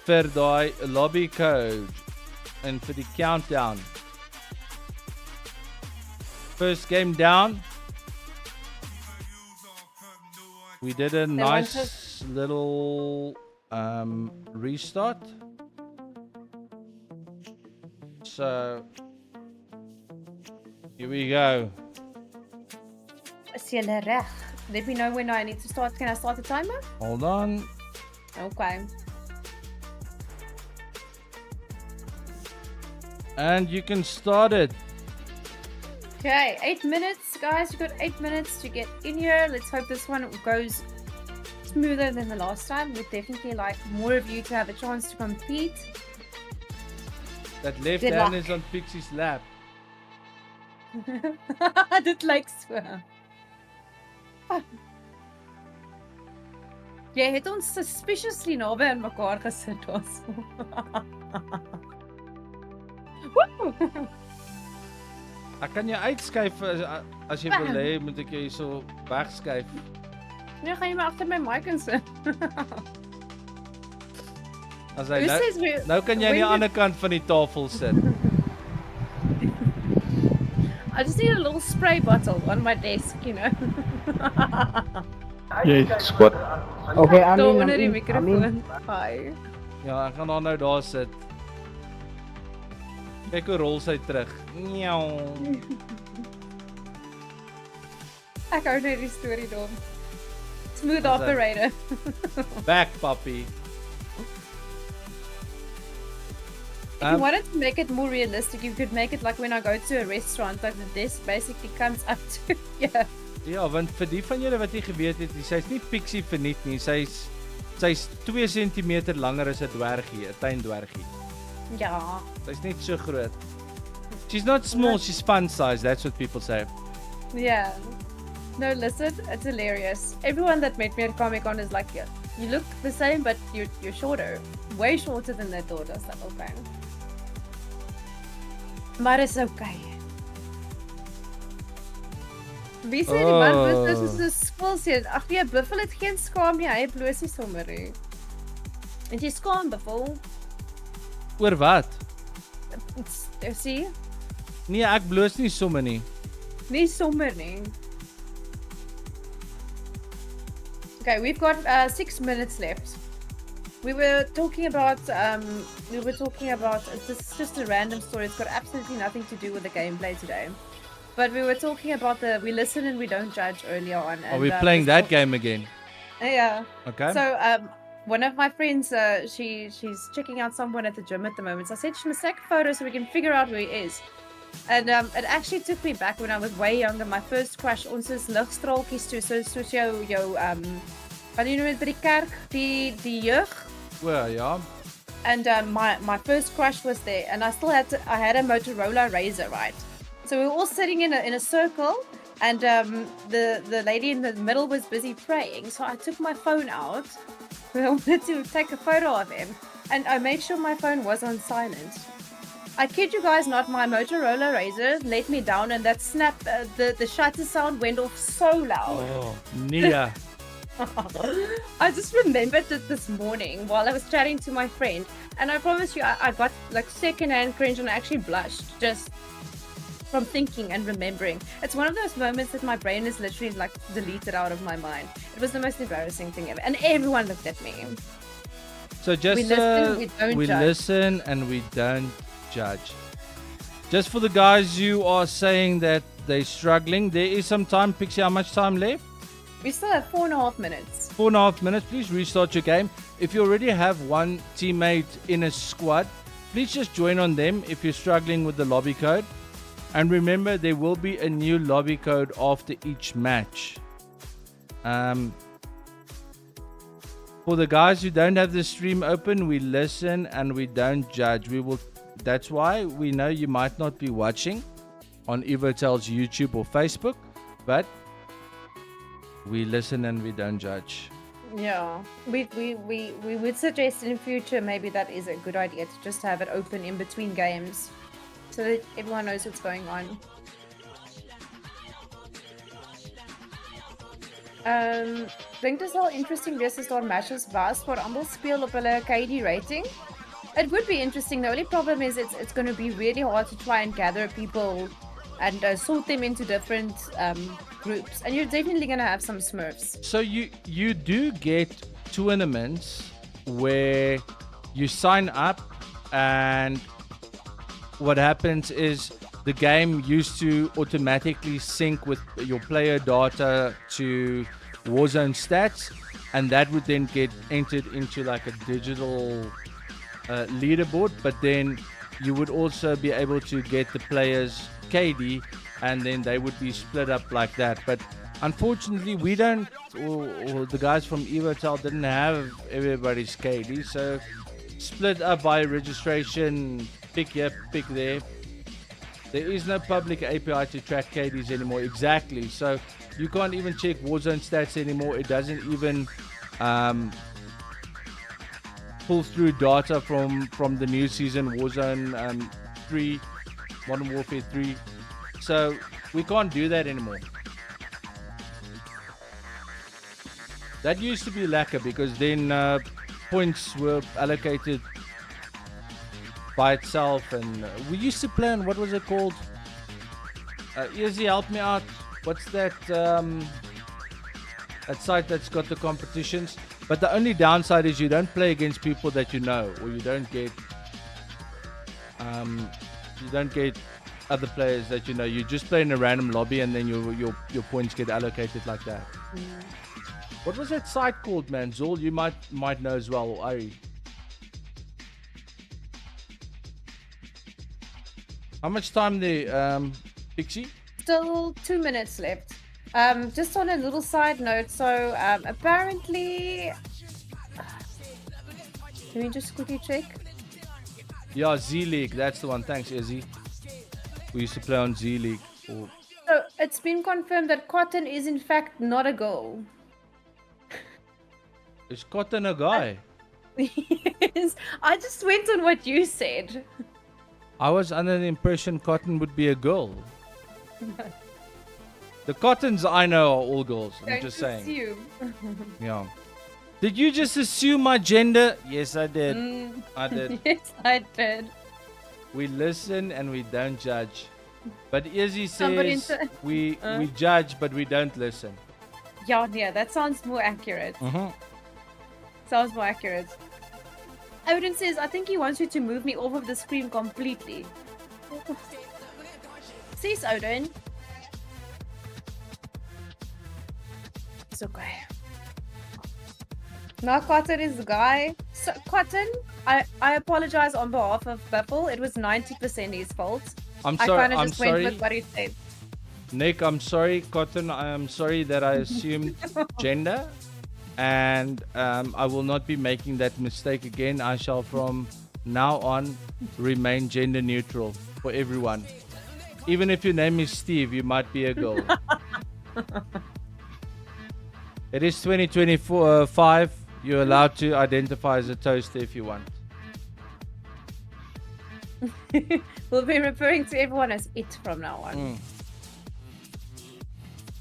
vir daai lobby code en vir die countdown. First game down. We did a nice little restart. So here we go. Is jy reg? Let me know when I need to start. Can I start the timer? Hold on. Okay. And you can start it. Okay, 8 minutes, guys. You've got 8 minutes to get in here. Let's hope this one goes smoother than the last time. We'd definitely like more of you to have a chance to compete. That left Good hand luck. is on Pixie's lap. Dit lyk so. Jy het ons suspiciously naby aan mekaar gesit ons. Ek kan jou uitskuif as jy wil hê, moet ek jou hier so wegskuif. Nee, gaan jy maar agter my mic insit. As hy Who says we- nou kan jy aan die ander kant van die tafel sit. I just need a little spray bottle on my desk, you know. Squad. Okay, I'm Zo in. onder die I'm in. microfoon. Hi. Ja, ek gaan haar nou daar sit. Kyk hoe rol sy terug. Njau. Ek hou net die storie dom. Smooth Wat is dat? operator. Back puppy. If you wanted to make it more realistic, you could make it like when I go to a restaurant, like the desk basically comes up to yeah. Ja, want vir die van julle wat nie geweet het nie, sy's nie Pixie verniet nie. Sy's 2 cm langer as 'n dwergie, 'n tuindwergie. Ja. Sy's net so groot. She's not small, she's fun size. That's what people say. Yeah. No, listen, it's hilarious. Everyone that met me at Comic-Con is like, yeah, you look the same, but you're shorter. Way shorter than they thought. I was like, okay. Maar is okay. Wie sê die man bloos is so skoolseun? Ag nee, Buffel het geen skaam nie. Hy bloos nie sommer nie. Het jy skaam, Buffel? Oor wat? See? Nee, ek bloos nie sommer nie. Nie sommer nie. Okay, we've got 6 minutes left. We were talking about this is just a random story. It's got absolutely nothing to do with the gameplay today. But we were talking about we listen and we don't judge earlier on. Are we playing that game again? Yeah. Okay. So one of my friends, she's checking out someone at the gym at the moment. So I said she must take a photo so we can figure out who he is. And it actually took me back when I was way younger. My first crush, ons is ligstraaltjies toe, soos jou wat doen jy met by die kerk, die jeug. Well, yeah. And my first crush was there, and I had a Motorola Razr, right? So we were all sitting in a circle, and the lady in the middle was busy praying. So I took my phone out. I wanted to take a photo of him, and I made sure my phone was on silent. I kid you guys not, my Motorola Razr let me down, and that snap, the shutter sound went off so loud. Oh, Nia. I just remembered it this morning while I was chatting to my friend, and I promise you, I got like second-hand cringe, and I actually blushed just from thinking and remembering. It's one of those moments that my brain is literally like deleted out of my mind. It was the most embarrassing thing ever, and everyone looked at me. So just We listen, we don't judge. listen and we don't judge. Just for the guys you are saying that they're struggling, there is some time. Pixie, how much time left? We still have 4.5 minutes. 4.5 minutes. Please restart your game. If you already have one teammate in a squad, please just join on them if you're struggling with the lobby code. And remember, there will be a new lobby code after each match. For the guys who don't have the stream open, we listen and we don't judge. That's why we know you might not be watching on Evotel's YouTube or Facebook, but we listen and we don't judge. Yeah, we would suggest in the future maybe that is a good idea to just have it open in between games so that everyone knows what's going on. Dink dis al interesting wees as daar matches was waar almal speel op hulle KD rating. It would be interesting. The only problem is it's going to be really hard to try and gather people and sort them into different groups, and you're definitely going to have some smurfs. So you do get tournaments where you sign up, and what happens is the game used to automatically sync with your player data to Warzone stats, and that would then get entered into like a digital leaderboard, but then you would also be able to get the players KD, and then they would be split up like that. But unfortunately, we don't, or the guys from Evotel didn't have everybody's KD, so split up by registration, pick here, pick there. There is no public API to track KDs anymore. Exactly. So you can't even check Warzone stats anymore. It doesn't even pull through data from the new season, Warzone 3, Modern Warfare 3. So we can't do that anymore. That used to be lacquer because then points were allocated by itself, and we used to play on, what was it called? Izzy, help me out. What's that that site that's got the competitions? But the only downside is you don't play against people that you know, or you don't get other players that you know. You just play in a random lobby, and then your points get allocated like that. What was that site called, man? Zol, you might know as well, or Ari. How much time there, Pixie? Still 2 minutes left. Just on a little side note, so apparently, let me just quickly check. Yeah, Z League, that's the one. Thanks, Izzy. We used to play on Z League. So it's been confirmed that Cotton is in fact not a girl. Is Cotton a guy? Yes, I just went on what you said. I was under the impression Cotton would be a girl. The Cottons I know are all girls. I'm Don't just saying. assume. Yeah. Did you just assume my gender? Yes, I did. I did. Yes, I did. We listen and we don't judge. But Izzy Somebody says we judge but we don't listen. Yeah, that sounds more accurate. Sounds more accurate. Odin says, I think he wants you to move me off of the screen completely. Says Odin. It's okay. No, Cotton is the guy. So, Cotton, I apologize on behalf of Buffle. It was 90% his fault. I'm I sorry. kind of I'm just sorry. went with what he said. Nick, I'm sorry. Cotton, I am sorry that I assumed gender. And I will not be making that mistake again. I shall from now on remain gender neutral for everyone. Even if your name is Steve, you might be a girl. It is 2024-5. You're allowed to identify as a toaster if you want. We'll be referring to everyone as it from now on.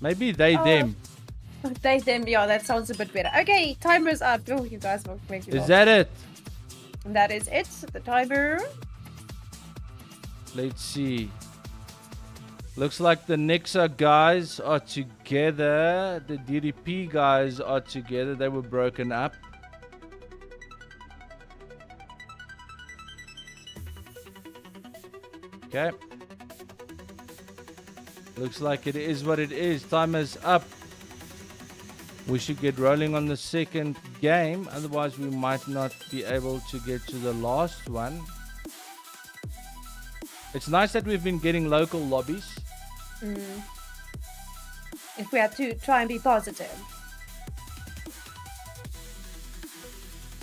Maybe they, them. They, them, yeah, that sounds a bit better. Okay, timer's up. Oh, you guys will make me Is laugh. that it? That is it. The timer. Let's see. Looks like the Nixa guys are together. The DDP guys are together. They were broken up. Okay. Looks like it is what it is. Timer's up. We should get rolling on the second game. Otherwise, we might not be able to get to the last one. It's nice that we've been getting local lobbies. If we had to try and be positive.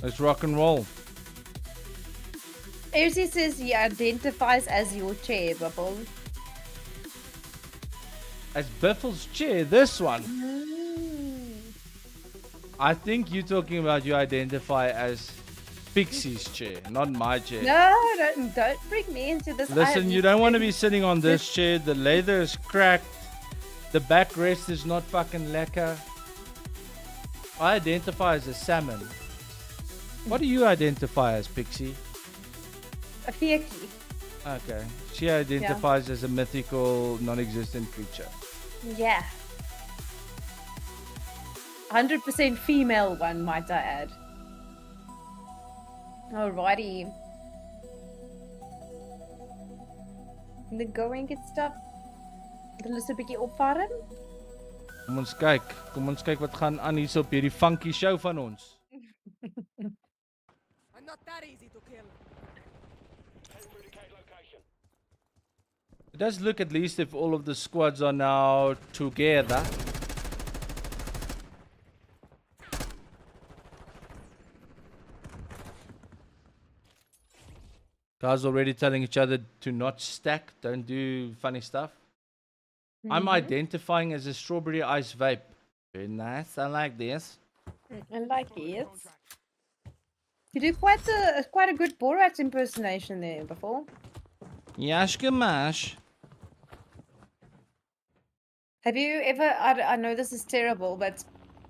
Let's rock and roll. Erzi says he identifies as your chair, Bubble. As Biffle's chair, this one. I think you're talking about you identify as Pixie's chair, not my chair. No, don't bring me into this. Listen, you don't want to be sitting on this chair. The leather is cracked. The backrest is not fucking lacquer. I identify as a salmon. What do you identify as, Pixie? A Fiaki. Okay. She identifies as a mythical, non-existent creature. Yeah. 100% female one, might I add. Alrighty. The going get stuff. Hulle is 'n bietjie opwarm. Kom ons kyk. Kom ons kyk wat gaan aan hier op hierdie funky show van ons. I'm not that easy to kill. It does look at least if all of the squads are now together. Guys already telling each other to not stack, don't do funny stuff. I'm identifying as a strawberry ice vape. Very nice, I like this. I like it. You do quite a good Borat impersonation there before. Yashka mash. Have you ever? I know this is terrible, but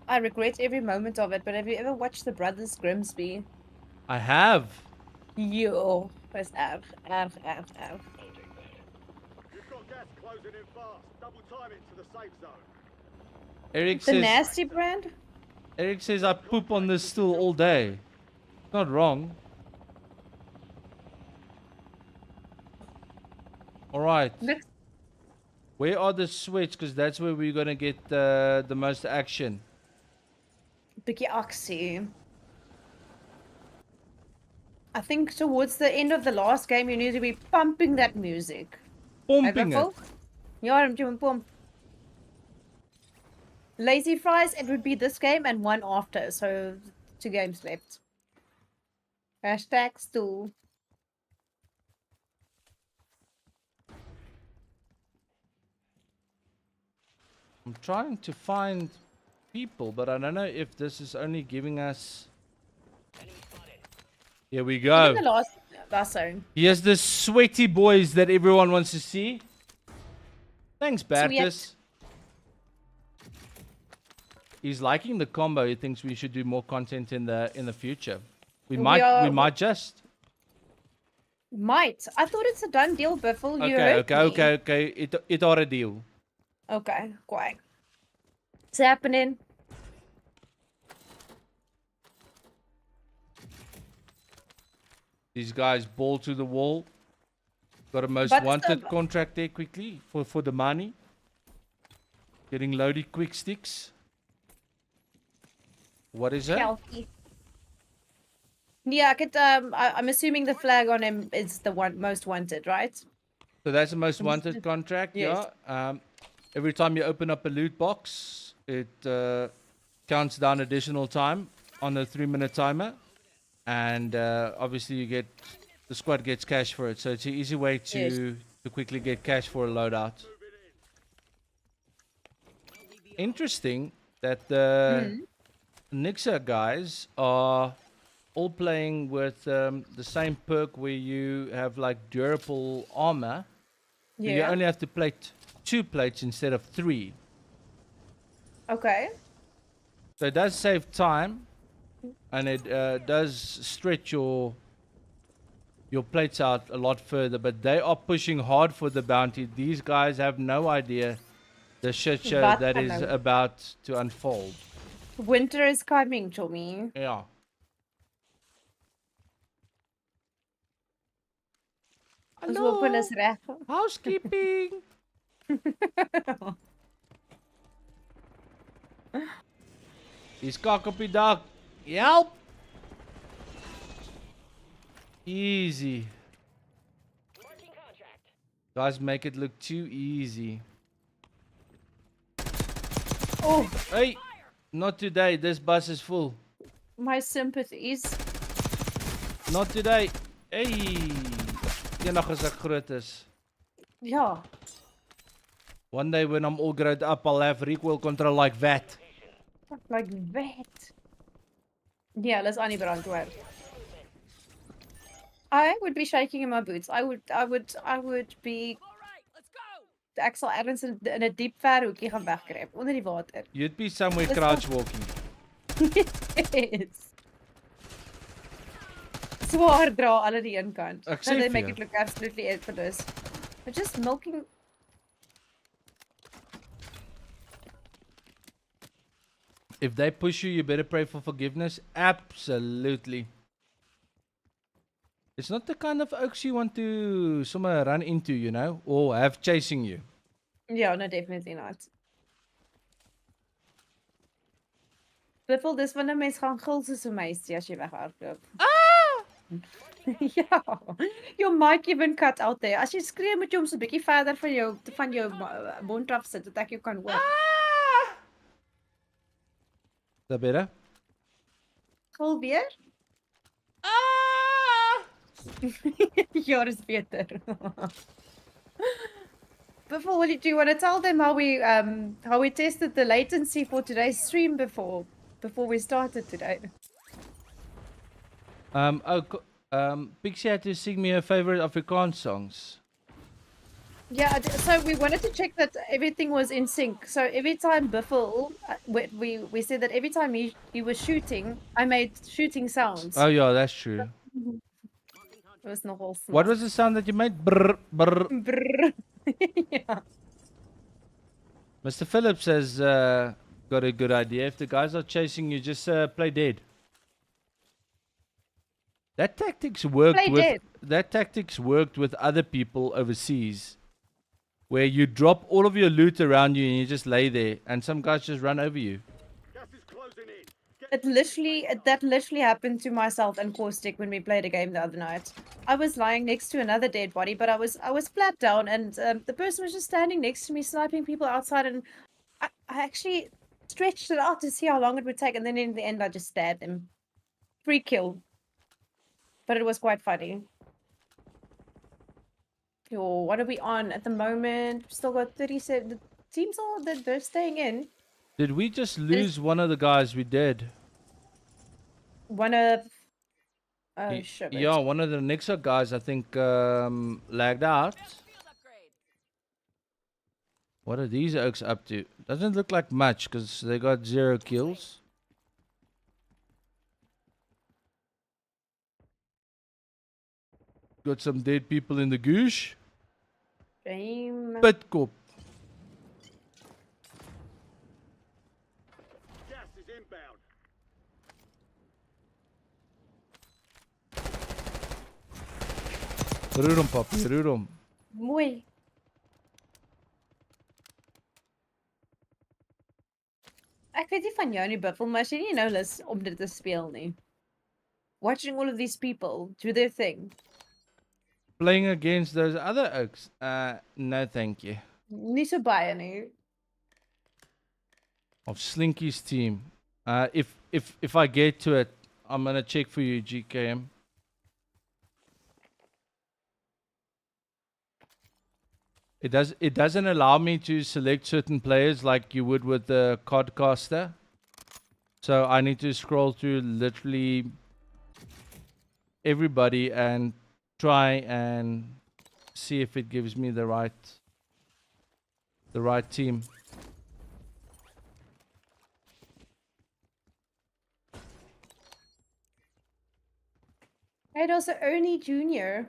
I regret every moment of it. But have you ever watched The Brothers Grimsby? I have. Yo, was erg. You've got gas closing in fast. Double time it to the safe zone. Eric The says nasty brand. Eric says I poop on this stool all day. Not wrong. Alright. Looks Where are the sweats? Because that's where we're gonna get the most action. bietjie aksie. I think towards the end of the last game, you need to be pumping that music. Pumping it. Ja, I'm doing pump. Lazy Fries, it would be this game and one after, so 2 games left. Hashtag stool. I'm trying to find people, but I don't know if this is only giving us. Here we In go. the last zone. Here's the sweaty boys that everyone wants to see. Thanks, Baptist. He's liking the combo. He thinks we should do more content in the future. We might just. Might. I thought it's a done deal, Biffle. You heard me. Okay. It are a deal. Okay, quiet. What's happening? These guys ball to the wall. Got a most But wanted still- contract there quickly for the money. Getting loaded quick sticks. What is it? Healthy. Yeah, I'm assuming the flag on him is the one most wanted, right? So that's the most wanted contract, Yes. yeah. Every time you open up a loot box, it counts down additional time on a 3-minute timer. And obviously the squad gets cash for it. So it's an easy way to quickly get cash for a loadout. Interesting that the Nixa guys are all playing with the same perk where you have like durable armor. Yeah. You only have to plate 2 plates instead of 3. Okay. So it does save time, and it does stretch your plates out a lot further. But they are pushing hard for the bounty. These guys have no idea the shit show Wat that is hallo. about to unfold. Winter is coming, Tommy. Yeah. Ons open is reg. Housekeeping. He's cock op die dak. Help. Easy. Marking contract. Guys make it look too easy. Oh, Hey, not today. This bus is full. my sympathies. Not today. Hey. Eendag as ek groot is. Ja. One day when I'm all grown up, I'll have recoil control like that. Like that. Yeah, let's only brand hoor. I would be shaking in my boots. I would be All right, let's go. ek sal ergens in 'n diep ver hoekie gaan wegkruip onder die water. You'd be somewhere Let's crouch walking. Yes. Swaar dra alle die een kant. Ek No, sê they vir make jou. it look absolutely effortless. But just milking. If they push you, you better pray for forgiveness. Absolutely. It's not the kind of oaks you want to somewhere run into, you know, or have chasing you. Yeah, no, definitely not. Biffel, dis wanneer mens gaan gil soos 'n meisie as jy weghardloop. Ja. Jou mic even cut out there. As jy skree moet jy hom so 'n bietjie verder van jou mond af sit dat ek jou kan hoor. Is that better? Gil weer? Ja, dis beter. Biffel, what did you want to tell them how we tested the latency for today's stream before we started today? Pixie had to sing me her favorite Afrikaans songs. Yeah, so we wanted to check that everything was in sync. So every time Biffle, we said that every time he was shooting, I made shooting sounds. Oh yeah, that's true. It was nogal snaaks. What was the sound that you made? Brr, brr. Brrr. Yeah. Mr. Phillips has got a good idea. If the guys are chasing you, just play dead. That tactics worked Play with dead. that tactics worked with other people overseas, where you drop all of your loot around you and you just lay there, and some guys just run over you. Gas is closing in. Get That literally happened to myself and Caustic when we played a game the other night. I was lying next to another dead body, but I was flat down, and the person was just standing next to me, sniping people outside, and I actually stretched it out to see how long it would take, and then in the end I just stabbed him. Free kill. But it was quite funny. Yo, what are we on at the moment? We've still got 37. The teams are they're staying in. Did we just lose one of the guys we did? One of oh shit. Yeah, one of the Nixa guys I think lagged out. Field upgrade. What are these oaks up to? Doesn't look like much because they got 0 kills. Got some dead people in the goosh. Game. Pitkop. gas is inbound. Roer hom, papi, roer hom. Mooi. Ek weet nie van jou nie, Buffel, maar as jy nie nou lus om dit te speel nie. Watching all of these people do their thing. Playing against those other oaks. No thank you. Nie so baie nie. Of Slinky's team. If I get to it, I'm gonna check for you, GKM. It doesn't allow me to select certain players like you would with the Codcaster. So I need to scroll through literally everybody and try and see if it gives me the right team. Hey, daar's 'n Ernie Jr.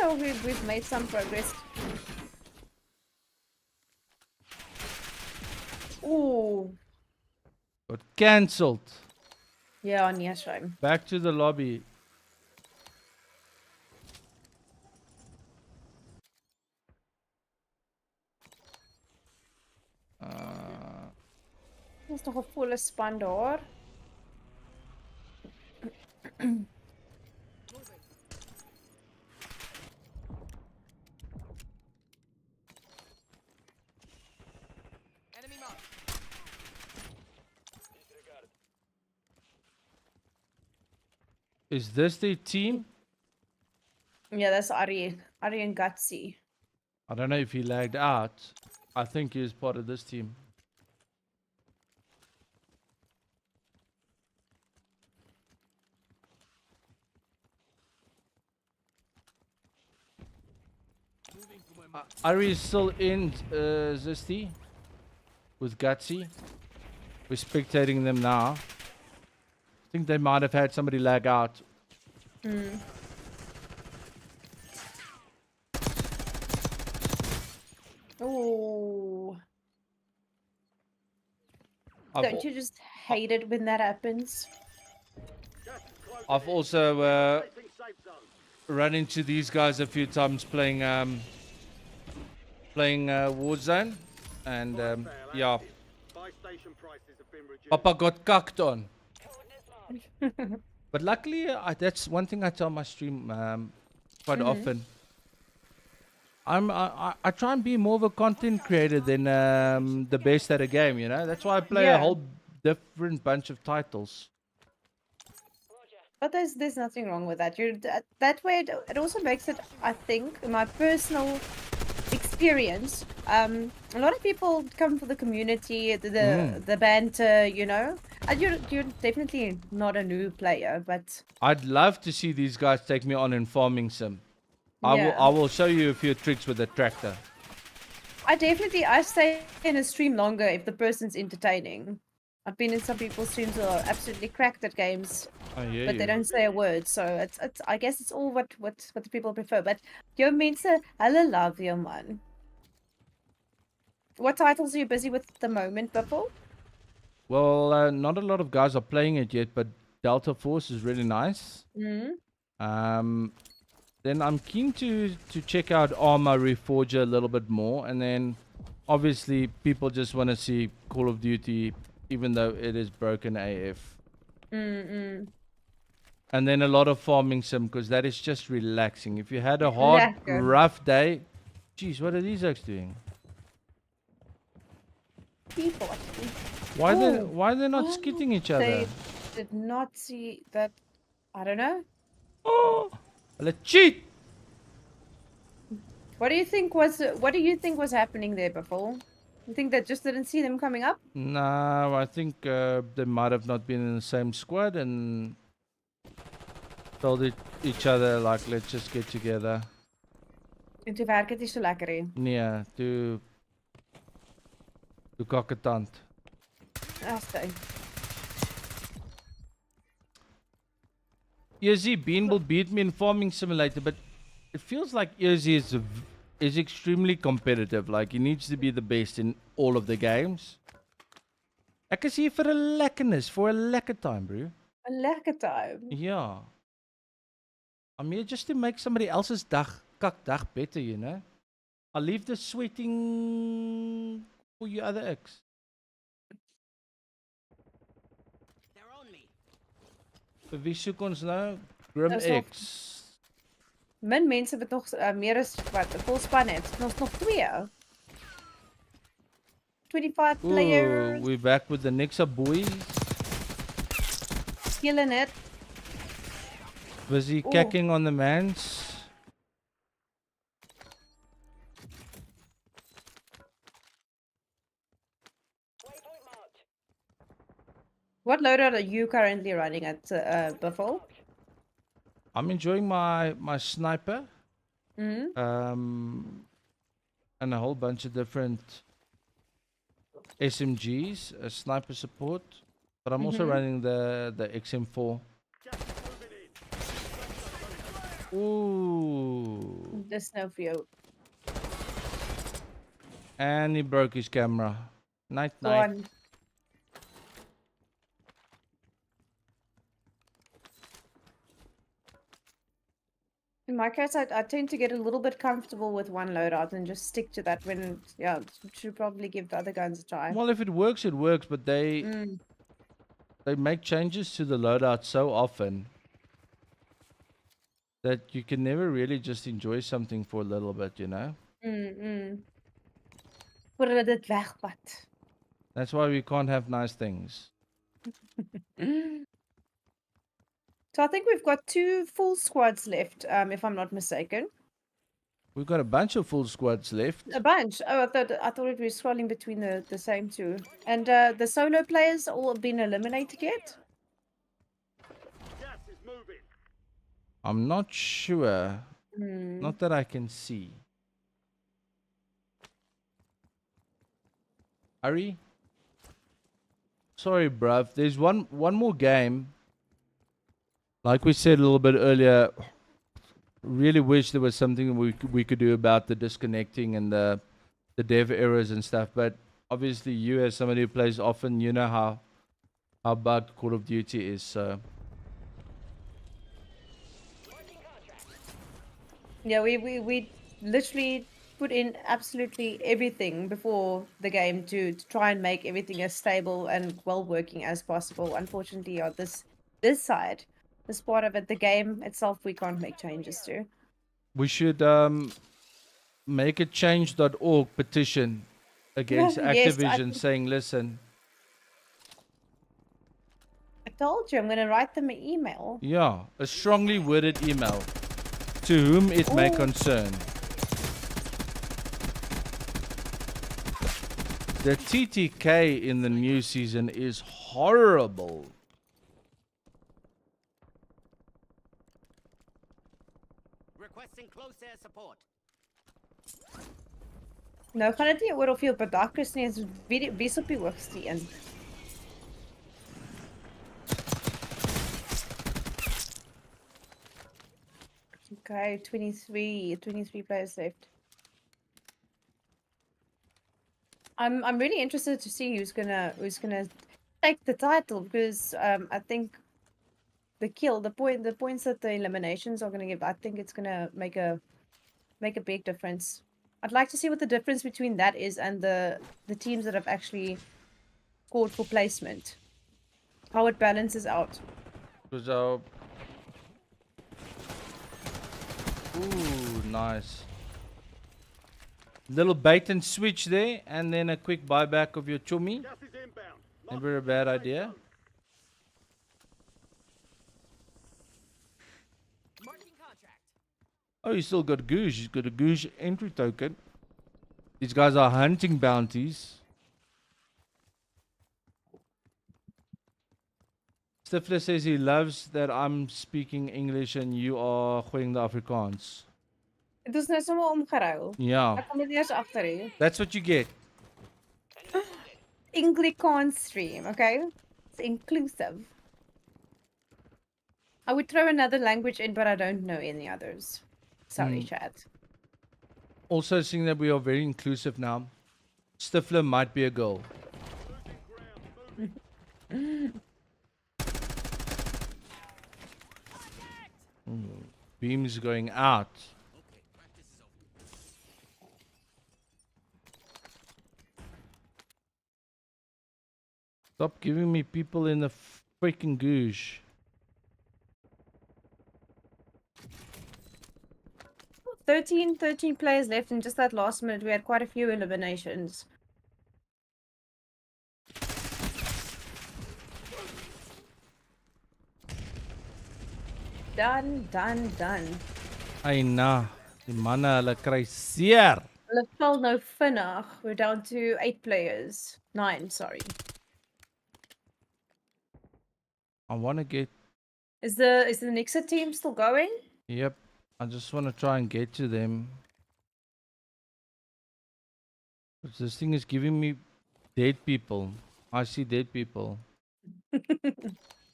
Oh, we've made some progress. Ooh. Got cancelled. Ja, nee, shame. Back to the lobby. Dis nog 'n volle span daar. Enemy mark. Is this the team? Yeah, that's Ari. Ari and Gutsy. I don't know if he lagged out. I think he was part of this team. Ari is still in Zesty with Gutsy. We're spectating them now. I think they might have had somebody lag out. Oh, I've, don't you just hate it when that happens? Gas is closing I've in. also Placing safe zone. run into these guys a few times playing Warzone, and yeah, Buy station prices have been reduced. Papa got cucked on. But luckily, that's one thing I tell my stream quite often. I try and be more of a content creator than the best at a game. You know, that's why I play a Yeah. whole different bunch of titles. But there's nothing wrong with that. You're that way. It also makes it, I think, in my personal experience. A lot of people come for the community, the banter. You know, and you're definitely not a new player, but I'd love to see these guys take me on in farming sim. yeah. I will show you a few tricks with the tractor. I stay in a stream longer if the person's entertaining. I've been in some people's streams who are absolutely cracked at games, I hear but you. they don't say a word. So it's I guess it's all what the people prefer. But your mense, hulle love you, man. What titles are you busy with at the moment, Buffalo? Well, not a lot of guys are playing it yet, but Delta Force is really nice. Then I'm keen to check out Arma Reforger a little bit more, and then obviously people just want to see Call of Duty, even though it is broken AF. And then a lot of farming sim, because that is just relaxing. If you had a hard, Lekker. rough day, geez, what are these guys doing? People. Why Oh, they not skitting each other? They did not see that. I don't know. Oh, let's cheat. What do you think was happening there, Buffalo? You think they just didn't see them coming up? No, I think they might have not been in the same squad and told each other like, let's just get together. En toe werk dit nie so lekker nie. Nee, toe kakketant. Astay. Izzy Bean will beat me in Farming Simulator, but it feels like Izzy is extremely competitive. Like, he needs to be the best in all of the games. Ek is hier vir 'n lekkernis, for 'n lekker time, bro. 'n Lekker time. Yeah. I'm here just to make somebody else's dag better, you know? I'll leave the sweating for you other ex. They're on me. Vir wie soek ons nou? Grim Dis nog- X. Min mense wat nog meer as wat 'n volspan het. Ons nog 2. 25 Ooh, players. we're back with the Nexa boys. Killing it. Busy Ooh. cacking on the mans. What loadout are you currently running at Buffalo? I'm enjoying my sniper. Mm-hmm. And a whole bunch of different SMGs, sniper support. But I'm also running the XM4. Gas is moving in. Ooh. There's no view. And he broke his camera. Night Go night. on. In my case, I tend to get a little bit comfortable with one loadout and just stick to that when, yeah, should probably give the other guns a try. Well, if it works, it works. But they make changes to the loadout so often that you can never really just enjoy something for a little bit, you know? Voordat dit wegpad. That's why we can't have nice things. So I think we've got 2 full squads left, if I'm not mistaken. We've got a bunch of full squads left. A bunch. Oh, I thought we were scrolling between the same 2. And the solo players all been eliminated yet? Gas is moving. I'm not sure. Not that I can see. Hurry. Sorry, bruv. There's one more game. Like we said a little bit earlier, really wish there was something we could do about the disconnecting and the dev errors and stuff. But obviously, you as somebody who plays often, you know how bugged Call of Duty is. So Yeah, we literally put in absolutely everything before the game to try and make everything as stable and well working as possible. Unfortunately, on this side, this part of it, the game itself, we can't make changes to. we should make a change.org petition against Yes, I Activision, saying, listen, I told you I'm gonna write them an email. yeah, a strongly worded email to whom it may Oh. concern. The TTK in the new season is horrible. Requesting close air support. Nou gaan dit nie oor of jy op 'n dak is nie, is wie's op die hoogste een. Okay, 23 players left. I'm really interested to see who's gonna take the title because I think the points that the eliminations are gonna give, I think it's gonna make a big difference. I'd like to see what the difference between that is and the teams that have actually scored for placement. How it balances out. Because our... Ooh, nice. Little bait and switch there, and then a quick buyback of your chummy. Gas is inbound. Never a bad idea. Marking contract. Oh, he's still got Goosh. He's got a Goosh entry token. These guys are hunting bounties. Stifler says he loves that I'm speaking English and you are gooiing the Afrikaans. Dit is nou sommer omgeruil. Yeah, Ek kom dit eers agter hier. that's what you get. Anglicon stream, okay? It's inclusive. I would throw another language in, but I don't know any others. Sorry, chat. Also, seeing that we are very inclusive now, Stifler might be a girl. Beams going out. Okay, practice is over. Stop giving me people in the freaking goosh. Thirteen players left, and just that last minute, we had quite a few eliminations. Done. Ai na, die manne hulle kry seer. Hulle val nou vinnig. We're down to 8 players. 9, sorry. I want to get, Is the Nixa team still going? yep, I just want to try and get to them. But this thing is giving me dead people. I see dead people.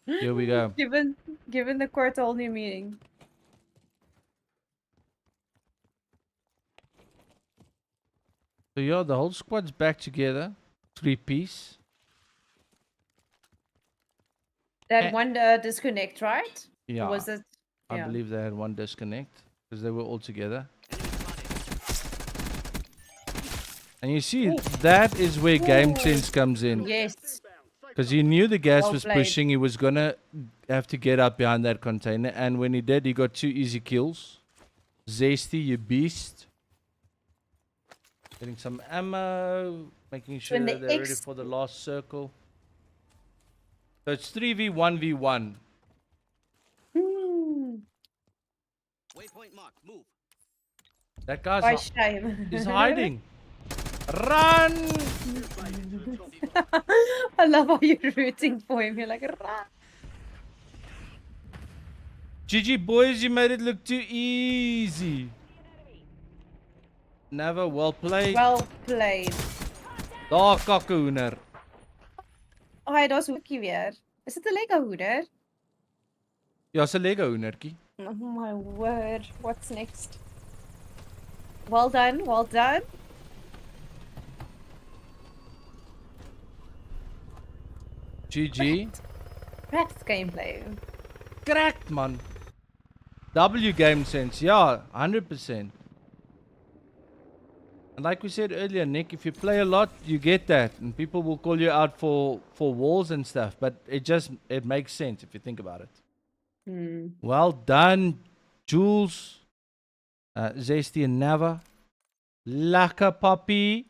Here we go. Given the quote a whole new meaning. So yeah, the whole squad's back together. 3-piece. That one disconnect, right? Yeah, Or was it? I Yeah. believe they had one disconnect because they were all together. And you see, that is where game sense comes in. Yes. Inbound. Safe Because he knew the gas Well was played. pushing. He was going to have to get up behind that container. And when he did, he got 2 easy kills. Zesty, you beast. Getting some ammo. Making sure in the that they're ready X- for the last circle. So it's 3v1v1. Hmm. Waypoint marked. Move. That guy's By shame. he's hiding. Run! I love how you're rooting for him. You're like, rah. GG boys, you made it look too easy. Never well played. Well played. Daar kakkehoender. Oh, hy daar's hoekie weer. Is dit 'n Lego hoeder? Ja, 'n Lego hoendertjie. Oh my word. What's next? Well done. Well done. GG. Cracked gameplay. Cracked man. W game sense. Yeah, 100%. And like we said earlier, Nick, if you play a lot, you get that, and people will call you out for walls and stuff. But it makes sense if you think about it. Hmm. Well done, Jules, Zesty and Nava. Lekker puppy.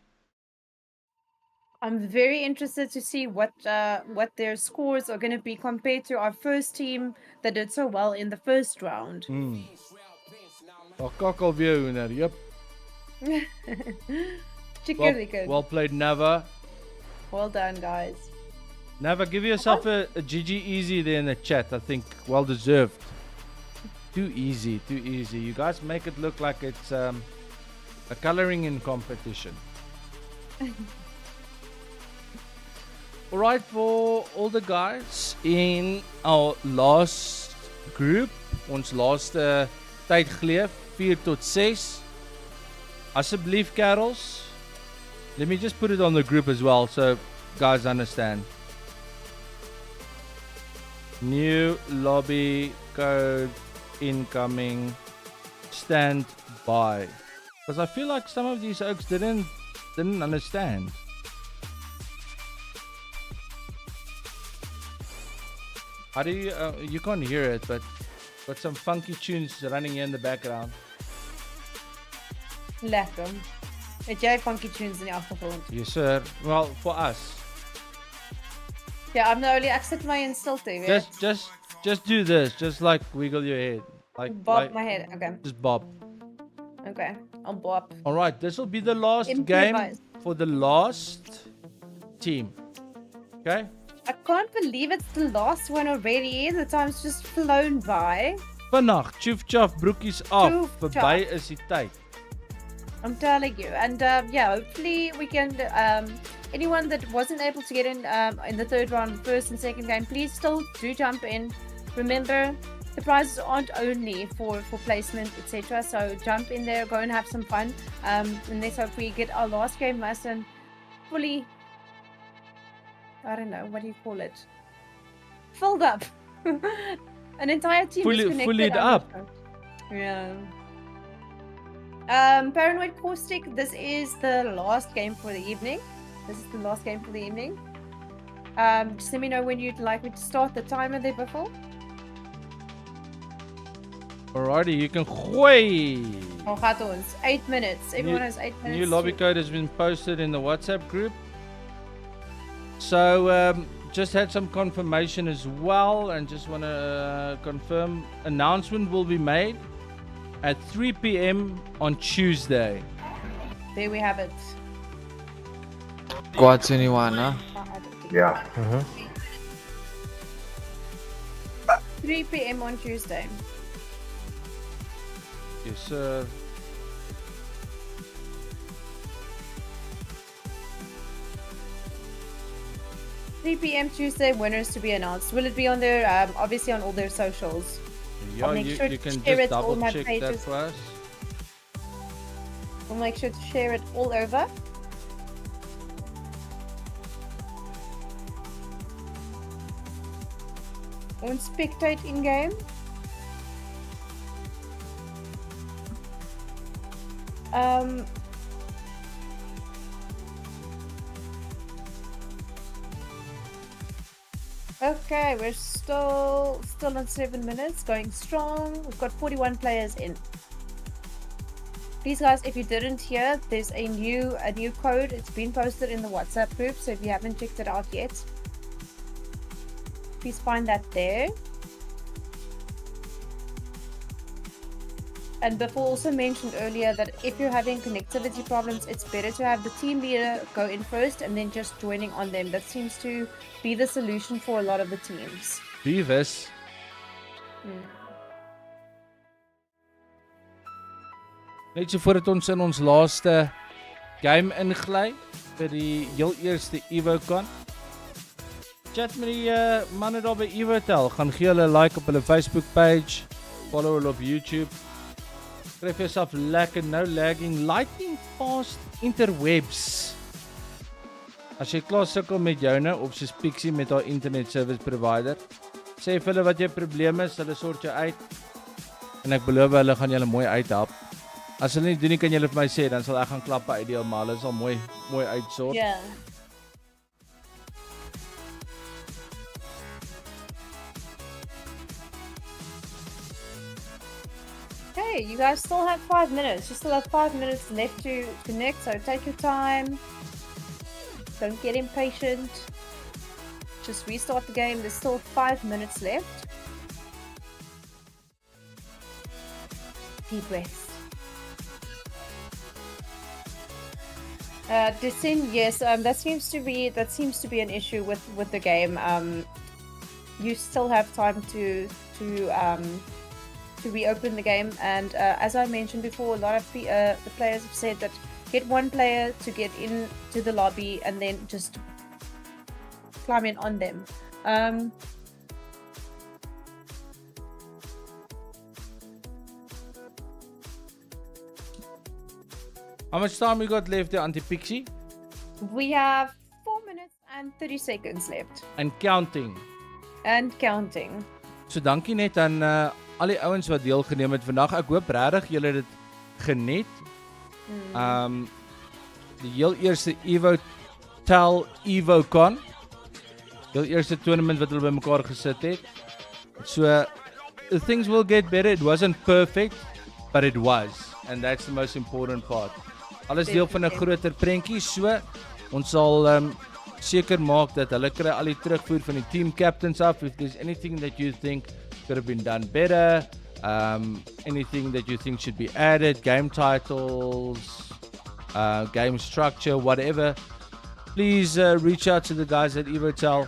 I'm very interested to see what their scores are going to be compared to our first team that did so well in the first round. Daar kak alweer hoender. Yep. Chicken good. Well played, Nava. Well done, guys. Nava, give yourself a GG easy there in the chat. I think well deserved. Too easy, too easy. You guys make it look like it's a coloring in competition. Alright, for all the guys in our last group, ons laaste tyd geleef, 4 tot 6. Asseblief, Carols. Let me just put it on the group as well so guys understand. New lobby code incoming. Stand by. Because I feel like some of these oaks didn't understand. How do you you can't hear it, but got some funky tunes running here in the background. Lekker. Het jy funky tunes in die agtergrond? Yes sir. Well, for us. Ja, I'm the only ek sit my in stilte, weet. Just do this. Just like wiggle your head. Like Bob my head. Okay. Just bob. Okay. I'll bob. All right, this will be the last Improvise. game for the last team. Okay? I can't believe it's the last one already. The time's just flown by. Vannacht, tjoef tjaf, broekies af. Tjoef, Verby is die tyd. I'm telling you. And yeah, hopefully we can anyone that wasn't able to get in the third round, first and second game, please still do jump in. Remember, the prizes aren't only for placement, etc. So jump in there, go and have some fun. And let's hope we get our last game nice and fully, I don't know, what do you call it? Filled up. An entire team is connected. Fully up. Yeah. Paranoid Caustic, this is the last game for the evening. This is the last game for the evening. Just let me know when you'd like me to start the timer there before. Alrighty, you can gooi. Oh, gaat ons. 8 minutes. Everyone has 8 minutes. New lobby code has been posted in the WhatsApp group. So, just had some confirmation as well, and just want to confirm announcement will be made at 3 p.m. on Tuesday. There we have it. Squad 21, huh? Yeah. 3 p.m. on Tuesday. Yes, sir. PM Tuesday, winners to be announced. Will it be on their, obviously on all their socials? Yeah, make you, sure you to can share just it all double my check that pages. for us. We'll make sure to share it all over. On spectate in game. Okay, we're still on 7 minutes, going strong. We've got 41 players in. Please, guys, if you didn't hear, there's a new code. It's been posted in the WhatsApp group, so if you haven't checked it out yet, please find that there. And before also mentioned earlier that if you're having connectivity problems, it's better to have the team leader go in first and then just joining on them. That seems to be the solution for a lot of the teams. Beavis. Net so voordat ons in ons laaste game ingly vir die heel eerste Evocon. Chat met die manne daar by Evotel. Gaan gee hulle 'n like op hulle Facebook page. Follow hulle op YouTube. Skryf jouself lekker no lagging lightning fast interwebs. As jy klaar sukkel met joune of soos Pixie met haar internet service provider, sê vir hulle wat jou probleem is, hulle sort jou uit. En ek beloof hulle gaan julle mooi uithelp. As hulle nie doen nie, kan julle vir my sê, dan sal ek gaan klappe uitdeel, maar hulle sal mooi uitsort. Yeah. Okay, you guys still have 5 minutes. You still have 5 minutes left to connect, so take your time. Don't get impatient. Just restart the game. There's still 5 minutes left. Deep breaths. Desin, yes, that seems to be an issue with the game. You still have time to reopen the game, and as I mentioned before, a lot of the players have said that get one player to get into the lobby and then just climb in on them. How much time we got left there, Auntie Pixie? We have 4 minutes and 30 seconds left. And counting. And counting. So dankie net aan al die ouens wat deelgeneem het vandag. Ek hoop regtig julle het dit geniet. Die heel eerste Evotel Evocon. Die eerste tournament wat hulle bymekaar gesit het. So things will get better. It wasn't perfect, but it was, and that's the most important part. Alles deel van 'n groter prentjie, so ons sal seker maak dat hulle kry al die terugvoer van die team captains af. If there's anything that you think could have been done better, anything that you think should be added, game titles, game structure, whatever, please reach out to the guys at Evotel.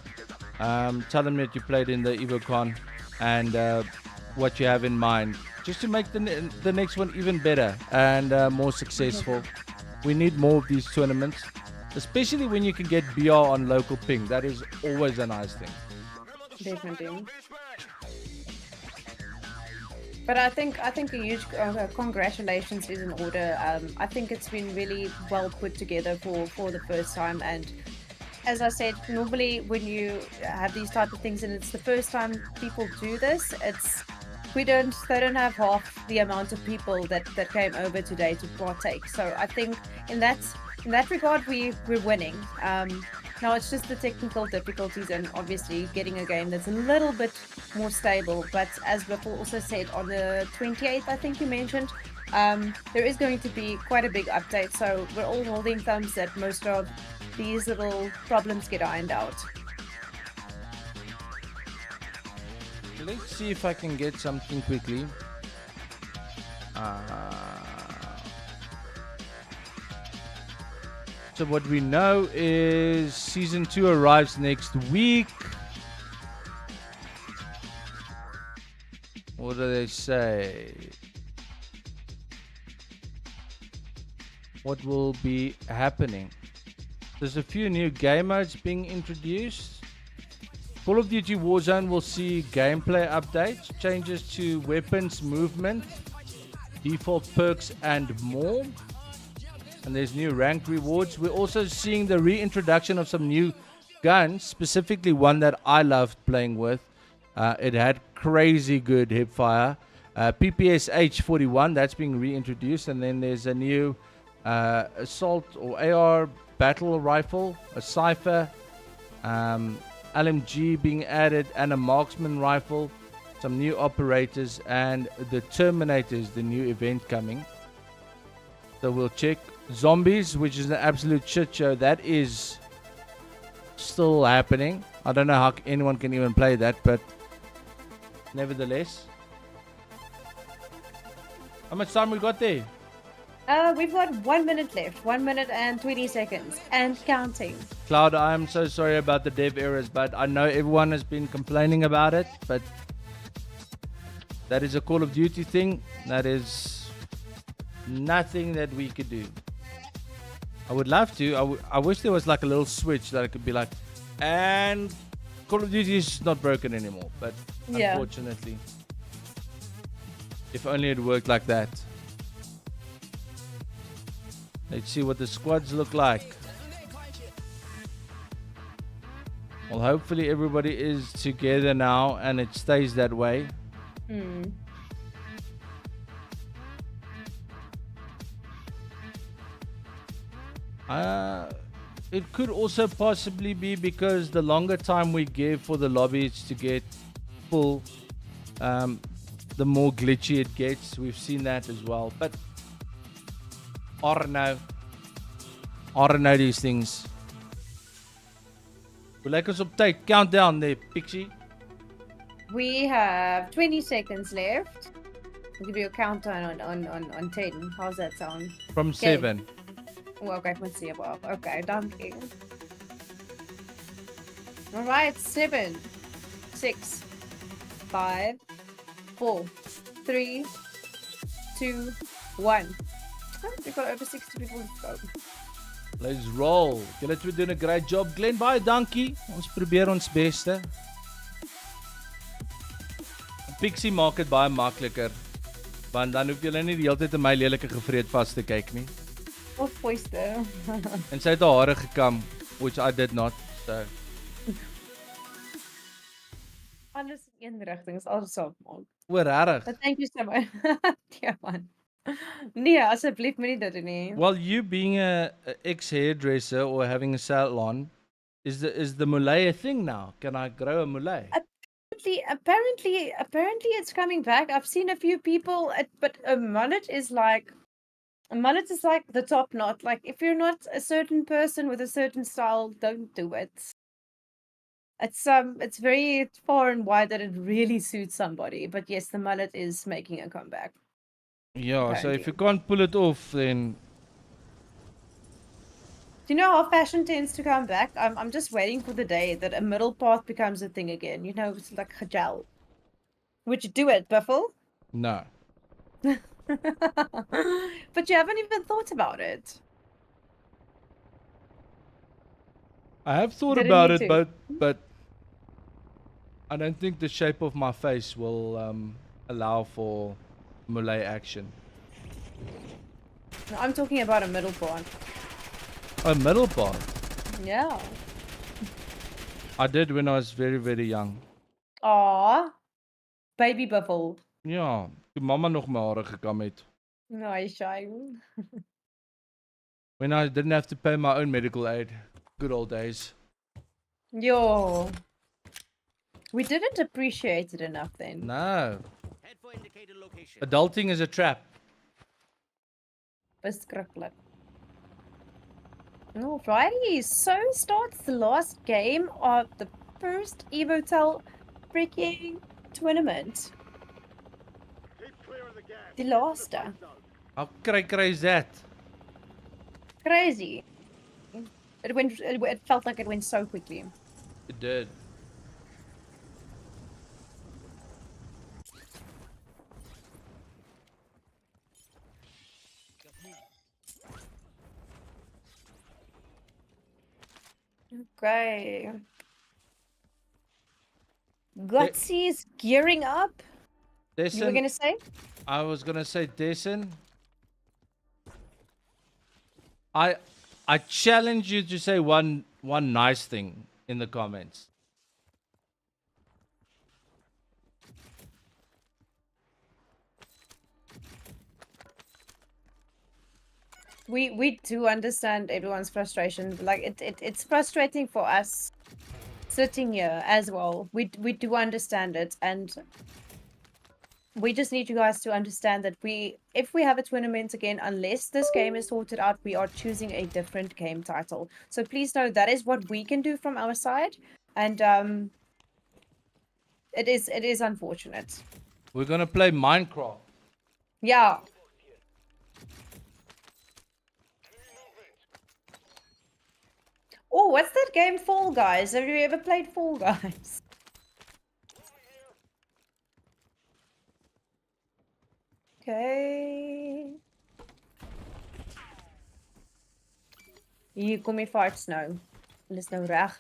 Tell them that you played in the Evocon and what you have in mind, just to make the next one even better and more successful. We need more of these tournaments, especially when you can get BR on local ping. That is always a nice thing. Definitely. But I think a huge congratulations is in order. I think it's been really well put together for the first time, and as I said, normally when you have these type of things and it's the first time people do this, they don't have half the amount of people that came over today to partake. So I think in that regard we're winning. Now it's just the technical difficulties and obviously getting a game that's a little bit more stable. But as before also said, on the 28th, I think you mentioned, there is going to be quite a big update. So we're all holding thumbs that most of these little problems get ironed out. Let's see if I can get something quickly. So what we know is Season 2 arrives next week. What do they say? What will be happening? There's a few new game modes being introduced. Call of Duty Warzone will see gameplay updates, changes to weapons movement, default perks and more. And there's new rank rewards. We're also seeing the reintroduction of some new guns, specifically one that I loved playing with. It had crazy good hipfire. PPS H41, that's being reintroduced. And then there's a new assault or AR battle rifle, a Cypher, LMG being added, and a marksman rifle, some new operators, and the Terminators, the new event coming. So we'll check. Zombies, which is an absolute shit show. That is still happening. I don't know how anyone can even play that, but nevertheless. How much time we got there? We've got 1 minute left. 1 minute and 20 seconds. And counting. Cloud, I am so sorry about the dev errors, but I know everyone has been complaining about it, but that is a Call of Duty thing. That is nothing that we could do. I would love to. I wish there was like a little switch that I could be like, and Call of Duty is not broken anymore, but Yeah. unfortunately, if only it worked like that. Let's see what the squads look like. Well, hopefully everybody is together now and it stays that way. It could also possibly be because the longer time we give for the lobbies to get full, the more glitchy it gets. We've seen that as well. But I don't know these things. We like us update. Countdown there, Pixie. We have 20 seconds left. I'll give you a countdown on 10. How's that sound? From 7. Oh, okay, let's see above. Okay, donkey. Alright, 7, 6, 5, 4, 3, 2, 1. Oh, we've got over 60 people to go. Let's roll. Julle twee doen 'n great job. Glenn, baie dankie. Ons probeer ons beste. Pixie maak dit baie makliker. Want dan hoef julle nie die hele tyd in my lelike gevreed vas te kyk nie. Of poiste. En sy het haar hare gekam, which I did not. So Alles in een rigting is alles so maak. oor regtig. But thank you so much. Ja man. Nee, asseblief moenie dit doen nie. Well, you being a ex-hairdresser or having a salon, is the mullet a thing now? Can I grow a mullet? Apparently it's coming back. I've seen a few people, but a mullet is like the top knot. Like if you're not a certain person with a certain style, don't do it. It's very far and wide that it really suits somebody. But yes, the mullet is making a comeback. Yeah, so if Apparently. you can't pull it off, then Do you know how fashion tends to come back? I'm just waiting for the day that a middle path becomes a thing again. You know, it's like hijab. Would you do it, Buffle? no. But you haven't even thought about it. I have thought Didn't about need it, to. but I don't think the shape of my face will allow for mullet action. No, I'm talking about a middle part. A middle part. Yeah. I did when I was very, very young. Aw. Baby Buffle. Ja, toe mamma nog my hare gekam het. Nice shine. When I didn't have to pay my own medical aid. Good old days. Yo. We didn't appreciate it enough then. No. Head for indicated location. Adulting is a trap. Beskrukkelijk. Alrighty, so starts the last game of the first Evotel freaking tournament. Keep clear of the gas. Die laaste. How cray is that? Crazy. It felt like it went so quickly. It did. Okay. Gutsy's gearing up. You were Dessen, gonna say? I was gonna say Dessen. I challenge you to say one nice thing in the comments. We do understand everyone's frustration. Like it's frustrating for us sitting here as well. We do understand it, and we just need you guys to understand that if we have a tournament again, unless this game is sorted out, we are choosing a different game title. So please know that is what we can do from our side, and it is unfortunate. We're gonna play Minecraft. Yeah. Oh, what's that game, Fall Guys? Have you ever played Fall Guys? Okay. Hier kom die farts nou. Hulle is nou reg.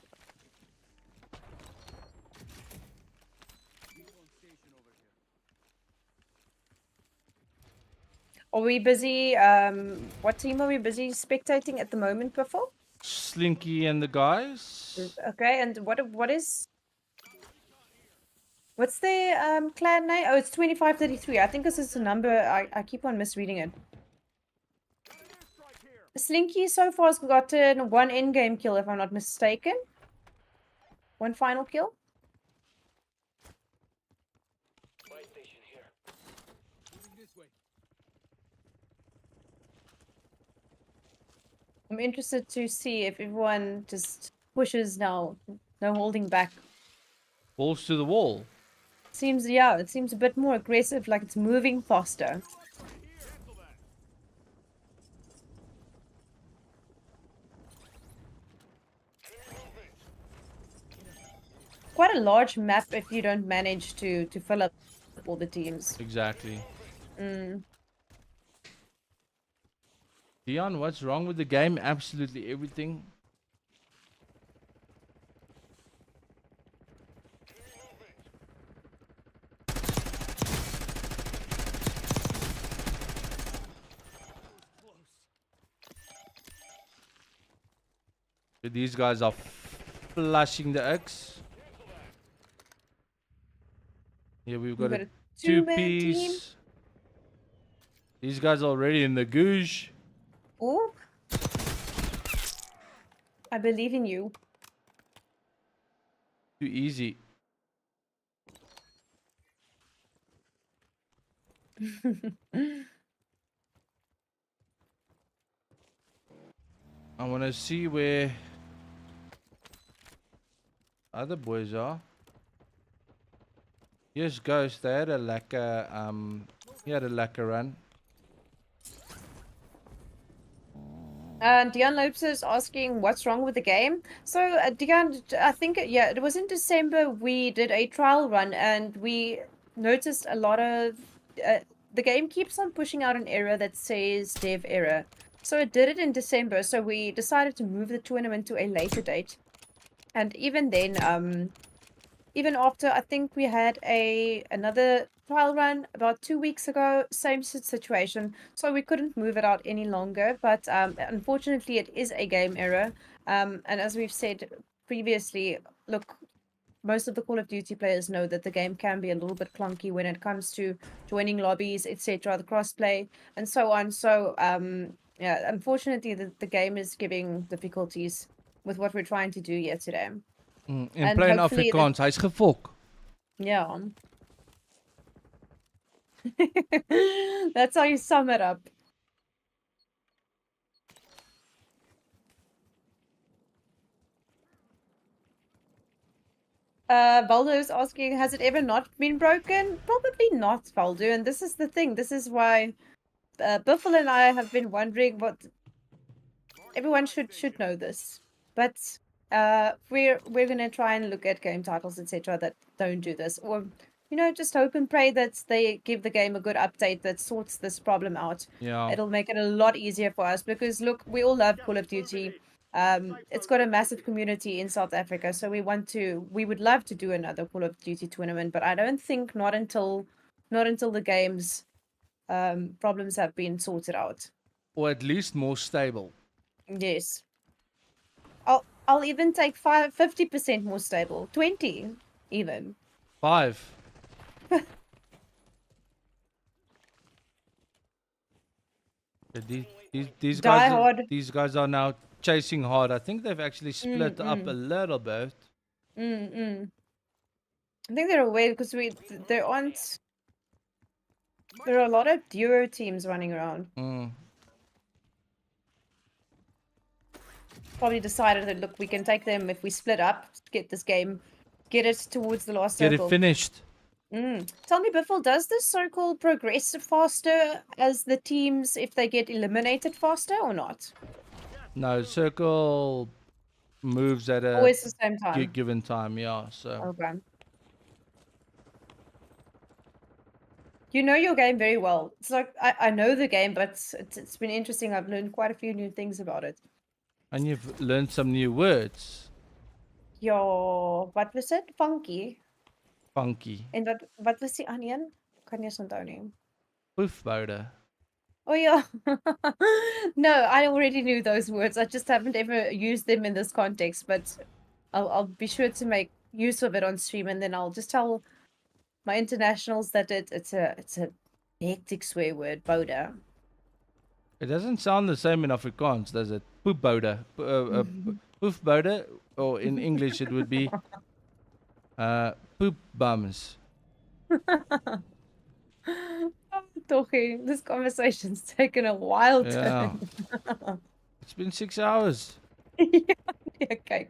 Are we busy? What team are we busy spectating at the moment, Buffalo? Slinky and the guys. Okay, and what's their clan name? Oh, it's 2533. I think this is the number. I keep on misreading it. Slinky so far has gotten one in-game kill, if I'm not mistaken. One final kill. I'm interested to see if everyone just pushes now. No holding back. Balls to the wall. Yeah, it seems a bit more aggressive, like it's moving faster. Quite a large map if you don't manage to fill up all the teams. Exactly. Mm. Dion, what's wrong with the game? Absolutely everything. These guys are flushing the X. Here we've got a two-man two-piece. team. These guys are already in the goosh. Oh, I believe in you. Too easy. I want to see where other boys are. Yes, Ghost, they had a lacquer, he had a lacquer run. Dion Lopes is asking what's wrong with the game. So, Dion, I think, yeah, it was in December we did a trial run and we noticed a lot of... the game keeps on pushing out an error that says dev error. So it did it in December, so we decided to move the tournament to a later date. And even then, even after, I think we had another trial run about 2 weeks ago, same situation, so we couldn't move it out any longer, but unfortunately it is a game error, and as we've said previously, look, most of the Call of Duty players know that the game can be a little bit clunky when it comes to joining lobbies, etc., the crossplay, and so on, so yeah, unfortunately the game is giving difficulties with what we're trying to do here today. In And plain hopefully Afrikaans, hy's gefok. Yeah. That's how you sum it up. Valdo is asking, has it ever not been broken? Probably not, Valdo. And this is the thing. This is why Biffle and I have been wondering what everyone should know this. But we're gonna try and look at game titles, etc., that don't do this. Or just hope and pray that they give the game a good update that sorts this problem out. Yeah. It'll make it a lot easier for us because look, we all love Call of Duty. It's got a massive community in South Africa, so we would love to do another Call of Duty tournament, but I don't think not until the game's problems have been sorted out. Or at least more stable. Yes. I'll even take 50% more stable. 20 even. 5. These guys are now chasing hard. I think they've actually split up a little bit. Mm. I think they're away because there aren't. There are a lot of duo teams running around. Mm. Probably decided that look, we can take them if we split up, get this game, get it towards the last Get it circle. finished. Tell me, Biffle, does the circle progress faster as the teams if they get eliminated faster or not? No, circle moves at a Always the same time. given time, yeah. So Okay. You know your game very well. It's like I know the game, but it's been interesting. I've learned quite a few new things about it. and you've learned some new words. Ja, wat was dit? Funky. Funky. En wat was die ander een? Kan nie eens onthou nie. Poefboude. Oh yeah. No, I already knew those words. I just haven't ever used them in this context, but I'll be sure to make use of it on stream, and then I'll just tell my internationals that it's a hectic swear word, boda. It doesn't sound the same in Afrikaans, does it? Poefboude. Poefboude, or in English it would be poop bums. Talking, this conversation's taken a wild Yeah. turn. It's been 6 hours. Yeah, okay.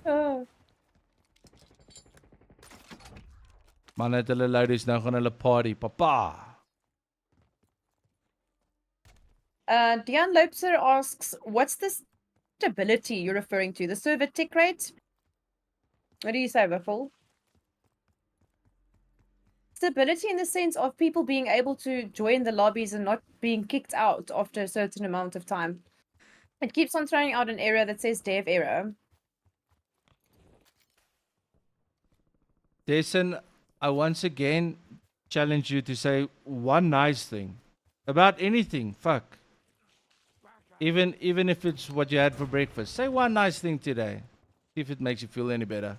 Oh. Man het hulle loadies, nou gaan hulle party. Papa. Dion Lopser asks, what's the stability you're referring to? The server tick rate? What do you say, Biffle? Stability in the sense of people being able to join the lobbies and not being kicked out after a certain amount of time. It keeps on throwing out an error that says dev error. Jason, I once again challenge you to say one nice thing about anything. Fuck. Even if it's what you had for breakfast. Say one nice thing today. See if it makes you feel any better.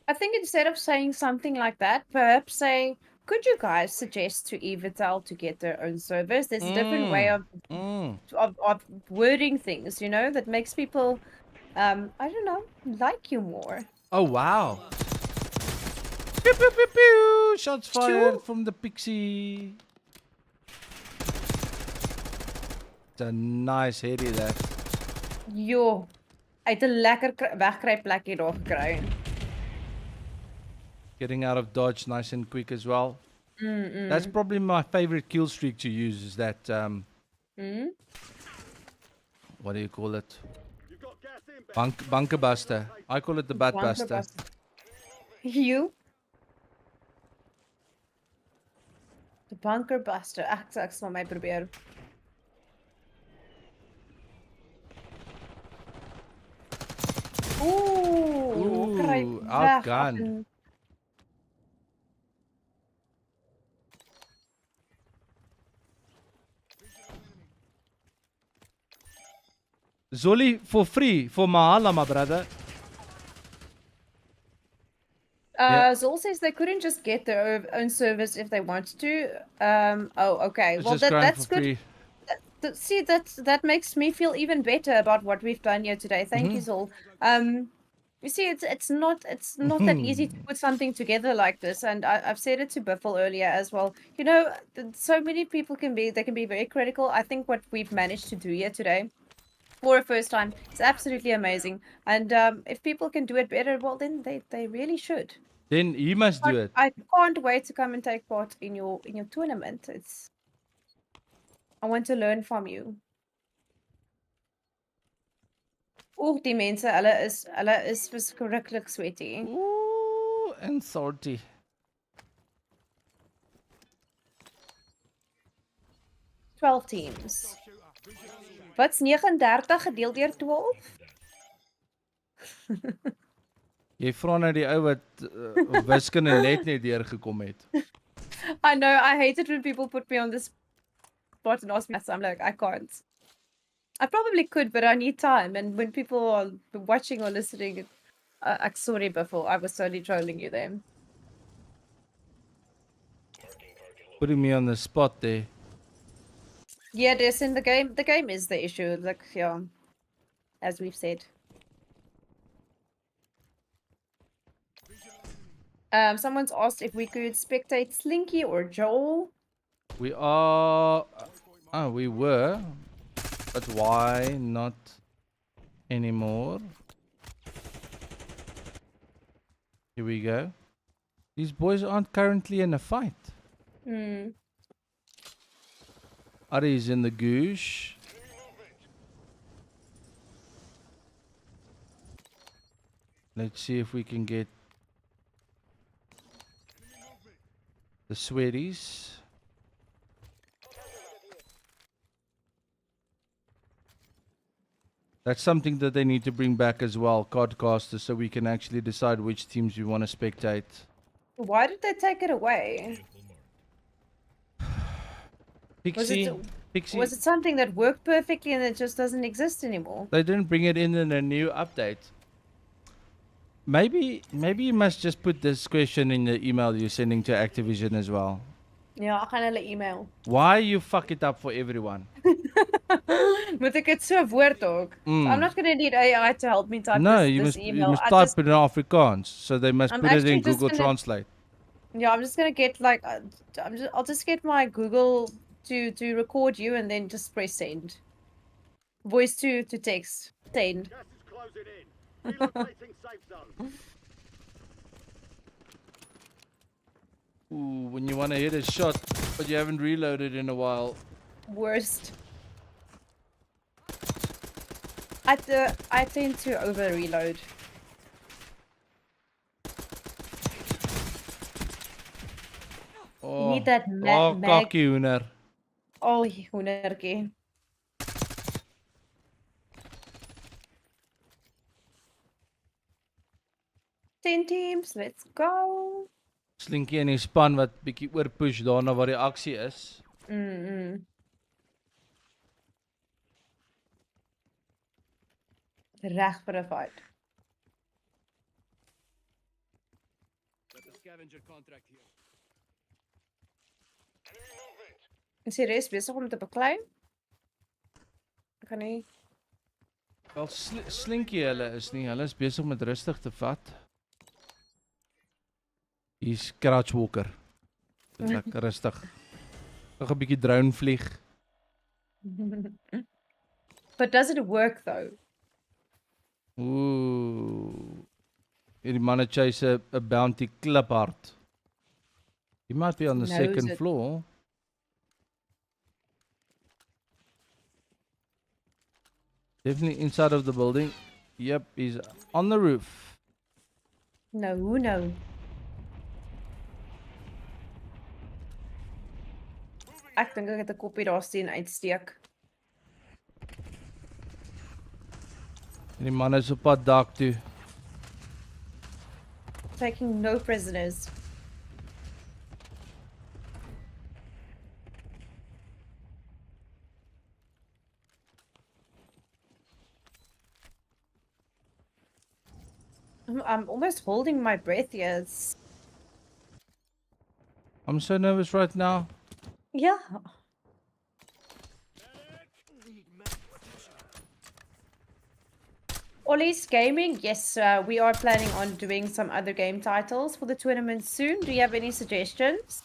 I think instead of saying something like that, perhaps say, could you guys suggest to Evotel to get their own servers? There's a different way of wording things, you know, that makes people, I don't know, like you more. Oh, wow. Pew, pew, pew, pew. Shots fired from the pixie. It's a nice heady there. Jo, uit 'n lekker wegkruipplekkie daar gekry. Getting out of dodge nice and quick as well. That's probably my favorite kill streak to use is that, what do you call it? You've got gas inbound. Bunker buster. I call it the butt buster. You? The bunker buster. Ek sal my probeer. Ooh, kruip weg outgunned. af en- Zoli for free for Mahala, my brother. Zol says they couldn't just get their own service if they wanted to. Oh, okay. It's Well, just going that's for good. free. See, that makes me feel even better about what we've done here today. Thank you, Zol. You see, it's not that easy to put something together like this, and I've said it to Biffle earlier as well. You know, so many people can be very critical. I think what we've managed to do here today, for a first time, is absolutely amazing. And if people can do it better, well, then they really should. Then you must do it. I can't wait to come and take part in your tournament. I want to learn from you. Oeh, die mense, hulle is verskriklik sweaty. Ooh, and salty. 12 teams. Wat's 39 gedeel deur 12? Jy vra nou die ou wat wiskunde net deurgekom het. I know, I hate it when people put me on this spot and ask me that. I'm like, I can't. I probably could, but I need time. And when people are watching or listening, I'm sorry, Biffle. I was totally trolling you there. Putting me on the spot there. Yeah, this in the game. The game is the issue. Like, yeah, as we've said. Someone's asked if we could spectate Slinky or Joel. We are. Oh, we were. But why not anymore? Here we go. These boys aren't currently in a fight. Hmm. Ari's in the goosh. Let's see if we can get the sweaties. That's something that they need to bring back as well, Codcasters, so we can actually decide which teams we want to spectate. Why did they take it away? Pixie, Was it something that worked perfectly and it just doesn't exist anymore? they didn't bring it in a new update. Maybe you must just put this question in the email you're sending to Activision as well. Ja, ek gaan hulle email. Why you fuck it up for everyone? Moet ek dit so woord ook? I'm not going to need AI to help me type No, this, you this must email. you must type it in Afrikaans, so they must I'm put it in actually just Google gonna- Translate. Yeah, I'm just going to get like I'll just get my Google to record you and then just press send. Voice to text. Send. Gas is closing in. Relocating safe zone. Ooh, when you want to hit a shot, but you haven't reloaded in a while. Worst. I tend to over reload. Oh, need that oh, mag- cocky hoender. Oh, hoendertjie. Ten teams, let's go. Slinky en die span wat bietjie oorpush daarna waar die aksie is. Reg vir 'n fight. Is die res besig om te beklei? Ek kan nie. Wel Slinky hulle is besig om dit rustig te vat. Hier's Crouch Walker. Lekker rustig. Nog 'n bietjie drone vlieg. But does it work though? Ooh. Hierdie manne chase 'n bounty kliphard. He might be on the Knows second it. floor. Definitely inside of the building. Yep, he's on the roof. No. Ek dink ek het 'n koppie daar sien uitsteek. En die man is op pad dak toe. Taking no prisoners. I'm almost holding my breath, yes. I'm so nervous right now. Yeah. Ollie's Gaming, yes, we are planning on doing some other game titles for the tournament soon. Do you have any suggestions?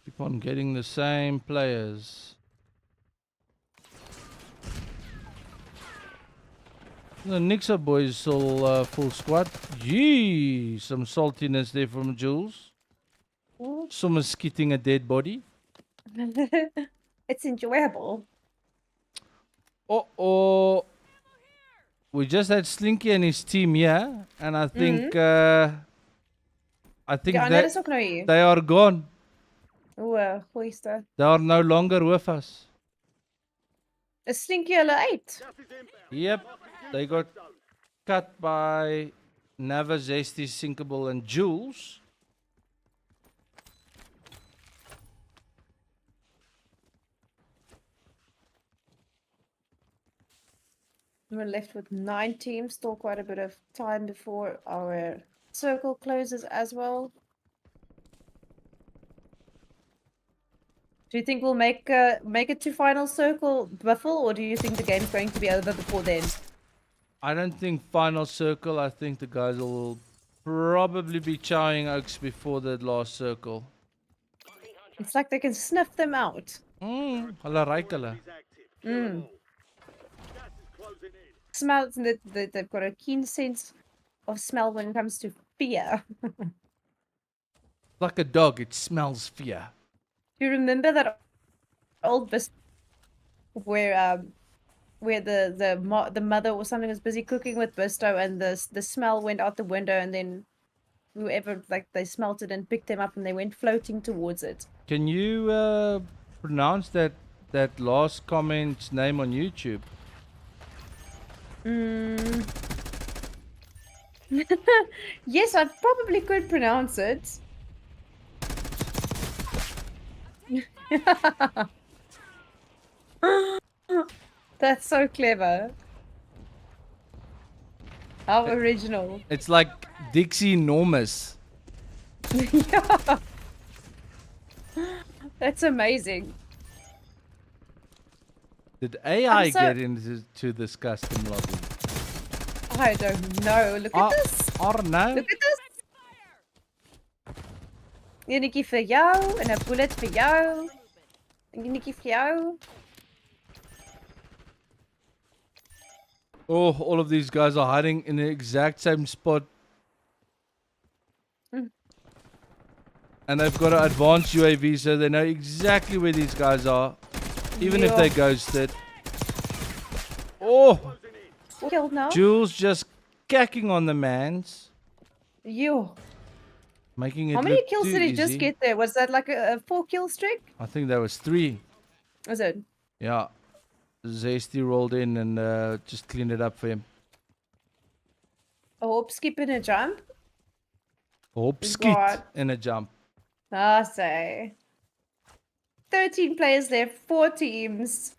Keep on getting the same players. The Nixa boys still full squad. Gee, some saltiness there from Jules. Someone skitting a dead body. It's enjoyable. Oh, we just had Slinky and his team here, and I think Ja, ander is that ook nou hier. they are gone. O, goeieste. They are no longer with us. Is Slinky hulle uit? Gas is inbound. Yep, they got cut by Nava, Zesty, Sinkable, and Jules. We're left with 9 teams. Still quite a bit of time before our circle closes as well. Do you think we'll make it to final circle, Buffle, or do you think the game's going to be over before then? I don't think final circle. I think the guys will probably be chowing oaks before the last circle. It's like they can sniff them out. Hulle ruik hulle. Is active. Kill 'em Mm. all. Gas is closing in. Smells, and they've got a keen sense of smell when it comes to fear. Like a dog, it smells fear. Do you remember that old bus where the mother or something was busy cooking with Bisto and the smell went out the window and then whoever they smelt it and picked them up and they went floating towards it. Can you pronounce that last comment's name on YouTube? Yes, I probably could pronounce it. That's so clever. How original. It's like Dixie Enormous. Yeah. That's amazing. Did AI I'm so- get into this custom lobby? I don't know. Look at this. Or no? Look at this. Enetjie vir jou en 'n bullet vir jou. Enetjie vir jou. Oh, all of these guys are hiding in the exact same spot. And they've got an advanced UAV, so they know exactly where these guys are. Even if they ghosted. Oh! Killed now. Jules just cacking on the mans. You. Making it How many look kills too did he easy. just get there? Was that like a 4-kill streak? I think that was 3. Was it? Yeah. Zasty rolled in and just cleaned it up for him. A hop, skip, and a jump? Hop He's skeet got- in a jump. I say. 13 players left, 4 teams.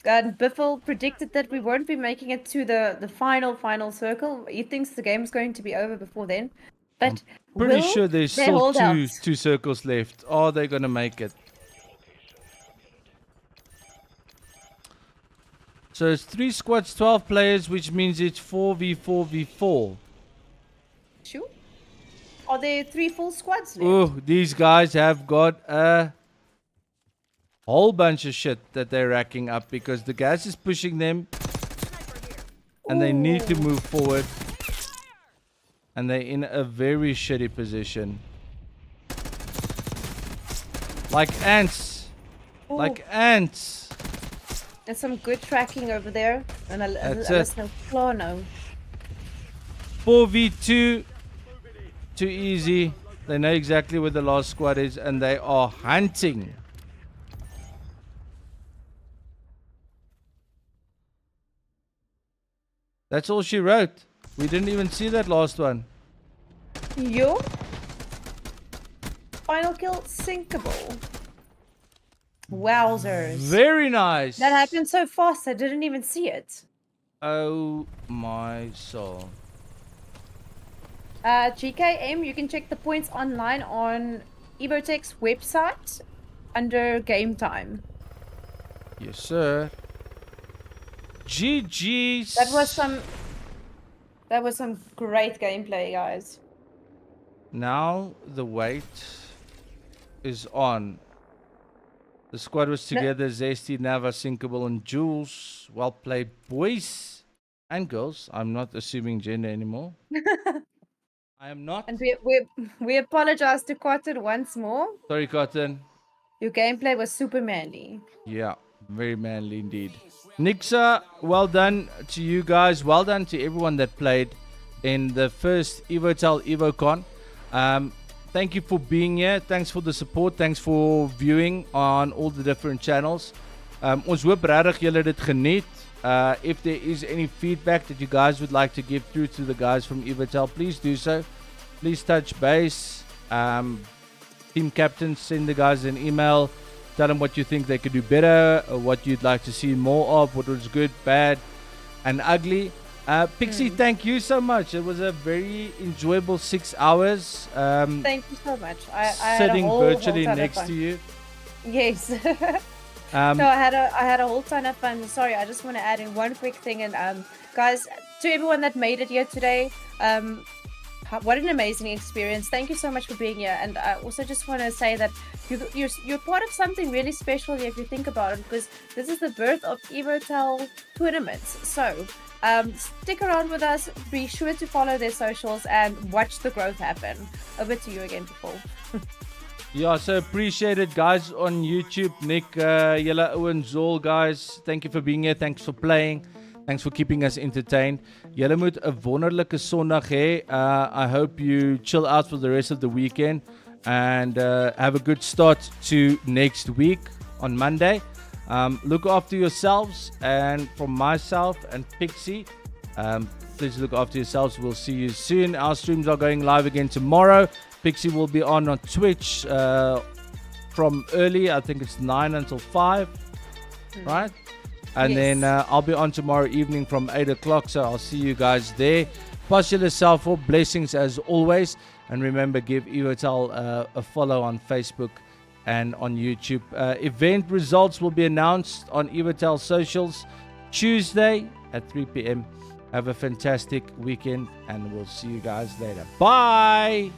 And Biffle predicted that we won't be making it to the final circle. He thinks the game's going to be over before then. But Pretty will sure there's they still hold out? two circles left. Are they gonna make it? So it's 3 squads, 12 players, which means it's 4v4v4. Sure. Are there 3 full squads left? Oh, these guys have got a whole bunch of shit that they're racking up because the gas is pushing them and they need to move forward. And they're in a very shitty position. Like ants. Ooh. Like ants. And some good tracking over there. And That's a it. listen Plano. 4v2. Too easy. They know exactly where the last squad is and they are hunting. That's all she wrote. We didn't even see that last one. Yo. Final kill sinkable. Wowzers. Very nice. That happened so fast I didn't even see it. Oh my soul. GKM, you can check the points online on Evotech's website under game time. Yes, sir. GG's. That was some great gameplay, guys. Now the wait is on. The squad was together. Zesty, Nava, Sinkable, and Jules. Well played, boys and girls. I'm not assuming gender anymore. I am not. And we apologize to Cotton once more. Sorry, Cotton. Your gameplay was super manly. Yeah, very manly indeed. Nixa, well done to you guys. Well done to everyone that played in the first Evotel Evocon. Thank you for being here. Thanks for the support. Thanks for viewing on all the different channels. Ons hoop regtig julle het dit geniet. If there is any feedback that you guys would like to give through to the guys from Evotel, please do so. Please touch base. Team captains, send the guys an email. Tell them what you think they could do better, or what you'd like to see more of, what was good, bad. and ugly. Pixie, thank you so much. It was a very enjoyable 6 hours. Thank you so much. I had a Sitting whole virtually ton of next fun. to you. Yes. Um, No, I had a whole ton of fun. Sorry, I just want to add in one quick thing. And guys, to everyone that made it here today, what an amazing experience! Thank you so much for being here. And I also just want to say that you're part of something really special here if you think about it, because this is the birth of Evotel tournaments. So stick around with us. Be sure to follow their socials and watch the growth happen. Over to you again, Paul. Yeah, so appreciate it, guys, on YouTube. Nick, Yella, Owen, Zol, guys, thank you for being here. Thanks for playing. Thanks for keeping us entertained. Julle moet 'n wonderlike Sondag hê. I hope you chill out for the rest of the weekend and have a good start to next week on Monday. Look after yourselves, and from myself and Pixie, please look after yourselves. We'll see you soon. Our streams are going live again tomorrow. Pixie will be on Twitch from early, I think it's 9 until 5, right? And Yes. then I'll be on tomorrow evening from 8 o'clock, so I'll see you guys there. Pass yourself for blessings as always. And remember, give Evotel a follow on Facebook and on YouTube. Event results will be announced on Evotel socials Tuesday at 3 p.m. Have a fantastic weekend, and we'll see you guys later. Bye!